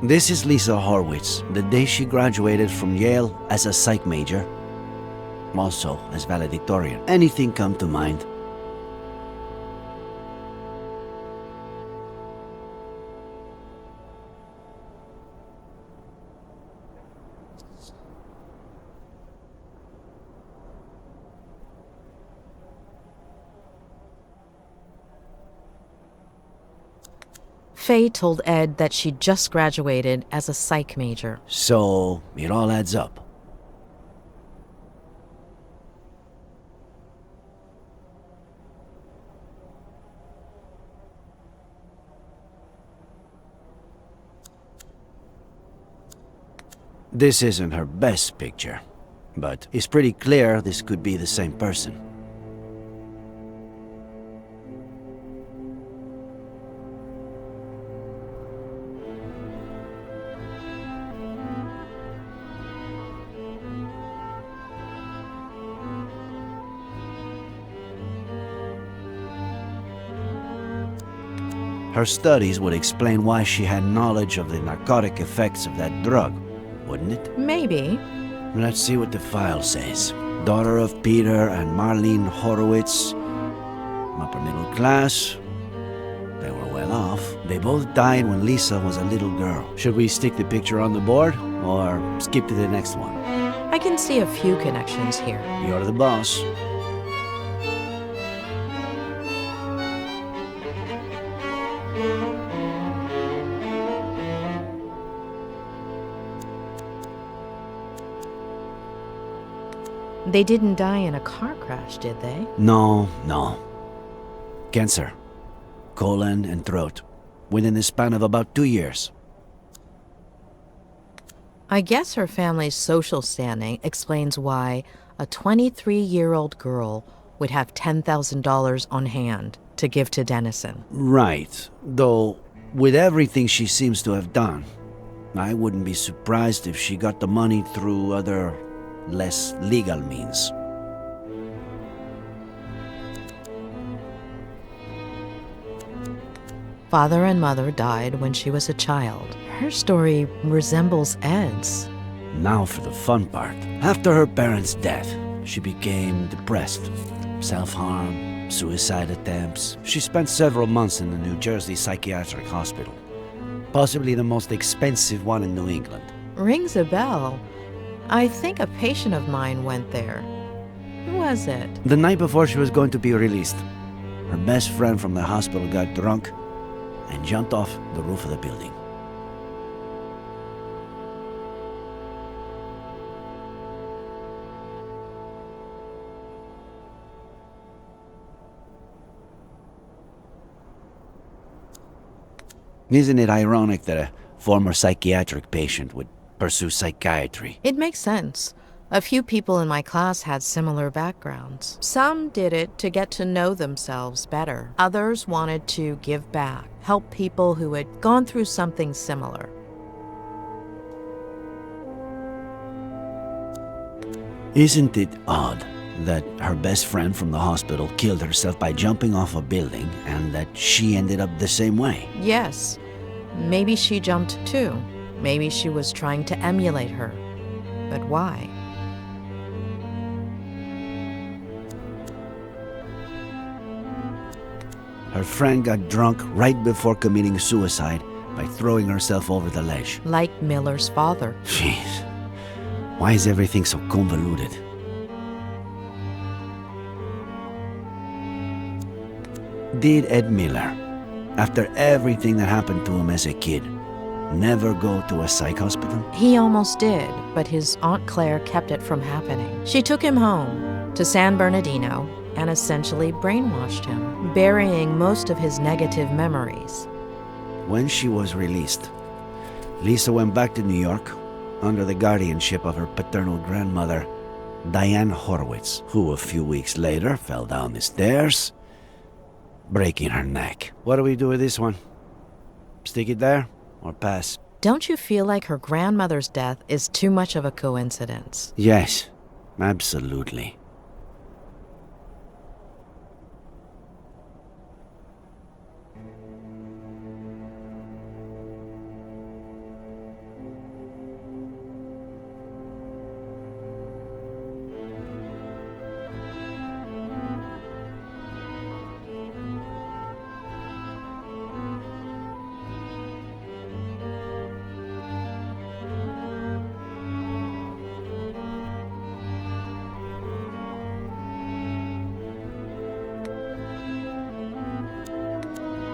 This is Lisa Horwitz, the day she graduated from Yale as a psych major, also as valedictorian. Anything come to mind? Faye told Ed that she just graduated as a psych major. So, it all adds up. This isn't her best picture, but it's pretty clear this could be the same person. Her studies would explain why she had knowledge of the narcotic effects of that drug, wouldn't it? Maybe. Let's see what the file says. Daughter of Peter and Marlene Horowitz, upper middle class. They were well off. They both died when Lisa was a little girl. Should we stick the picture on the board or skip to the next one? I can see a few connections here. You're the boss. They didn't die in a car crash, did they? No. Cancer. Colon and throat. Within the span of about 2 years. I guess her family's social standing explains why a 23-year-old girl would have $10,000 on hand to give to Dennison. Right. Though, with everything she seems to have done, I wouldn't be surprised if she got the money through other, less legal means. Father and mother died when she was a child. Her story resembles Ed's. Now for the fun part. After her parents' death, she became depressed. Self-harm, suicide attempts. She spent several months in the New Jersey Psychiatric Hospital. Possibly the most expensive one in New England. Rings a bell. I think a patient of mine went there. Who was it? The night before she was going to be released, her best friend from the hospital got drunk and jumped off the roof of the building. Isn't it ironic that a former psychiatric patient would pursue psychiatry? It makes sense. A few people in my class had similar backgrounds. Some did it to get to know themselves better. Others wanted to give back, help people who had gone through something similar. Isn't it odd that her best friend from the hospital killed herself by jumping off a building and that she ended up the same way? Yes. Maybe she jumped too. Maybe she was trying to emulate her. But why? Her friend got drunk right before committing suicide by throwing herself over the ledge. Like Miller's father. Jeez. Why is everything so convoluted? Did Ed Miller, after everything that happened to him as a kid, never go to a psych hospital? He almost did, but his Aunt Claire kept it from happening. She took him home to San Bernardino and essentially brainwashed him, burying most of his negative memories. When she was released, Lisa went back to New York under the guardianship of her paternal grandmother, Diane Horowitz, who a few weeks later fell down the stairs, breaking her neck. What do we do with this one? Stick it there or pass? Don't you feel like her grandmother's death is too much of a coincidence? Yes, absolutely.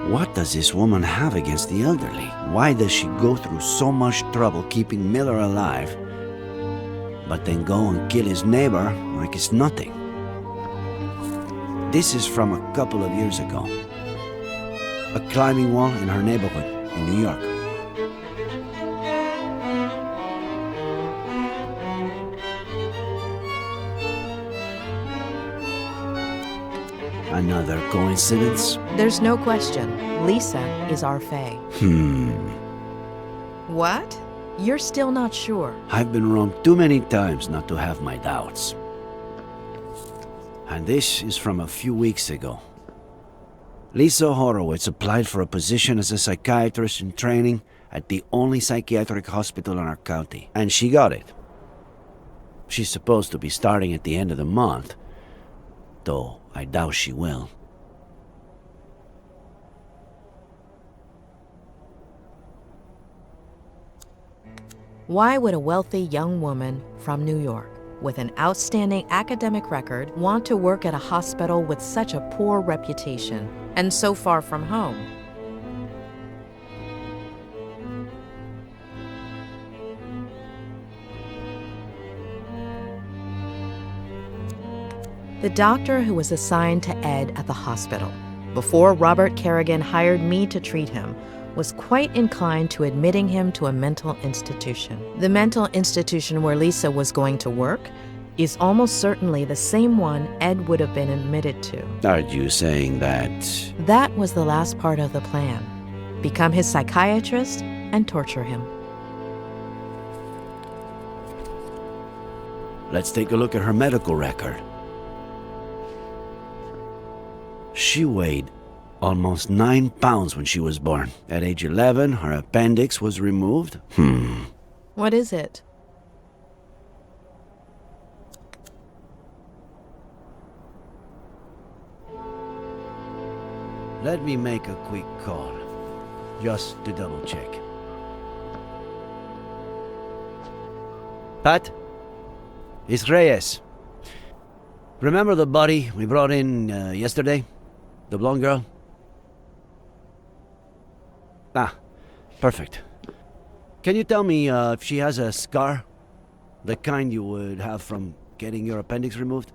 What does this woman have against the elderly? Why does she go through so much trouble keeping Miller alive, but then go and kill his neighbor like it's nothing? This is from a couple of years ago. A climbing wall in her neighborhood in New York. Another coincidence? There's no question. Lisa is our Faye. What? You're still not sure? I've been wrong too many times not to have my doubts. And this is from a few weeks ago. Lisa Horowitz applied for a position as a psychiatrist in training at the only psychiatric hospital in our county, and she got it. She's supposed to be starting at the end of the month, though I doubt she will. Why would a wealthy young woman from New York with an outstanding academic record want to work at a hospital with such a poor reputation and so far from home? The doctor who was assigned to Ed at the hospital before Robert Kerrigan hired me to treat him was quite inclined to admitting him to a mental institution. The mental institution where Lisa was going to work is almost certainly the same one Ed would have been admitted to. Are you saying that? That was the last part of the plan. Become his psychiatrist and torture him. Let's take a look at her medical record. She weighed almost 9 pounds when she was born. At age 11, her appendix was removed. What is it? Let me make a quick call, just to double check. Pat? It's Reyes. Remember the body we brought in yesterday? The blonde girl? Ah, perfect. Can you tell me if she has a scar? The kind you would have from getting your appendix removed?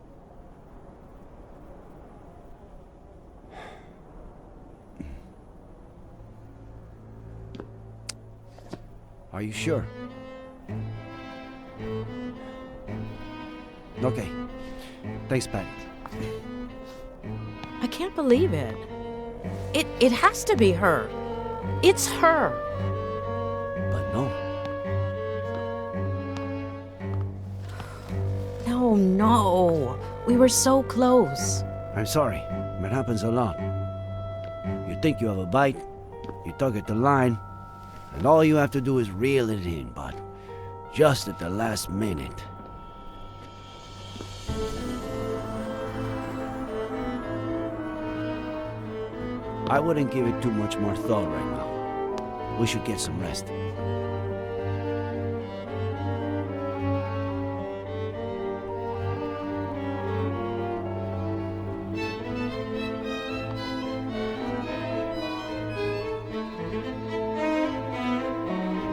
Are you sure? Okay. Thanks, Pat. I can't believe it. It has to be her. It's her. But no. No. We were so close. I'm sorry. It happens a lot. You think you have a bite, you tug at the line, and all you have to do is reel it in, but just at the last minute. I wouldn't give it too much more thought right now. We should get some rest.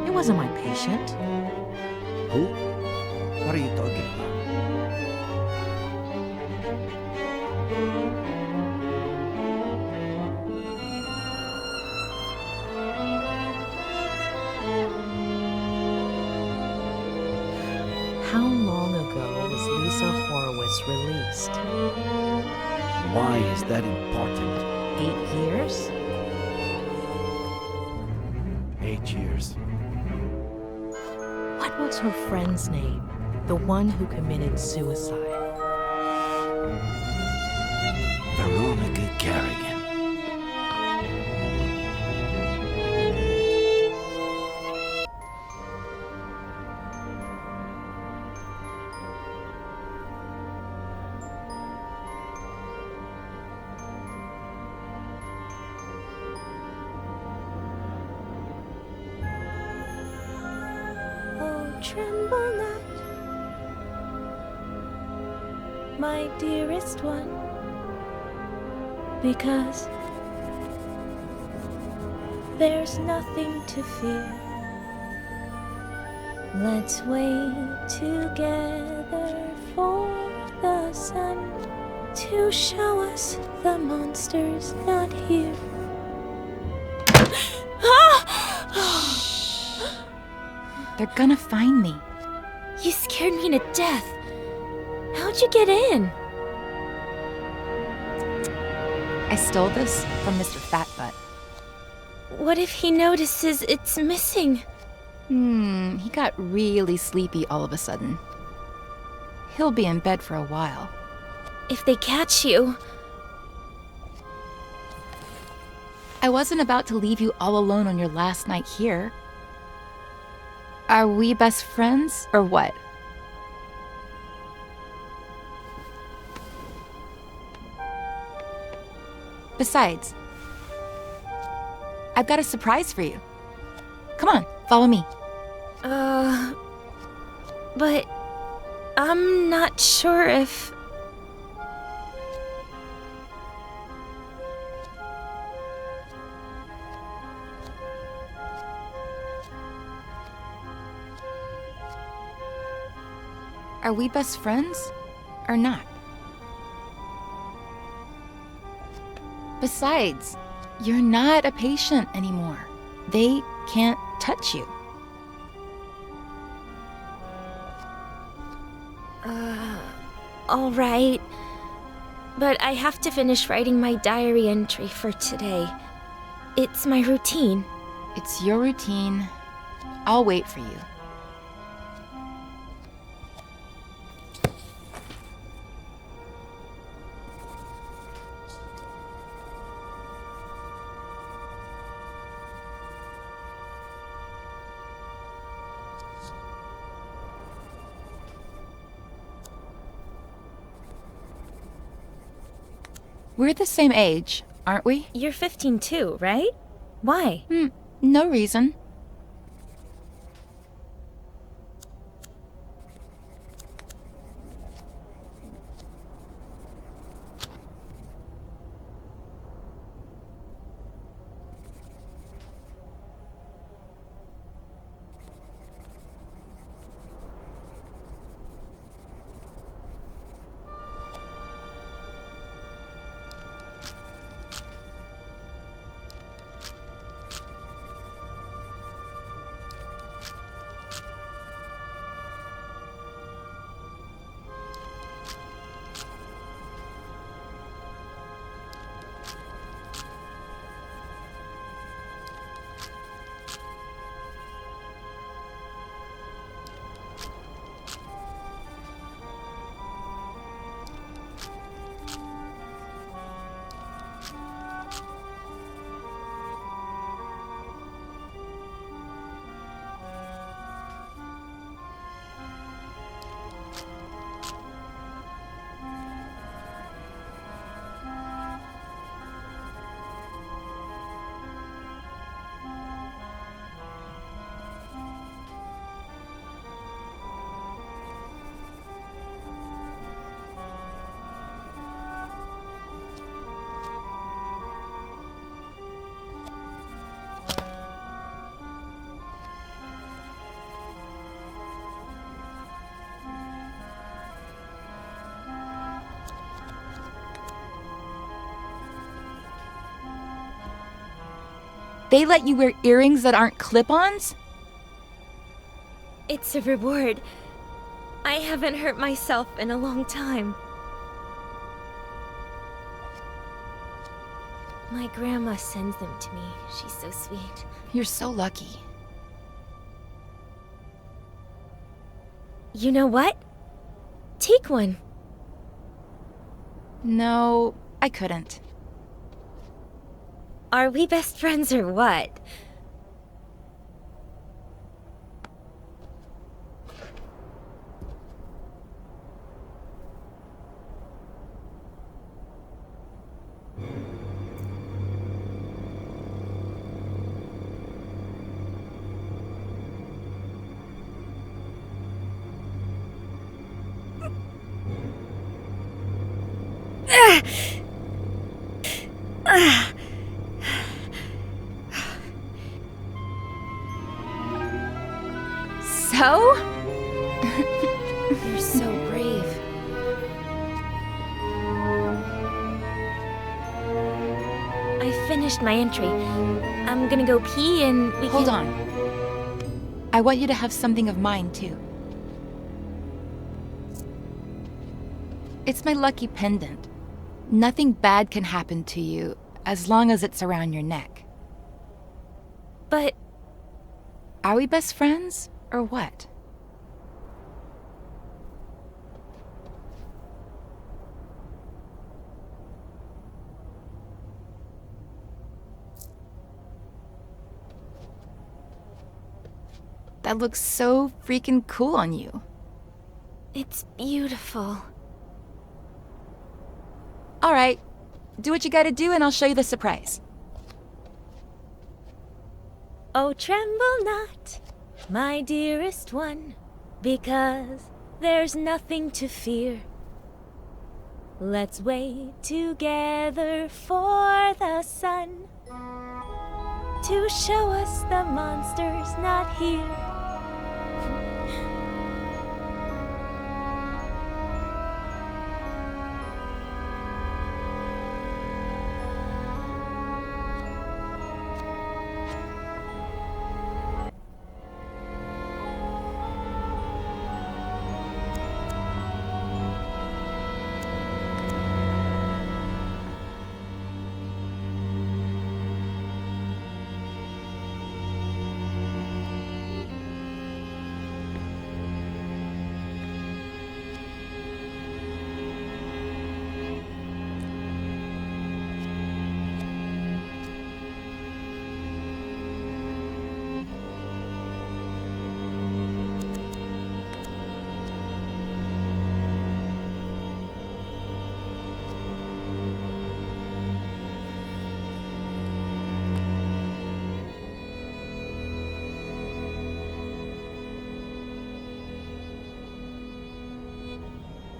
It wasn't my patient. Who? What are you talking about? How long ago was Lisa Horowitz released? Why is that important? 8 years? 8 Cheers. What was her friend's name? The one who committed suicide. Veronica Carrigan. Oh, tremble not, my dearest one, because there's nothing to fear. Let's wait together for the sun to show us the monster's not here. They're gonna find me. You scared me to death. How'd you get in? I stole this from Mr. Fatbutt. What if he notices it's missing? He got really sleepy all of a sudden. He'll be in bed for a while. If they catch you... I wasn't about to leave you all alone on your last night here. Are we best friends, or what? Besides, I've got a surprise for you. Come on, follow me. But I'm not sure if... Are we best friends, or not? Besides, you're not a patient anymore. They can't touch you. All right. But I have to finish writing my diary entry for today. It's my routine. It's your routine. I'll wait for you. We're the same age, aren't we? You're 15 too, right? Why? No reason. They let you wear earrings that aren't clip-ons? It's a reward. I haven't hurt myself in a long time. My grandma sends them to me. She's so sweet. You're so lucky. You know what? Take one. No, I couldn't. Are we best friends or what? So? You're so brave. I finished my entry. I'm gonna go pee and we Hold can... on. I want you to have something of mine, too. It's my lucky pendant. Nothing bad can happen to you as long as it's around your neck. But... Are we best friends, or what? That looks so freaking cool on you. It's beautiful. All right, do what you gotta do and I'll show you the surprise. Oh, tremble not, my dearest one, because there's nothing to fear. Let's wait together for the sun to show us the monster's not here.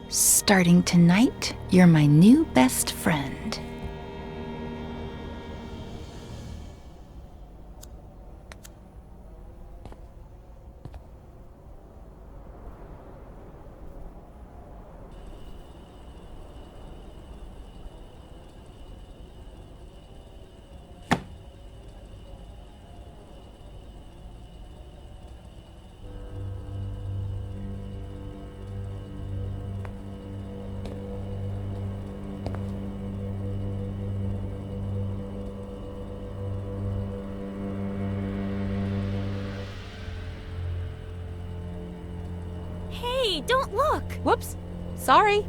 Starting tonight, you're my new best friend. Hey, don't look! Whoops, sorry.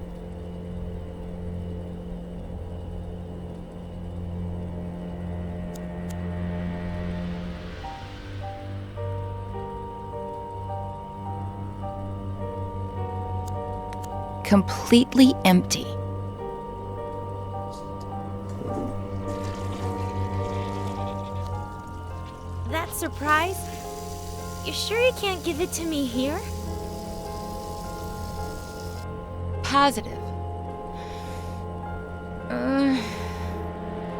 Completely empty. That surprise? You sure you can't give it to me here? Positive.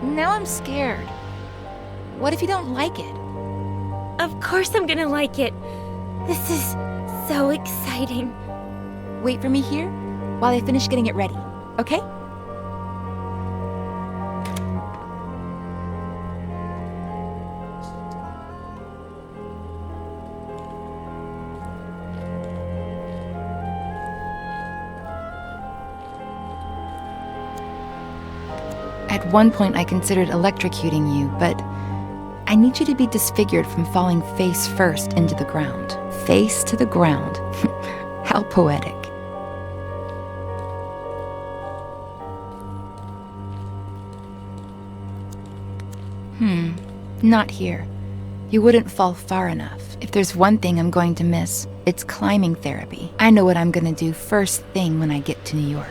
Now I'm scared. What if you don't like it? Of course I'm gonna like it. This is so exciting. Wait for me here while I finish getting it ready, okay? At one point I considered electrocuting you, but I need you to be disfigured from falling face first into the ground. Face to the ground. How poetic. Not here. You wouldn't fall far enough. If there's one thing I'm going to miss, it's climbing therapy. I know what I'm gonna do first thing when I get to New York.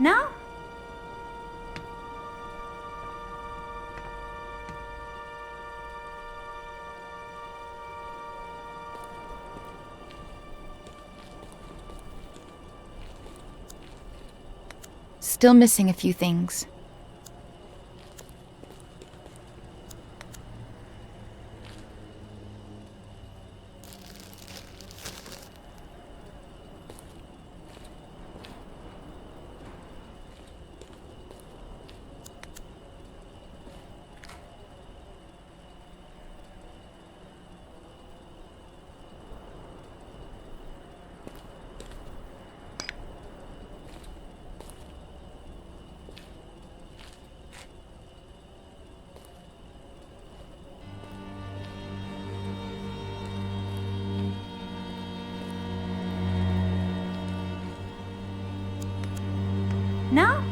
Now? Still missing a few things. Now?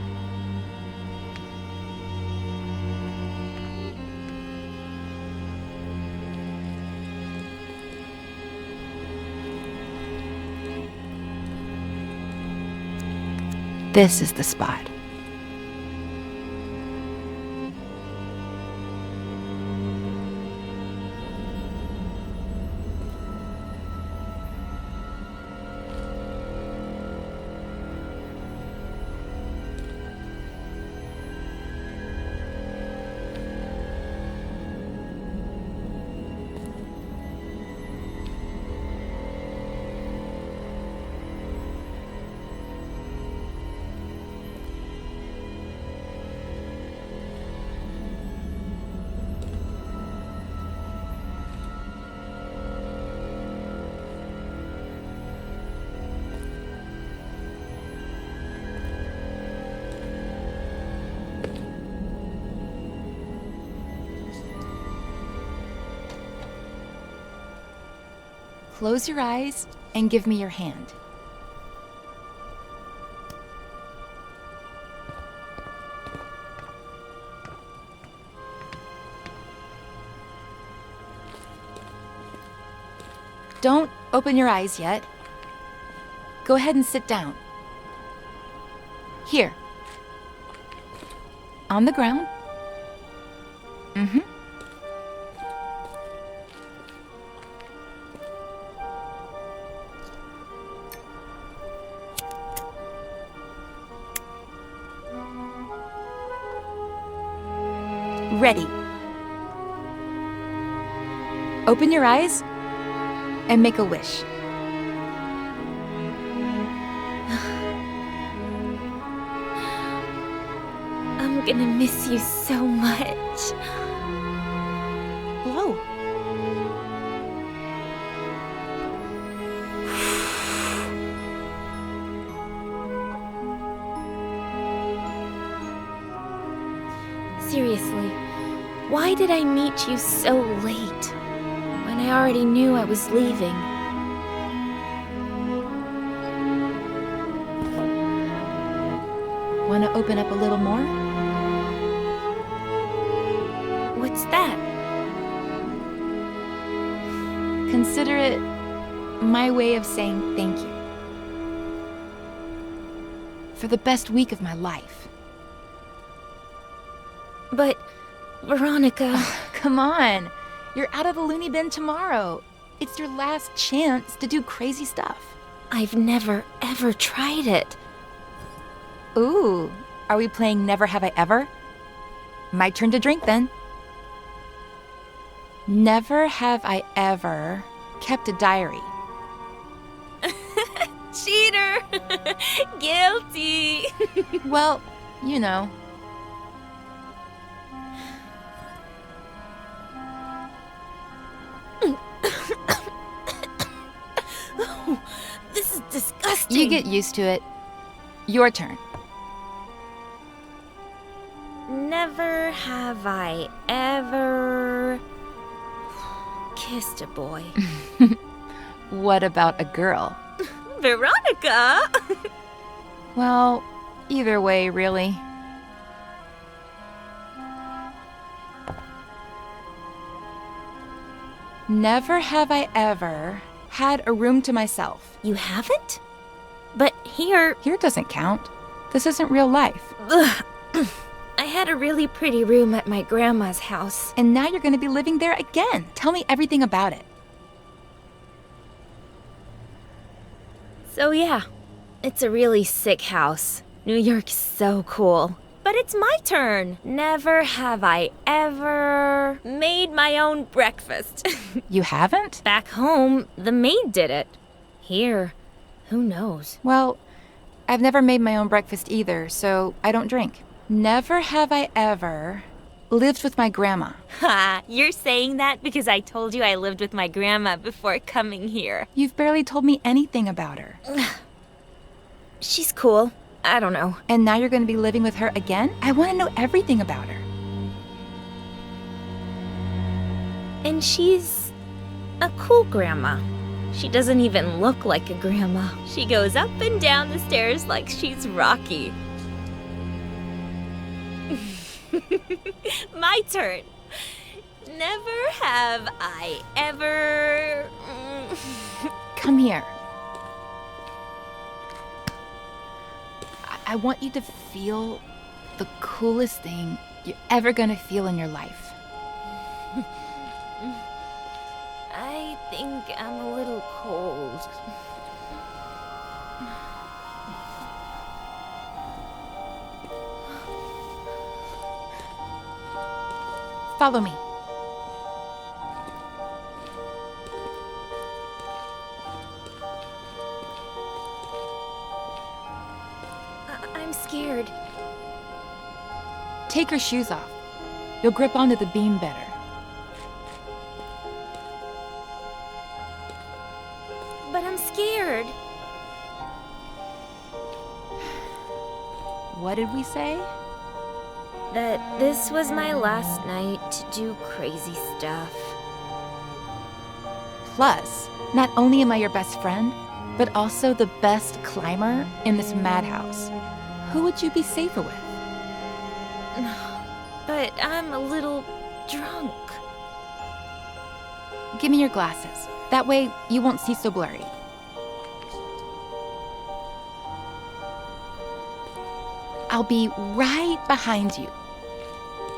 This is the spot. Close your eyes and give me your hand. Don't open your eyes yet. Go ahead and sit down. Here. On the ground. Mm-hmm. Ready. Open your eyes. and make a wish. I'm gonna miss you so much. Blow. Seriously, why did I meet you so late? When I already knew I was leaving. Want to open up a little more? What's that? Consider it my way of saying thank you. For the best week of my life. But, Veronica... Come on. You're out of the loony bin tomorrow. It's your last chance to do crazy stuff. I've never, ever tried it. Ooh, are we playing Never Have I Ever? My turn to drink then. Never have I ever kept a diary. Cheater! Guilty! Well, you know. Oh, this is disgusting. You get used to it. Your turn. Never have I ever kissed a boy. What about a girl? Veronica! Well, either way, really. Never have I ever had a room to myself. You haven't? But here... Here doesn't count. This isn't real life. Ugh. I had a really pretty room at my grandma's house. And now you're going to be living there again. Tell me everything about it. So yeah, it's a really sick house. New York's so cool. But it's my turn. Never have I ever made my own breakfast. You haven't? Back home, the maid did it. Here, who knows? Well, I've never made my own breakfast either, so I don't drink. Never have I ever lived with my grandma. Ha, you're saying that because I told you I lived with my grandma before coming here. You've barely told me anything about her. She's cool. I don't know. And now you're going to be living with her again? I want to know everything about her. And she's a cool grandma. She doesn't even look like a grandma. She goes up and down the stairs like she's Rocky. My turn. Never have I ever... Come here. I want you to feel the coolest thing you're ever gonna feel in your life. I think I'm a little cold. Follow me. I'm scared. Take your shoes off. You'll grip onto the beam better. But I'm scared. What did we say? That this was my last night to do crazy stuff. Plus, not only am I your best friend, but also the best climber in this madhouse. Who would you be safer with? But I'm a little drunk. Give me your glasses. That way, you won't see so blurry. I'll be right behind you,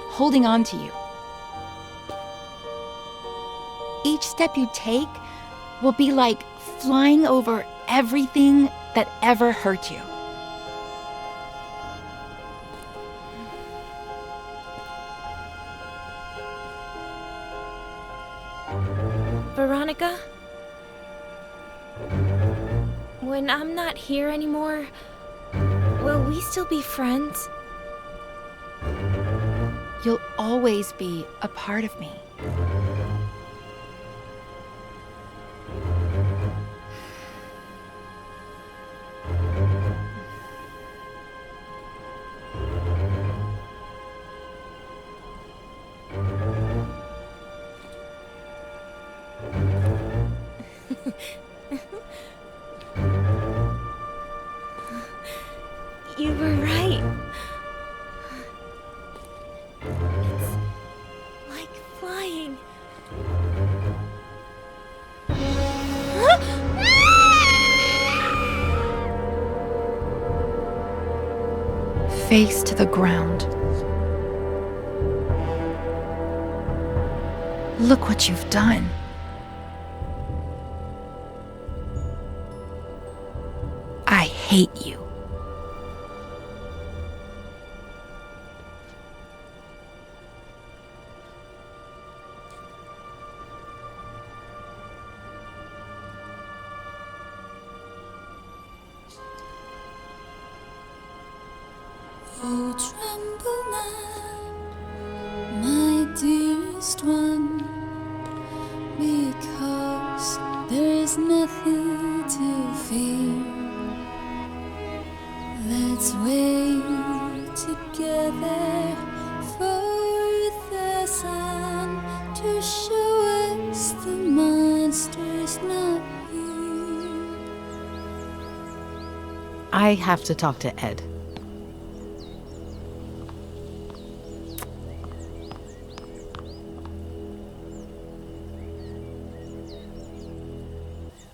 holding on to you. Each step you take will be like flying over everything that ever hurt you. Veronica? when I'm not here anymore, will we still be friends? You'll always be a part of me. You were right. It's like flying. Face to the ground. Look what you've done. I hate you. Oh, tremble not, my dearest one, because there is nothing to fear. Let's wait together for the sun to show us the monster's not here. I have to talk to Ed.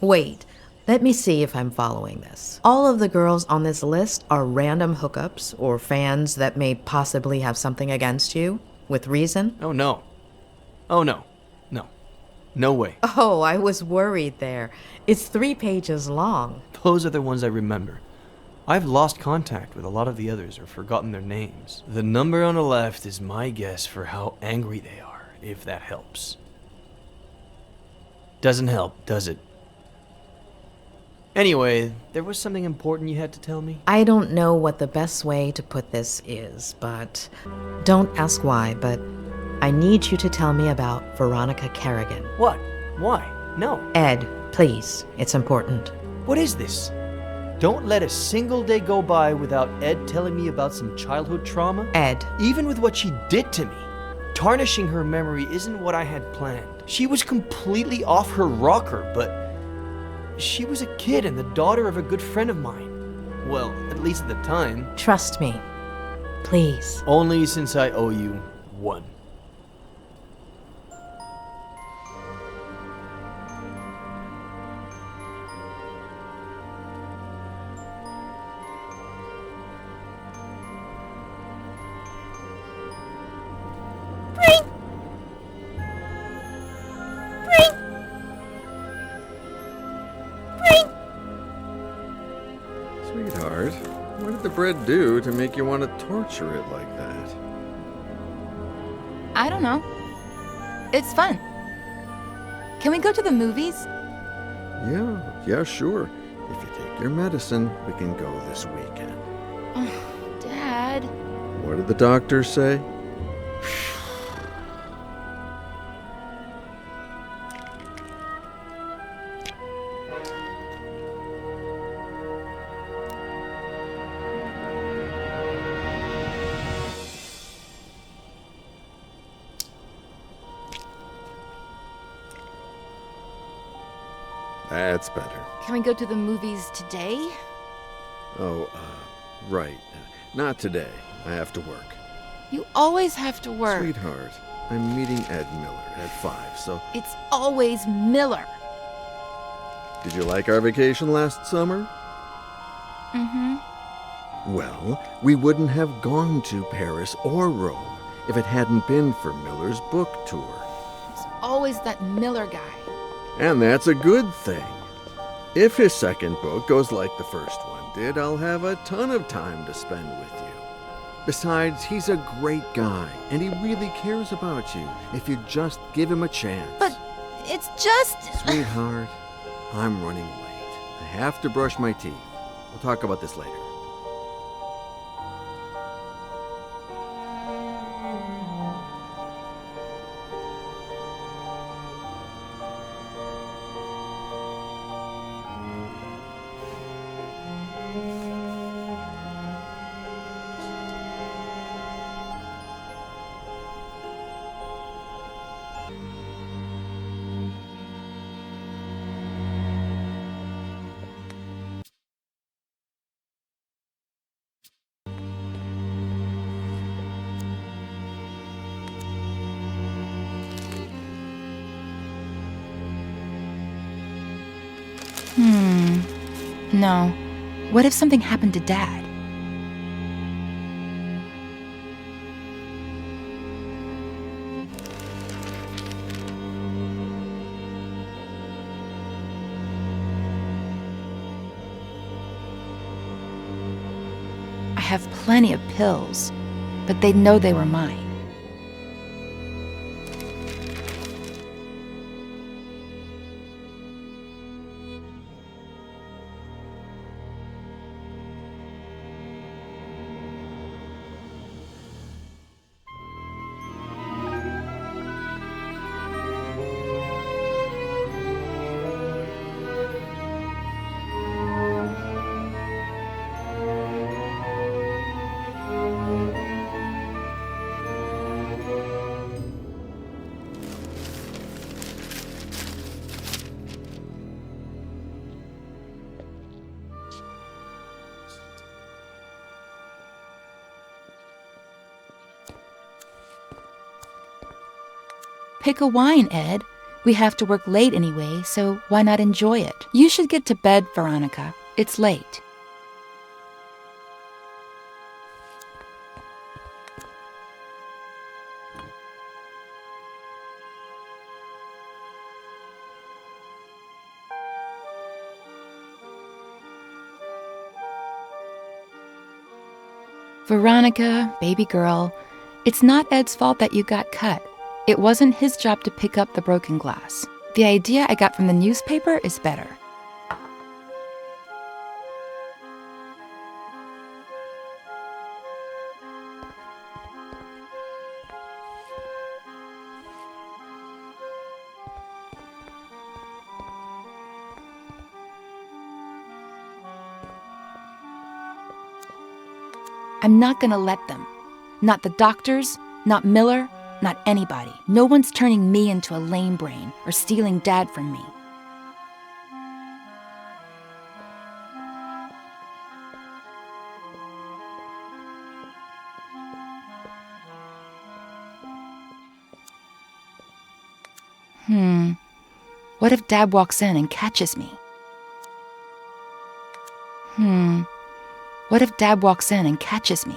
Wait, let me see if I'm following this. All of the girls on this list are random hookups or fans that may possibly have something against you, with reason? Oh no. Oh no. No. No way. Oh, I was worried there. It's 3 pages long. Those are the ones I remember. I've lost contact with a lot of the others or forgotten their names. The number on the left is my guess for how angry they are, if that helps. Doesn't help, does it? Anyway, there was something important you had to tell me? I don't know what the best way to put this is, but don't ask why, but I need you to tell me about Veronica Kerrigan. What? Why? No. Ed, please, it's important. What is this? Don't let a single day go by without Ed telling me about some childhood trauma. Ed. Even with what she did to me, tarnishing her memory isn't what I had planned. She was completely off her rocker, but she was a kid and the daughter of a good friend of mine. Well, at least at the time. Trust me. Please. Only since I owe you one. Sweetheart, what did the bread do to make you want to torture it like that? I don't know. It's fun. Can we go to the movies? Yeah, sure. If you take your medicine, we can go this weekend. Dad. What did the doctor say? That's better. Can we go to the movies today? Oh, right. Not today. I have to work. You always have to work. Sweetheart, I'm meeting Ed Miller at 5, so... It's always Miller. Did you like our vacation last summer? Mm-hmm. Well, we wouldn't have gone to Paris or Rome if it hadn't been for Miller's book tour. It's always that Miller guy. And that's a good thing. If his second book goes like the first one did, I'll have a ton of time to spend with you. Besides, he's a great guy, and he really cares about you if you just give him a chance. But it's just... Sweetheart, I'm running late. I have to brush my teeth. We'll talk about this later. No. What if something happened to Dad? I have plenty of pills, but they'd know they were mine. Pick a wine, Ed. We have to work late anyway, so why not enjoy it? You should get to bed, Veronica. It's late. Veronica, baby girl, it's not Ed's fault that you got cut. It wasn't his job to pick up the broken glass. The idea I got from the newspaper is better. I'm not gonna let them. Not the doctors, not Miller, not anybody. No one's turning me into a lame brain or stealing Dad from me. What if Dad walks in and catches me? What if Dad walks in and catches me?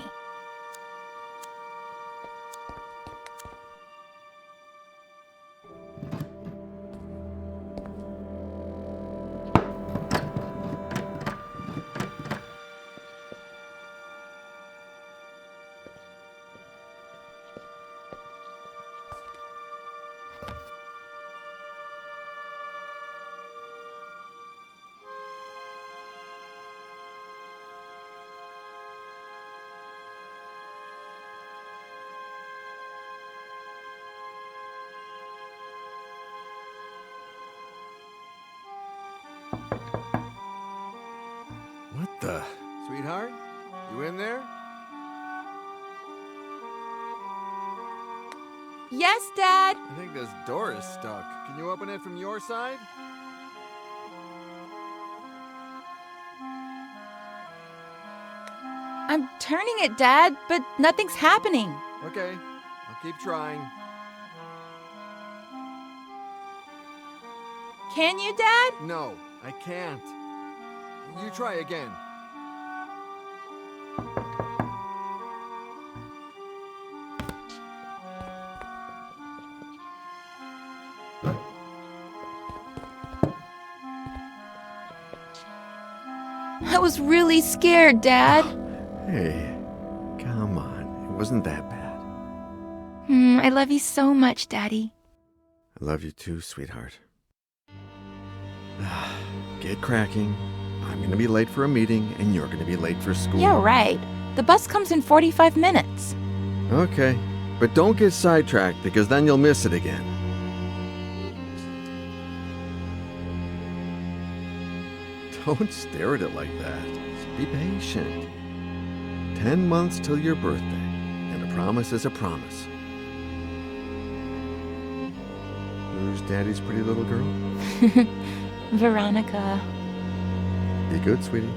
What the? Sweetheart? You in there? Yes, Dad. I think this door is stuck. Can you open it from your side? I'm turning it, Dad, but nothing's happening. Okay, I'll keep trying. Can you, Dad? No, I can't. You try again. I was really scared, Dad. Hey, come on. It wasn't that bad. I love you so much, Daddy. I love you too, sweetheart. Get cracking. I'm gonna be late for a meeting, and you're gonna be late for school. Yeah, right. The bus comes in 45 minutes. Okay, but don't get sidetracked, because then you'll miss it again. Don't stare at it like that. Be patient. 10 months till your birthday, and a promise is a promise. Who's Daddy's pretty little girl? Veronica. Be good, sweetie.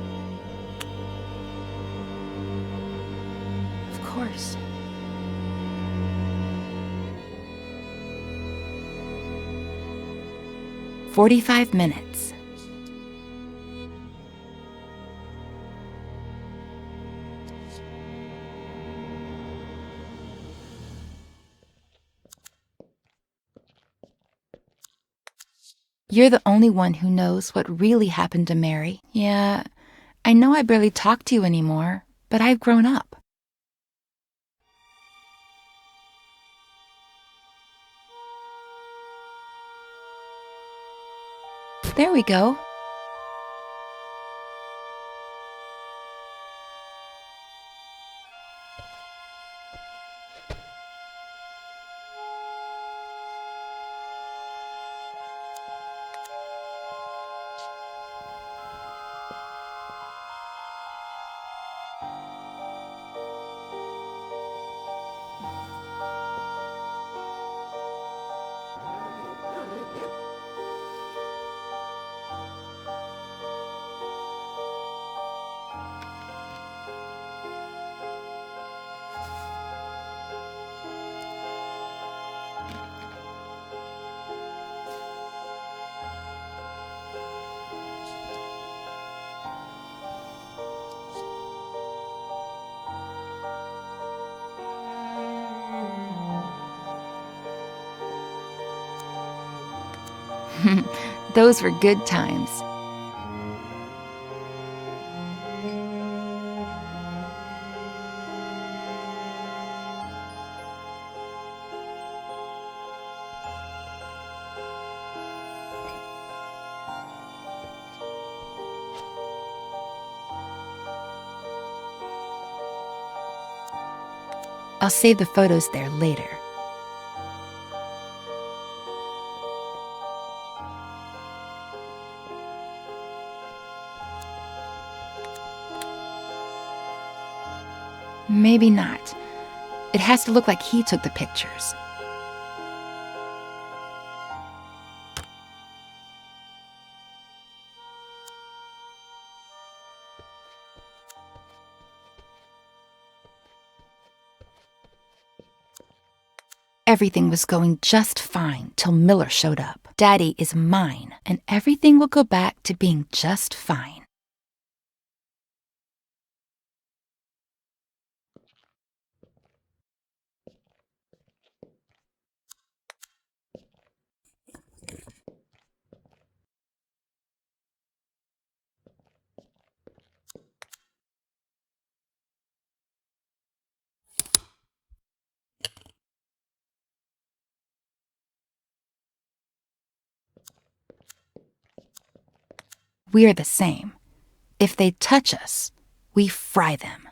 Of course. "45 minutes. You're the only one who knows what really happened to Mary. Yeah, I know I barely talk to you anymore, but I've grown up. There we go. Those were good times. I'll save the photos there later. Maybe not. It has to look like he took the pictures. Everything was going just fine till Miller showed up. Daddy is mine, and everything will go back to being just fine. We're the same. If they touch us, we fry them.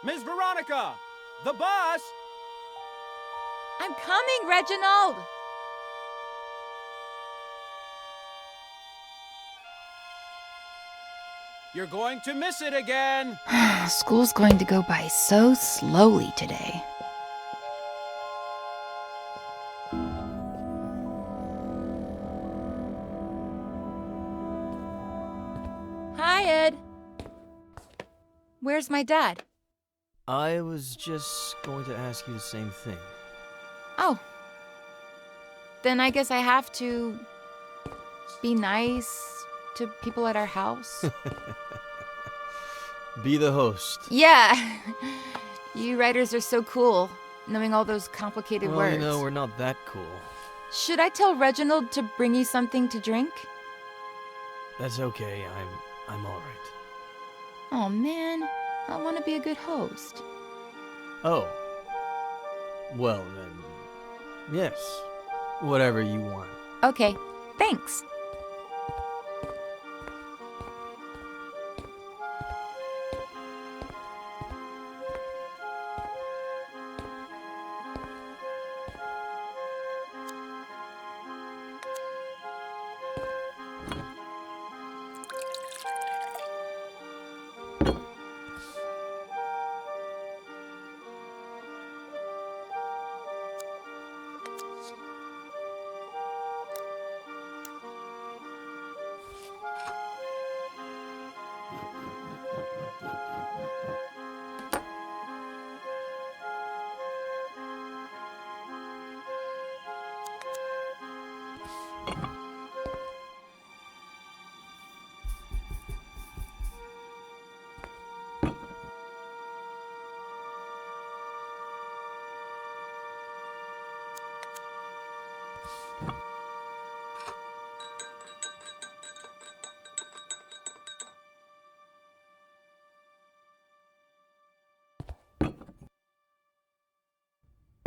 Miss Veronica! The bus! I'm coming, Reginald! You're going to miss it again! School's going to go by so slowly today. Hi, Ed. Where's my dad? I was just going to ask you the same thing. Oh. Then I guess I have to be nice to people at our house. Be the host. Yeah. You writers are so cool, knowing all those complicated Well, words. you know, we're not that cool. Should I tell Reginald to bring you something to drink? That's okay. I'm all right. Oh man, I want to be a good host. Oh. Well then, yes. Whatever you want. Okay, thanks.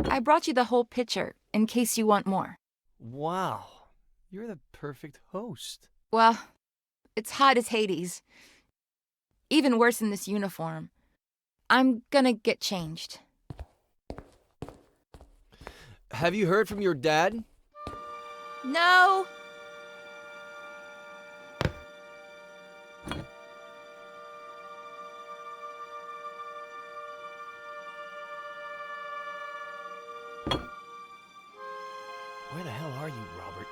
I brought you the whole picture, in case you want more. Wow. You're the perfect host. Well, it's hot as Hades. Even worse in this uniform. I'm gonna get changed. Have you heard from your dad? No! Where the hell are you, Robert?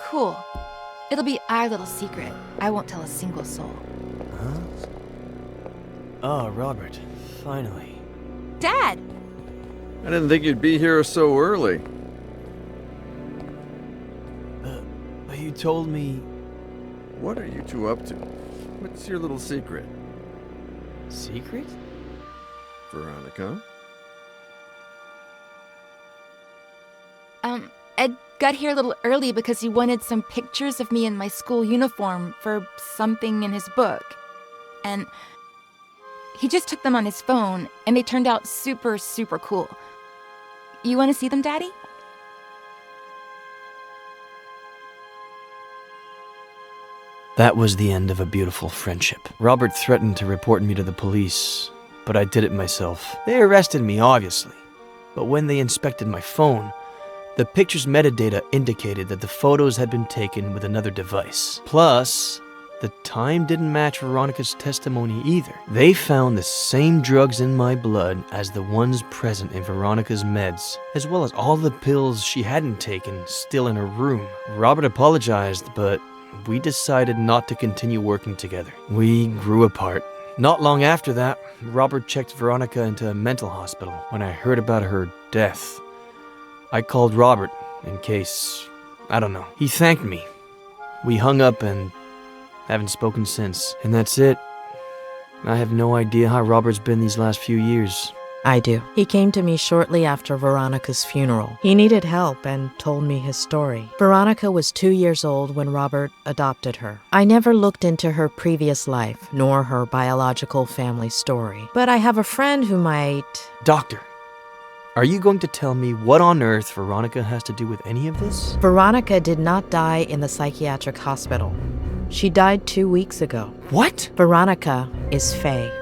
Cool. It'll be our little secret. I won't tell a single soul. Huh? Oh, Robert. Finally. Dad! I didn't think you'd be here so early. But you told me... What are you two up to? What's your little secret? Secret? Veronica? Ed got here a little early because he wanted some pictures of me in my school uniform for something in his book. And he just took them on his phone, and they turned out super, super cool. You want to see them, Daddy? That was the end of a beautiful friendship. Robert threatened to report me to the police, but I did it myself. They arrested me, obviously. But when they inspected my phone, the picture's metadata indicated that the photos had been taken with another device. Plus, the time didn't match Veronica's testimony either. They found the same drugs in my blood as the ones present in Veronica's meds, as well as all the pills she hadn't taken still in her room. Robert apologized, but we decided not to continue working together. We grew apart. Not long after that, Robert checked Veronica into a mental hospital when I heard about her death. I called Robert in case, I don't know. He thanked me. We hung up and haven't spoken since. And that's it. I have no idea how Robert's been these last few years. I do. He came to me shortly after Veronica's funeral. He needed help and told me his story. Veronica was 2 years old when Robert adopted her. I never looked into her previous life, nor her biological family story. But I have a friend who might... Doctor, are you going to tell me what on earth Veronica has to do with any of this? Veronica did not die in the psychiatric hospital. She died 2 weeks ago. What? Veronica is Faye.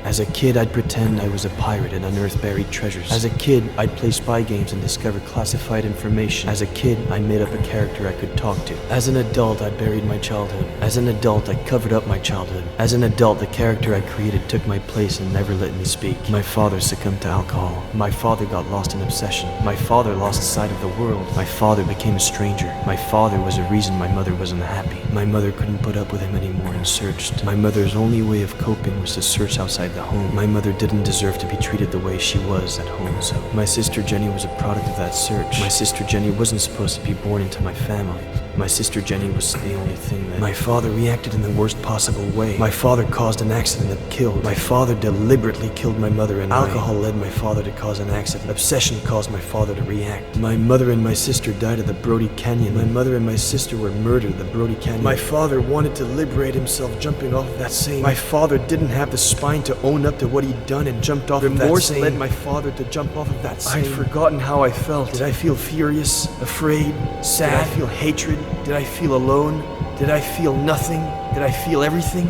As a kid, I'd pretend I was a pirate and unearth buried treasures. As a kid, I'd play spy games and discover classified information. As a kid, I made up a character I could talk to. As an adult, I buried my childhood. As an adult, I covered up my childhood. As an adult, the character I created took my place and never let me speak. My father succumbed to alcohol. My father got lost in obsession. My father lost sight of the world. My father became a stranger. My father was a reason my mother wasn't happy. My mother couldn't put up with him anymore and searched. My mother's only way of coping was to search outside the home. My mother didn't deserve to be treated the way she was at home, so my sister Jenny was a product of that search. My sister Jenny wasn't supposed to be born into my family. My sister Jenny was the only thing that... My father reacted in the worst possible way. My father caused an accident that killed. My father deliberately killed my mother, and alcohol led my father to cause an accident. Obsession caused my father to react. My mother and my sister died at the Brody Canyon. My mother and my sister were murdered at the Brody Canyon. My father wanted to liberate himself jumping off of that same... My father didn't have the spine to own up to what he'd done and jumped off of that same... Remorse led my father to jump off of that same... I'd forgotten how I felt. Did I feel furious, afraid, sad? Did I feel hatred? Did I feel alone? Did I feel nothing? Did I feel everything?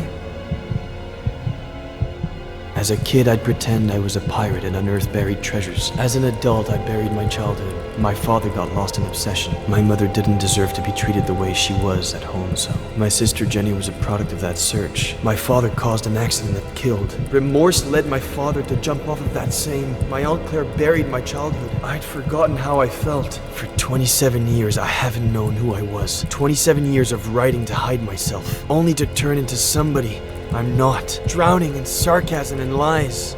As a kid, I'd pretend I was a pirate and unearth buried treasures. As an adult, I buried my childhood. My father got lost in obsession. My mother didn't deserve to be treated the way she was at home, so my sister Jenny was a product of that search. My father caused an accident that killed. Remorse led my father to jump off of that same... My Aunt Claire buried my childhood. I'd forgotten how I felt. For 27 years, I haven't known who I was. 27 years of writing to hide myself, only to turn into somebody I'm not, drowning in sarcasm and lies.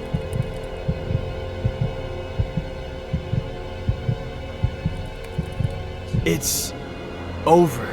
It's over.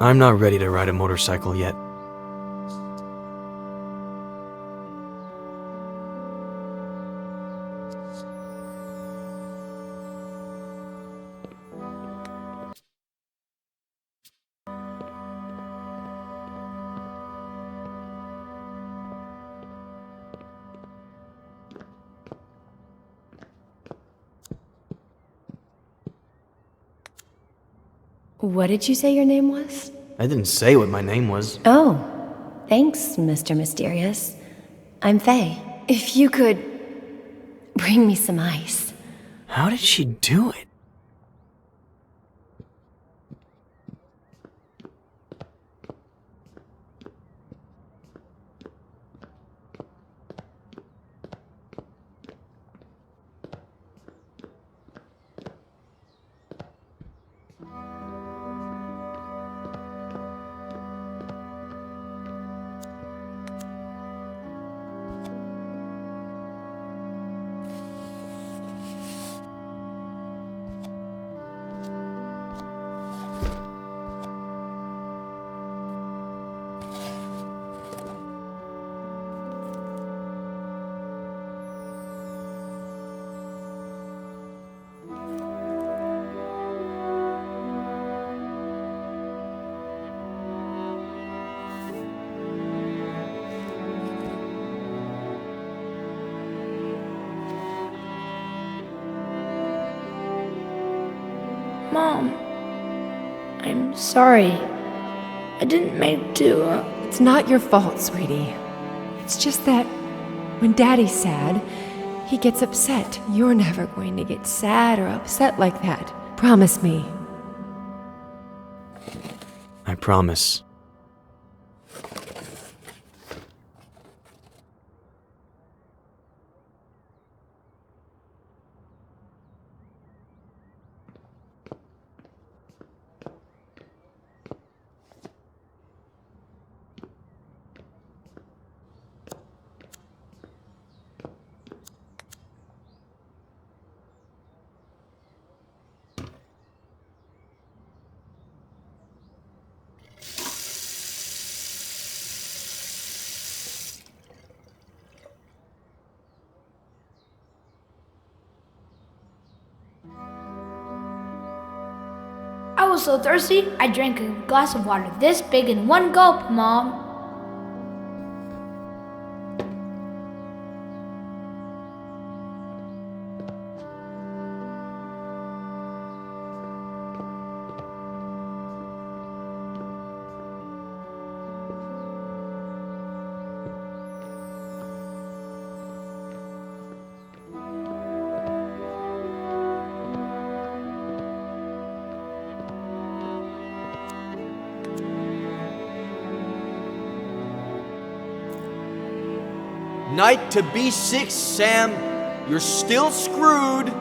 I'm not ready to ride a motorcycle yet. What did you say your name was? I didn't say what my name was. Oh, thanks, Mr. Mysterious. I'm Faye. If you could bring me some ice. How did she do it? Mom, I'm sorry. I didn't mean to. It's not your fault, sweetie. It's just that when Daddy's sad, he gets upset. You're never going to get sad or upset like that. Promise me. I promise. I was so thirsty, I drank a glass of water this big in one gulp, Mom. Knight to B6, Sam. You're still screwed.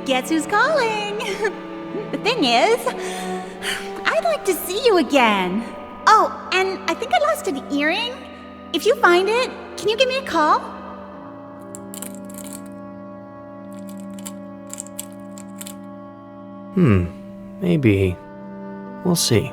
Guess who's calling? The thing is, I'd like to see you again. Oh, and I think I lost an earring. If you find it, can you give me a call? Maybe. We'll see.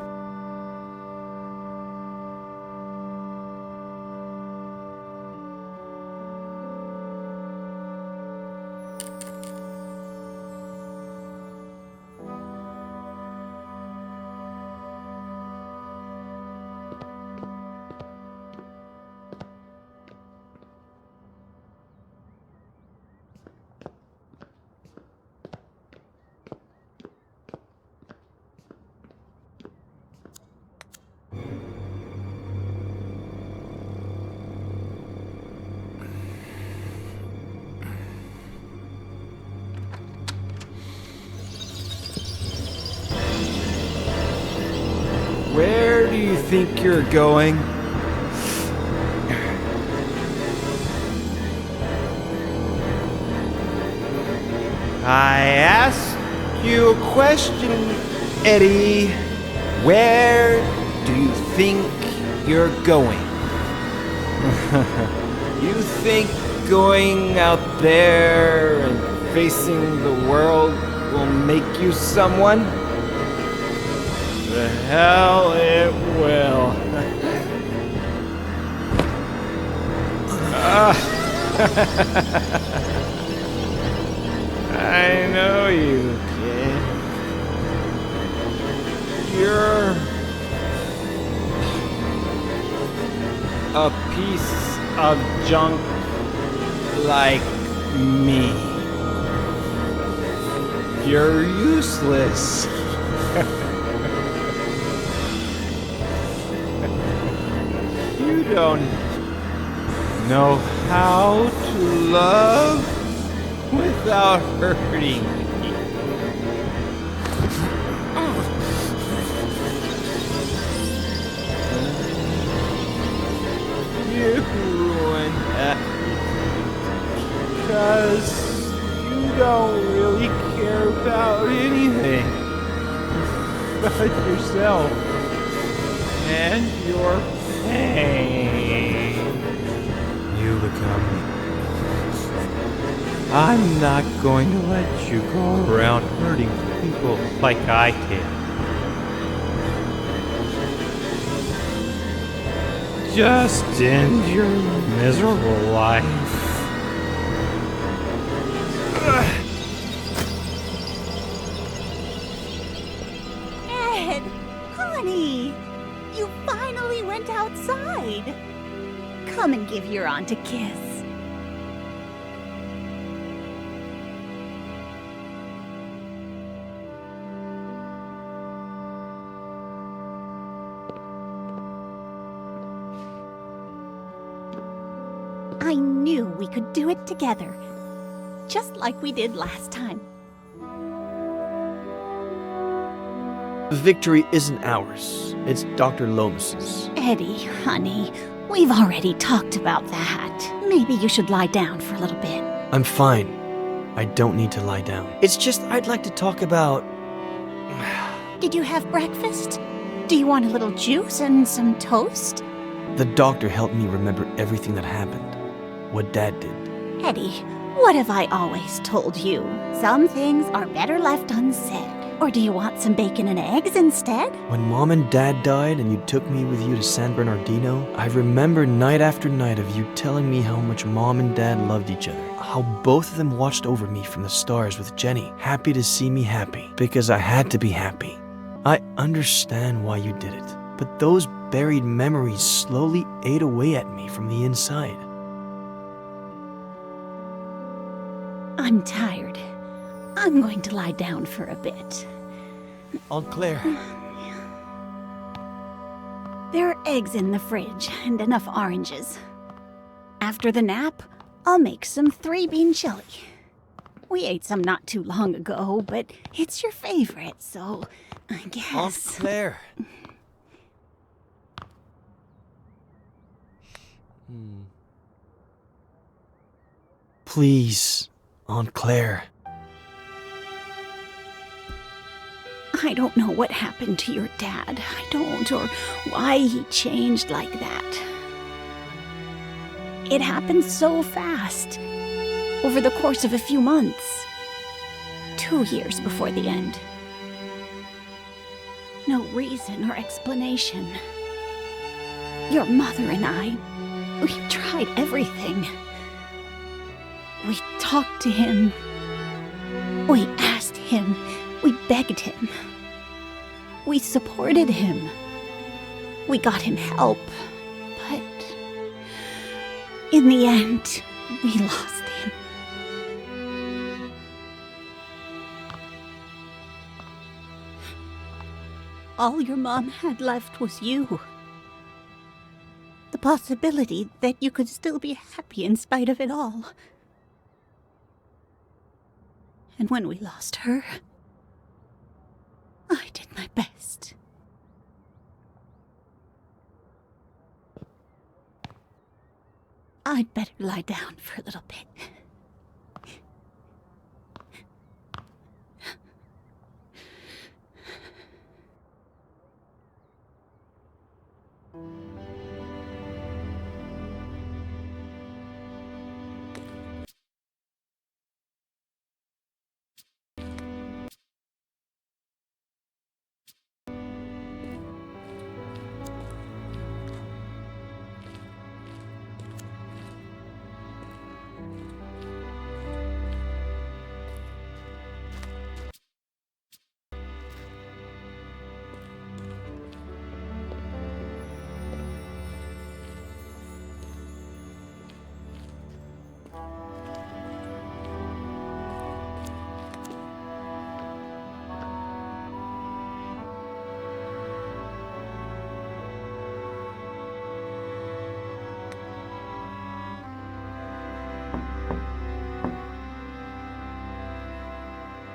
Where do you think you're going? I asked you a question, Eddie. Where do you think you're going? You think going out there and facing the world will make you someone? The hell it will. I know you, kid. You're a piece of junk like me. You're useless. You don't know how to love without hurting me. You ruined that. Because you don't really care about anything but yourself and your pain. You become me. I'm not going to let you go around hurting people like I did. Just end your miserable life. Ed, honey, you finally went outside. Come and give your aunt a kiss. I knew we could do it together, just like we did last time. Victory isn't ours. It's Dr. Lomas's. Eddie, honey, we've already talked about that. Maybe you should lie down for a little bit. I'm fine. I don't need to lie down. It's just I'd like to talk about... Did you have breakfast? Do you want a little juice and some toast? The doctor helped me remember everything that happened. What Dad did. Eddie, what have I always told you? Some things are better left unsaid. Or do you want some bacon and eggs instead? When Mom and Dad died and you took me with you to San Bernardino, I remember night after night of you telling me how much Mom and Dad loved each other. How both of them watched over me from the stars with Jenny, happy to see me happy, because I had to be happy. I understand why you did it, but those buried memories slowly ate away at me from the inside. I'm tired. I'm going to lie down for a bit. Aunt Claire. There are eggs in the fridge and enough oranges. After the nap, I'll make some 3-bean chili. We ate some not too long ago, but it's your favorite, so I guess... Aunt Claire. Please, Aunt Claire. I don't know what happened to your dad. I don't, or why he changed like that. It happened so fast. Over the course of a few months. 2 years before the end. No reason or explanation. Your mother and I, we tried everything. We talked to him. We asked him. We begged him. We supported him. We got him help. But in the end, we lost him. All your mom had left was you. The possibility that you could still be happy in spite of it all. And when we lost her, I did my best. I'd better lie down for a little bit.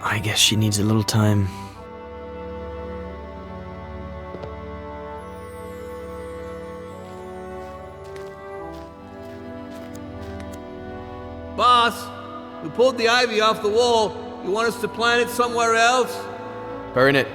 I guess she needs a little time. Boss, we pulled the ivy off the wall. You want us to plant it somewhere else? Burn it.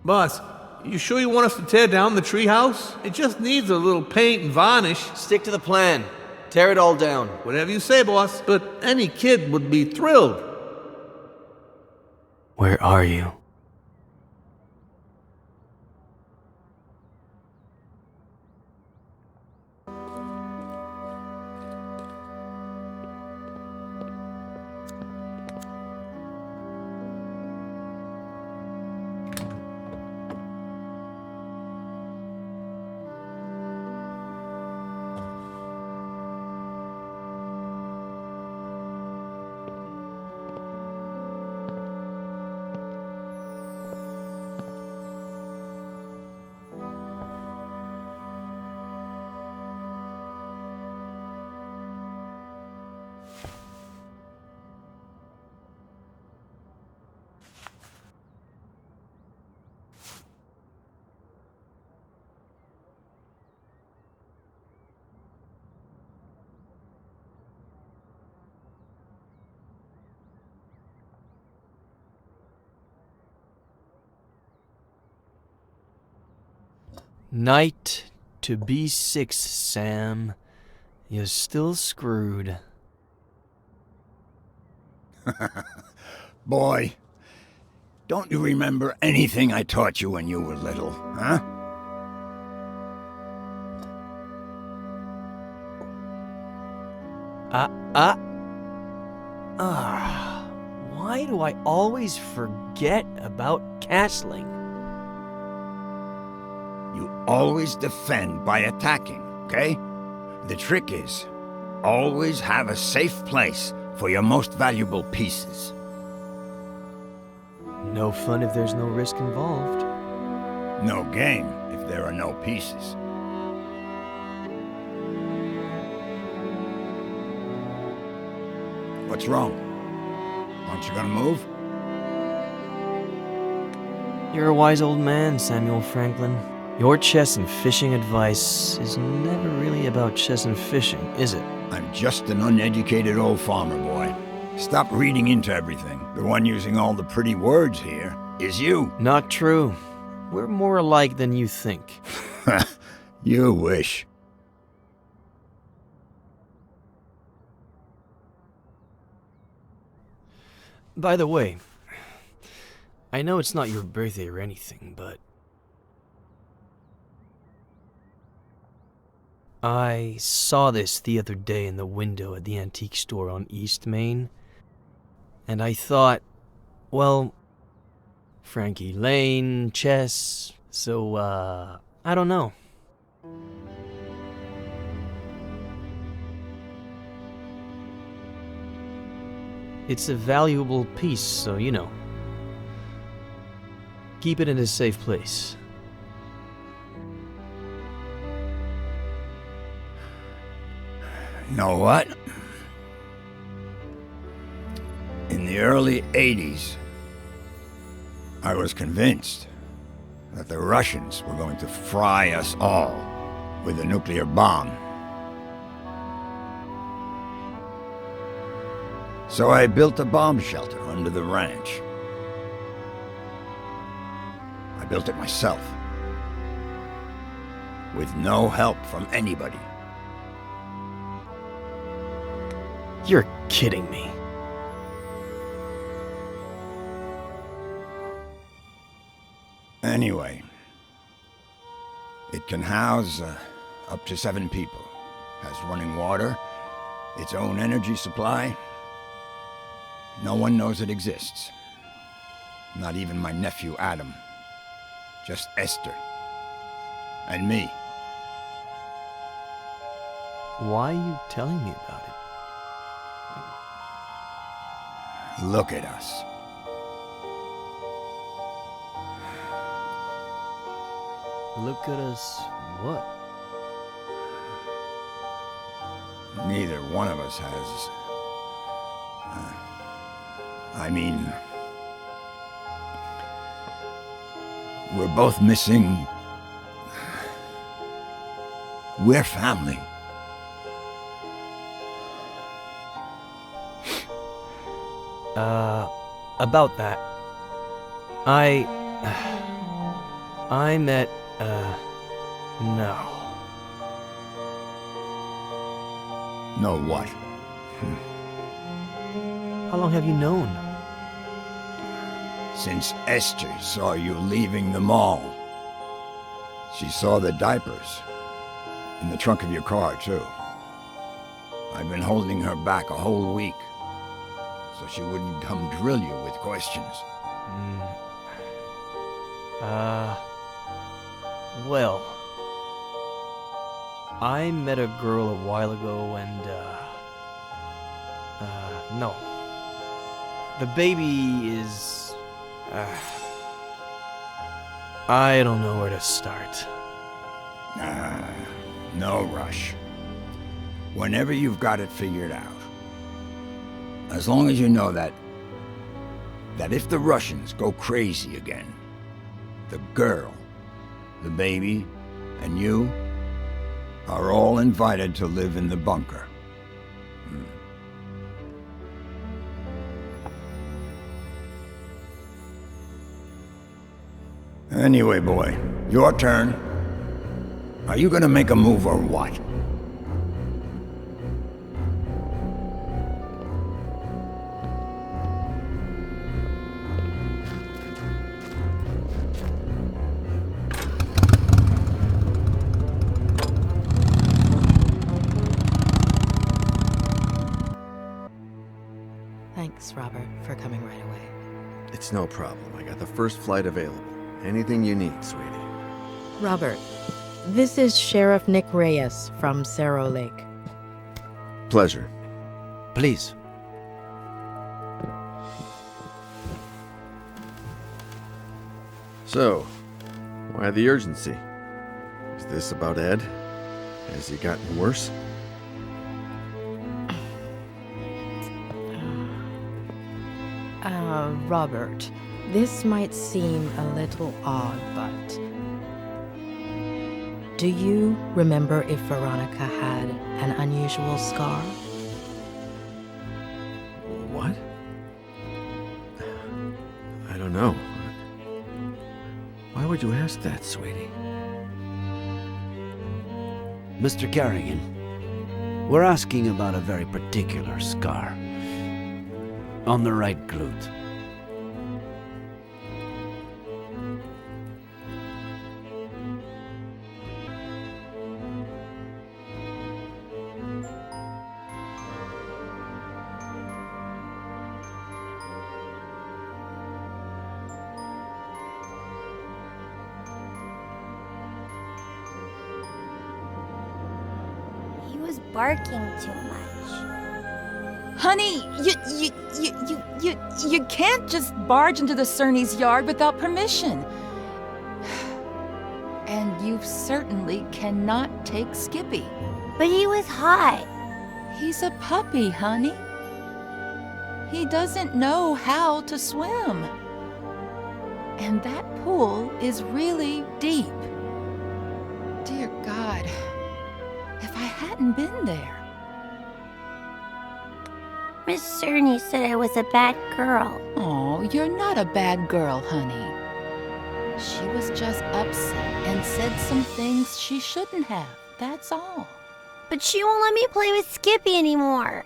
Boss, you sure you want us to tear down the treehouse? It just needs a little paint and varnish. Stick to the plan. Tear it all down. Whatever you say, boss. But any kid would be thrilled. Where are you? Night to B6, Sam. You're still screwed. Boy, don't you remember anything I taught you when you were little, huh? Why do I always forget about castling? You always defend by attacking, okay? The trick is, always have a safe place for your most valuable pieces. No fun if there's no risk involved. No game if there are no pieces. What's wrong? Aren't you gonna move? You're a wise old man, Samuel Franklin. Your chess and fishing advice is never really about chess and fishing, is it? I'm just an uneducated old farmer boy. Stop reading into everything. The one using all the pretty words here is you. Not true. We're more alike than you think. You wish. By the way, I know it's not your birthday or anything, but I saw this the other day in the window at the antique store on East Main, and I thought, well, Frankie Lane, chess, so, I don't know. It's a valuable piece, so, you know, keep it in a safe place. You know what? In the early 80s, I was convinced that the Russians were going to fry us all with a nuclear bomb. So I built a bomb shelter under the ranch. I built it myself, with no help from anybody. You're kidding me. Anyway, it can house up to 7 people. Has running water, its own energy supply. No one knows it exists. Not even my nephew Adam. Just Esther. And me. Why are you telling me about it? Look at us. Look at us what? Neither one of us has... I mean... We're both missing... We're family. About that. I met, no. Know what? How long have you known? Since Esther saw you leaving the mall. She saw the diapers. In the trunk of your car, too. I've been holding her back a whole week. So she wouldn't come drill you with questions. Well... I met a girl a while ago and, no. The baby is... I don't know where to start. No rush. Whenever you've got it figured out. As long as you know that if the Russians go crazy again, the girl, the baby, and you are all invited to live in the bunker. Anyway, boy, your turn. Are you gonna make a move or what? Thanks, Robert, for coming right away. It's no problem. I got the first flight available. Anything you need, sweetie. Robert, this is Sheriff Nick Reyes from Cerro Lake. Pleasure. Please. So, why the urgency? Is this about Ed? Has he gotten worse? Robert, this might seem a little odd, but... do you remember if Veronica had an unusual scar? What? I don't know. Why would you ask that, sweetie? Mr. Carrigan, we're asking about a very particular scar. On the right glute. He was barking too much. Honey, you can't just barge into the Cerny's yard without permission. And you certainly cannot take Skippy. But he was hot. He's a puppy, honey. He doesn't know how to swim. And that pool is really deep. Dear God, if I hadn't been there. Miss Cerny said I was a bad girl. Oh, you're not a bad girl, honey. She was just upset and said some things she shouldn't have. That's all. But she won't let me play with Skippy anymore.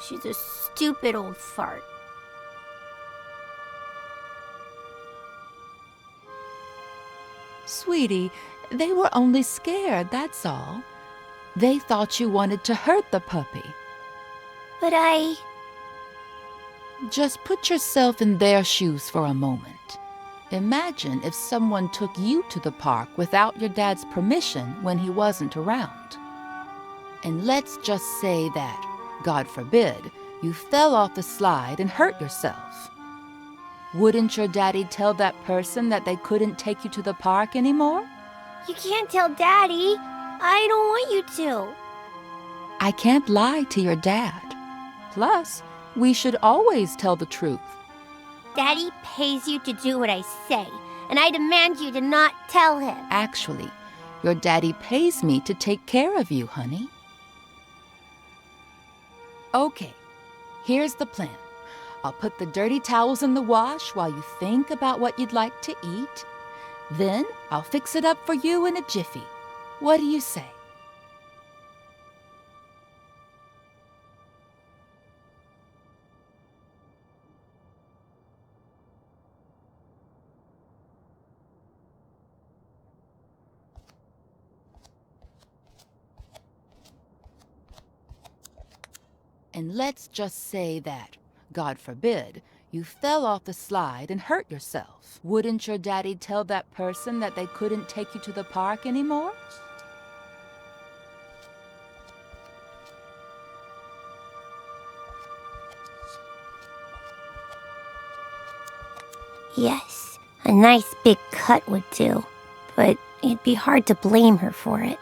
She's a stupid old fart. Sweetie, they were only scared, that's all. They thought you wanted to hurt the puppy. But I... Just put yourself in their shoes for a moment. Imagine if someone took you to the park without your dad's permission when he wasn't around. And let's just say that, God forbid, you fell off the slide and hurt yourself. Wouldn't your daddy tell that person that they couldn't take you to the park anymore? You can't tell Daddy. I don't want you to. I can't lie to your dad. Plus, we should always tell the truth. Daddy pays you to do what I say, and I demand you to not tell him. Actually, your daddy pays me to take care of you, honey. Okay, here's the plan. I'll put the dirty towels in the wash while you think about what you'd like to eat. Then I'll fix it up for you in a jiffy. What do you say? And let's just say that, God forbid, you fell off the slide and hurt yourself. Wouldn't your daddy tell that person that they couldn't take you to the park anymore? Yes, a nice big cut would do, but it'd be hard to blame her for it.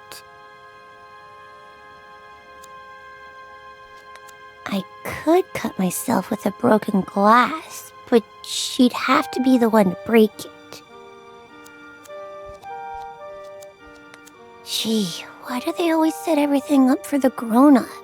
I could cut myself with a broken glass, but she'd have to be the one to break it. Gee, why do they always set everything up for the grown-ups?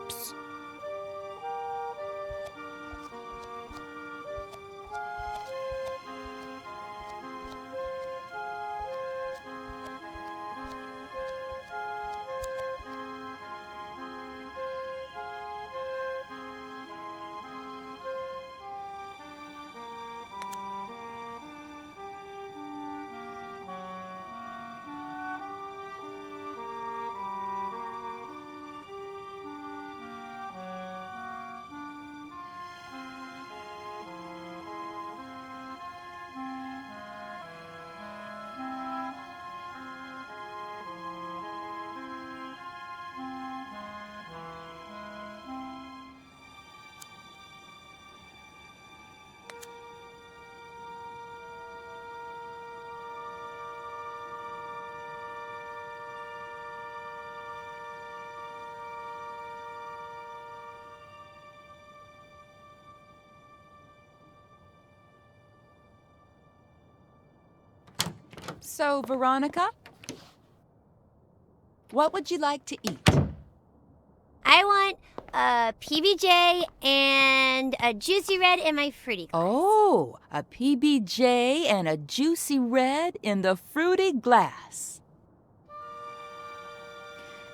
So, Veronica, what would you like to eat? I want a PBJ and a juicy red in my fruity glass. Oh, a PBJ and a juicy red in the fruity glass.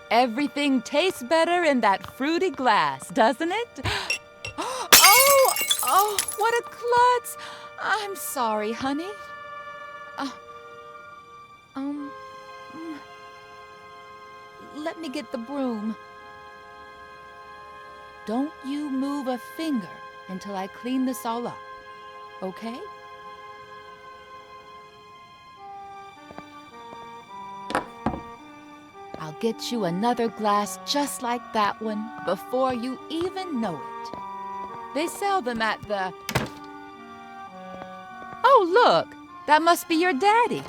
Everything tastes better in that fruity glass, doesn't it? Oh, what a klutz. I'm sorry, honey. Let me get the broom. Don't you move a finger until I clean this all up, okay? I'll get you another glass just like that one before you even know it. They sell them at the... Oh, look! That must be your daddy.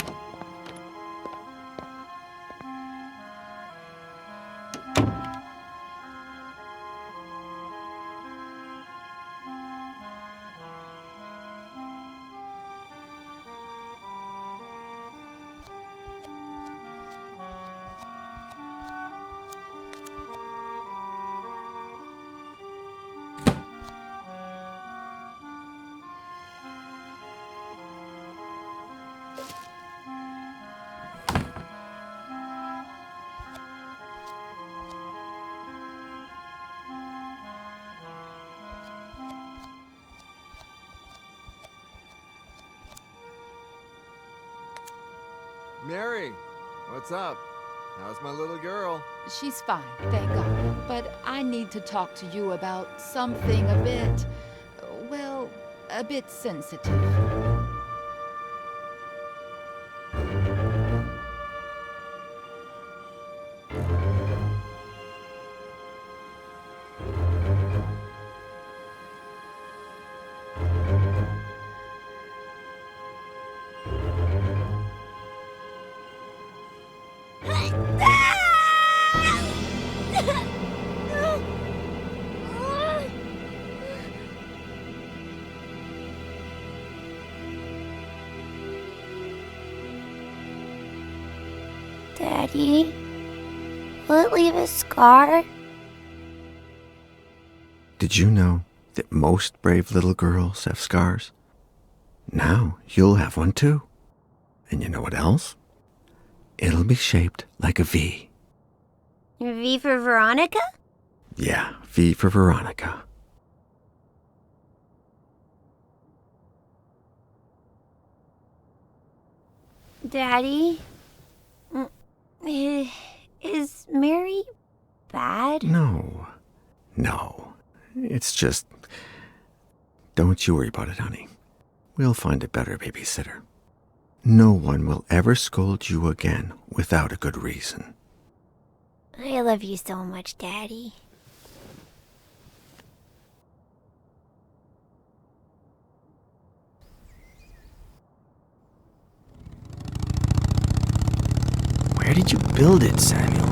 Mary, what's up? How's my little girl? She's fine, thank God. But I need to talk to you about something a bit, well, a bit sensitive. Daddy, will it leave a scar? Did you know that most brave little girls have scars? Now you'll have one too. And you know what else? It'll be shaped like a V. V for Veronica? Yeah, V for Veronica. Daddy, is Mary bad? No. It's just... Don't you worry about it, honey. We'll find a better babysitter. No one will ever scold you again without a good reason. I love you so much, Daddy. Where did you build it, Samuel?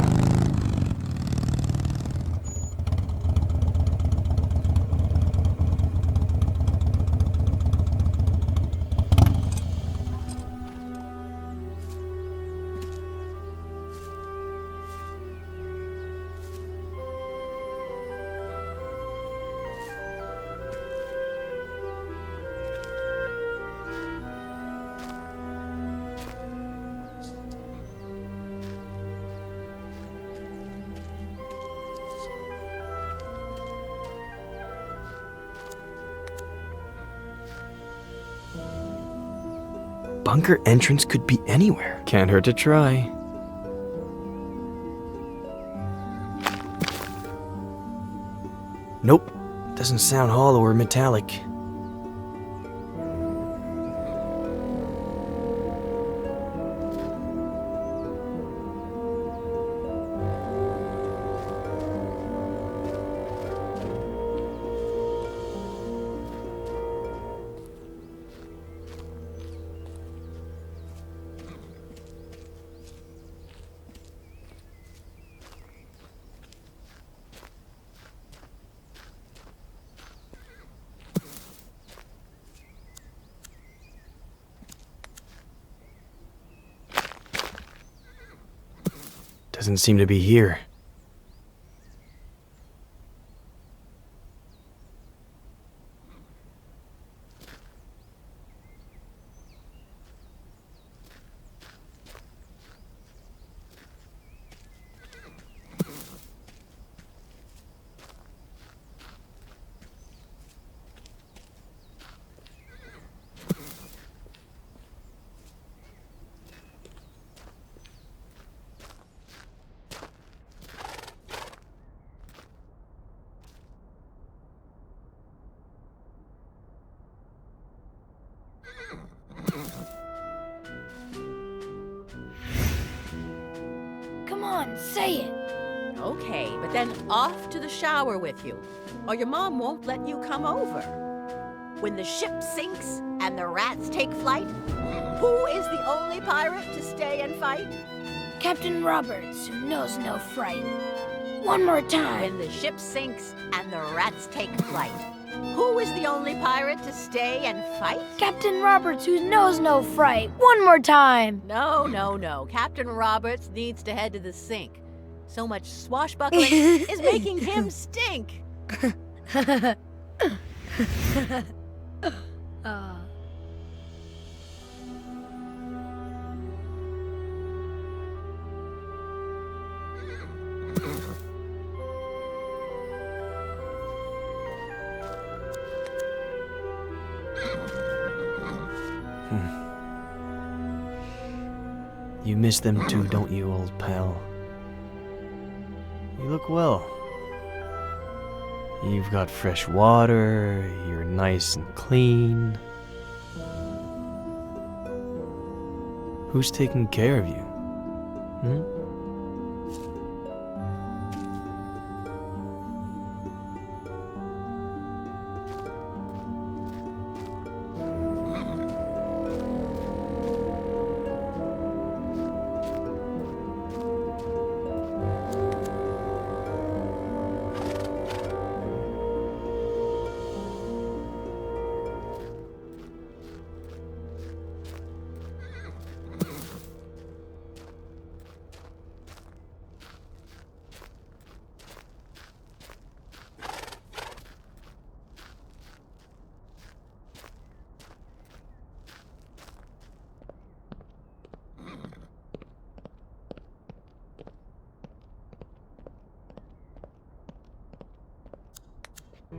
Bunker entrance could be anywhere. Can't hurt to try. Nope. Doesn't sound hollow or metallic. Doesn't seem to be here. Come on, say it. Okay, but then off to the shower with you, or your mom won't let you come over. When the ship sinks and the rats take flight, who is the only pirate to stay and fight? Captain Roberts, who knows no fright. One more time. When the ship sinks and the rats take flight, who is the only pirate to stay and fight? Captain Roberts, who knows no fright. One more time. No. Captain Roberts needs to head to the sink. So much swashbuckling is making him stink. You miss them too, don't you, old pal? You look well. You've got fresh water, you're nice and clean. Who's taking care of you? Hmm?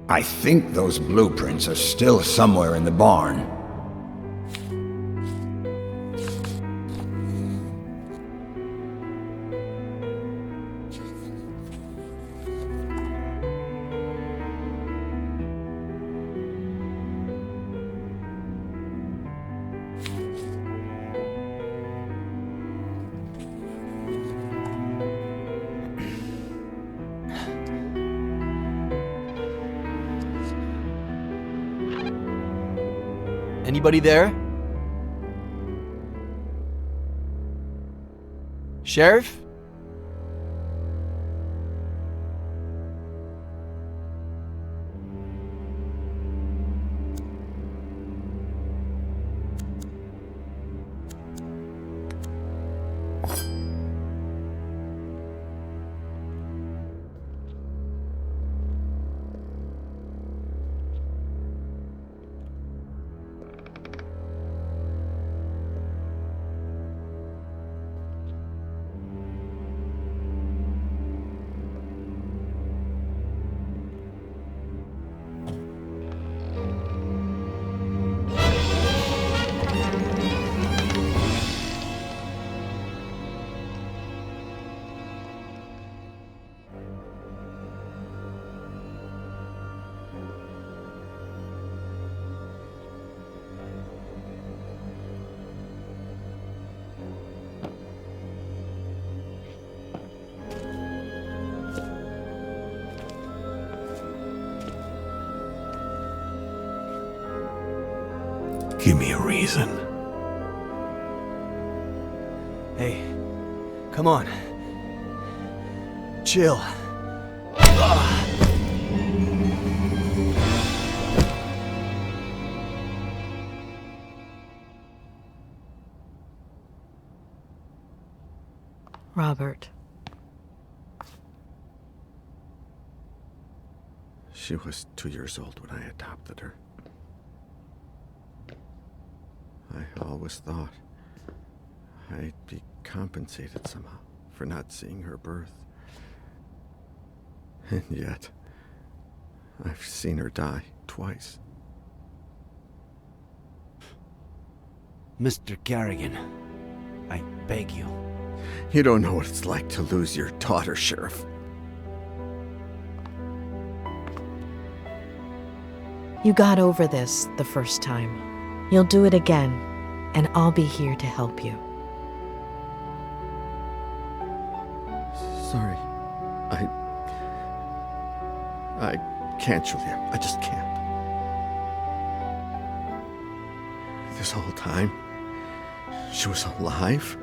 I think those blueprints are still somewhere in the barn. Anybody there? Sheriff? Give me a reason. Hey, come on. Chill. Robert. She was 2 years old when I adopted her. I always thought I'd be compensated somehow for not seeing her birth. And yet, I've seen her die twice. Mr. Carrigan, I beg you. You don't know what it's like to lose your daughter, Sheriff. You got over this the first time. You'll do it again, and I'll be here to help you. Sorry. I can't, Julia. I just can't. This whole time, she was alive.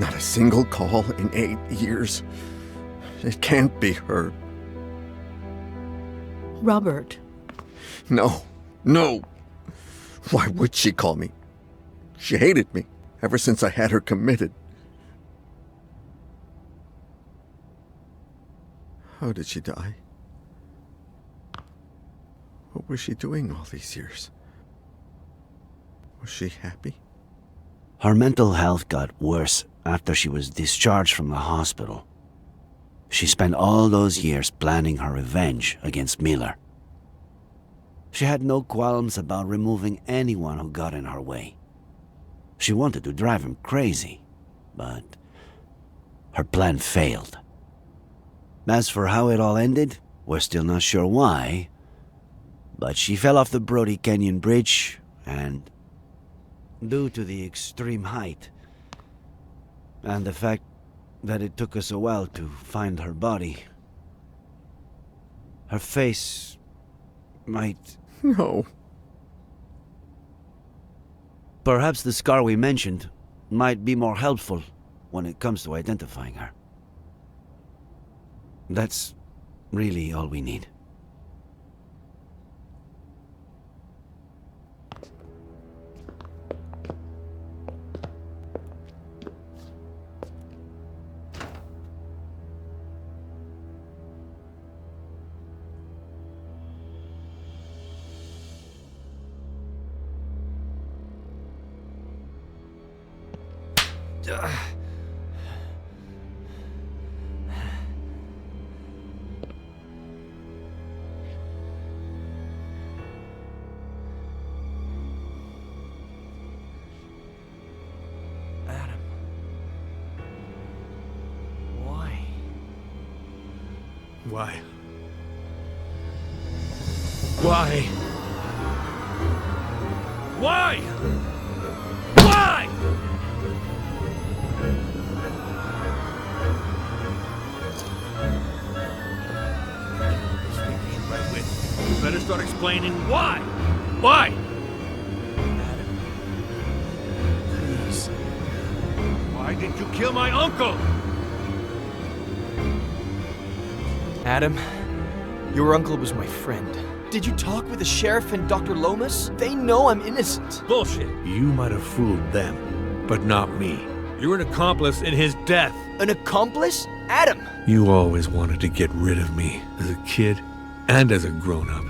Not a single call in 8 years. It can't be her. Robert. No. Why would she call me? She hated me ever since I had her committed. How did she die? What was she doing all these years? Was she happy? Her mental health got worse after she was discharged from the hospital. She spent all those years planning her revenge against Miller. She had no qualms about removing anyone who got in her way. She wanted to drive him crazy, but her plan failed. As for how it all ended, we're still not sure why, but she fell off the Brody Canyon bridge, and due to the extreme height, and the fact that it took us a while to find her body, her face might... No. Perhaps the scar we mentioned might be more helpful when it comes to identifying her. That's really all we need. Why? Why? Why? Why? Right with. You better start explaining why. Why? Adam, please. Why did you kill my uncle? Adam, your uncle was my friend. Did you talk with the sheriff and Dr. Lomas? They know I'm innocent. Bullshit. You might have fooled them, but not me. You're an accomplice in his death. An accomplice? Adam! You always wanted to get rid of me, as a kid and as a grown-up.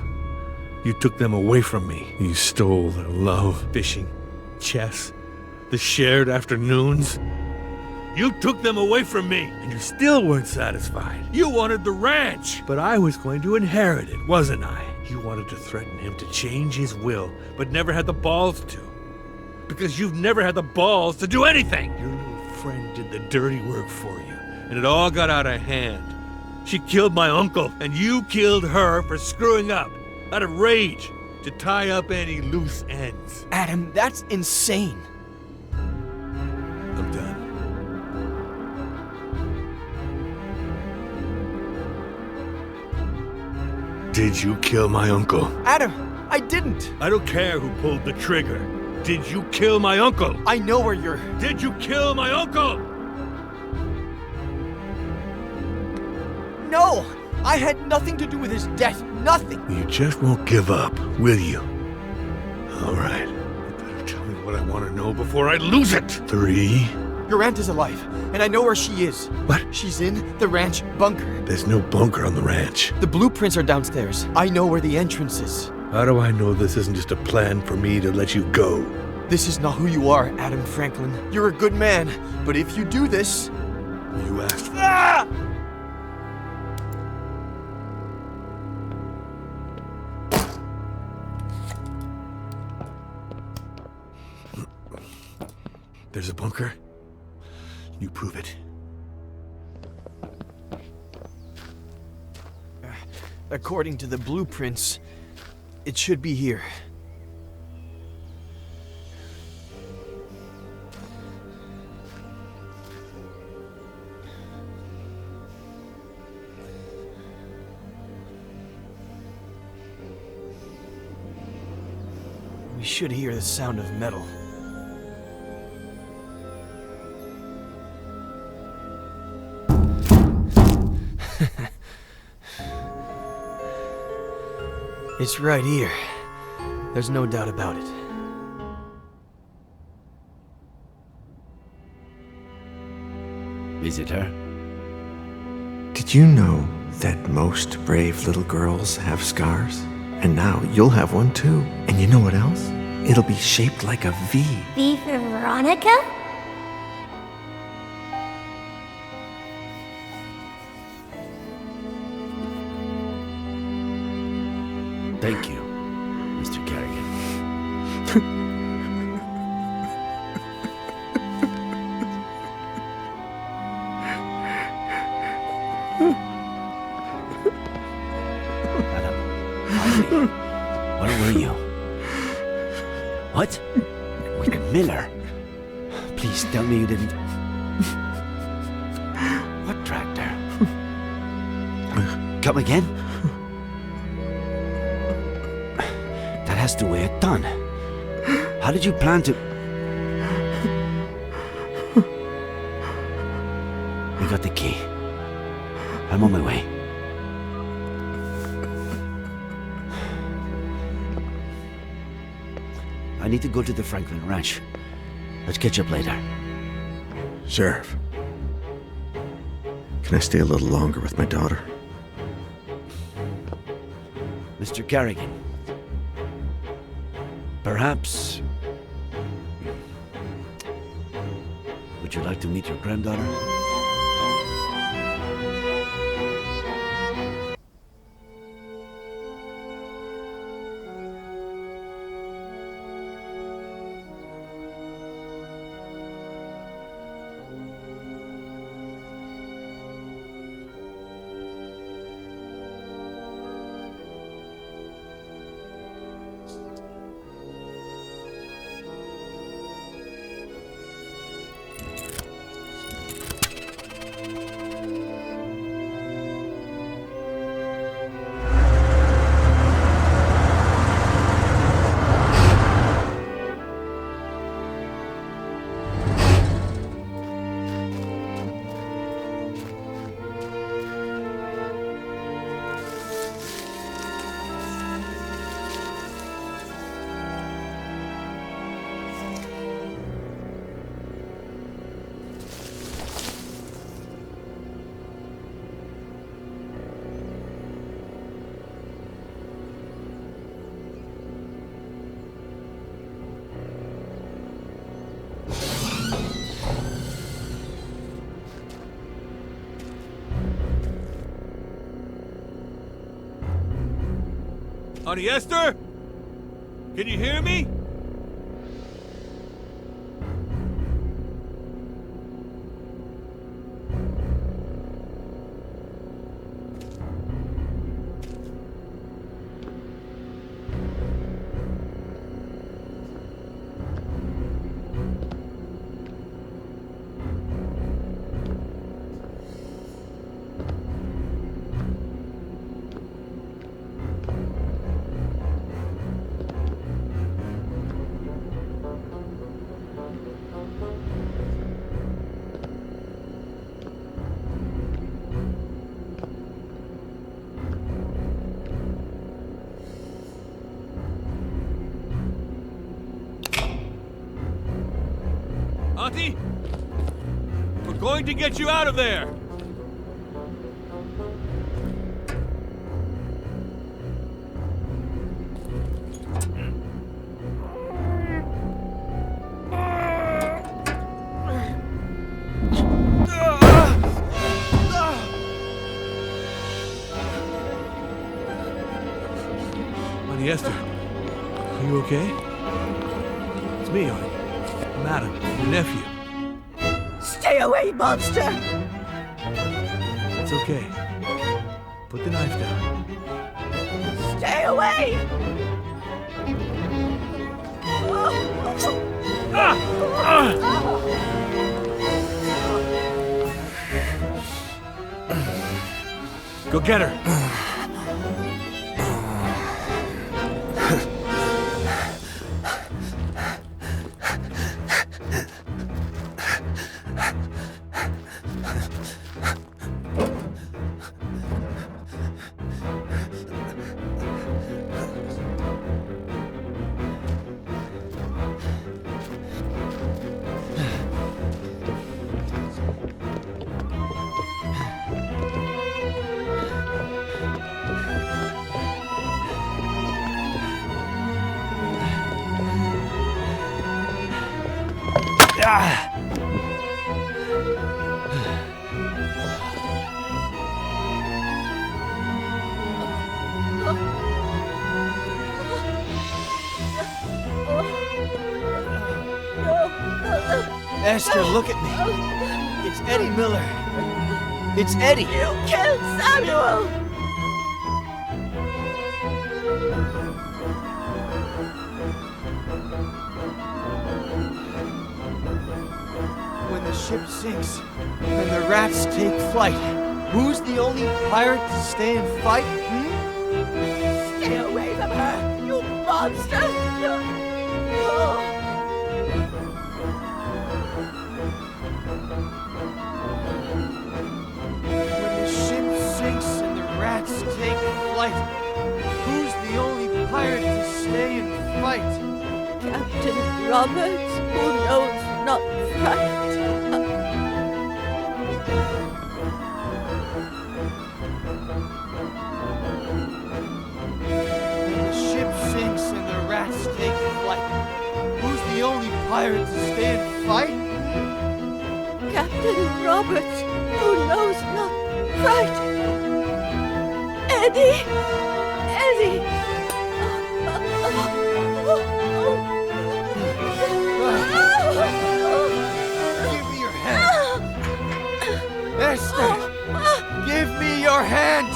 You took them away from me. You stole their love, fishing, chess, the shared afternoons. You took them away from me, and you still weren't satisfied. You wanted the ranch, but I was going to inherit it, wasn't I? You wanted to threaten him to change his will, but never had the balls to. Because you've never had the balls to do anything. Your little friend did the dirty work for you, and it all got out of hand. She killed my uncle, and you killed her for screwing up, out of rage, to tie up any loose ends. Adam, that's insane. I'm done. Did you kill my uncle? Adam, I didn't. I don't care who pulled the trigger. Did you kill my uncle? I know where you're... Did you kill my uncle? No! I had nothing to do with his death. Nothing! You just won't give up, will you? All right. You better tell me what I want to know before I lose it. 3. Your aunt is alive, and I know where she is. What? She's in the ranch bunker. There's no bunker on the ranch. The blueprints are downstairs. I know where the entrance is. How do I know this isn't just a plan for me to let you go? This is not who you are, Adam Franklin. You're a good man, but if you do this... You asked for it. There's a bunker. You prove it. According to the blueprints, it should be here. We should hear the sound of metal. It's right here. There's no doubt about it. Is it her? Did you know that most brave little girls have scars? And now you'll have one too. And you know what else? It'll be shaped like a V. V for Veronica? Thank you, Mr. Kerrigan. Miller. Please tell me you didn't... What tractor? Come again? That has to weigh a ton. How did you plan to... We got the key. I'm on my way. I need to go to the Franklin Ranch. Let's catch up later. Sheriff, can I stay a little longer with my daughter? Mr. Carrigan. Perhaps... Would you like to meet your granddaughter? Honey Esther? Can you hear me? Auntie? We're going to get you out of there! Honey Esther, are you okay? It's me, honey. I'm Adam, your nephew. Stay away, monster! It's okay. Put the knife down. Stay away! Go get her. Esther, look at me. It's Eddie Miller. It's Eddie. You killed Samuel! ship sinks and the rats take flight, who's the only pirate to stay and fight? Stay away from her, you monster! When the ship sinks and the rats take flight, who's the only pirate to stay and fight? Captain Roberts, who knows not fright. When the ship sinks and the rats take flight, who's the only pirate to stay and fight? Captain Roberts, who knows not fright. Eddie! Eddie! Give me your hand! Esther! Give me your hand!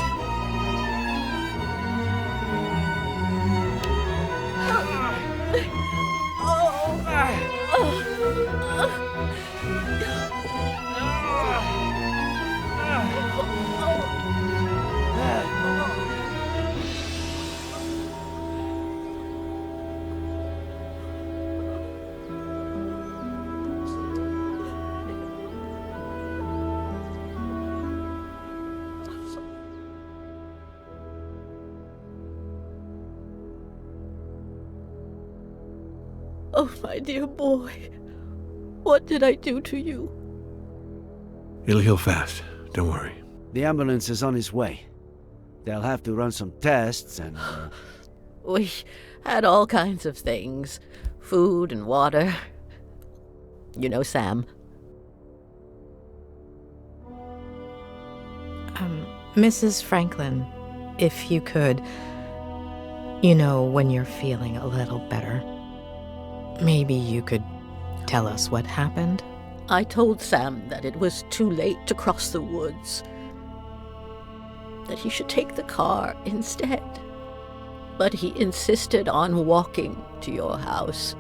Oh, my dear boy, what did I do to you? It'll heal fast. Don't worry. The ambulance is on its way. They'll have to run some tests and... We had all kinds of things. Food and water. You know Sam. Mrs. Franklin, if you could, you know, when you're feeling a little better, maybe you could tell us what happened? I told Sam that it was too late to cross the woods. That he should take the car instead. But he insisted on walking to your house.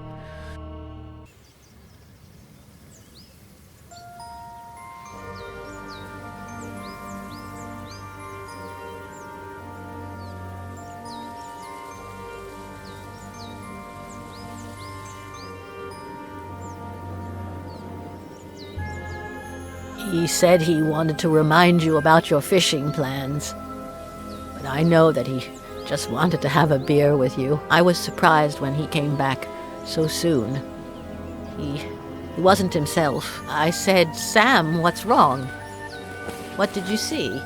He said he wanted to remind you about your fishing plans. But I know that he just wanted to have a beer with you. I was surprised when he came back so soon. He wasn't himself. I said, Sam, what's wrong? What did you see?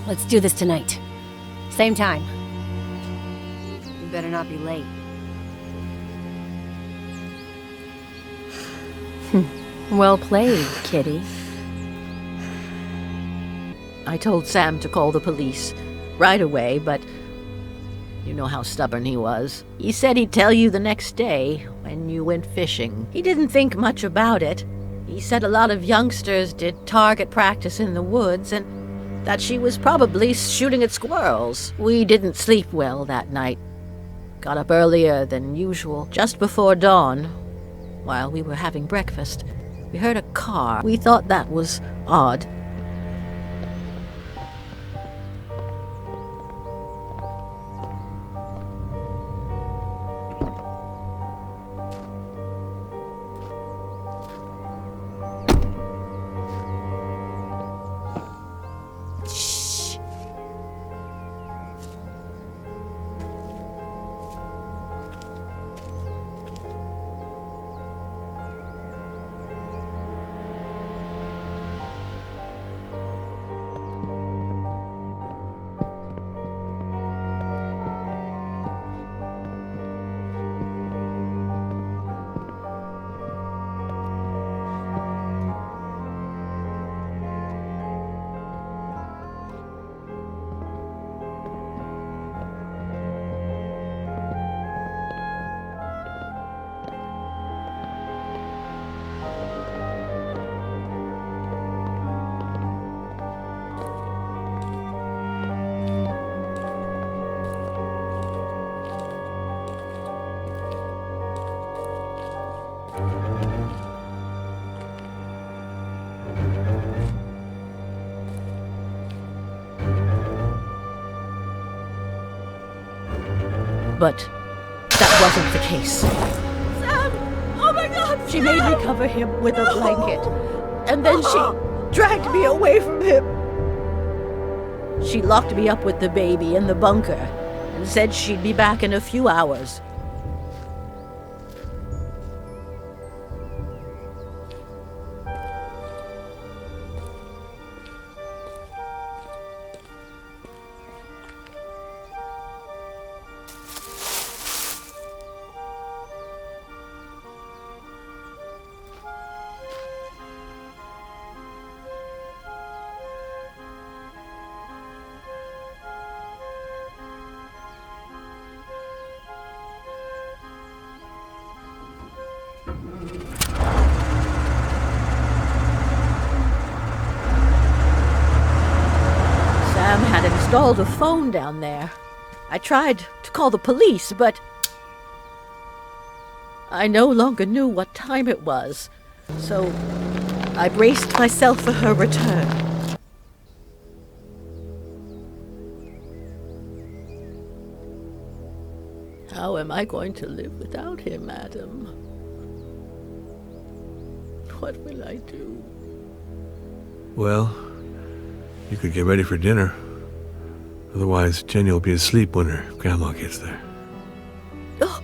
Let's do this tonight. Same time. You better not be late. Well played, kitty. I told Sam to call the police right away, but you know how stubborn he was. He said he'd tell you the next day when you went fishing. He didn't think much about it. He said a lot of youngsters did target practice in the woods and that she was probably shooting at squirrels. We didn't sleep well that night. Got up earlier than usual, just before dawn. While we were having breakfast, we heard a car. We thought that was odd. But that wasn't the case. Sam! Oh my God! She made me cover him with a blanket, and then she dragged me away from him. She locked me up with the baby in the bunker and said she'd be back in a few hours. Sam had installed a phone down there. I tried to call the police, but I no longer knew what time it was, so I braced myself for her return. How am I going to live without him, Adam? What will I do? Well, you could get ready for dinner. Otherwise, Jenny will be asleep when her grandma gets there. Oh,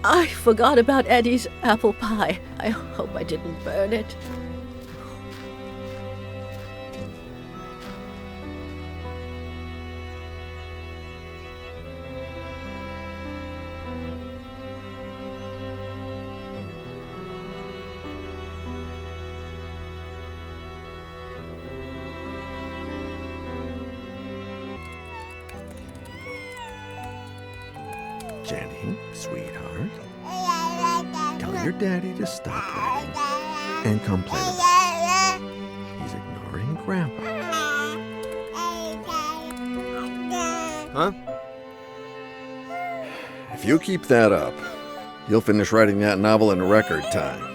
I forgot about Eddie's apple pie. I hope I didn't burn it. Jenny, sweetheart, tell your daddy to stop writing and come play with us. He's ignoring Grandpa. Huh? If you keep that up, you'll finish writing that novel in record time.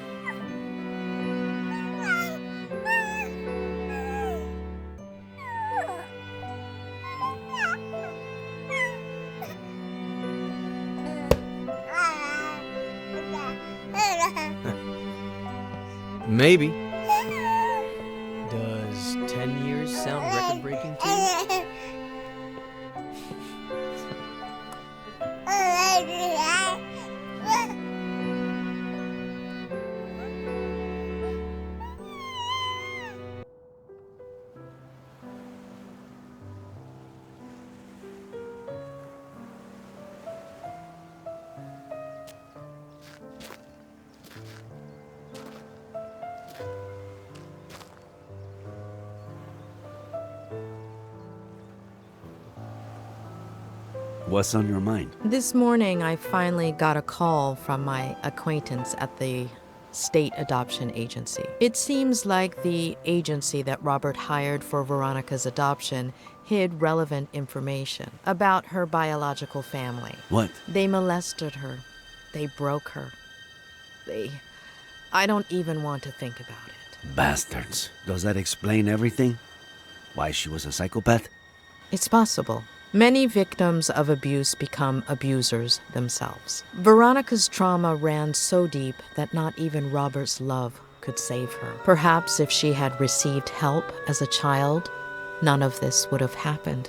Maybe. Does 10 years sound record-breaking to you? What's on your mind? This morning, I finally got a call from my acquaintance at the state adoption agency. It seems like the agency that Robert hired for Veronica's adoption hid relevant information about her biological family. What? They molested her. They broke her. I don't even want to think about it. Bastards. Does that explain everything? Why she was a psychopath? It's possible. Many victims of abuse become abusers themselves. Veronica's trauma ran so deep that not even Robert's love could save her. Perhaps if she had received help as a child, none of this would have happened.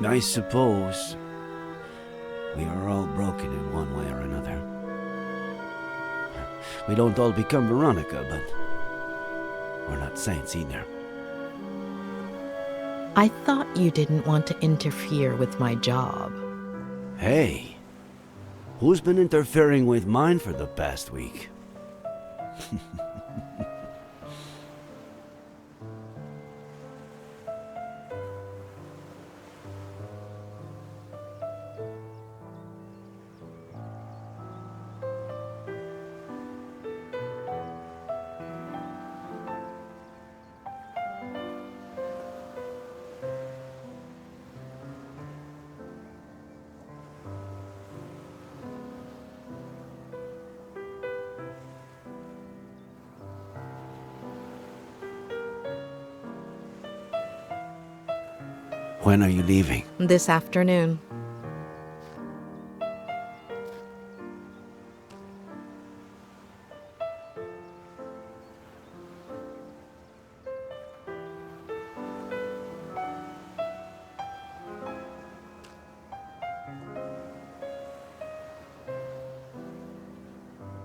I suppose we are all broken in one way or another. We don't all become Veronica, but we're not saints either. I thought you didn't want to interfere with my job. Hey, who's been interfering with mine for the past week? When are you leaving? This afternoon.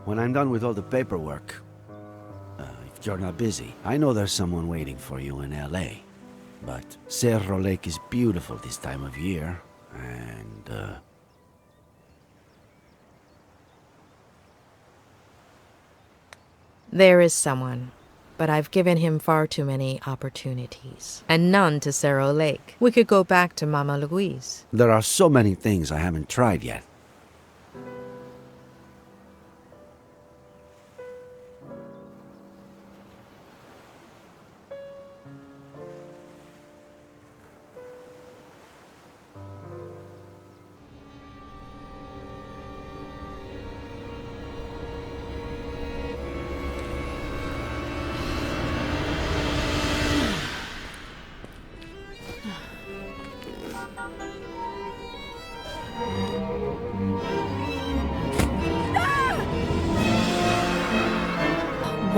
when I'm done with all the paperwork, if you're not busy, I know there's someone waiting for you in L.A., but Cerro Lake is beautiful this time of year, and, There is someone, but I've given him far too many opportunities, and none to Cerro Lake. We could go back to Mama Louise. there are so many things I haven't tried yet.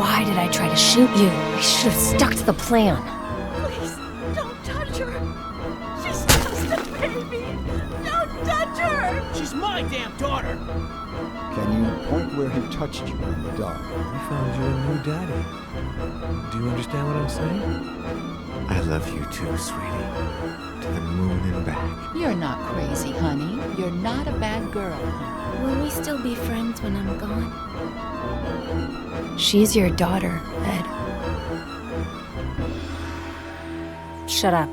Why did I try to shoot you? I should have stuck to the plan. Please, don't touch her. She's just a baby. Don't touch her. She's my damn daughter. Can you point where he touched you in the dark? We found you a new daddy. Do you understand what I'm saying? I love you too, sweetie. To the moon and back. You're not crazy, honey. You're not a bad girl. Will we still be friends when I'm gone? She's your daughter, Ed. Shut up.